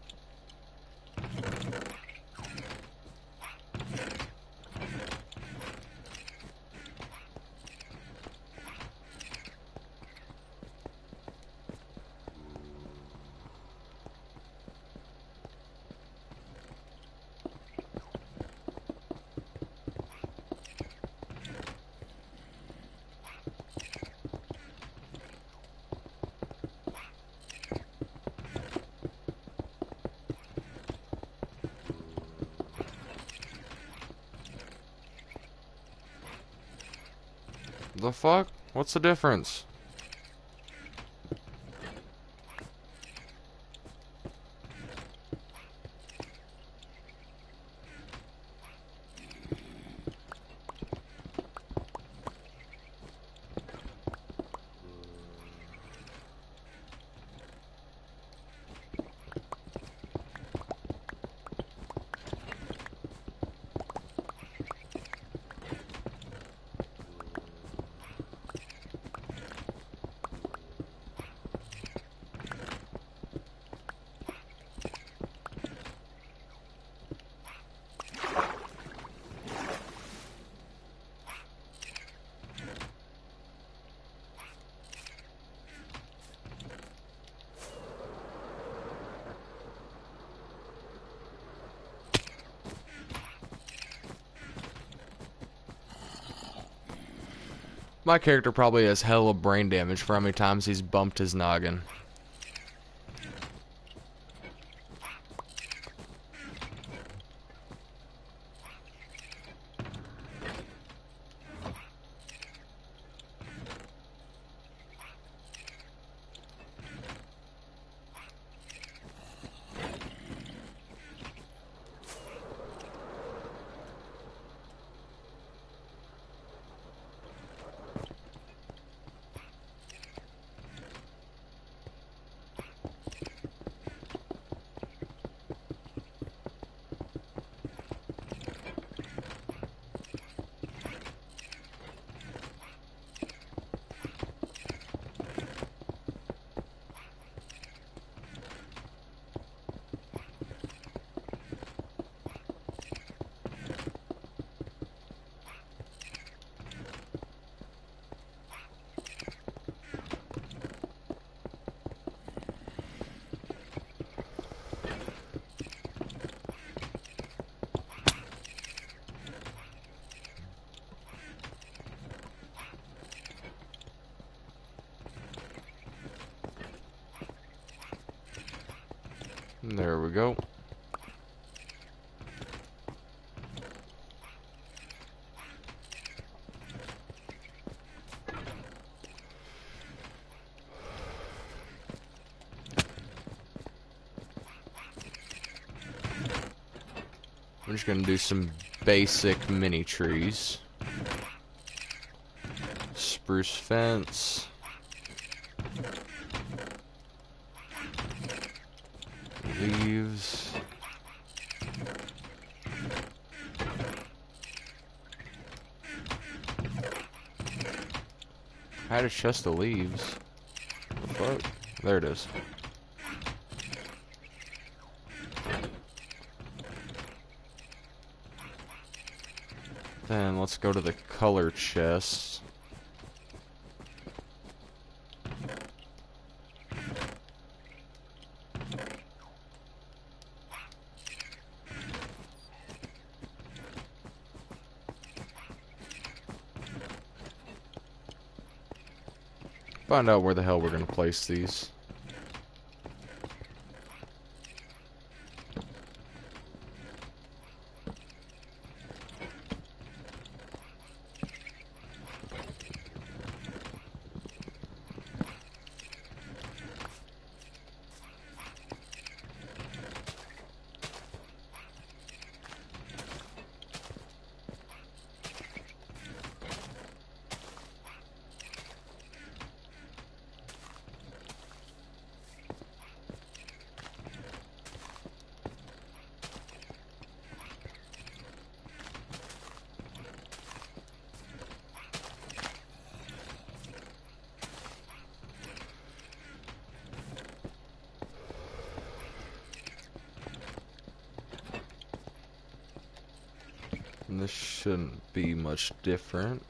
The fuck? What's the difference? My character probably has hella brain damage for how many times he's bumped his noggin. There we go. I'm just gonna do some basic mini trees. Spruce fence. Leaves. I had a chest of leaves. What the fuck? There it is. Then let's go to the color chest. Find out where the hell we're gonna place these. And this shouldn't be much different.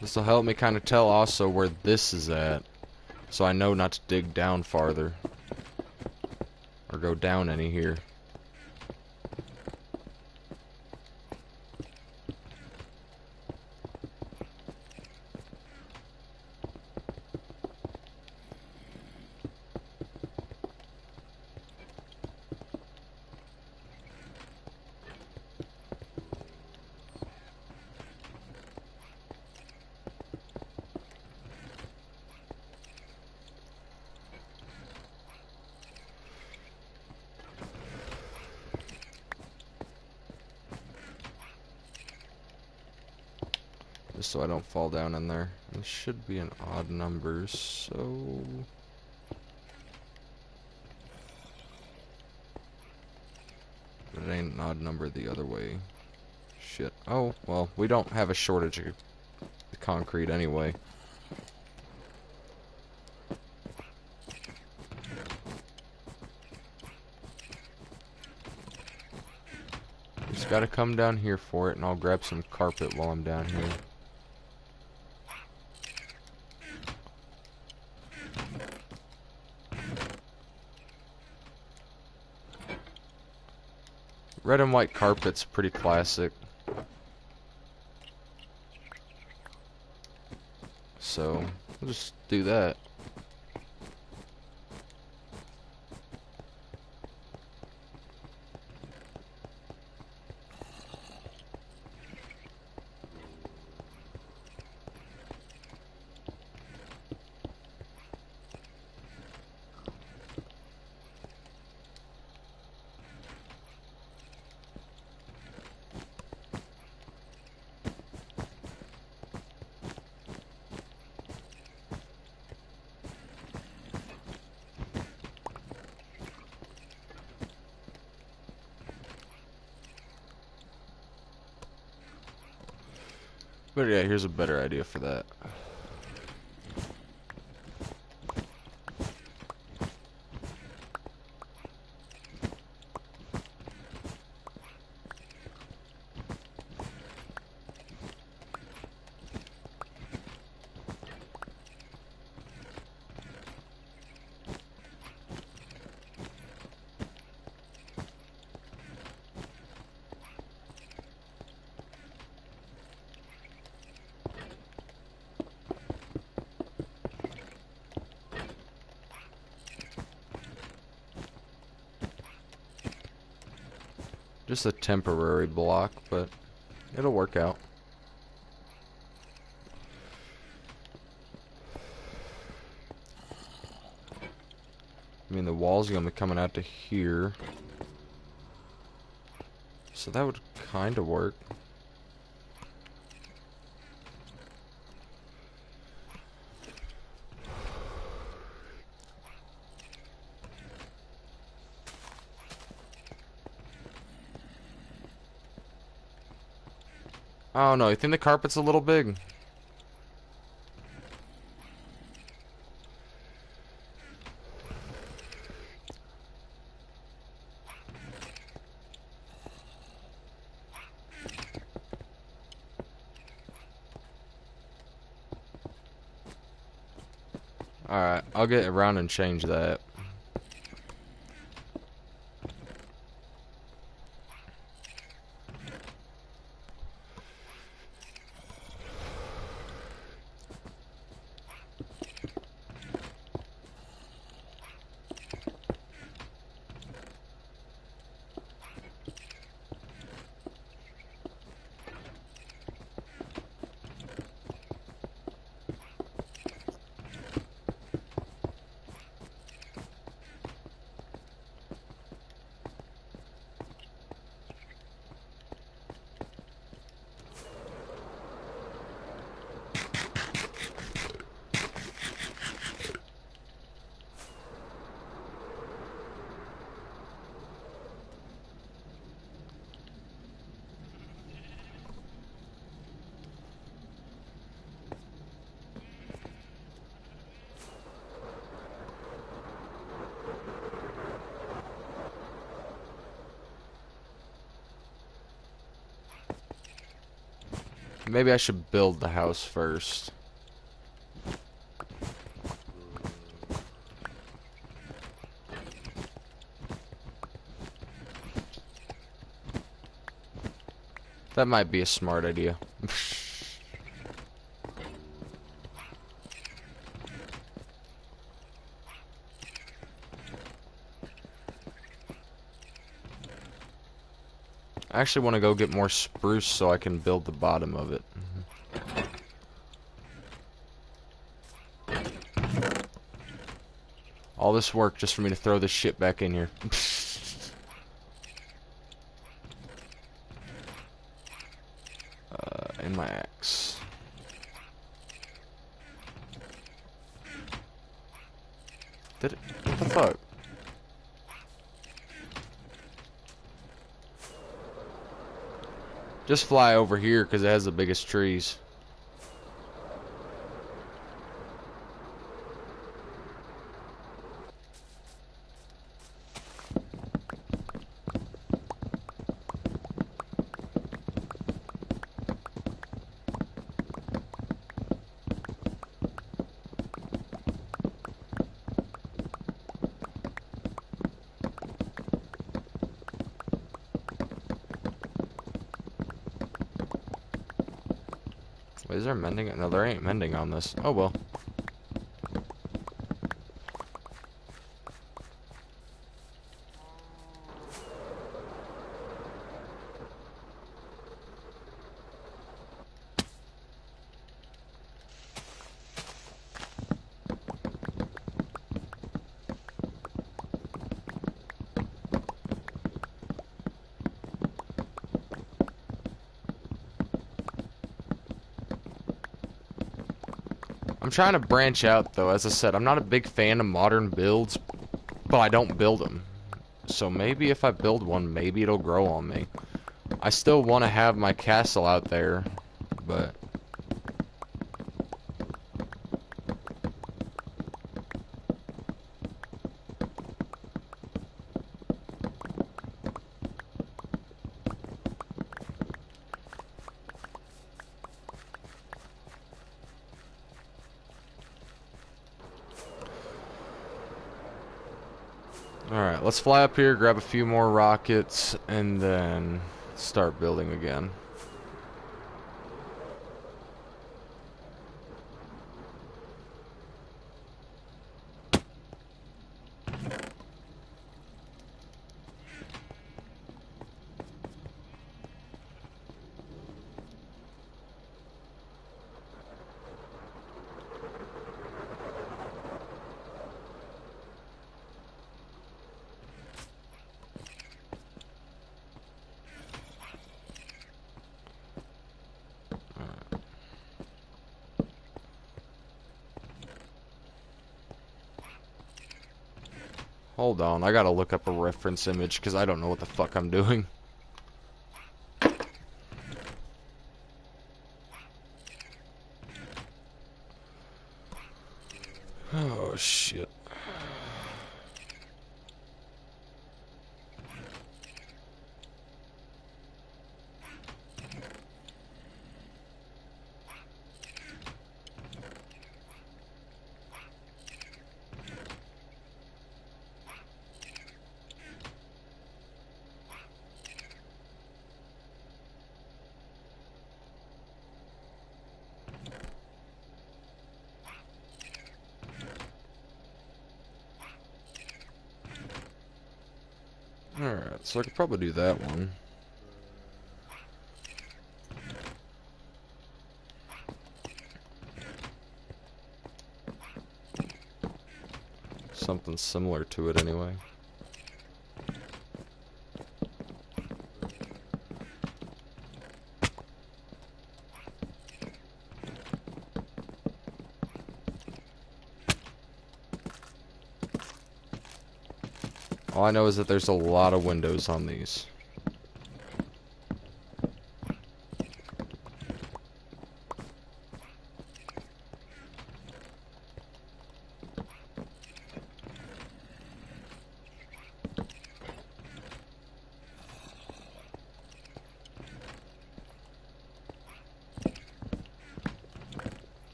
This will help me kind of tell also where this is at, so I know not to dig down farther or go down any here. Just so I don't fall down in there. This should be an odd number, so... But it ain't an odd number the other way. Shit. Oh, well, we don't have a shortage of concrete anyway. Just gotta come down here for it, and I'll grab some carpet while I'm down here. Red and white carpet's pretty classic. So, we'll just do that. But yeah, here's a better idea for that. Just a temporary block, but it'll work out. I mean, the wall's gonna be coming out to here. So that would kind of work. I don't know, you think the carpet's a little big? Alright, I'll get around and change that. Maybe I should build the house first. That might be a smart idea. I actually want to go get more spruce so I can build the bottom of it. All this work just for me to throw this shit back in here. And my axe. Did it? What the fuck? Just fly over here because it has the biggest trees. Wait, is there mending? No, there ain't mending on this. Oh well. I'm trying to branch out, though. As I said, I'm not a big fan of modern builds, but I don't build them. So maybe if I build one, maybe it'll grow on me. I still want to have my castle out there, but Alright, let's fly up here, grab a few more rockets, and then start building again. Hold on, I gotta look up a reference image because I don't know what the fuck I'm doing. Oh shit. Alright, so I could probably do that one. Something similar to it anyway. All I know is that there's a lot of windows on these.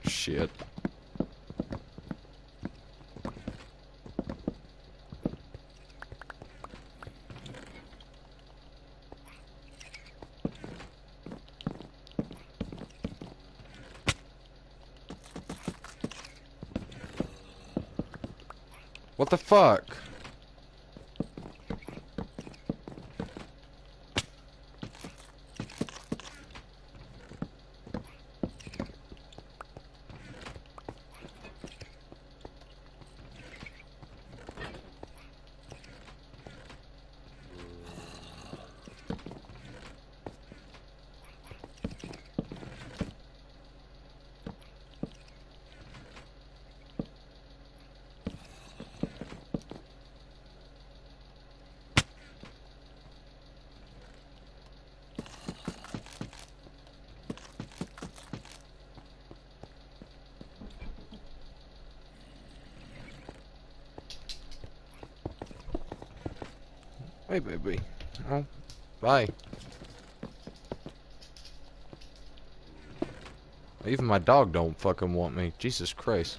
Shit. What the fuck? Hey, baby. Oh, bye. Even my dog don't fucking want me. Jesus Christ.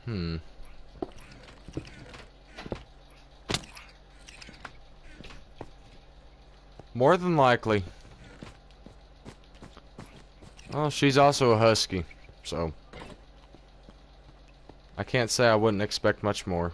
Hmm. More than likely. Well, she's also a husky, so I can't say I wouldn't expect much more.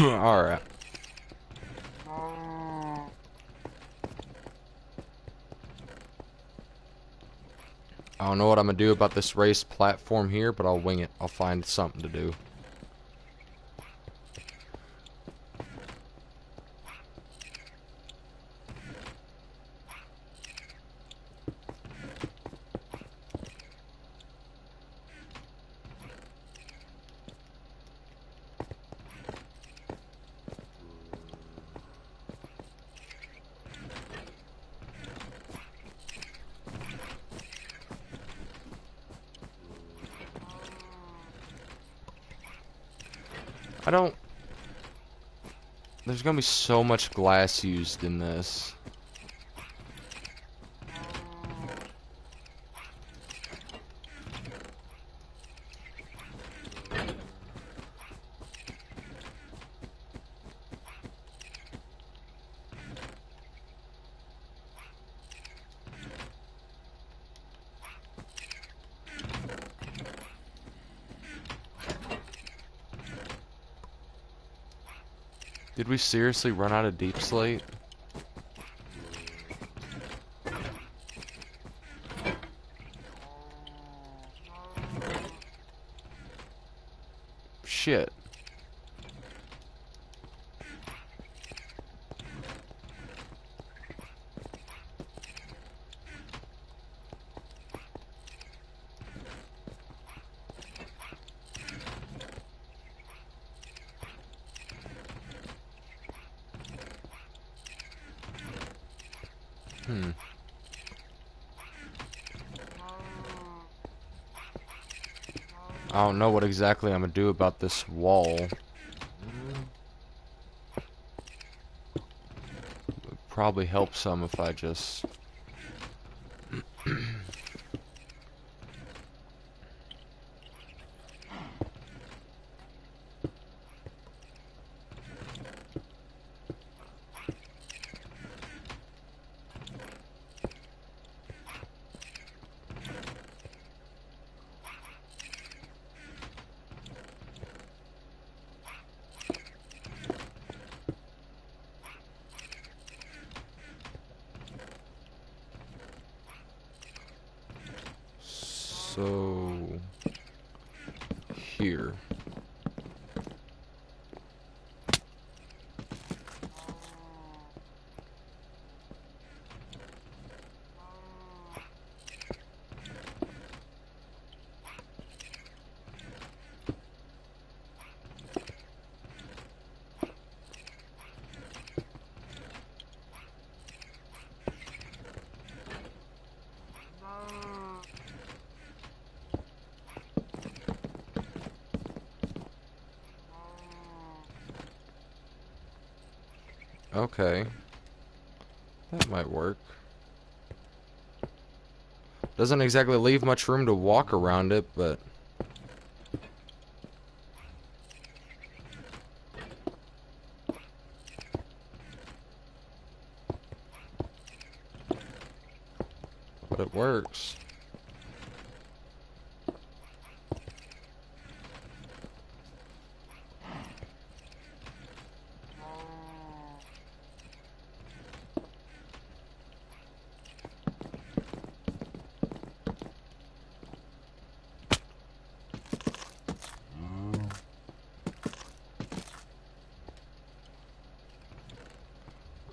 Alright. I don't know what I'm gonna do about this raised platform here, but I'll wing it. I'll find something to do. I don't... There's gonna be so much glass used in this. Did we seriously run out of deep slate? Shit. I don't know what exactly I'm gonna do about this wall. Would probably help some if I just... So... Here. Okay. That might work. Doesn't exactly leave much room to walk around it, but... But it works.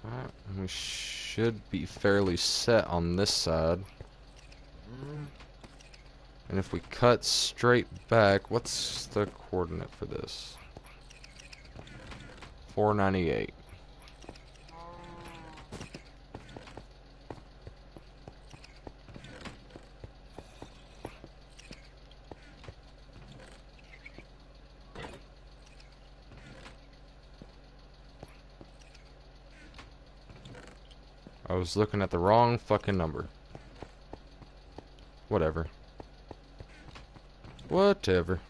Alright, we should be fairly set on this side. And if we cut straight back, what's the coordinate for this? 498. I was looking at the wrong fucking number. Whatever. Whatever.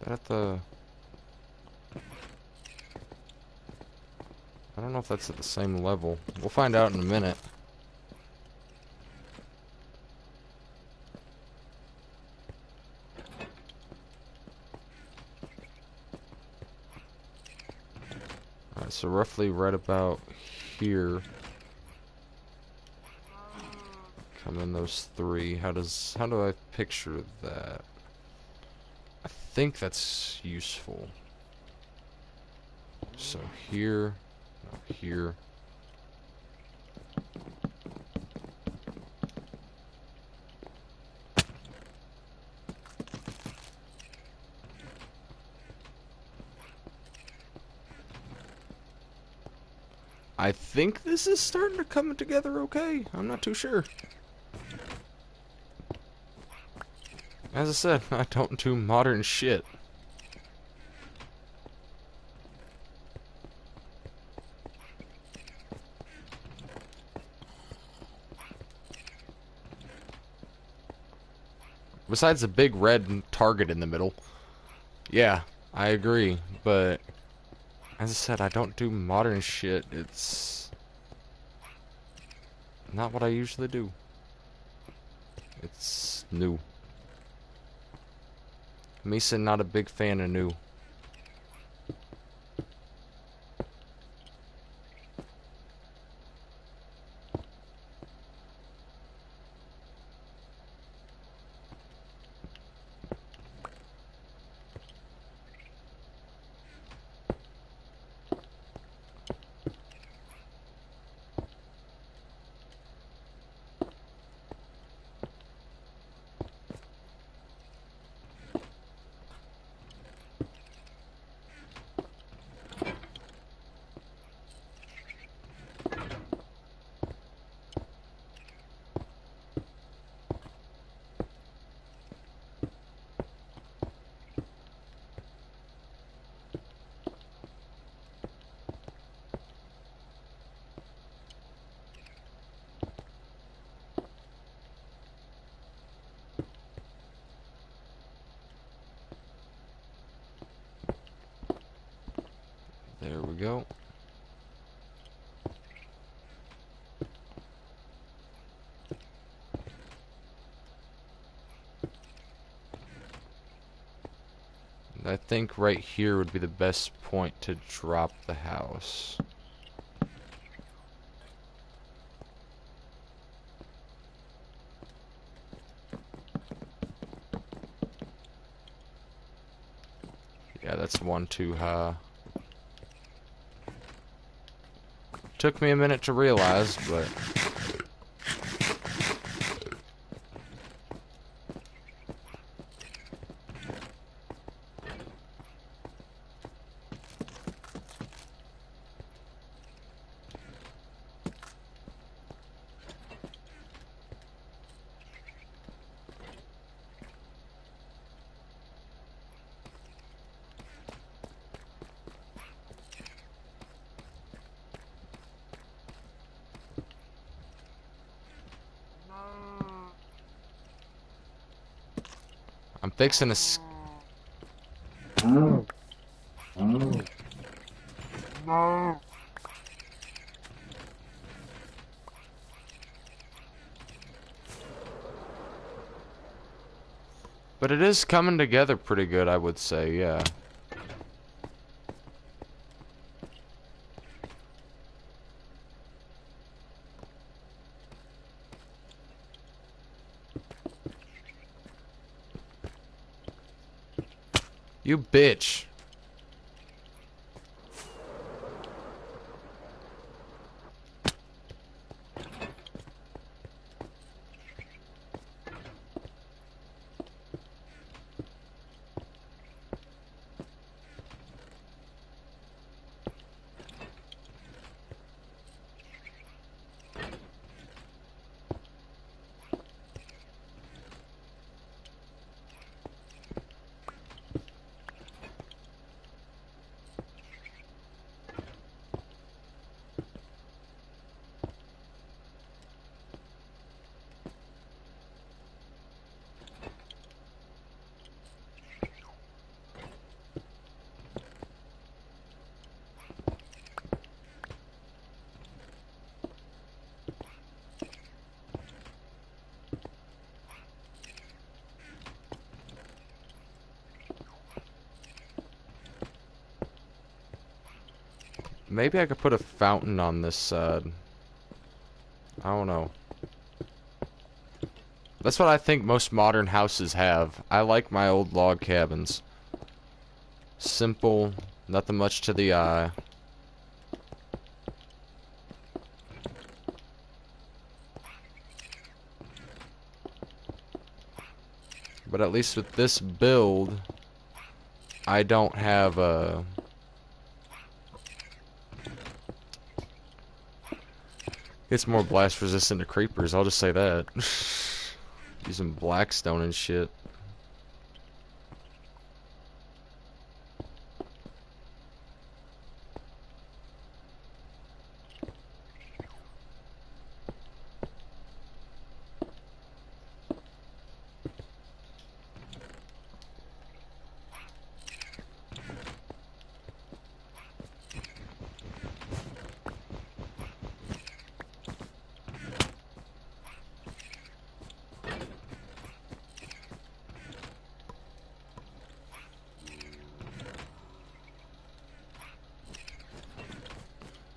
At the... I don't know if that's at the same level. We'll find out in a minute. Alright, so roughly right about here. Come in those three. How do I picture that? I think that's useful. So here, no, here. I think this is starting to come together okay. I'm not too sure. As I said, I don't do modern shit. Besides the big red target in the middle. Yeah, I agree, but as I said, I don't do modern shit. It's not what I usually do. It's new. Misa not a big fan of new. There we go. I think right here would be the best point to drop the house. Yeah, that's one too high. Took me a minute to realize, but... I'm fixing a... But it is coming together pretty good, I would say, yeah. You bitch. Maybe I could put a fountain on this side. I don't know. That's what I think most modern houses have. I like my old log cabins. Simple, nothing much to the eye. But at least with this build, I don't have a... It's more blast resistant to creepers, I'll just say that. Using blackstone and shit.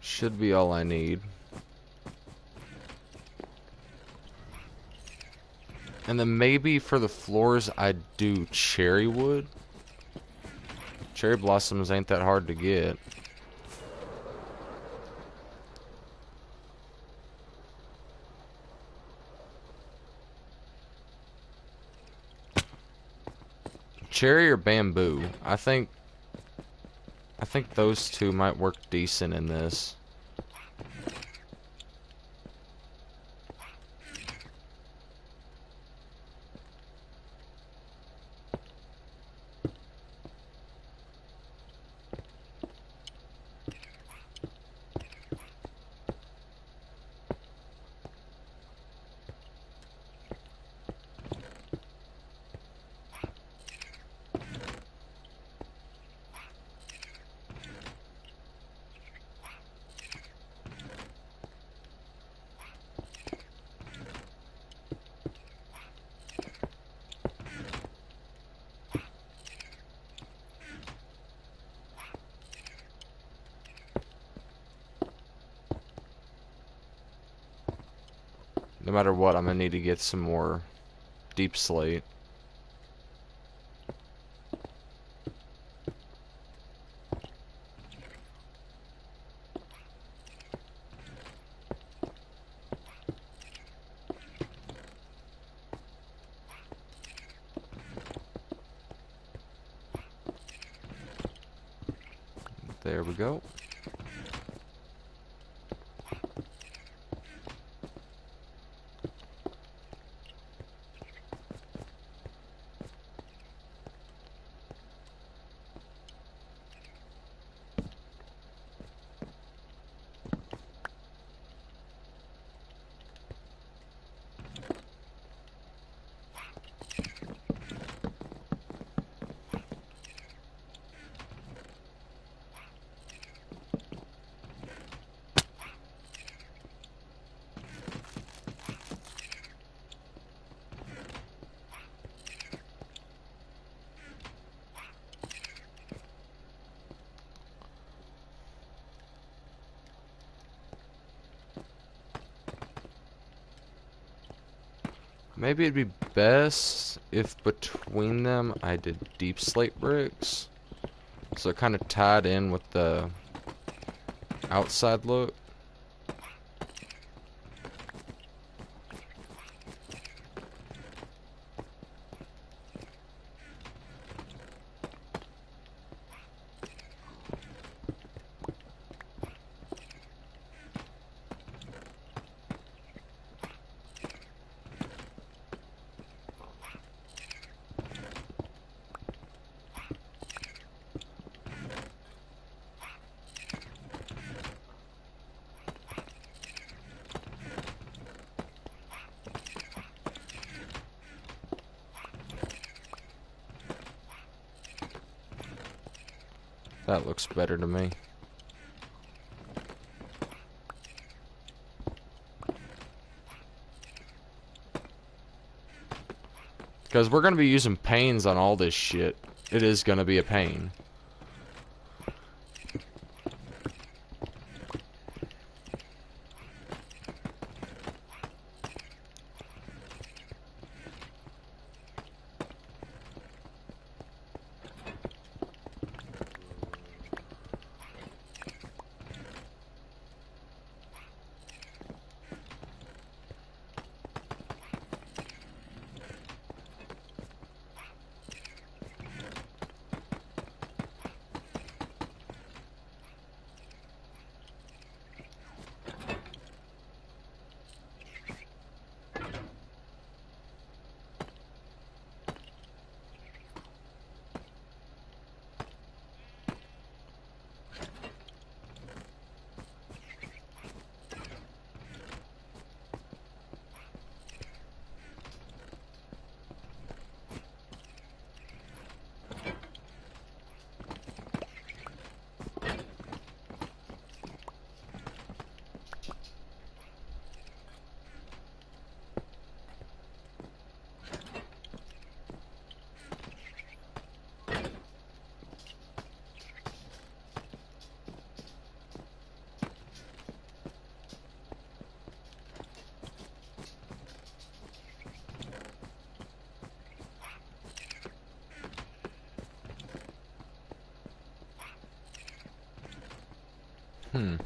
Should be all I need. And then maybe for the floors I do cherry wood. Cherry blossoms ain't that hard to get. Cherry or bamboo? I think those two might work decent in this. No matter what, I'm gonna need to get some more deep slate. There we go. Maybe it'd be best if between them I did deep slate bricks. So it kind of tied in with the outside look. That looks better to me. Because we're going to be using panes on all this shit. It is going to be a pain. Hmm.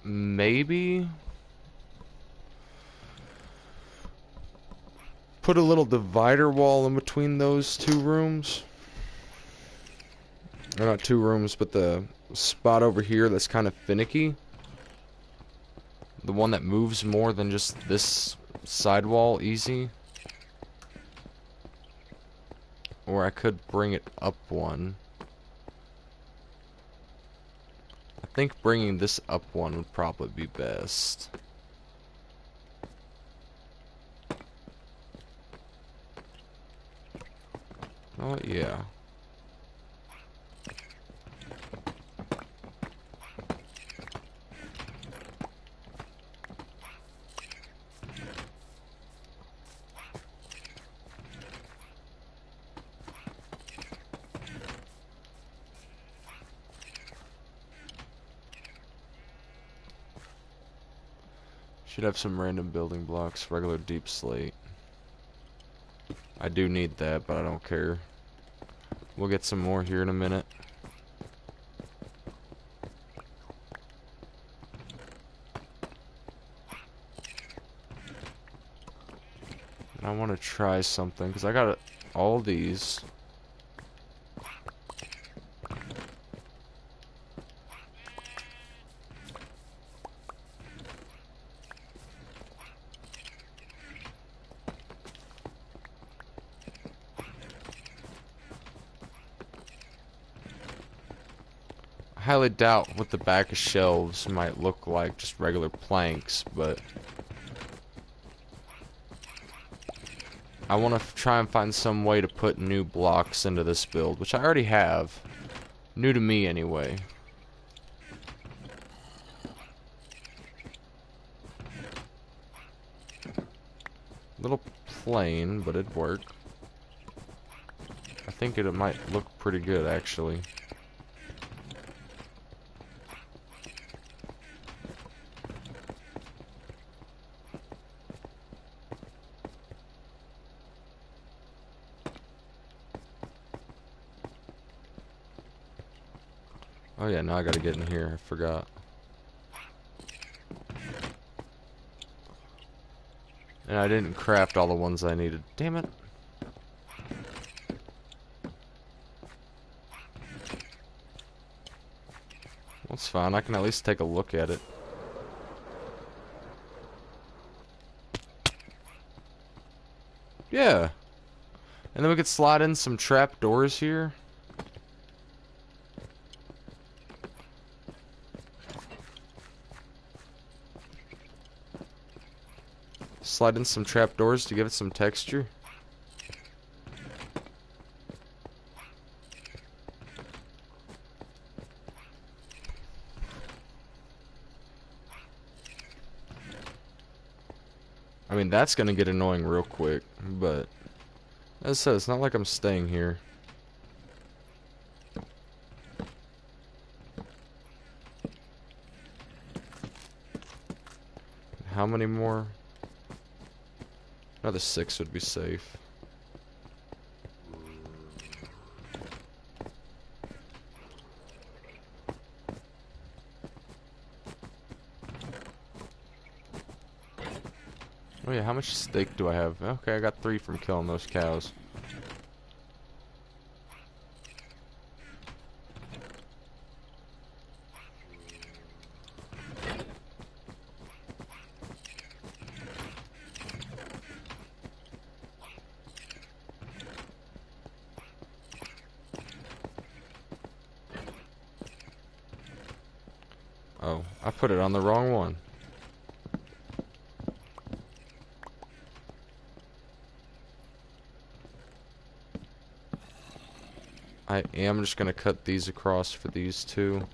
Maybe put a little divider wall in between those two rooms. Or not two rooms, but the spot over here that's kind of finicky. The one that moves more than just this sidewall easy. Or I could bring it up one. I think bringing this up one would probably be best. Oh, yeah. Should have some random building blocks, regular deep slate. I do need that, but I don't care. We'll get some more here in a minute. And I want to try something, because I got all these. I highly doubt what the back of shelves might look like, just regular planks, but I want to try and find some way to put new blocks into this build, which I already have. New to me, anyway. Little plain, but it'd work. I think it might look pretty good, actually. Oh yeah, now I gotta get in here. I forgot. And I didn't craft all the ones I needed. Damn it. That's fine. I can at least take a look at it. Yeah. And then we could slide in some trap doors here. Slide in some trap doors to give it some texture. I mean, that's gonna get annoying real quick, but as I said, it's not like I'm staying here. How many more? Another 6 would be safe. Oh yeah, how much steak do I have? Okay, I got 3 from killing those cows. Oh, I put it on the wrong one. I am just gonna cut these across for these two.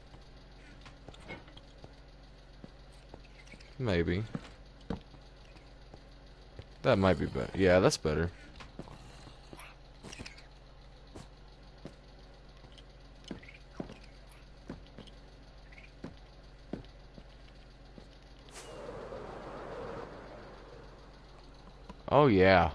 Maybe. That might be better. Yeah, that's better. Oh yeah.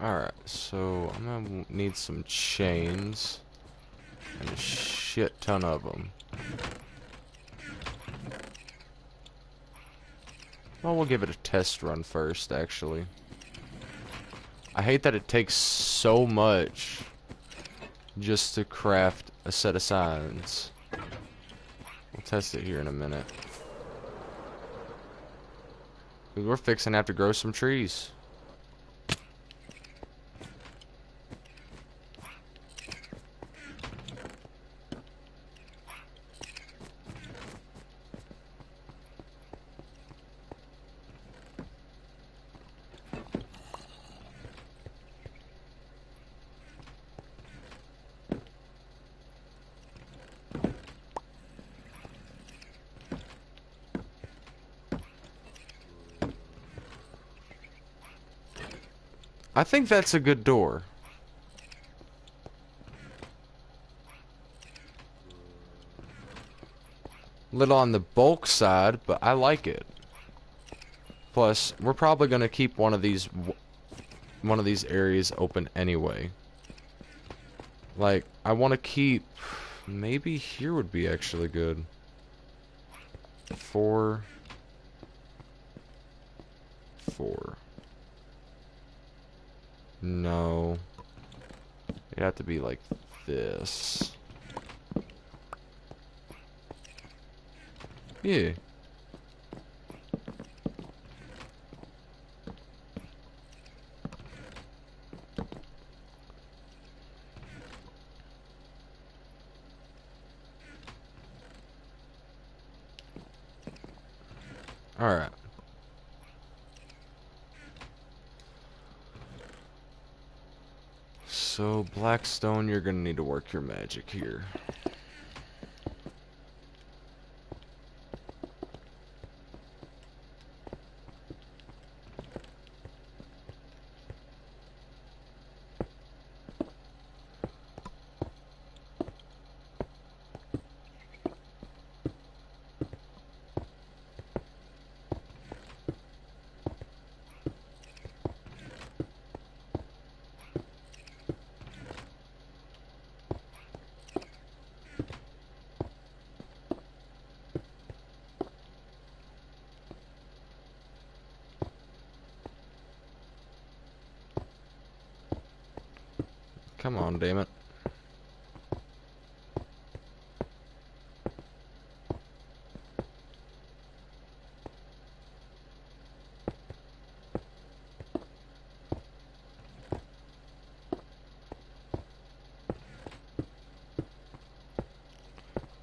Alright, so I'm gonna need some chains. And a shit ton of them. Well, we'll give it a test run first, actually. I hate that it takes so much just to craft a set of signs. We'll test it here in a minute. We're fixing to have to grow some trees. I think that's a good door. Little on the bulk side, but I like it. Plus, we're probably gonna keep one of these areas open anyway. Like, I want to keep. Maybe here would be actually good. 4, 4. No. It'd have to be like this. Yeah. Alright. So, Blackstone, you're gonna need to work your magic here. Come on, damn it.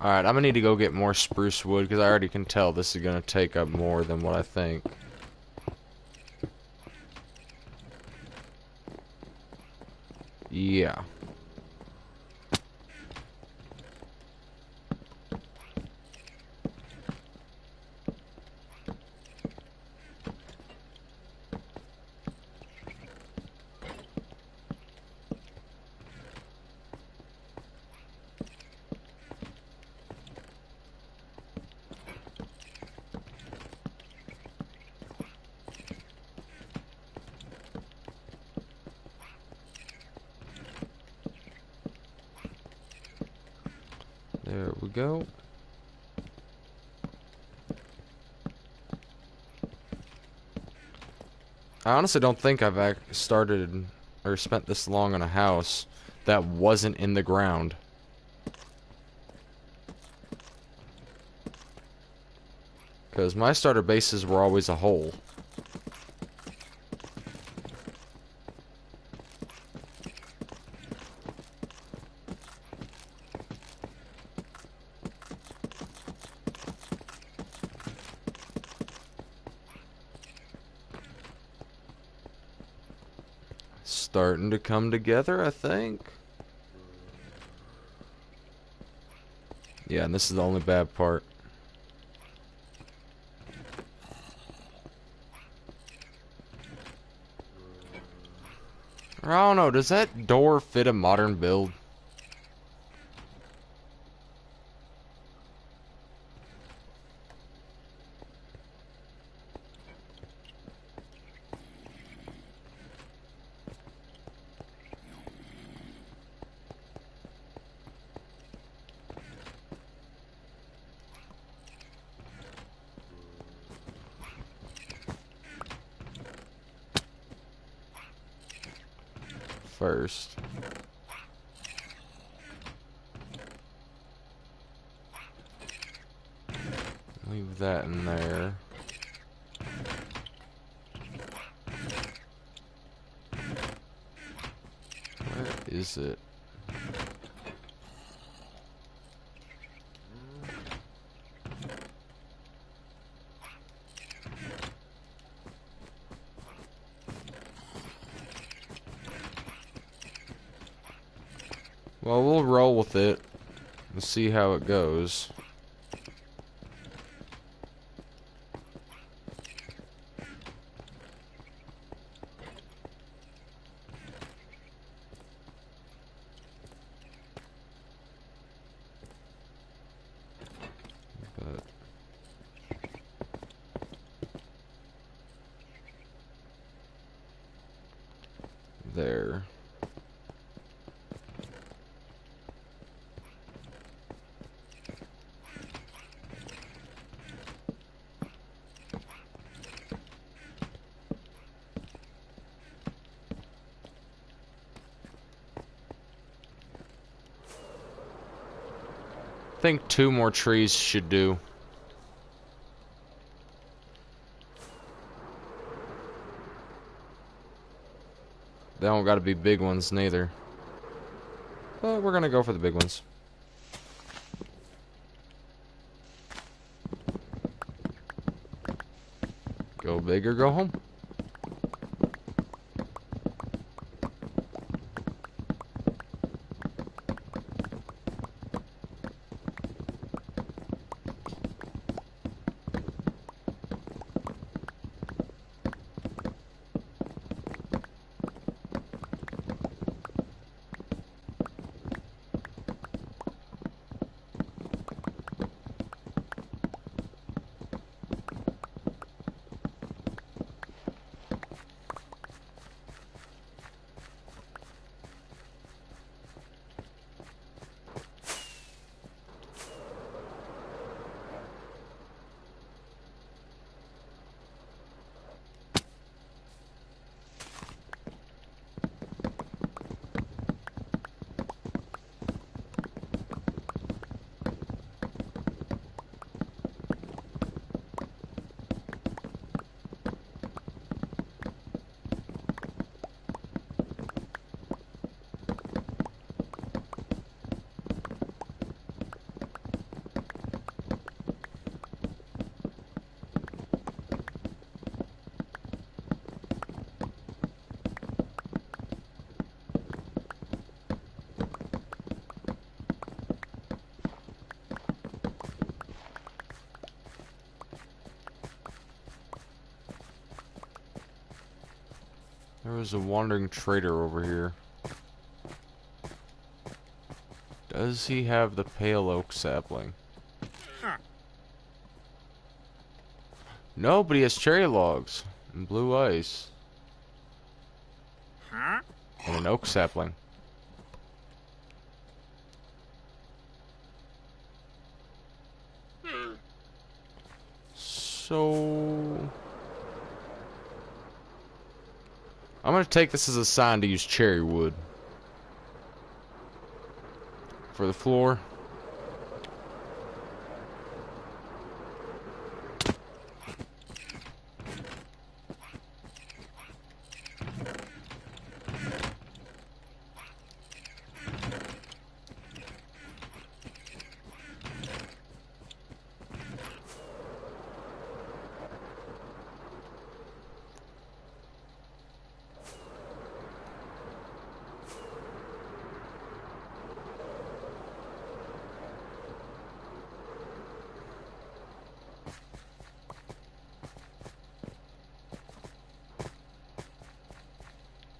Alright, I'm gonna need to go get more spruce wood, because I already can tell this is gonna take up more than what I think. Yeah. There we go. I honestly don't think I've started or spent this long on a house that wasn't in the ground. Because my starter bases were always a hole. Starting to come together, I think. Yeah, and this is the only bad part. I don't know, does that door fit a modern build? First. Leave that in there. is it? Well, we'll roll with it and see how it goes. But there. I think 2 more trees should do. They don't gotta be big ones neither. But we're gonna go for the big ones. Go big or go home. There was a wandering trader over here. Does he have the pale oak sapling? No, but he has cherry logs and blue ice. And an oak sapling. So I'm gonna take this as a sign to use cherry wood for the floor.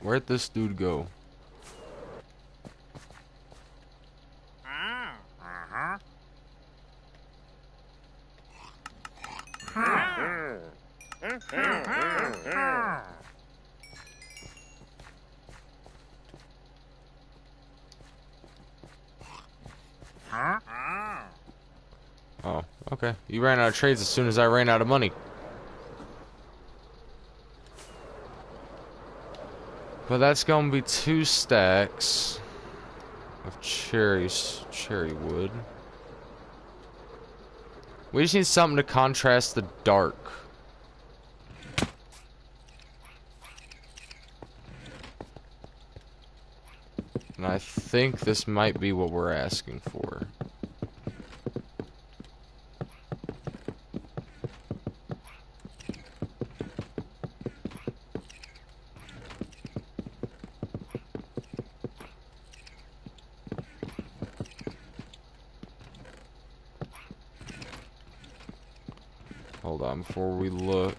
Where'd this dude go? Oh, okay. You ran out of trades as soon as I ran out of money. But that's gonna be 2 stacks of cherry wood. We just need something to contrast the dark. And I think this might be what we're asking for. Hold on before we look.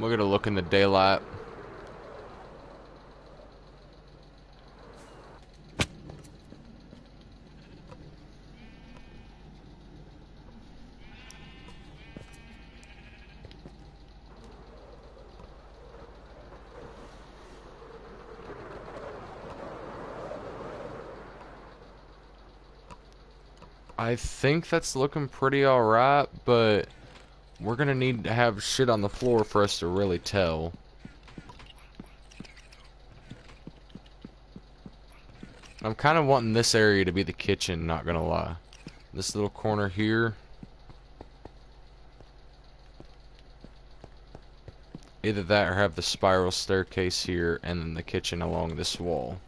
We're gonna look in the daylight. I think that's looking pretty alright, but we're gonna need to have shit on the floor for us to really tell. I'm kind of wanting this area to be the kitchen, not gonna lie. This little corner here. Either that or have the spiral staircase here and then the kitchen along this wall.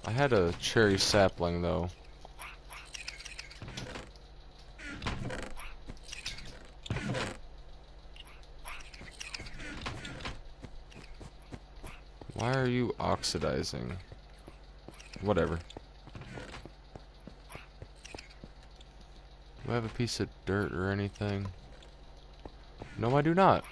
I had a cherry sapling though. Why are you oxidizing? Whatever. Do I have a piece of dirt or anything? No, I do not.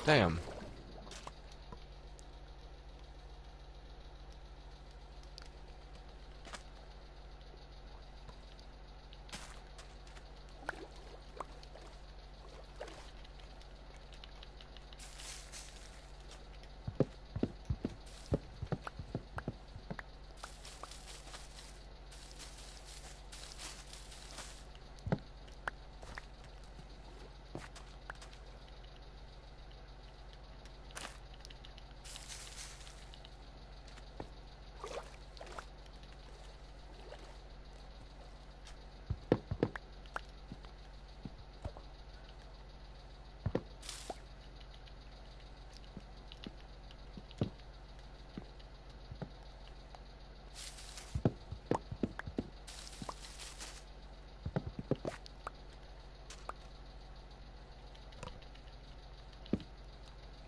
Damn.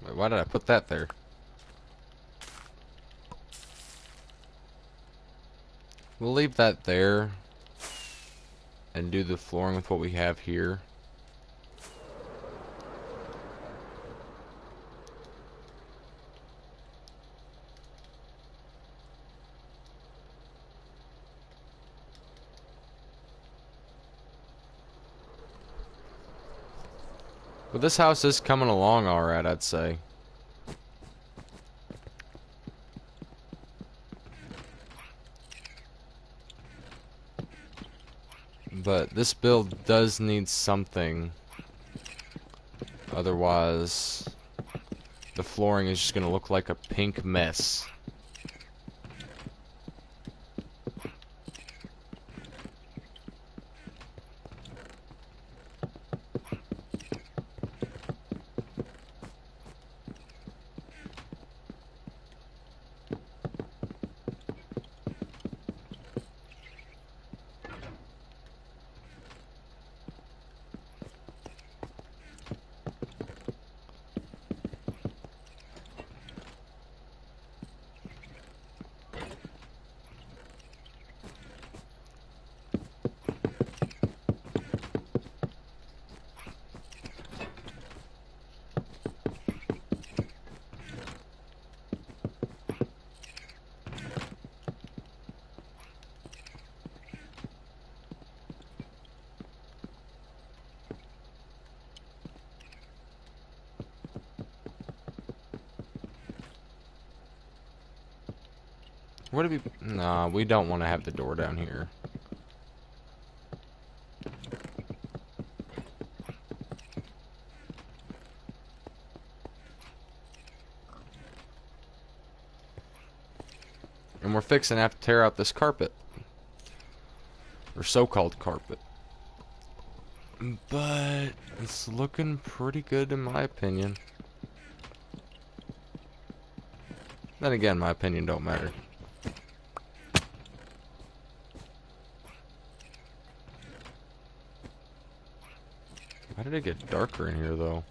Wait, why did I put that there? We'll leave that there and do the flooring with what we have here. But this house is coming along alright, I'd say. But this build does need something. Otherwise, the flooring is just gonna look like a pink mess. What do we... Nah, we don't want to have the door down here. And we're fixing to have to tear out this carpet. Or so-called carpet. But it's looking pretty good in my opinion. Then again, my opinion don't matter. Why did it get darker in here though?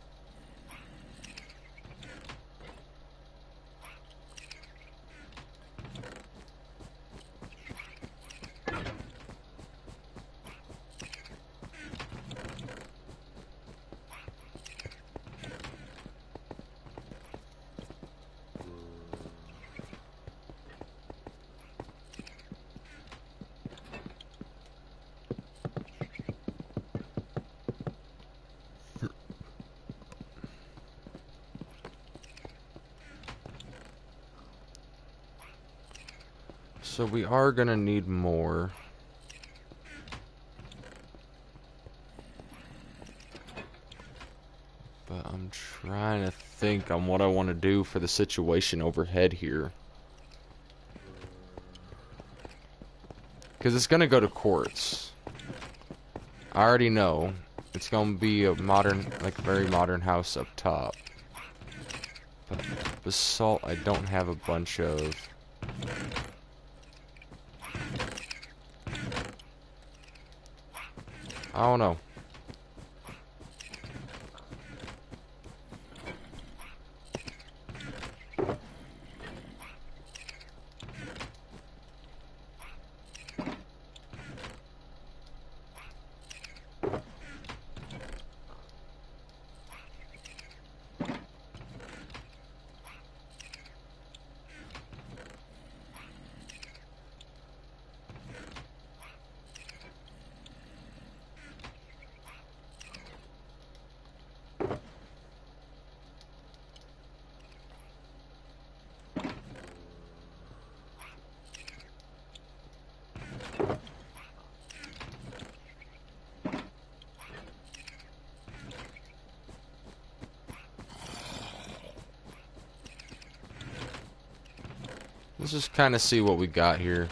So we are gonna need more. But I'm trying to think on what I want to do for the situation overhead here. Because it's gonna go to quartz. I already know. It's gonna be a modern, like a very modern house up top. But basalt, I don't have a bunch of. I don't know. Let's just kind of see what we got here.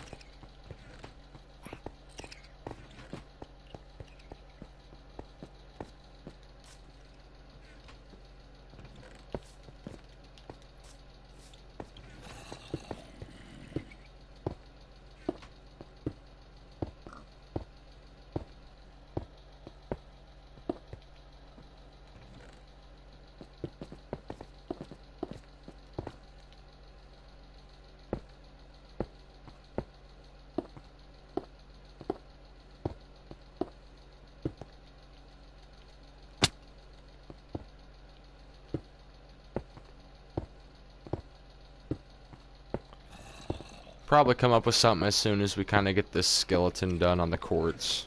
Probably come up with something as soon as we kind of get this skeleton done on the quartz.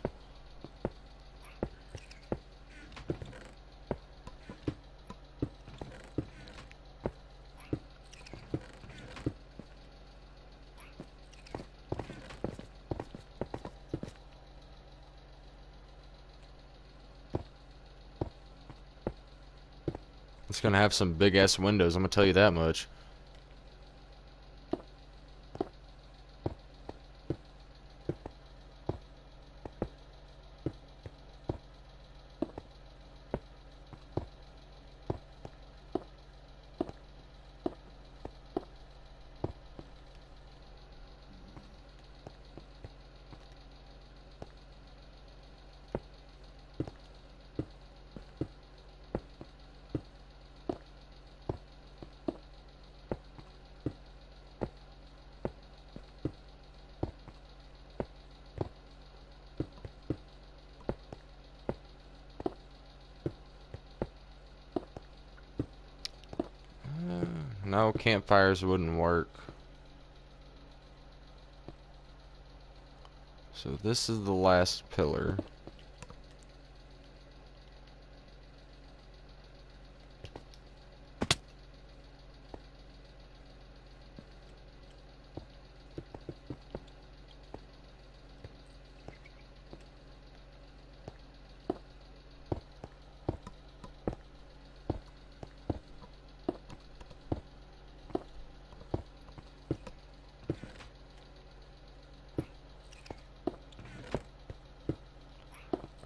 It's gonna have some big ass windows, I'm gonna tell you that much. No, campfires wouldn't work. So this is the last pillar.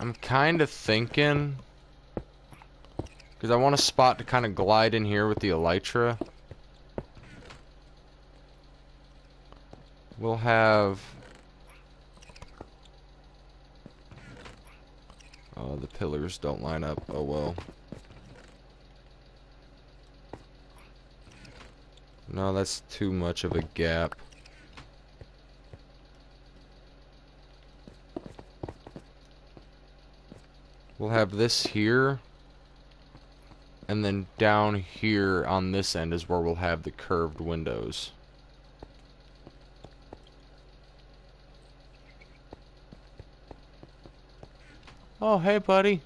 I'm kind of thinking, because I want a spot to kind of glide in here with the elytra. We'll have... Oh, the pillars don't line up. Oh well. No, that's too much of a gap. We'll have this here, and then down here on this end is where we'll have the curved windows. Oh, hey, buddy.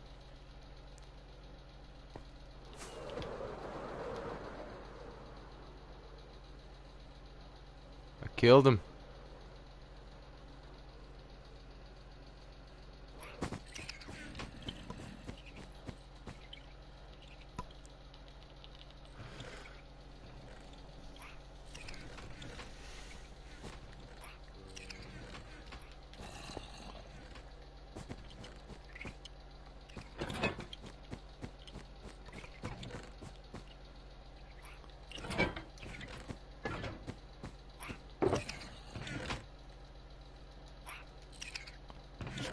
I killed him.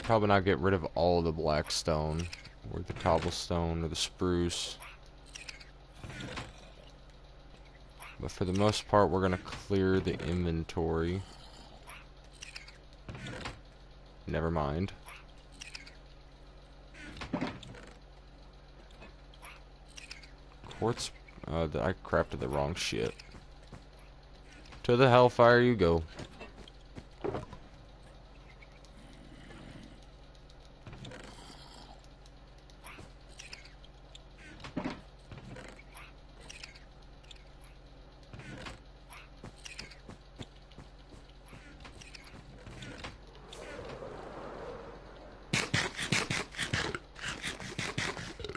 Probably not get rid of all the black stone, or the cobblestone, or the spruce. But for the most part, we're gonna clear the inventory. Never mind. Quartz. I crafted the wrong shit. To the hellfire you go.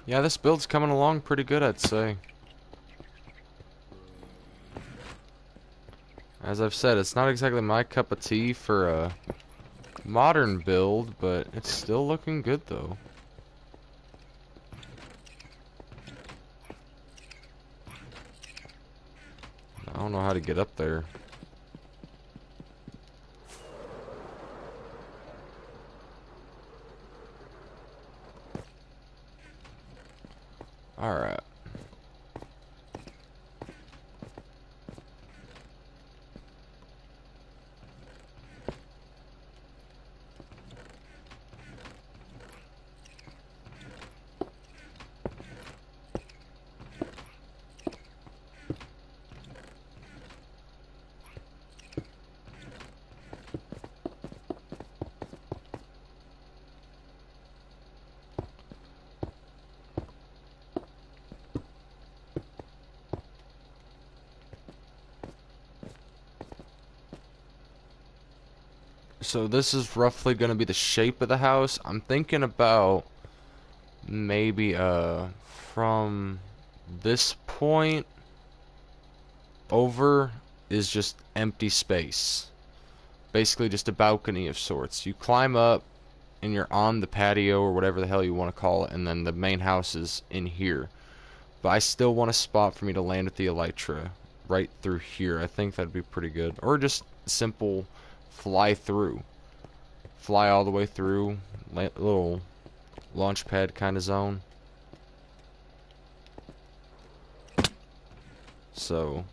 Yeah, this build's coming along pretty good, I'd say. As I've said, it's not exactly my cup of tea for a modern build, but it's still looking good, though. I don't know how to get up there. Alright. So this is roughly going to be the shape of the house. I'm thinking about maybe from This point over is just empty space. Basically just a balcony of sorts. You climb up and you're on the patio or whatever the hell you want to call it, and then the main house is in here. But I still want a spot for me to land with the Elytra right through here. I think that'd be pretty good. Or just simple fly through. Fly all the way through. Little launch pad kind of zone. So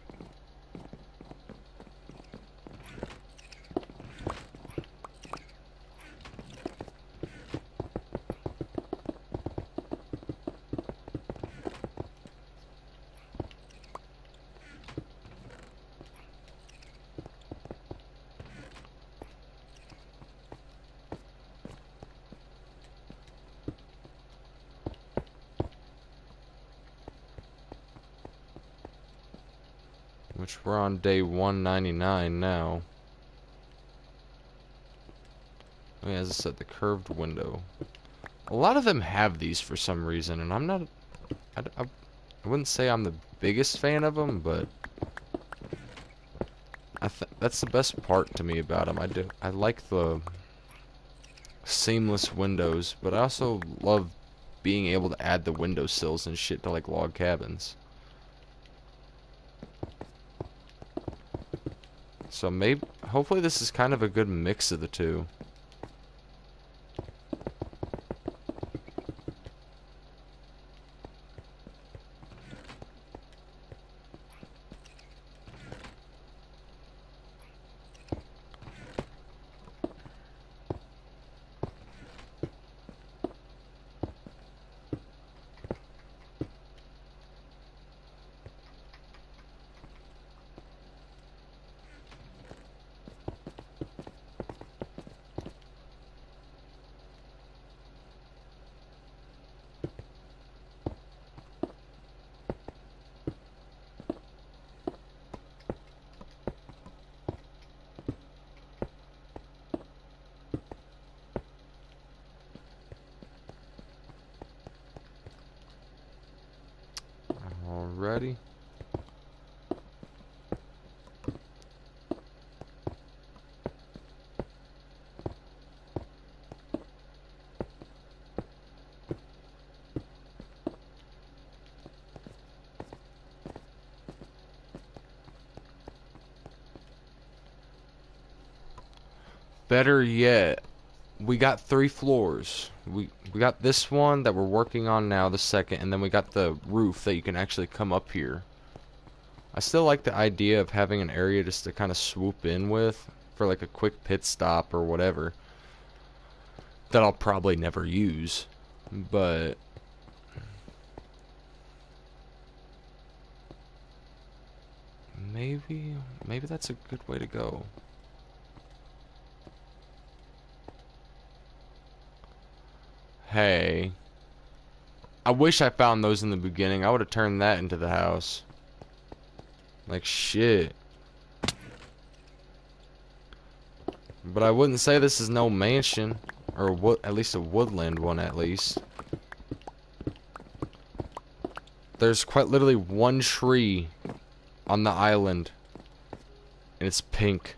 which we're on day 199 now. Oh, yeah, as I said, the curved window. A lot of them have these for some reason, and I'm not... I wouldn't say I'm the biggest fan of them, but that's the best part to me about them. I like the seamless windows, but I also love being able to add the windowsills and shit to like log cabins. So maybe, hopefully this is kind of a good mix of the two. Alrighty. Better yet, we got 3 floors. We got this one that we're working on now, the second, and then we got the roof that you can actually come up here. I still like the idea of having an area just to kind of swoop in with for like a quick pit stop or whatever that I'll probably never use, but maybe that's a good way to go. Hey, I wish I found those in the beginning. I would have turned that into the house. Like shit. But I wouldn't say this is no mansion, or what, at least a woodland one at least. There's quite literally one tree on the island, and it's pink.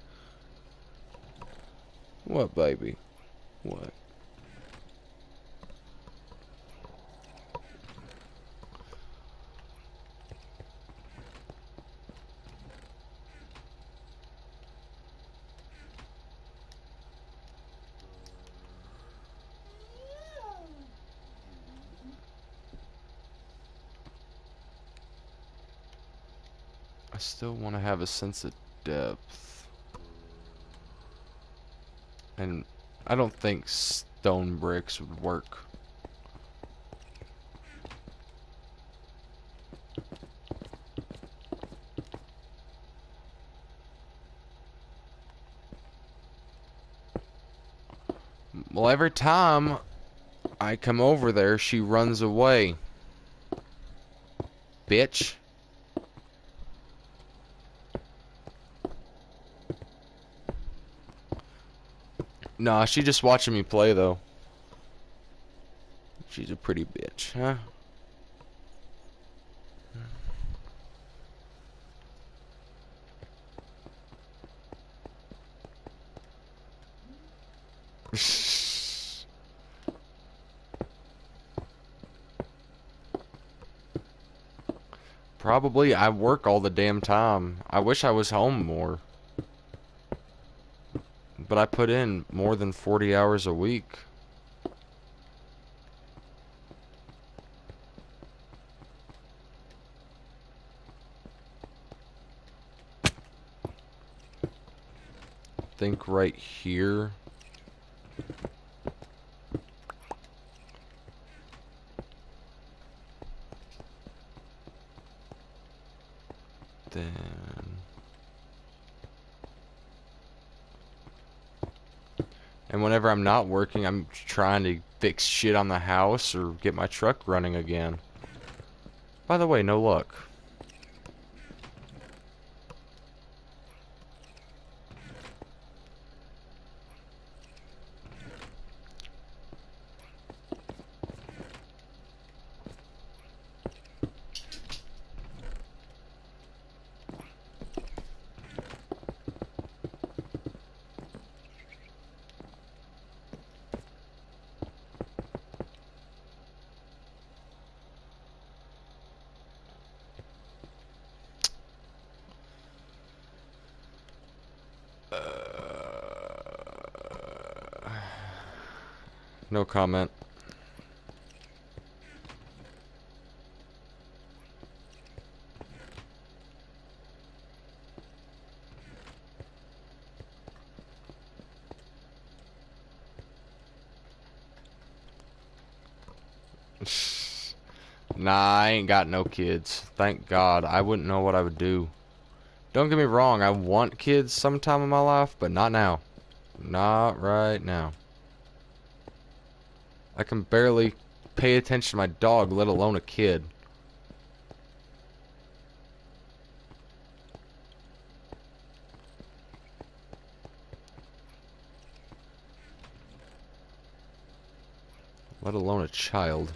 What, baby? What? I still want to have a sense of depth. And I don't think stone bricks would work. Well, every time I come over there, she runs away. Bitch. Nah, she just watching me play, though. She's a pretty bitch, huh? Probably. I work all the damn time. I wish I was home more. But I put in more than 40 hours a week. Think right here. Then and whenever I'm not working, I'm trying to fix shit on the house or get my truck running again. By the way, no luck. No comment. Nah, I ain't got no kids. Thank God. I wouldn't know what I would do. Don't get me wrong, I want kids sometime in my life, but not now. Not right now. I can barely pay attention to my dog, let alone a kid. Let alone a child.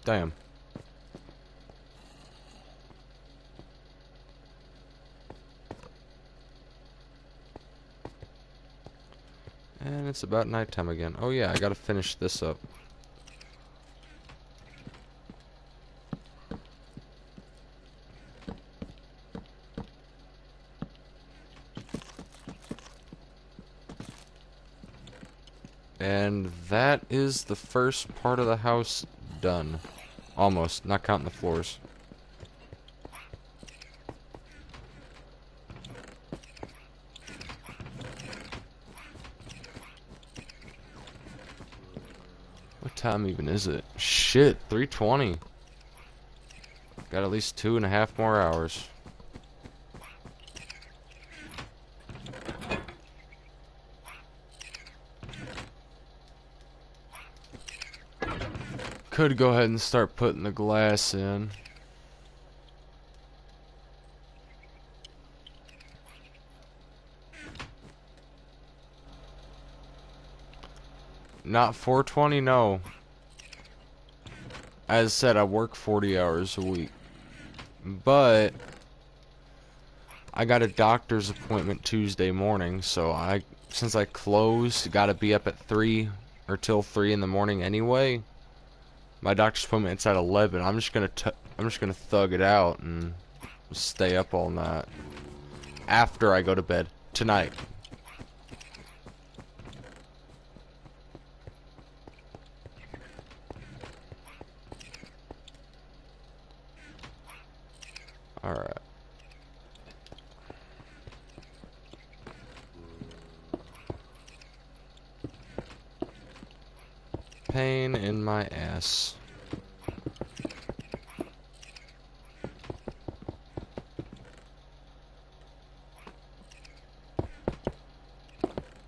Damn. And it's about nighttime again. Oh yeah, I gotta finish this up. And that is the first part of the house done. Almost, not counting the floors. What time even is it? Shit, 3:20. Got at least 2.5 more hours. Could go ahead and start putting the glass in. Not 4:20, no. As said, I work 40 hours a week. But I got a doctor's appointment Tuesday morning, so since I closed, gotta be up at 3 or till 3 in the morning anyway. My doctor's appointment's at 11. I'm just gonna thug it out and stay up all night after I go to bed tonight. Alright. Pain in my ass.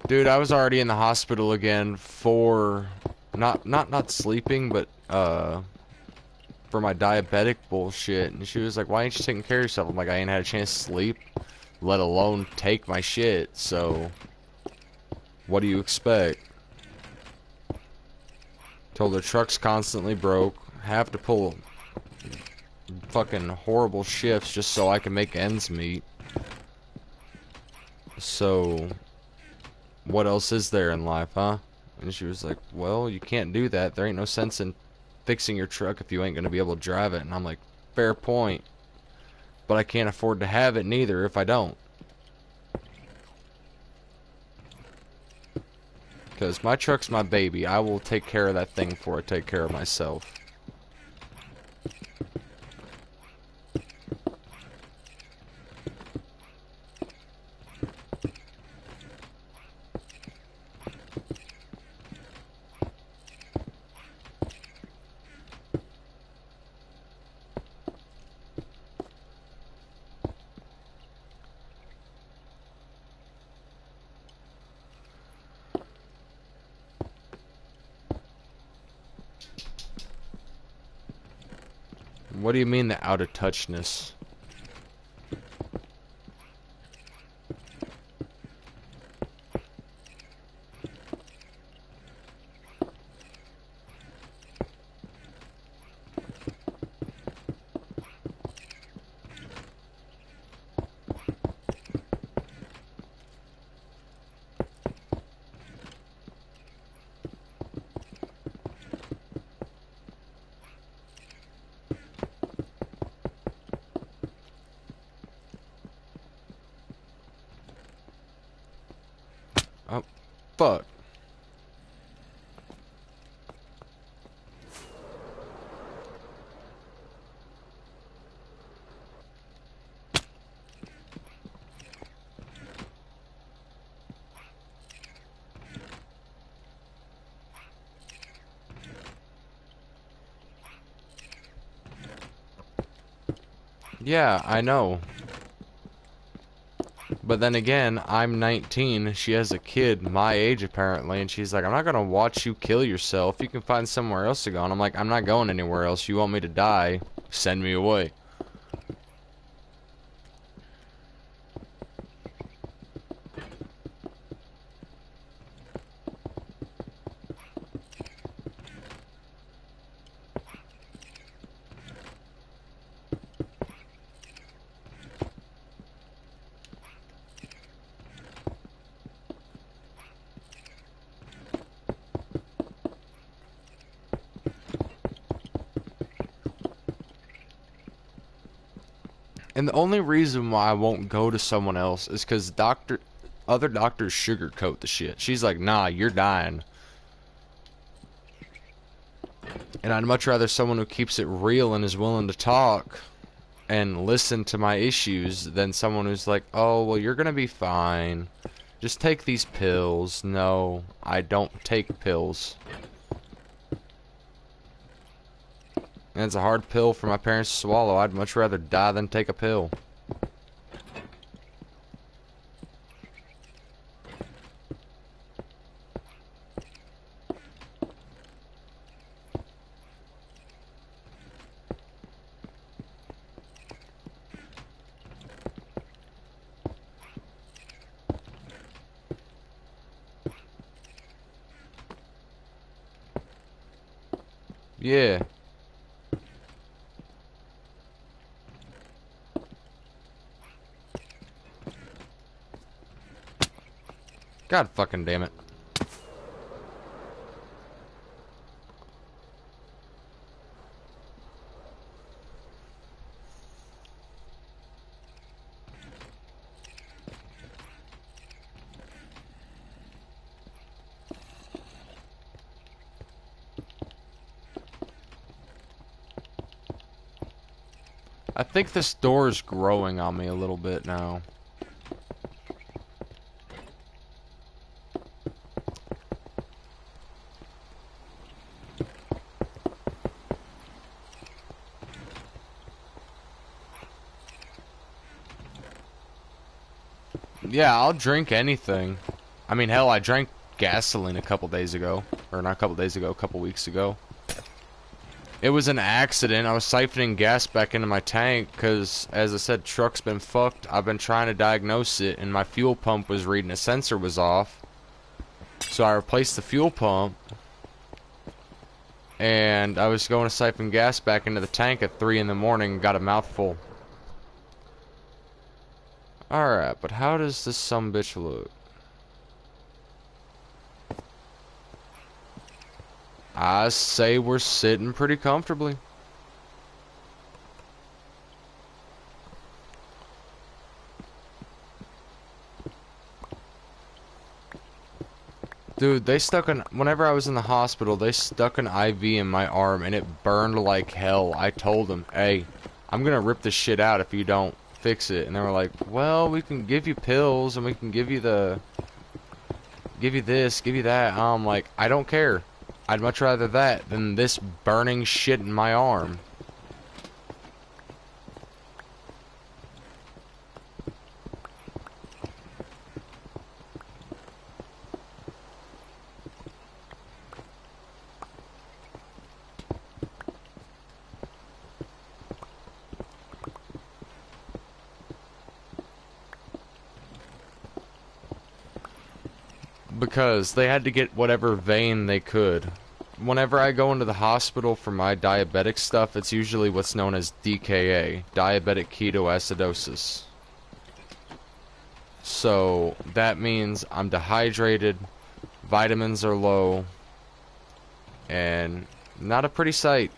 Dude, I was already in the hospital again for not sleeping, but for my diabetic bullshit. And she was like, "Why ain't you taking care of yourself?" I'm like, "I ain't had a chance to sleep." let alone take my shit. So, what do you expect? Told her truck's constantly broke, have to pull fucking horrible shifts just so I can make ends meet. So, what else is there in life, huh? And she was like, well, you can't do that. There ain't no sense in fixing your truck if you ain't gonna be able to drive it. And I'm like, fair point. But I can't afford to have it neither if I don't. Because my truck's my baby. I will take care of that thing before I take care of myself. What do you mean the out of touchness? Oh, fuck. Yeah, I know. But then again, I'm 19, she has a kid my age apparently, and she's like, I'm not gonna watch you kill yourself. You can find somewhere else to go. And I'm like, I'm not going anywhere else. You want me to die? Send me away. And the only reason why I won't go to someone else is because other doctors sugarcoat the shit. She's like, nah, you're dying. And I'd much rather someone who keeps it real and is willing to talk and listen to my issues than someone who's like, oh, well, you're gonna be fine. Just take these pills. No, I don't take pills. And it's a hard pill for my parents to swallow. I'd much rather die than take a pill. Yeah. God fucking damn it. I think this door is growing on me a little bit now. Yeah, I'll drink anything. I mean, hell, I drank gasoline a couple days ago. Or not a couple days ago, a couple weeks ago. It was an accident. I was siphoning gas back into my tank because, as I said, truck's been fucked. I've been trying to diagnose it, and my fuel pump was reading a sensor was off. So I replaced the fuel pump, and I was going to siphon gas back into the tank at 3 in the morning and got a mouthful. Alright, but how does this sumbitch look? I say we're sitting pretty comfortably. Dude, whenever I was in the hospital, they stuck an IV in my arm and it burned like hell. I told them, hey, I'm gonna rip this shit out if you don't fix it. And they were like, well, we can give you pills and we can give you this, give you that. I'm like, I don't care. I'd much rather that than this burning shit in my arm. Because they had to get whatever vein they could. Whenever I go into the hospital for my diabetic stuff, it's usually what's known as DKA, diabetic ketoacidosis. So that means I'm dehydrated, vitamins are low, and not a pretty sight.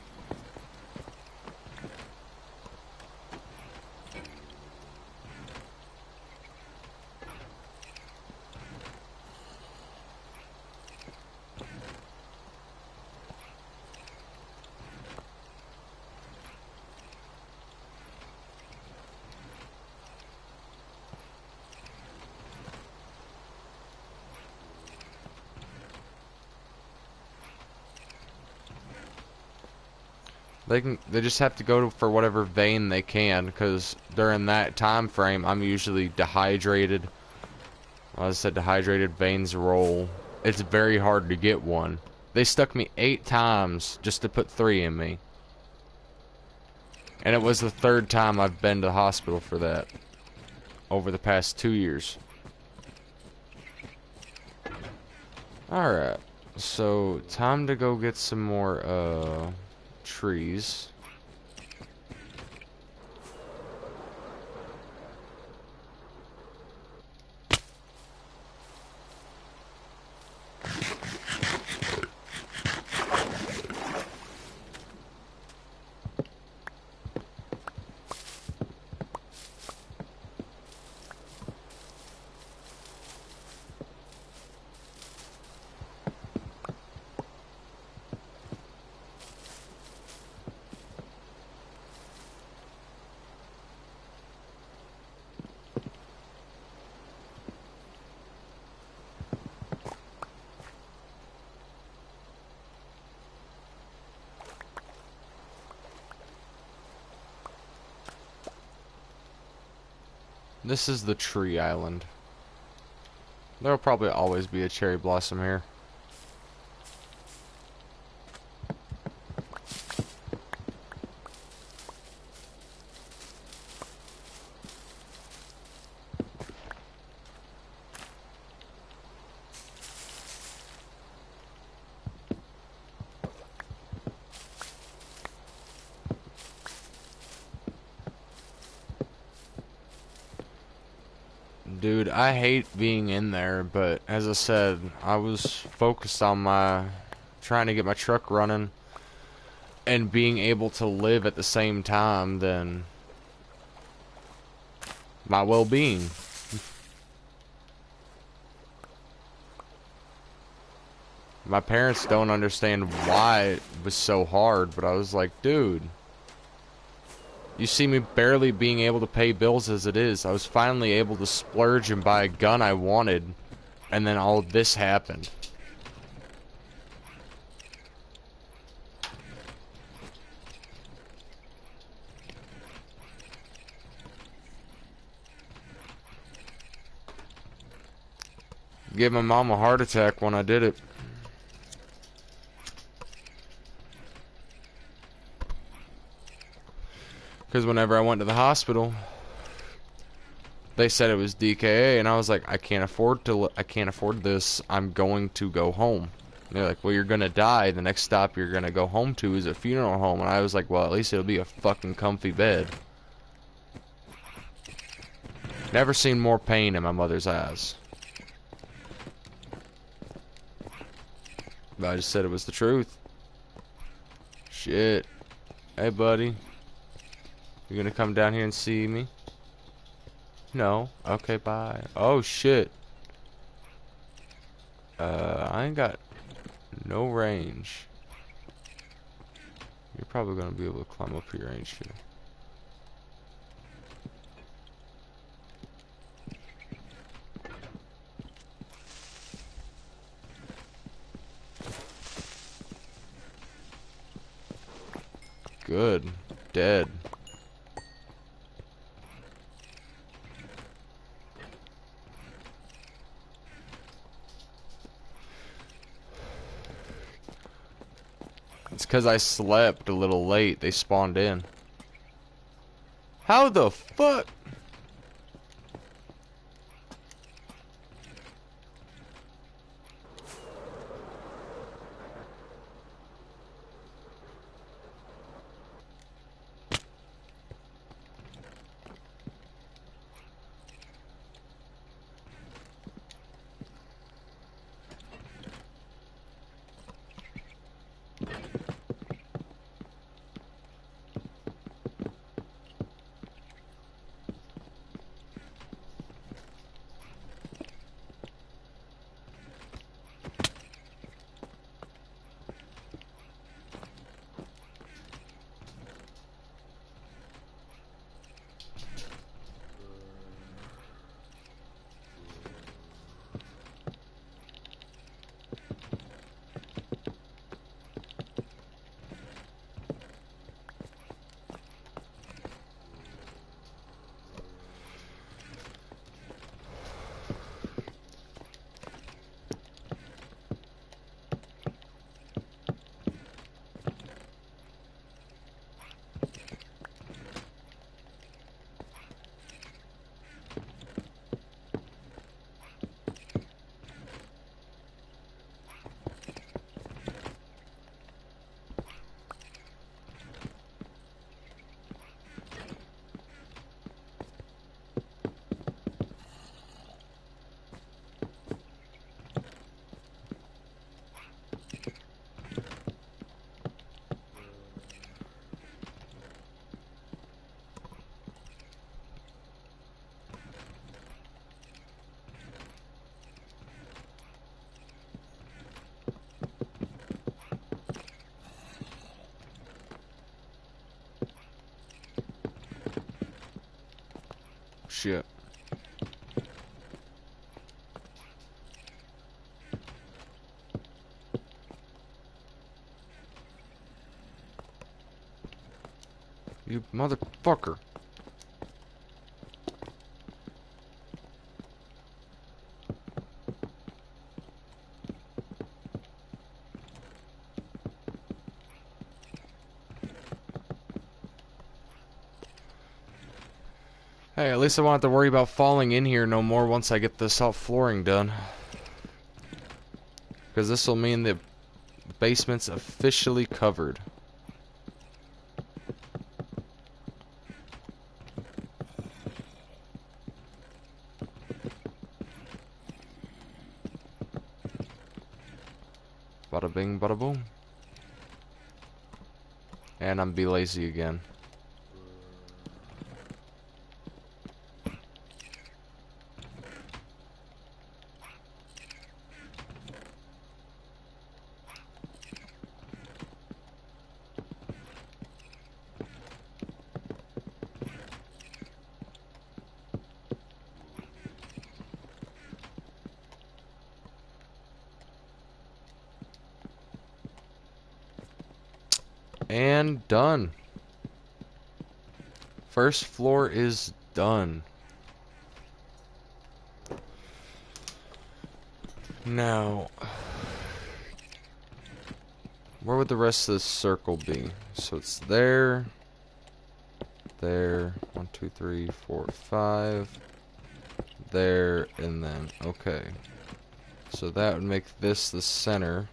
They just have to go for whatever vein they can, because during that time frame I'm usually dehydrated. As I said, dehydrated veins roll. It's very hard to get one. They stuck me 8 times just to put 3 in me. And it was the 3rd time I've been to the hospital for that over the past 2 years. Alright, so time to go get some more trees. This is the tree island. There'll probably always be a cherry blossom here. Dude, I hate being in there, but as I said, I was focused on trying to get my truck running and being able to live at the same time than my well-being. My parents don't understand why it was so hard, but I was like, dude, you see me barely being able to pay bills as it is. I was finally able to splurge and buy a gun I wanted, and then all this happened. Gave my mom a heart attack when I did it. Because whenever I went to the hospital, they said it was DKA, and I was like, I can't afford this. I'm going to go home. And they're like, well, you're gonna die. The next stop you're gonna go home to is a funeral home. And I was like, well, at least it'll be a fucking comfy bed. Never seen more pain in my mother's eyes. But I just said it was the truth. Shit. Hey, buddy. You gonna come down here and see me? No. Okay, bye. Oh, shit. I ain't got no range. You're probably gonna be able to climb up here, ain't you? Good. Dead. It's because I slept a little late. They spawned in. How the fuck? Shit. You motherfucker. Hey, at least I won't have to worry about falling in here no more once I get the salt flooring done. Because this will mean the basement's officially covered. Bada bing, bada boom. And I'm be lazy again. And done. First floor is done. Now, where would the rest of this circle be? So it's there. there. 1, 2, 3, 4, 5. There, and then, okay. So that would make this the center.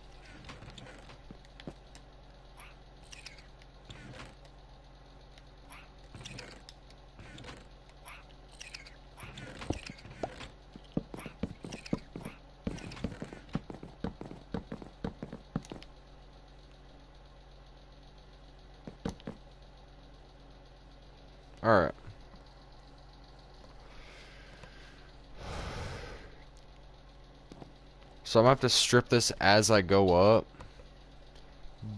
Alright. So I'm gonna have to strip this as I go up.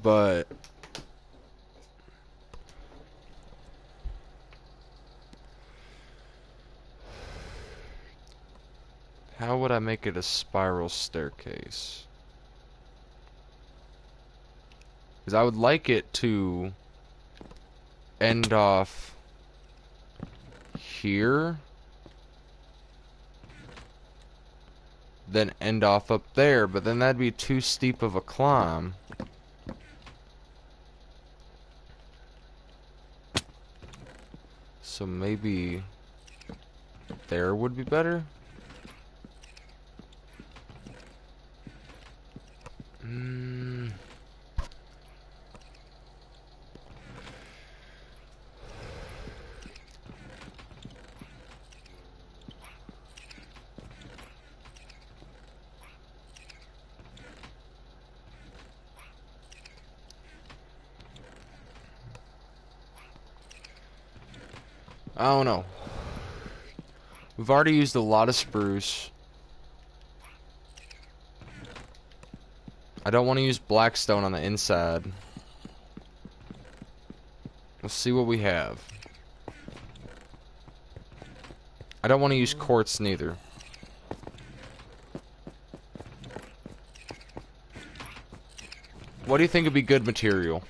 But how would I make it a spiral staircase? Because I would like it to end off here, then end off up there, but then that'd be too steep of a climb. So maybe there would be better? I don't know. We've already used a lot of spruce. I don't want to use blackstone on the inside. Let's see what we have. I don't want to use quartz neither. What do you think would be good material?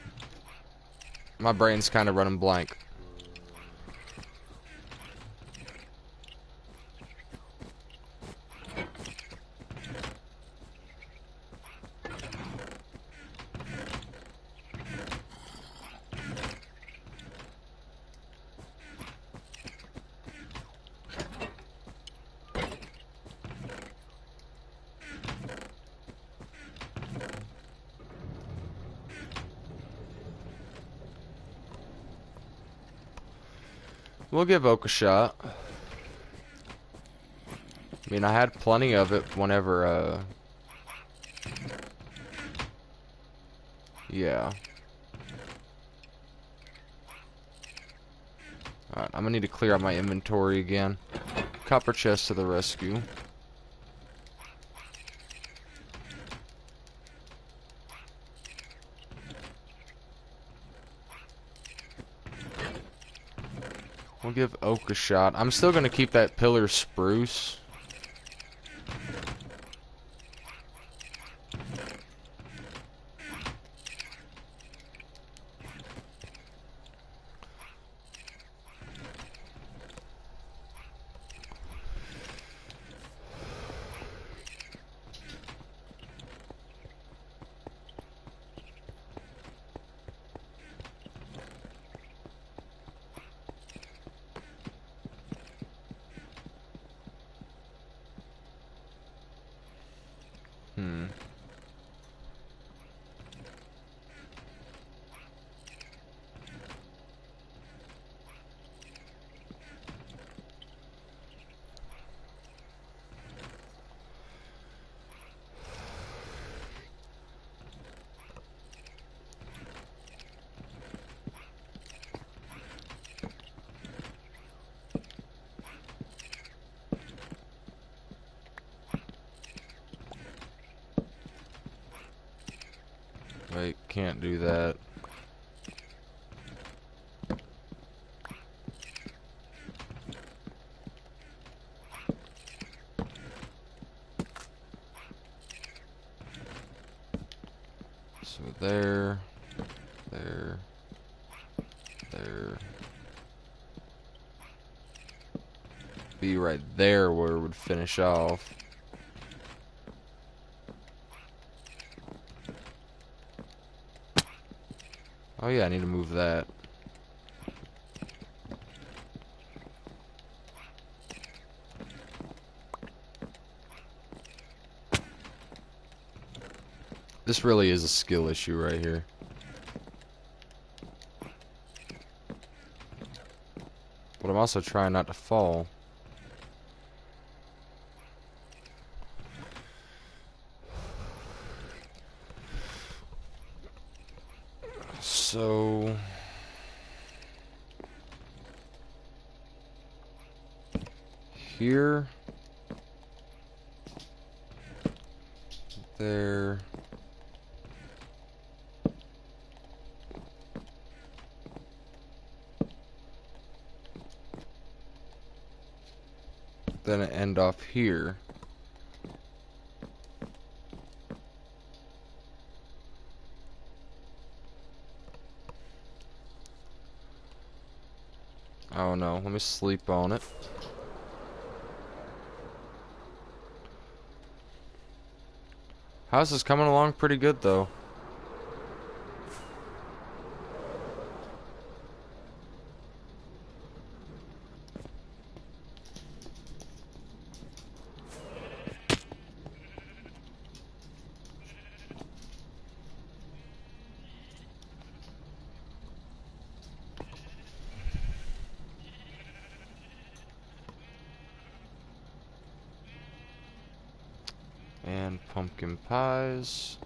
My brain's kind of running blank. We'll give oak a shot. I mean, I had plenty of it whenever, yeah. Alright, I'm gonna need to clear out my inventory again. Copper chest to the rescue. We'll give oak a shot. I'm still gonna keep that pillar spruce. Wait, can't do that. So there, there, there. Be right there where it would finish off. Oh yeah, I need to move that. This really is a skill issue right here. But I'm also trying not to fall. So here, there, then it end off here. Oh no, let me sleep on it. House is coming along pretty good though. And pumpkin pies.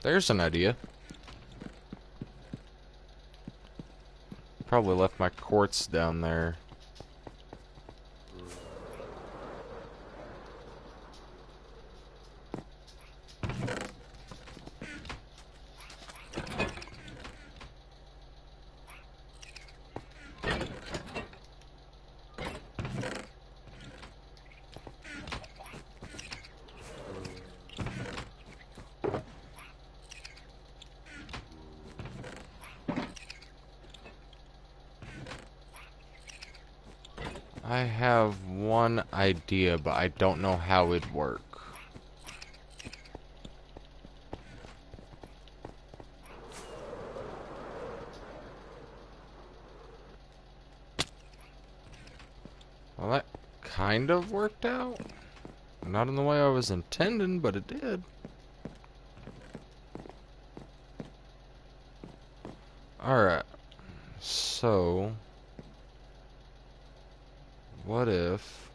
There's an idea. Probably left my quartz down there. I have one idea, but I don't know how it'd work. Well, that kind of worked out. Not in the way I was intending, but it did. Alright. So, what if...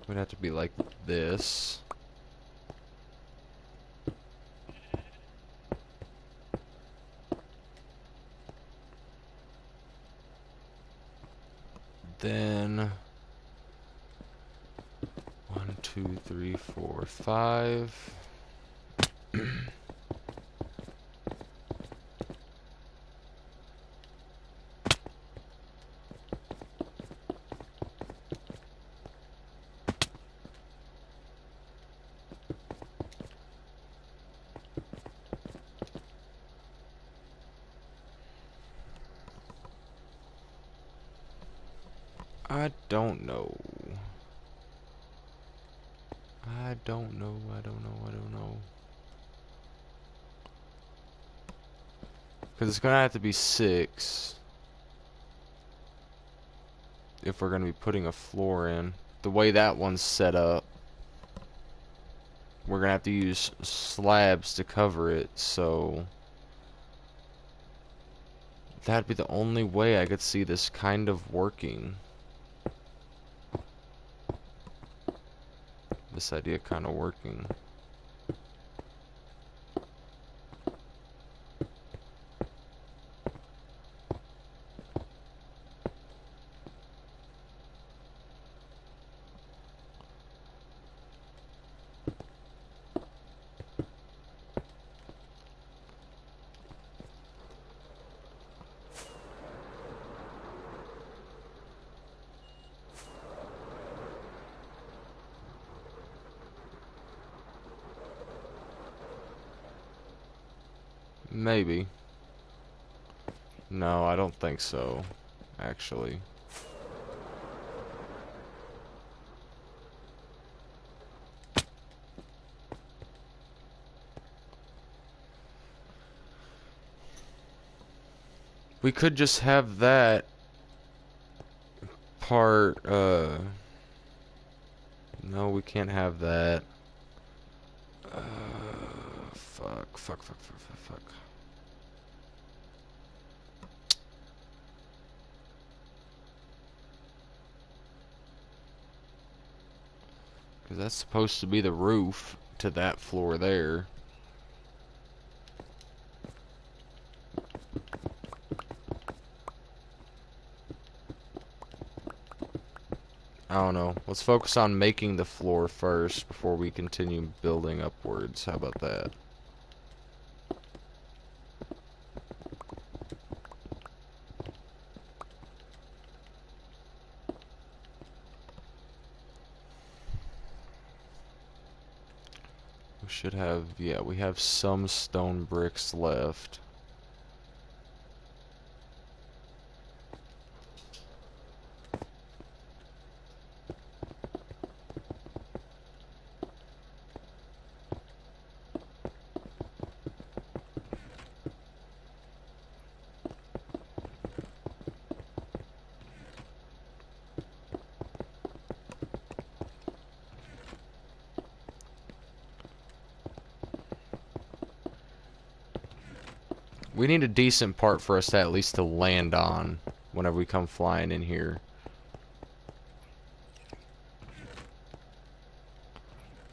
would have to be like this. Then 1, 2, 3, 4, 5. I don't know. I don't know. Because it's going to have to be 6 if we're going to be putting a floor in. The way that one's set up, we're going to have to use slabs to cover it, so... That'd be the only way I could see this kind of working. This idea kind of working. Maybe. No, I don't think so, actually. We could just have that part, no, we can't have that. Fuck. Because that's supposed to be the roof to that floor there. I don't know. Let's focus on making the floor first before we continue building upwards. How about that? We should have, yeah, we have some stone bricks left. We need a decent part for us to at least to land on whenever we come flying in here.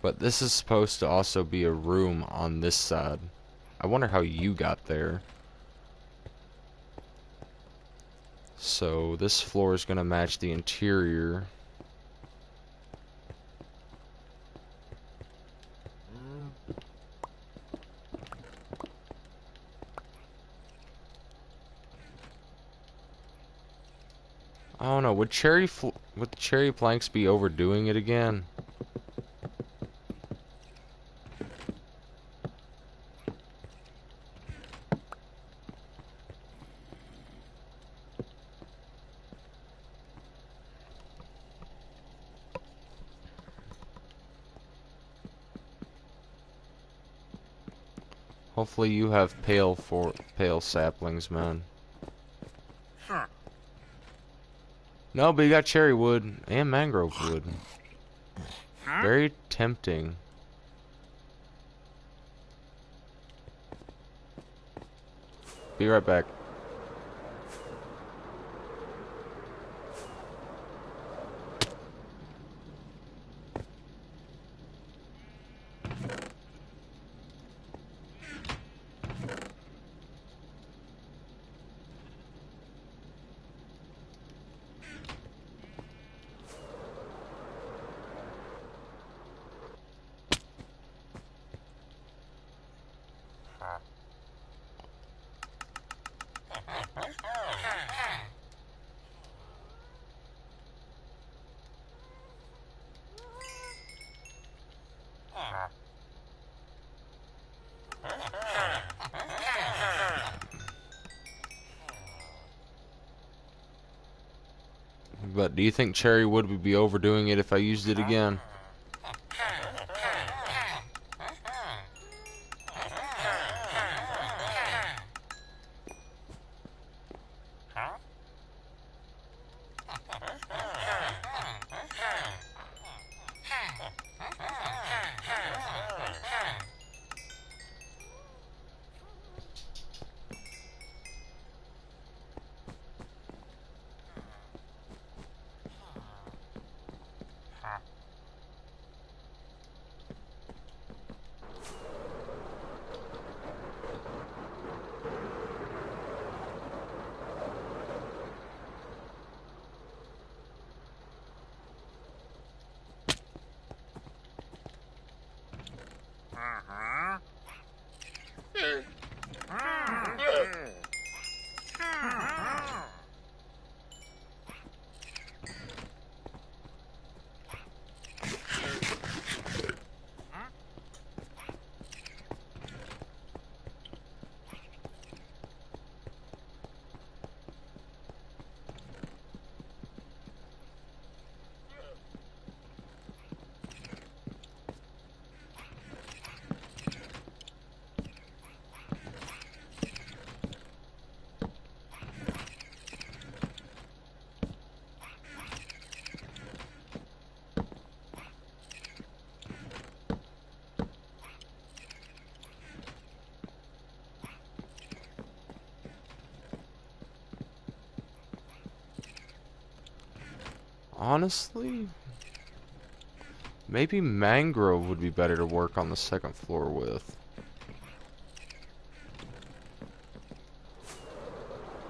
But this is supposed to also be a room on this side. I wonder how you got there. So this floor is going to match the interior. I don't know. Would cherry planks be overdoing it again? Hopefully you have pale saplings, man. No, but you got cherry wood and mangrove wood. Very tempting. Be right back. But do you think cherry wood would be overdoing it if I used it again? Honestly, maybe mangrove would be better to work on the second floor with.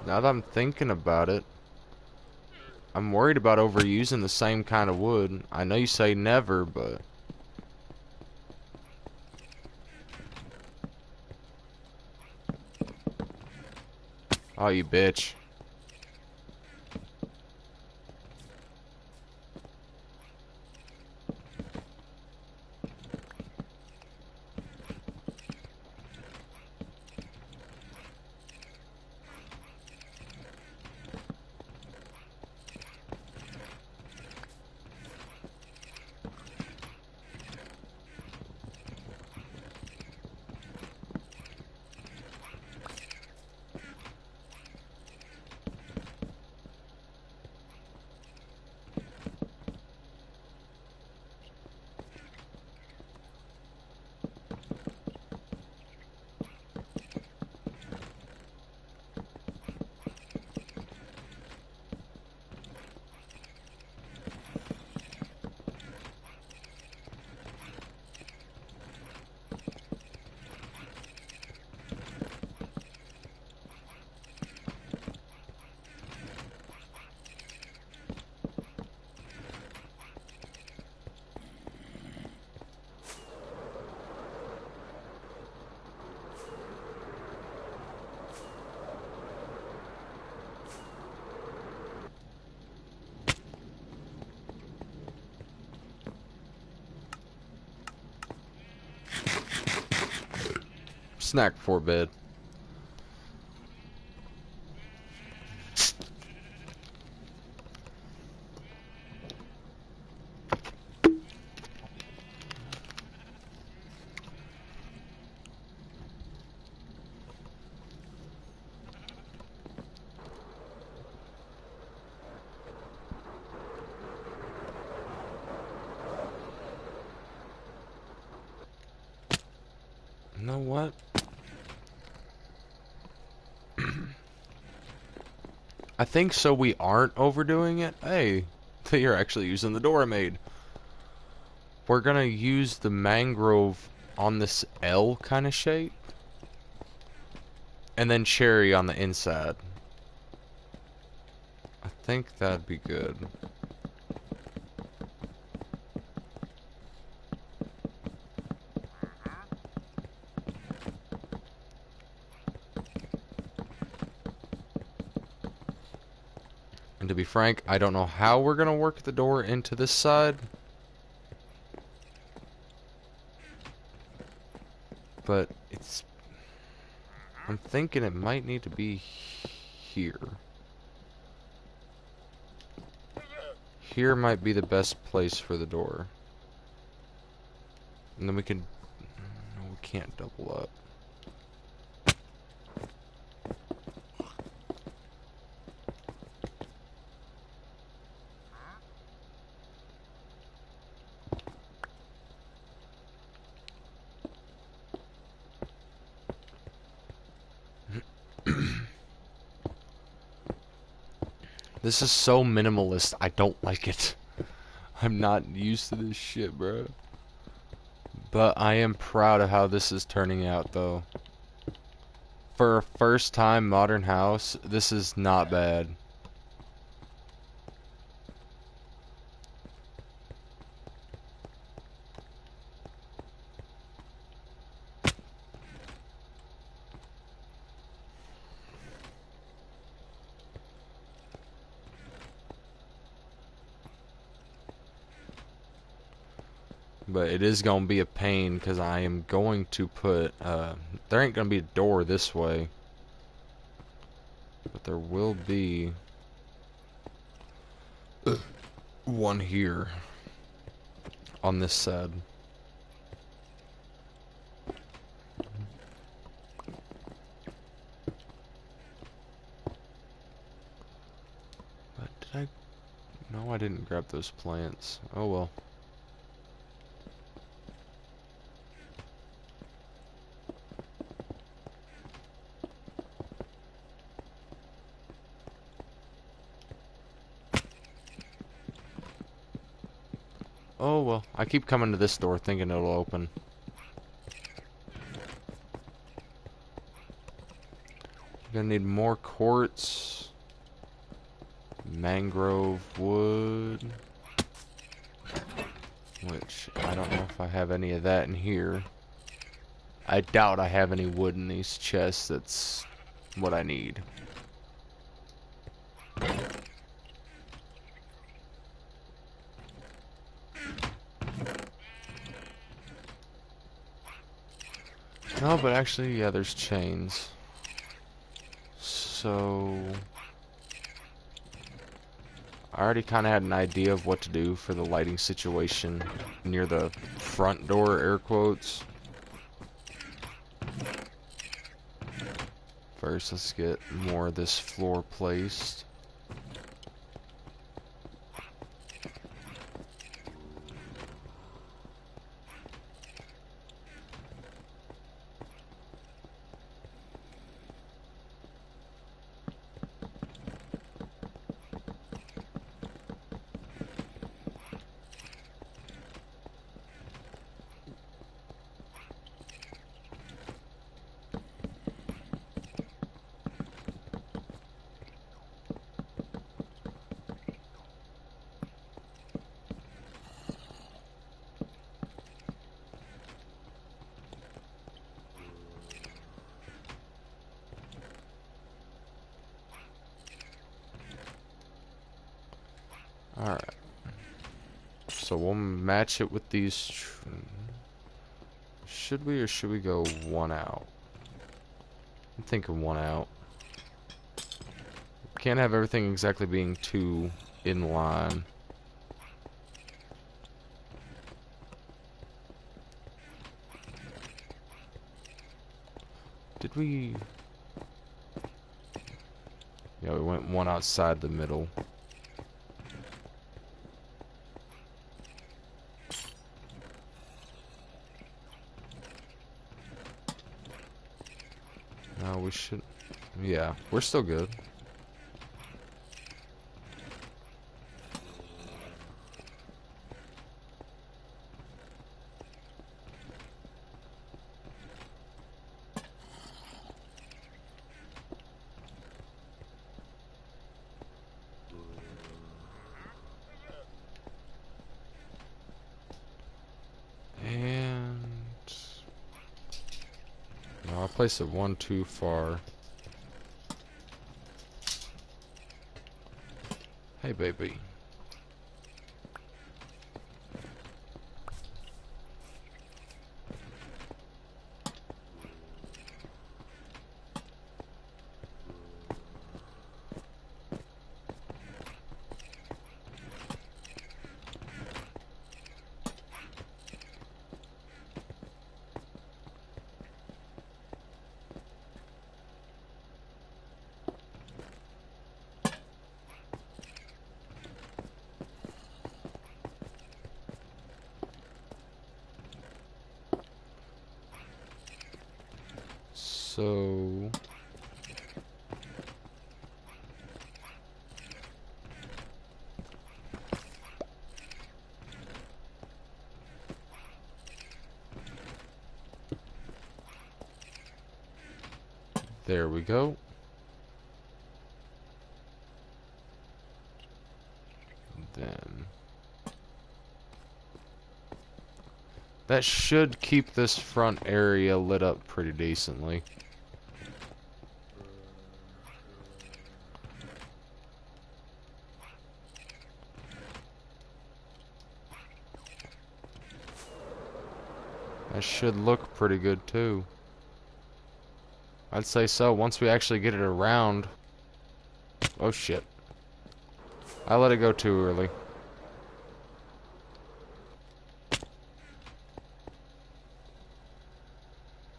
Now that I'm thinking about it, I'm worried about overusing the same kind of wood. I know you say never, but... Oh, you bitch. Snack before bed. You know what? I think so we aren't overdoing it. Hey, you're actually using the door I made. We're gonna use the mangrove on this L kind of shape. And then cherry on the inside. I think that'd be good. And to be frank, I don't know how we're gonna work the door into this side. But I'm thinking it might need to be here. Here might be the best place for the door. And then we can... No, we can't double up. This is so minimalist, I don't like it. I'm not used to this shit, bro. But I am proud of how this is turning out, though. For a first time modern house, this is not bad. But it is going to be a pain because I am going to put, there ain't going to be a door this way. But there will be one here on this side. But did I? No, I didn't grab those plants. Oh well. Oh well. I keep coming to this door thinking it'll open. Gonna need more quartz, mangrove wood, which I don't know if I have any of that in here. I doubt I have any wood in these chests. That's what I need. No, but actually, yeah, there's chains. So I already kind of had an idea of what to do for the lighting situation near the front door, air quotes. First, let's get more of this floor placed. Alright. So we'll match it with these. Should we or should we go one out? I'm thinking one out. Can't have everything exactly being two in line. Did we? Yeah, we went one outside the middle. No, we should. Yeah, we're still good. And no, I'll place it one too far. Hey, baby. So There we go. Then that should keep this front area lit up pretty decently. That should look pretty good too. I'd say so once we actually get it around. Oh shit. I let it go too early.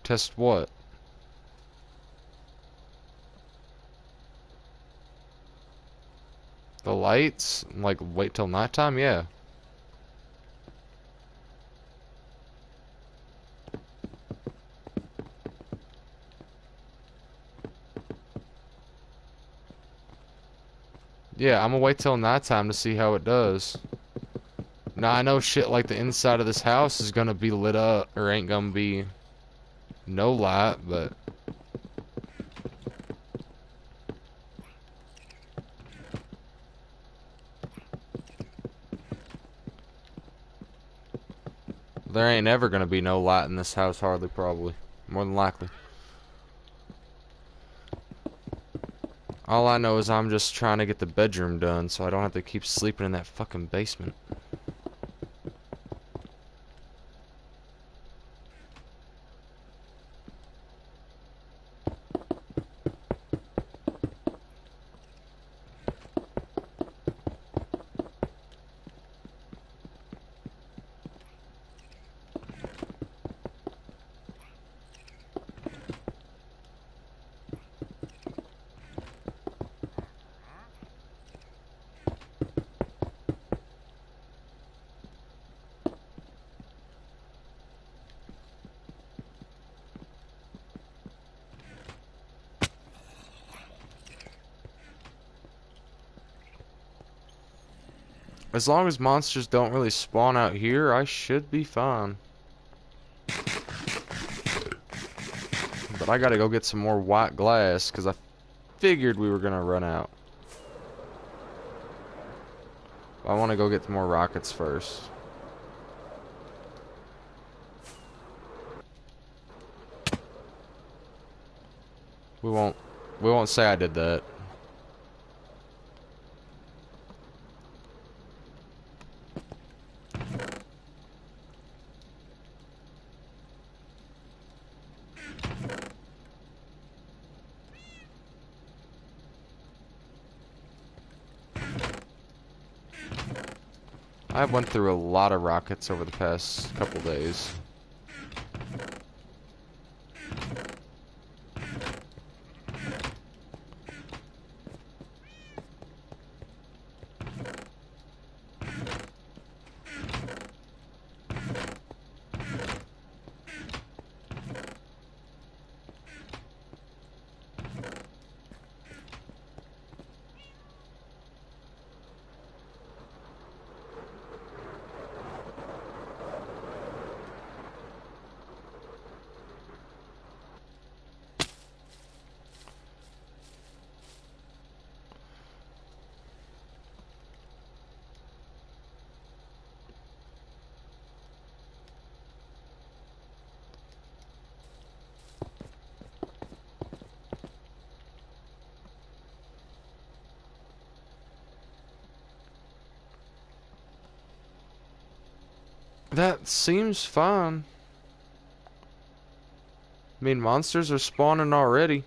Test what? The lights? Like, wait till nighttime? Yeah. Yeah, I'm gonna wait till nighttime to see how it does. Now, I know shit like the inside of this house is gonna be lit up, or ain't gonna be no light, but... there ain't ever gonna be no light in this house, hardly, probably. More than likely. All I know is I'm just trying to get the bedroom done so I don't have to keep sleeping in that fucking basement. As long as monsters don't really spawn out here, I should be fine. But I gotta go get some more white glass, because I figured we were gonna run out. I want to go get more rockets first. We won't say I did that. I went through a lot of rockets over the past couple days. That seems fine. I mean, monsters are spawning already.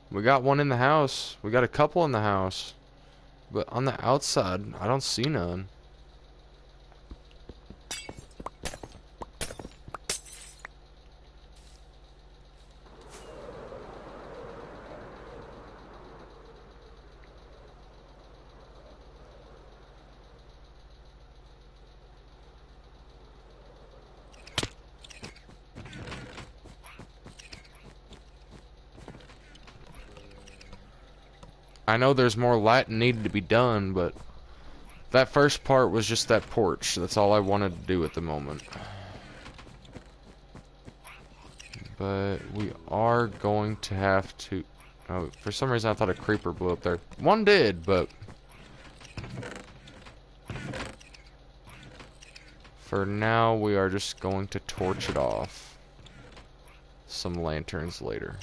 We got one in the house. We got a couple in the house. But on the outside, I don't see none. I know there's more lighting needed to be done, but that first part was just that porch. That's all I wanted to do at the moment. But we are going to have to... Oh, for some reason I thought a creeper blew up there. One did, but... For now, we are just going to torch it off. Some lanterns later.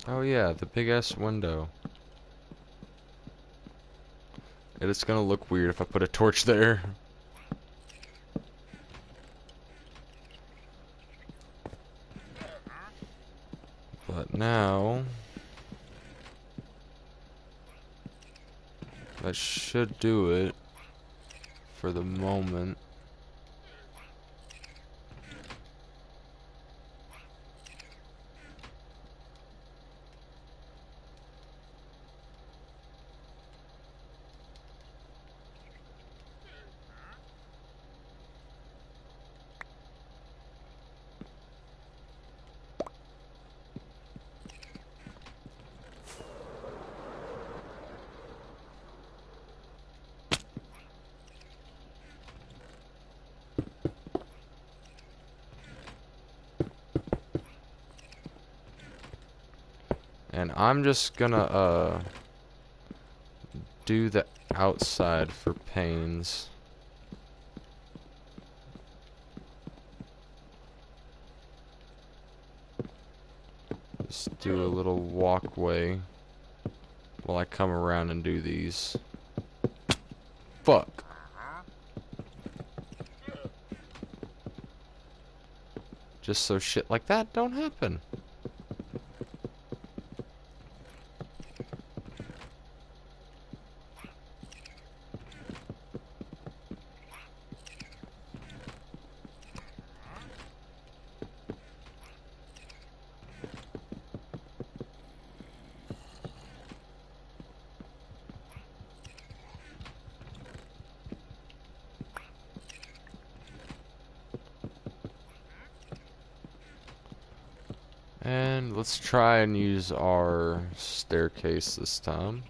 Oh yeah, the big ass window. And it's gonna look weird if I put a torch there. But now... that should do it for the moment. And I'm just gonna do the outside for panes. Just do a little walkway while I come around and do these. Fuck. Just so shit like that don't happen. And let's try and use our staircase this time.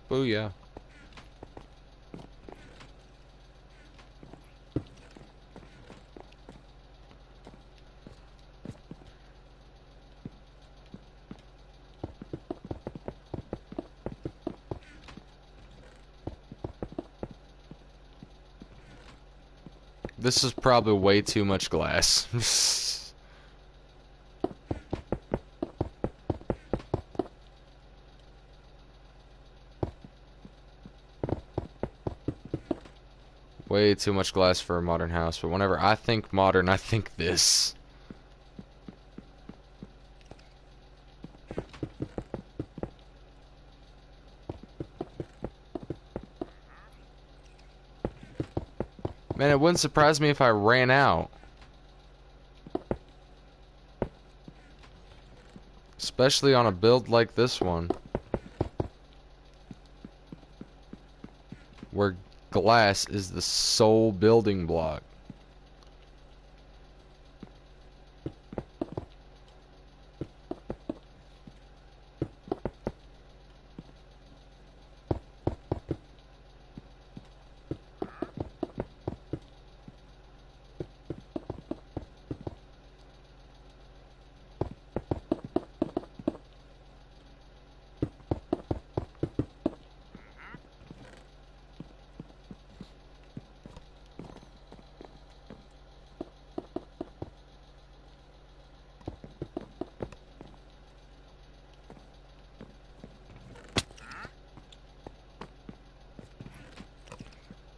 Booyah. This is probably way too much glass. Way too much glass for a modern house, but whenever I think modern, I think this. Man, it wouldn't surprise me if I ran out. Especially on a build like this one. Where glass is the sole building block.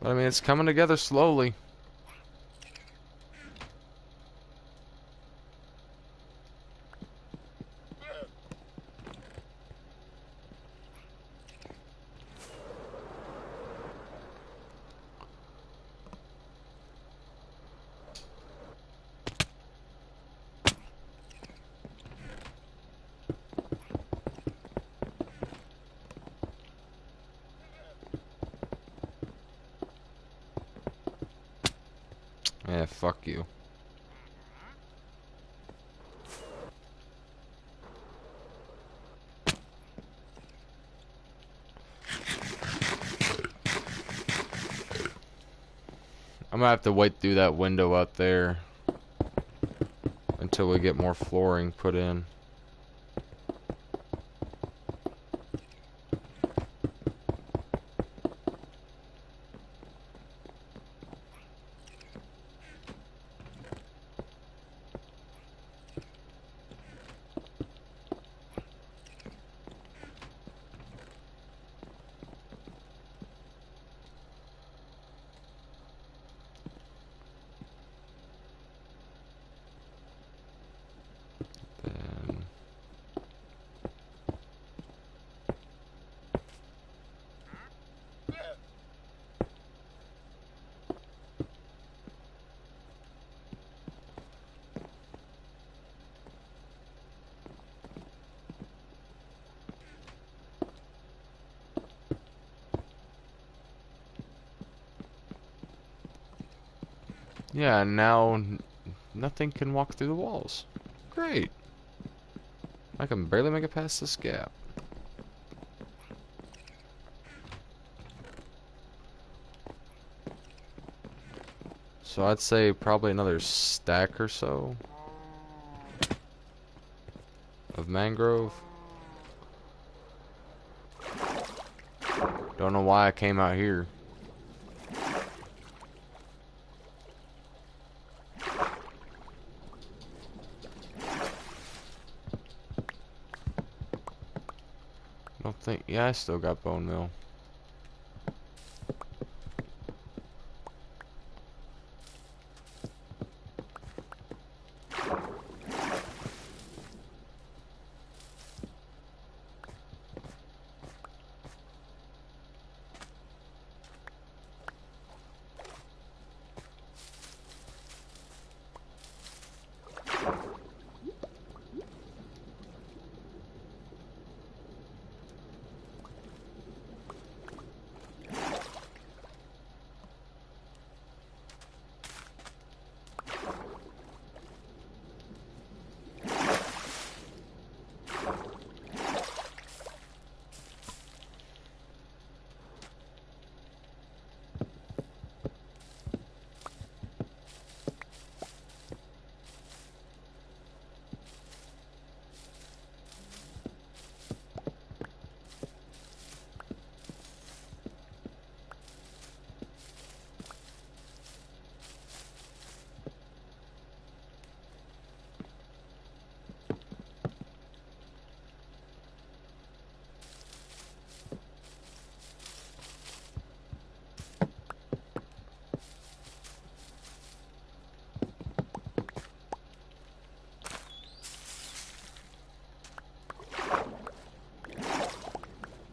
But I mean, it's coming together slowly. Yeah, fuck you. I'm gonna have to wait through that window out there until we get more flooring put in. Then yeah, now nothing can walk through the walls. Great. I can barely make it past this gap. So I'd say probably another stack or so of mangrove. Don't know why I came out here. Don't think. Yeah, I still got bone meal.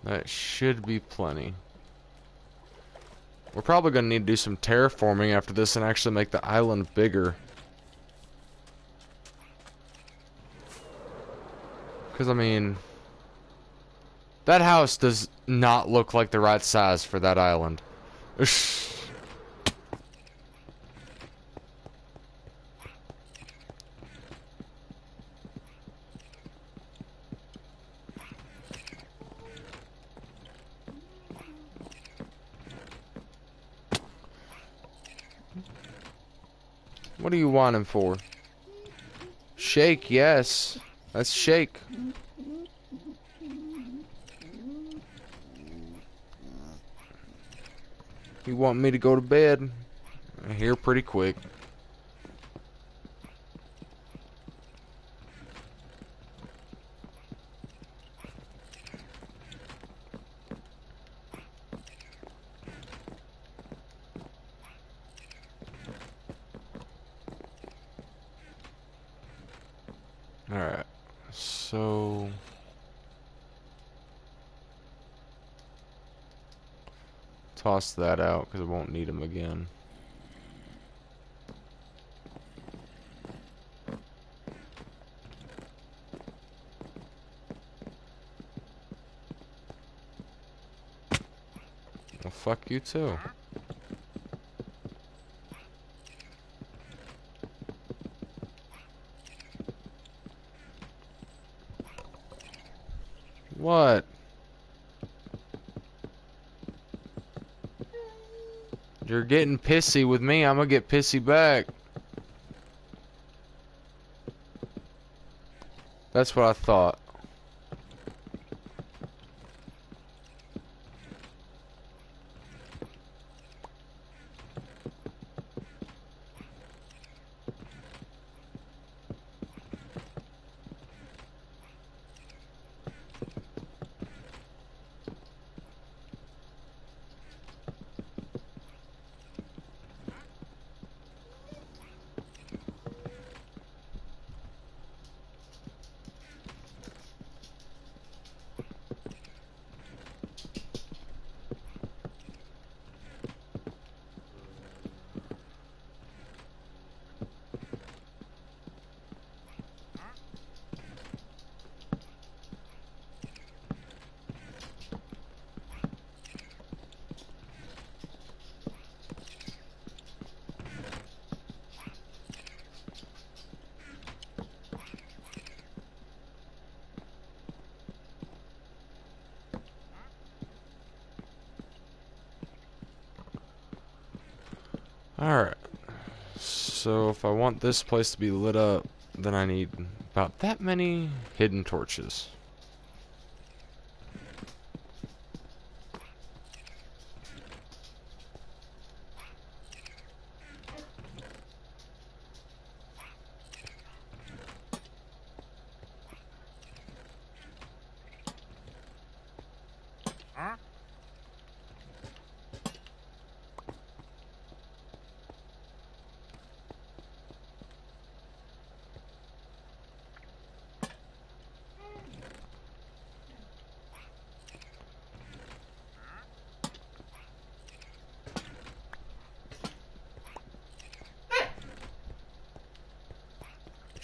That should be plenty. We're probably going to need to do some terraforming after this and actually make the island bigger. Because, I mean, that house does not look like the right size for that island. What do you want him for? Shake, yes. Let's shake. You want me to go to bed? Here pretty quick. Alright. So... toss that out because I won't need them again. Well, fuck you too. You're getting pissy with me, I'm gonna get pissy back. That's what I thought. Alright. So if I want this place to be lit up, then I need about that many hidden torches.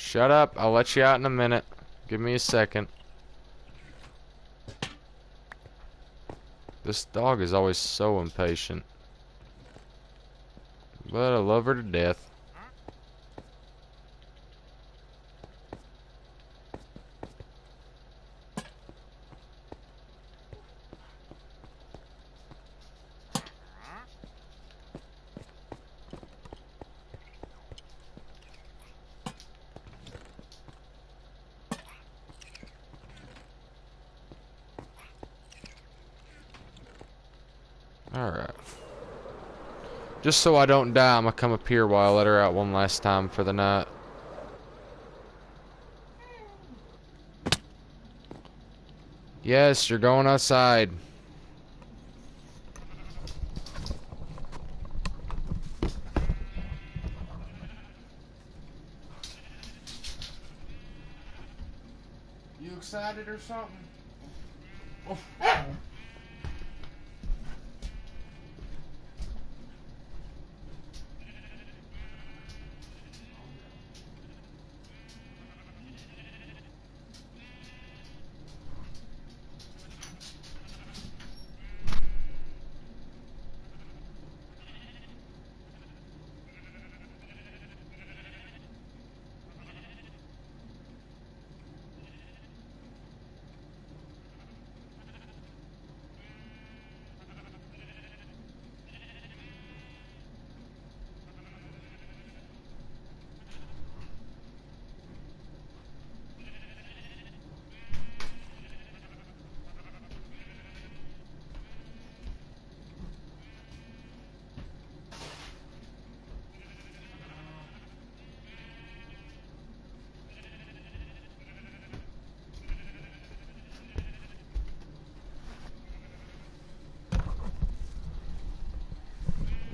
Shut up, I'll let you out in a minute. Give me a second. This dog is always so impatient. But I love her to death. Alright. Just so I don't die, I'm gonna come up here while I let her out one last time for the night. Yes, you're going outside. You excited or something? Oh.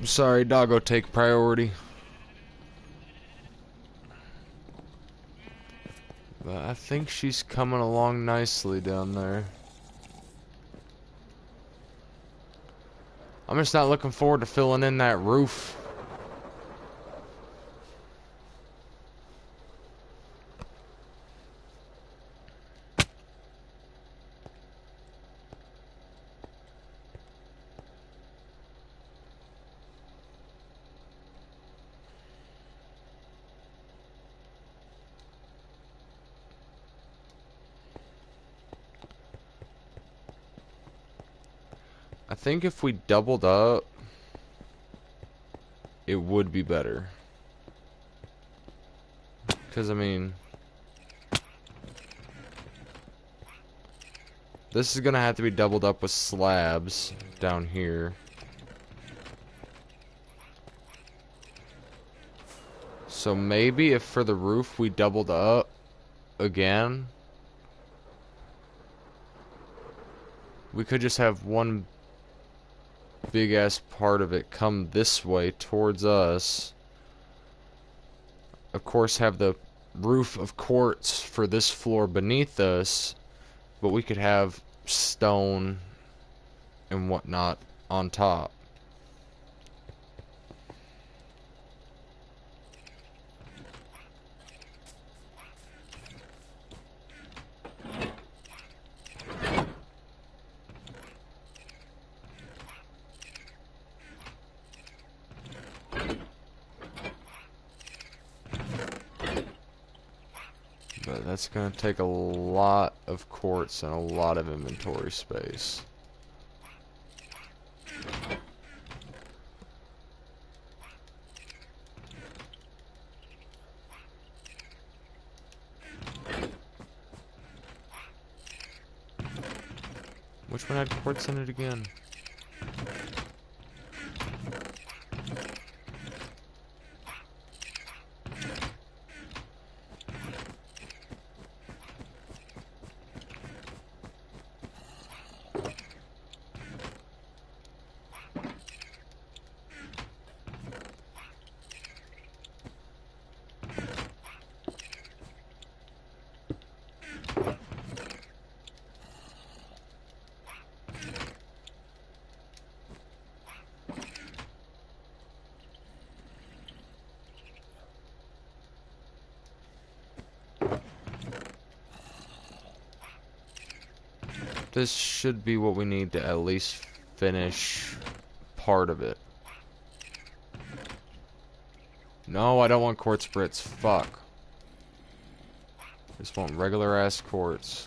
I'm sorry, doggo take priority. But I think she's coming along nicely down there. I'm just not looking forward to filling in that roof. I think if we doubled up, it would be better. Because, I mean, this is gonna have to be doubled up with slabs down here. So maybe if for the roof we doubled up again, we could just have one big ass part of it come this way towards us. Of course, have the roof of quartz for this floor beneath us, but we could have stone and whatnot on top. But that's gonna take a lot of quartz and a lot of inventory space. Which one had quartz in it again? This should be what we need to at least finish part of it. No, I don't want quartz bricks. Fuck. Just want regular ass quartz.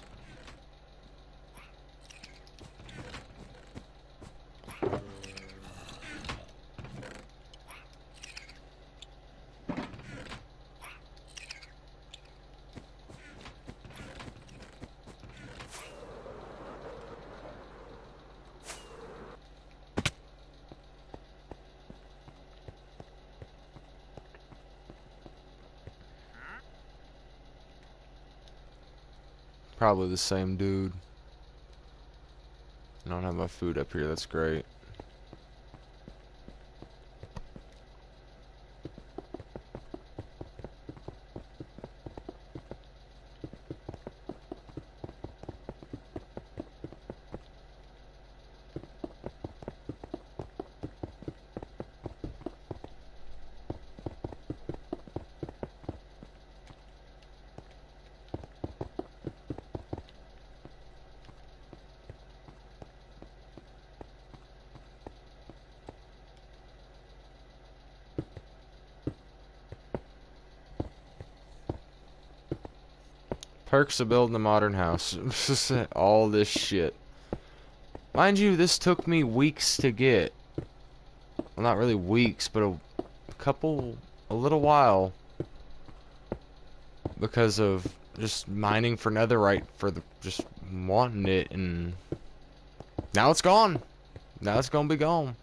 Probably the same dude. I don't have my food up here, that's great. Perks of building a modern house. All this shit. Mind you, this took me weeks to get. Well, not really weeks, but a little while. Because of just mining for netherite for just wanting it, and now it's gone. Now it's gonna be gone.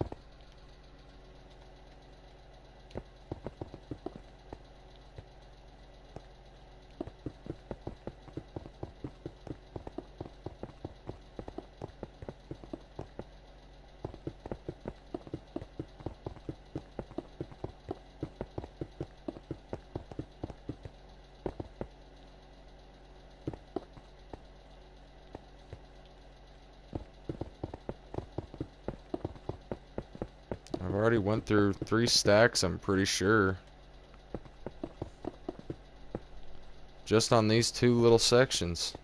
I've already went through 3 stacks, I'm pretty sure. Just on these 2 little sections.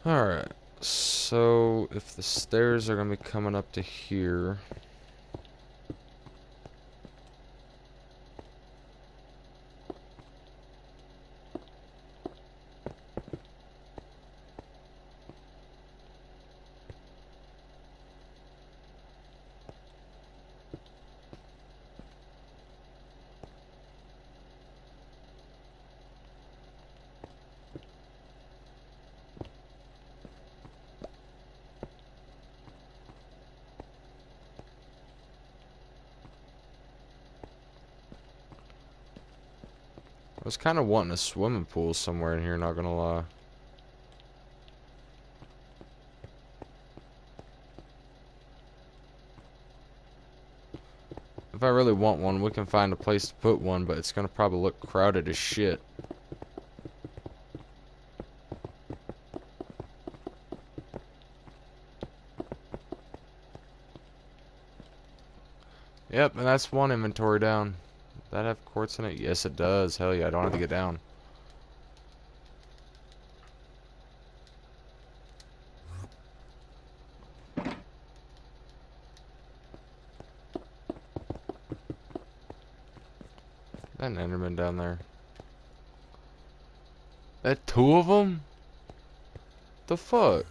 Alright, so if the stairs are going to be coming up to here... I was kind of wanting a swimming pool somewhere in here, not gonna lie. If I really want one, we can find a place to put one, but it's gonna probably look crowded as shit. Yep, and that's one inventory down. Does that have quartz in it? Yes, it does. Hell yeah, I don't have to get down. That Enderman down there. That two of them? The fuck?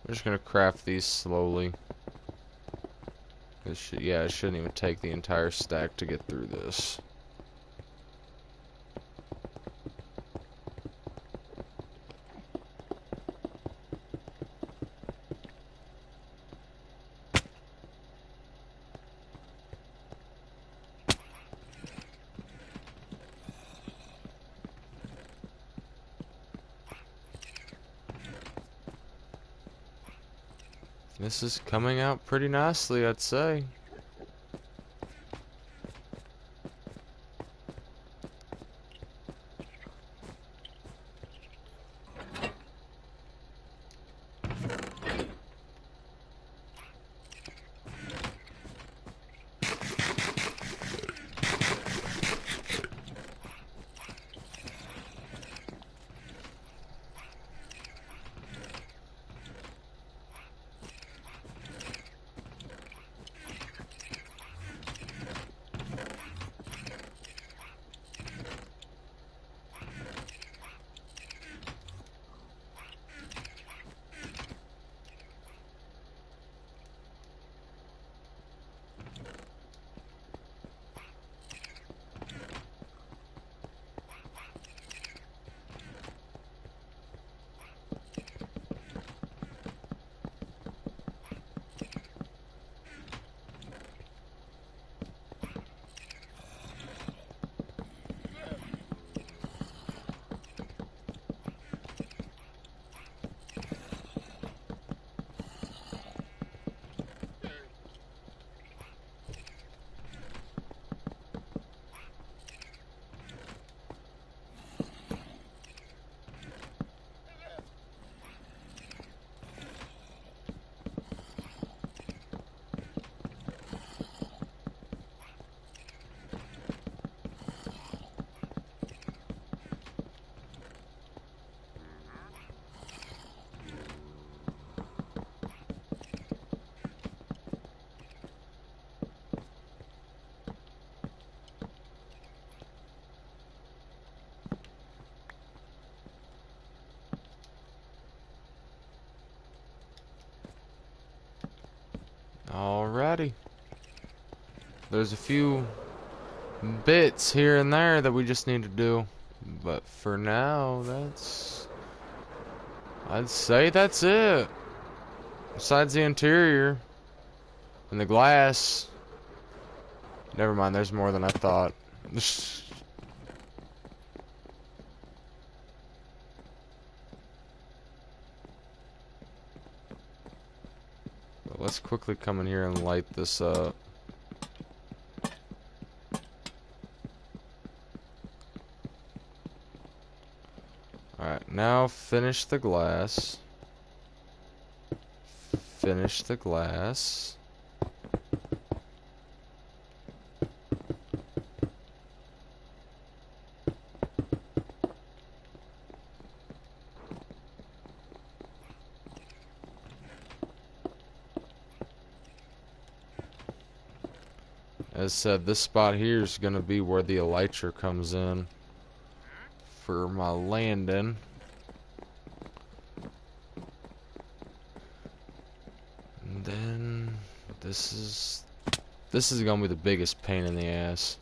I'm just gonna craft these slowly. Yeah, it shouldn't even take the entire stack to get through this. This is coming out pretty nicely, I'd say. already. There's a few bits here and there that we just need to do. But for now, I'd say that's it. Besides the interior and the glass. Never mind, there's more than I thought. But let's quickly come in here and light this up. Alright, now finish the glass. Finish the glass. As said, this spot here is going to be where the elytra comes in for my landing. And then this is going to be the biggest pain in the ass.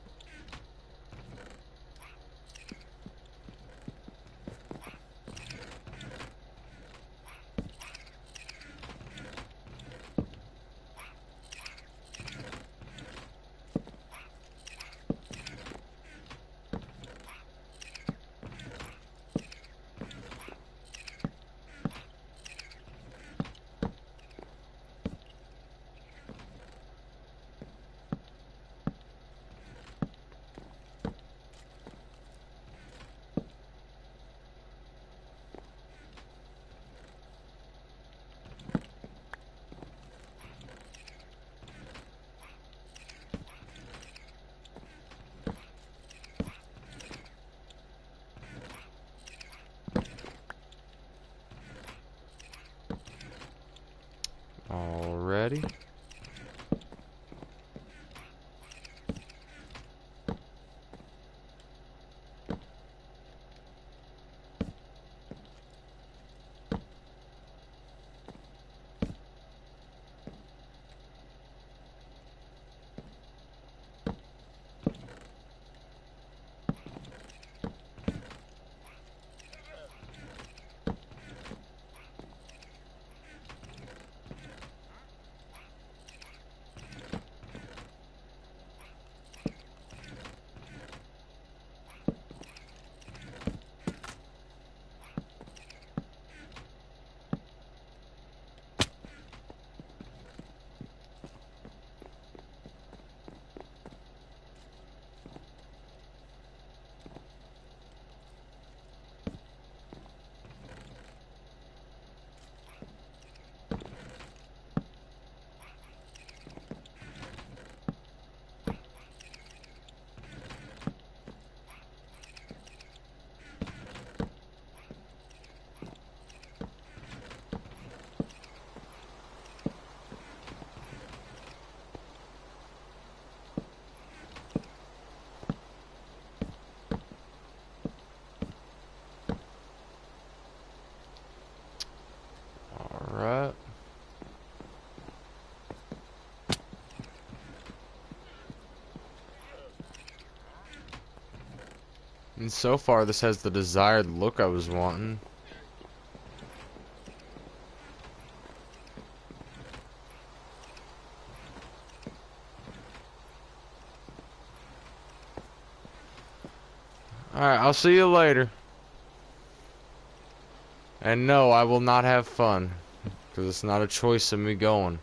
Already. Alright. And so far, this has the desired look I was wanting. Alright, I'll see you later. And no, I will not have fun. Because it's not a choice of me going.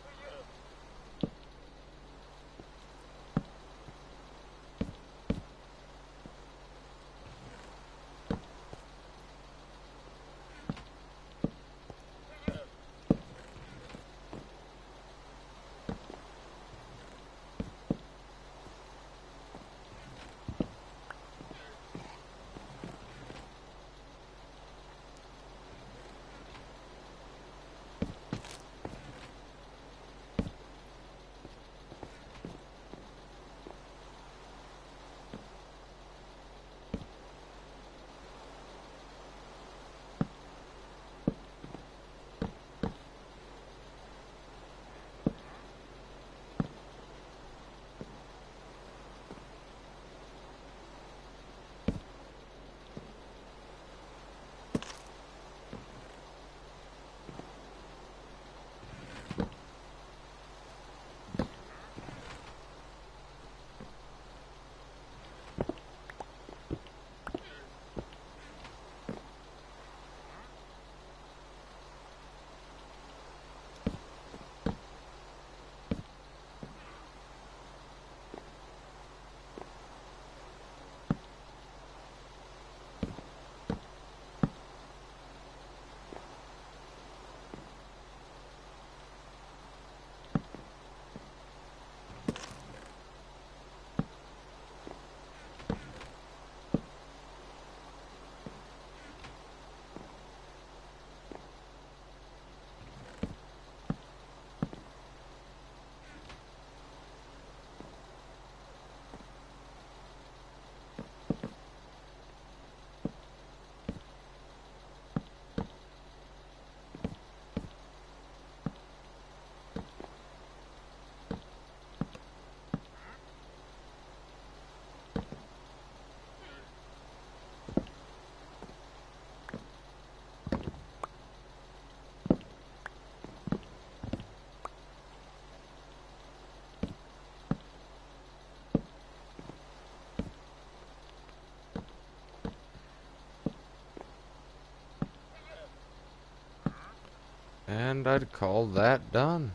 And I'd call that done.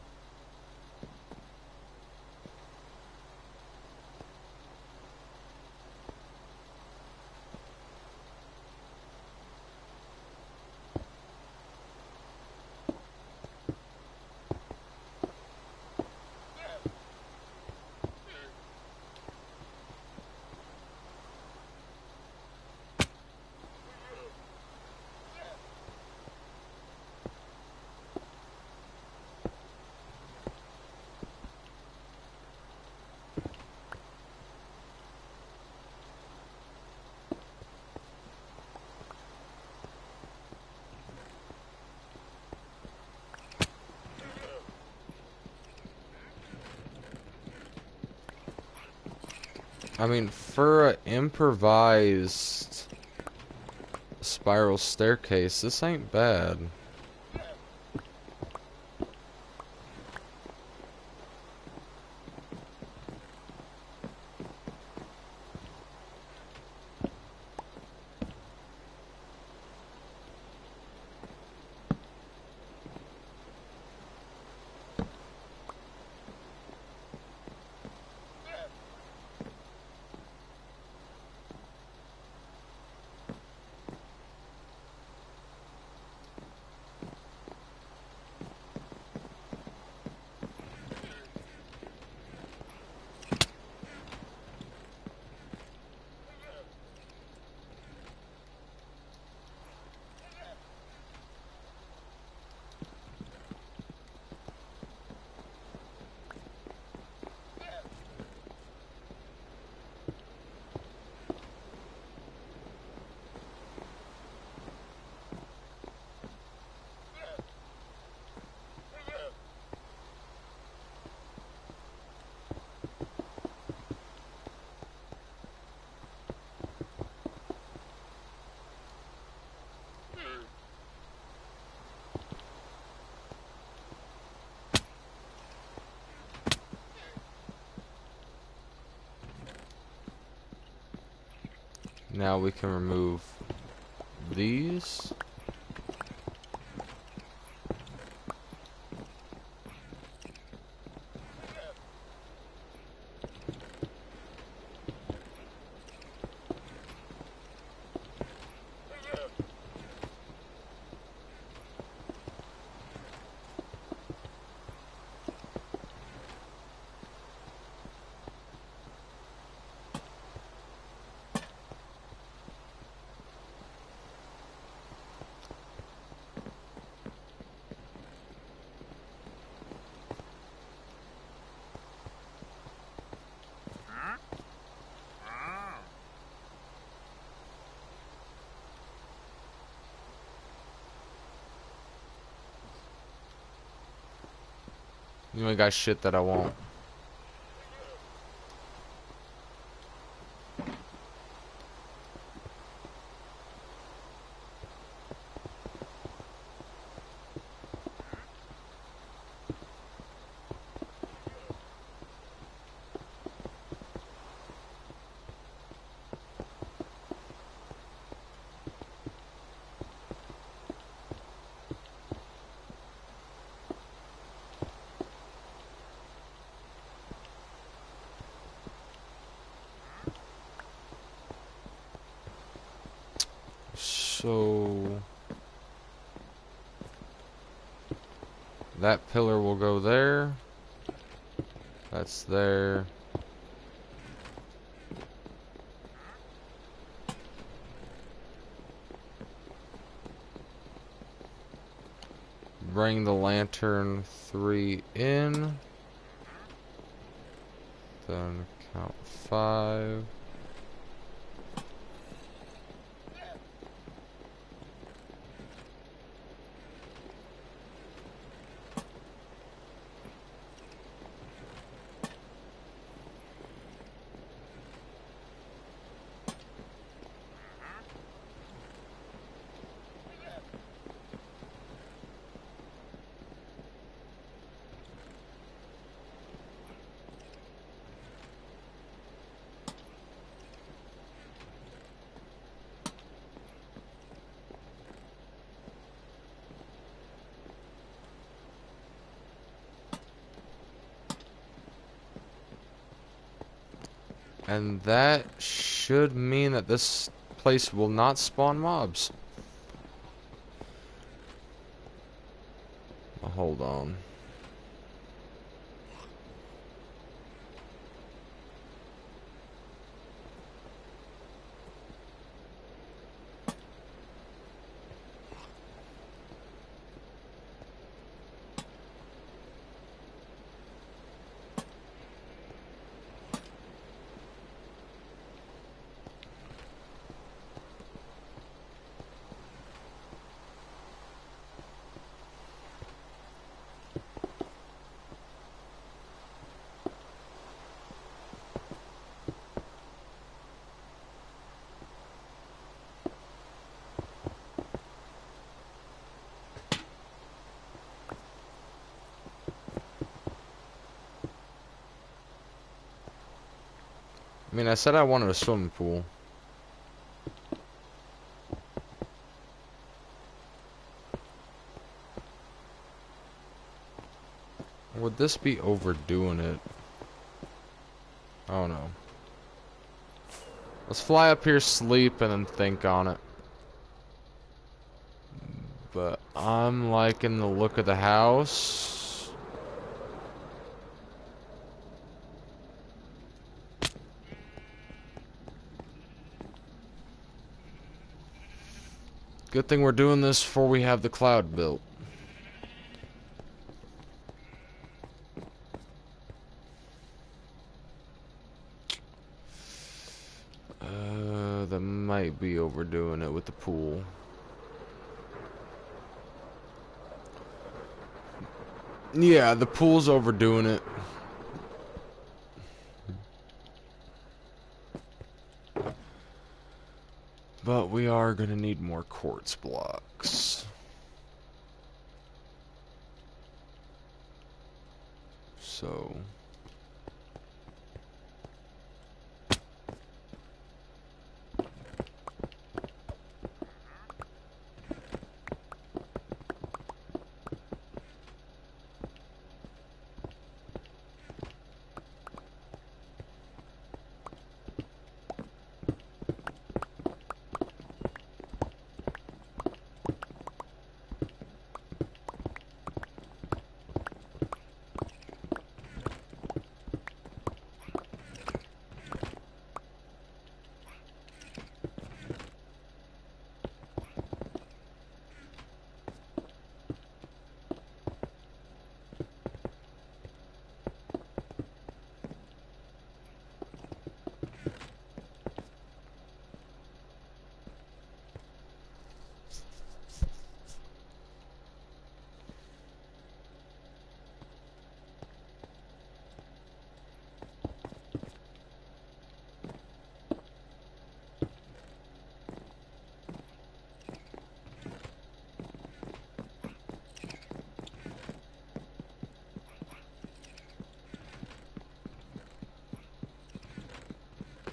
I mean, for an improvised spiral staircase, this ain't bad. Now we can remove these. You ain't got shit that I want. So that pillar will go there. That's there. Bring the lantern 3 in. Then count 5. And that should mean that this place will not spawn mobs. Hold on. I mean, I said I wanted a swimming pool. Would this be overdoing it? Oh no. Let's fly up here, sleep, and then think on it. But I'm liking the look of the house. Good thing we're doing this before we have the cloud built. That might be overdoing it with the pool. Yeah, the pool's overdoing it. But we are gonna need more quartz blocks. So...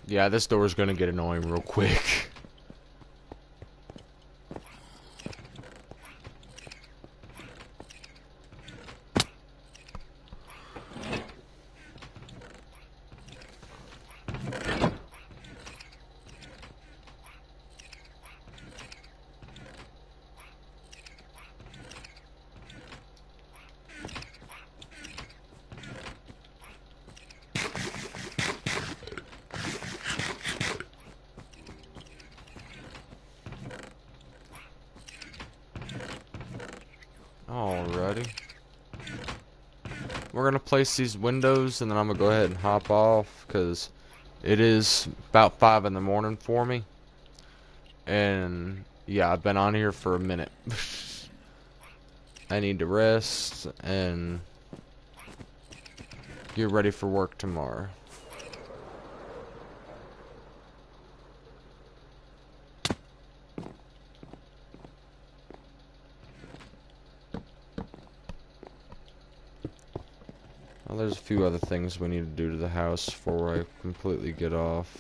yeah, this door is gonna get annoying real quick. Alrighty. We're gonna place these windows and then I'm gonna go ahead and hop off because it is about 5 in the morning for me. And yeah, I've been on here for a minute. I need to rest and get ready for work tomorrow. Well, there's a few other things we need to do to the house before I completely get off.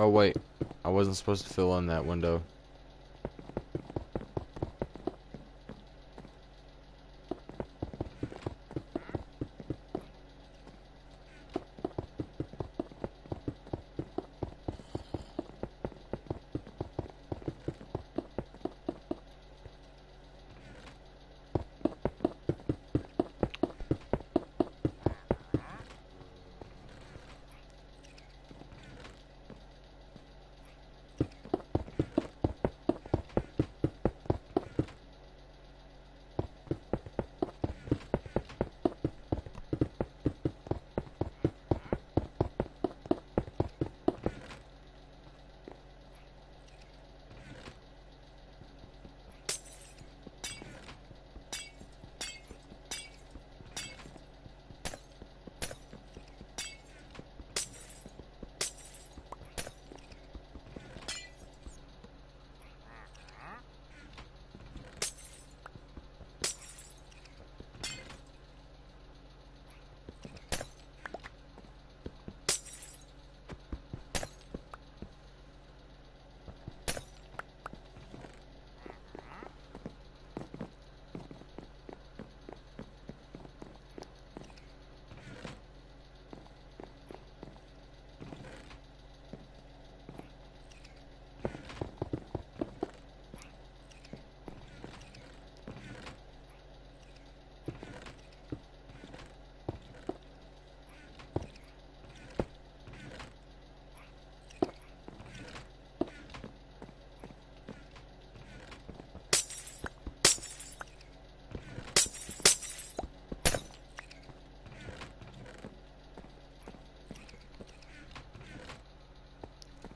Oh wait, I wasn't supposed to fill in that window.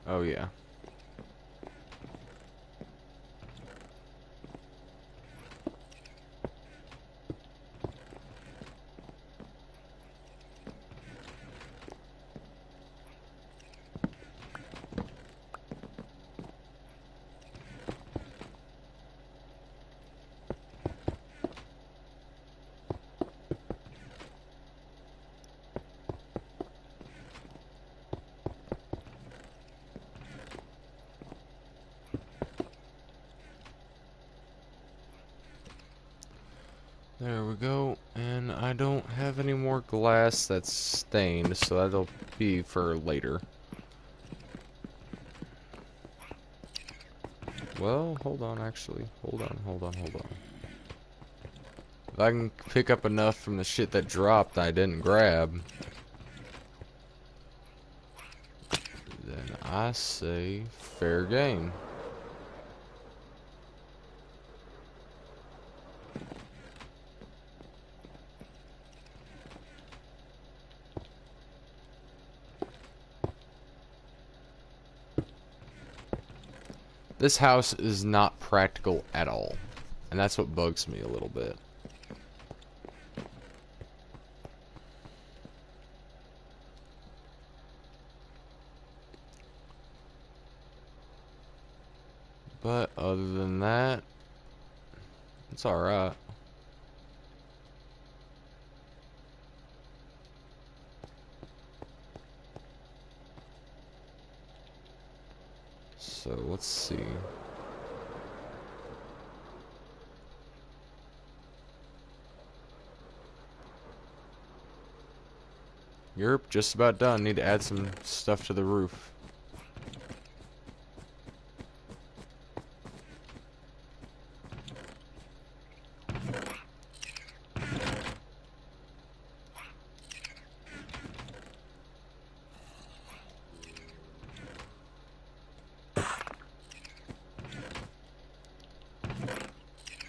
Oh yeah. There we go, and I don't have any more glass that's stained, so that'll be for later. Well, hold on, actually. Hold on. If I can pick up enough from the shit that dropped I didn't grab, then I say fair game. This house is not practical at all, and that's what bugs me a little bit. But other than that, it's alright. So let's see. You're just about done. Need to add some stuff to the roof.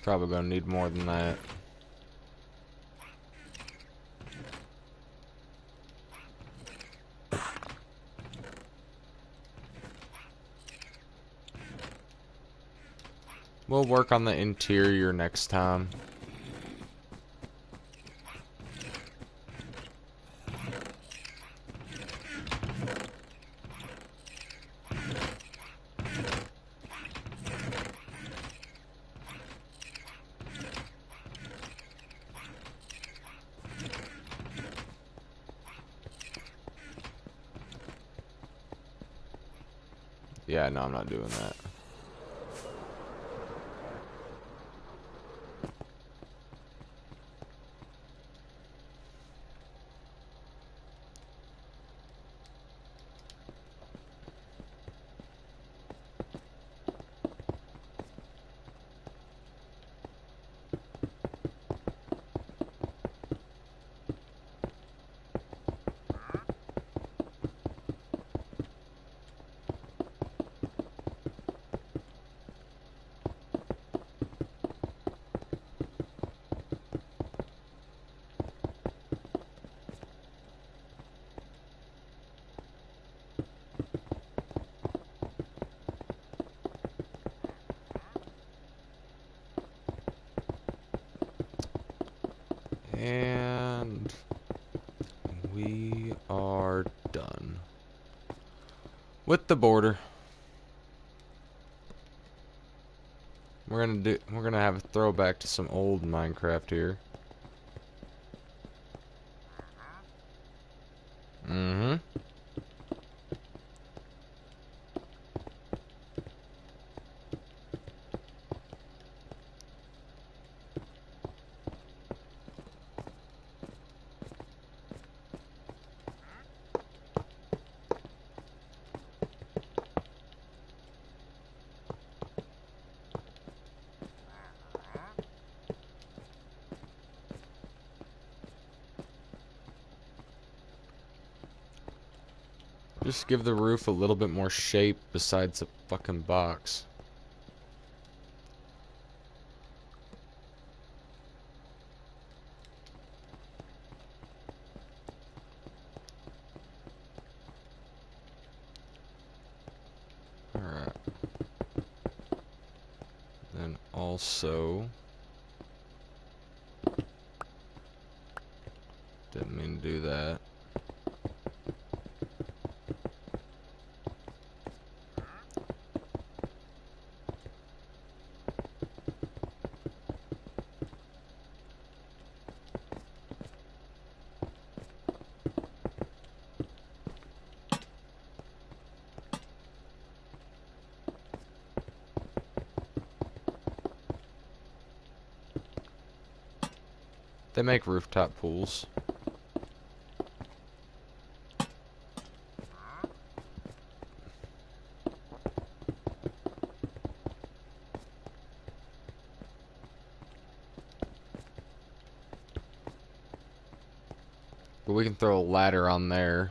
Probably gonna need more than that. We'll work on the interior next time. Yeah, no, I'm not doing that. And we are done with the border. We're gonna have a throwback to some old Minecraft here. Mm-hmm. Just give the roof a little bit more shape besides a fucking box. Alright. Then also... Didn't mean to do that. They make rooftop pools. But we can throw a ladder on there.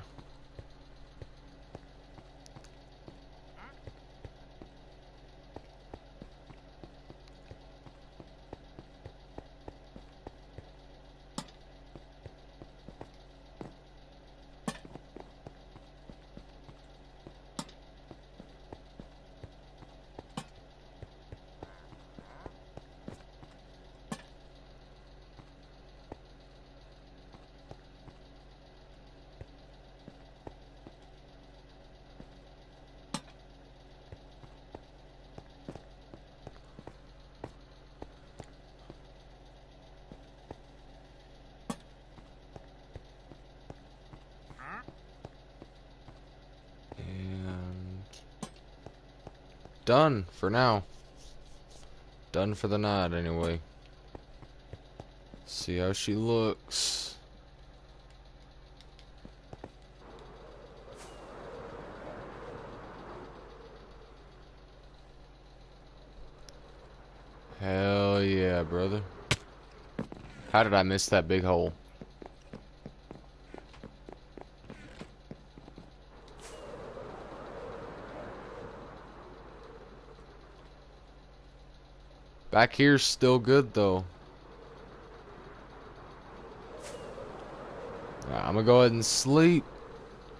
And done for now. Done for the night anyway. See how she looks. Hell yeah, brother. How did I miss that big hole? Back here's still good though. Alright, I'm gonna go ahead and sleep,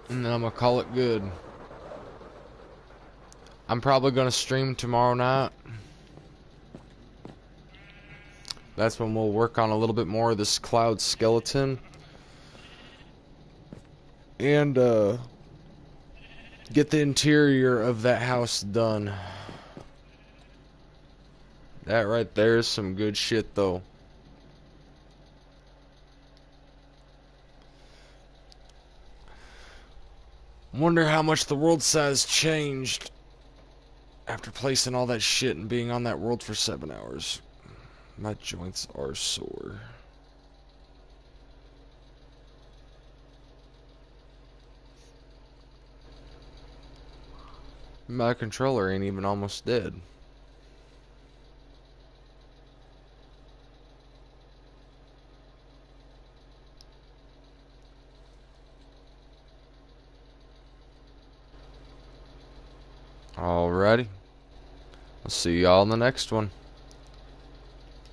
and then I'm gonna call it good. I'm probably gonna stream tomorrow night. That's when we'll work on a little bit more of this cloud skeleton. And get the interior of that house done. That right there is some good shit though. Wonder how much the world size changed After placing all that shit and being on that world for 7 hours, my joints are sore. My controller ain't even almost dead. Alrighty. I'll see y'all in the next one.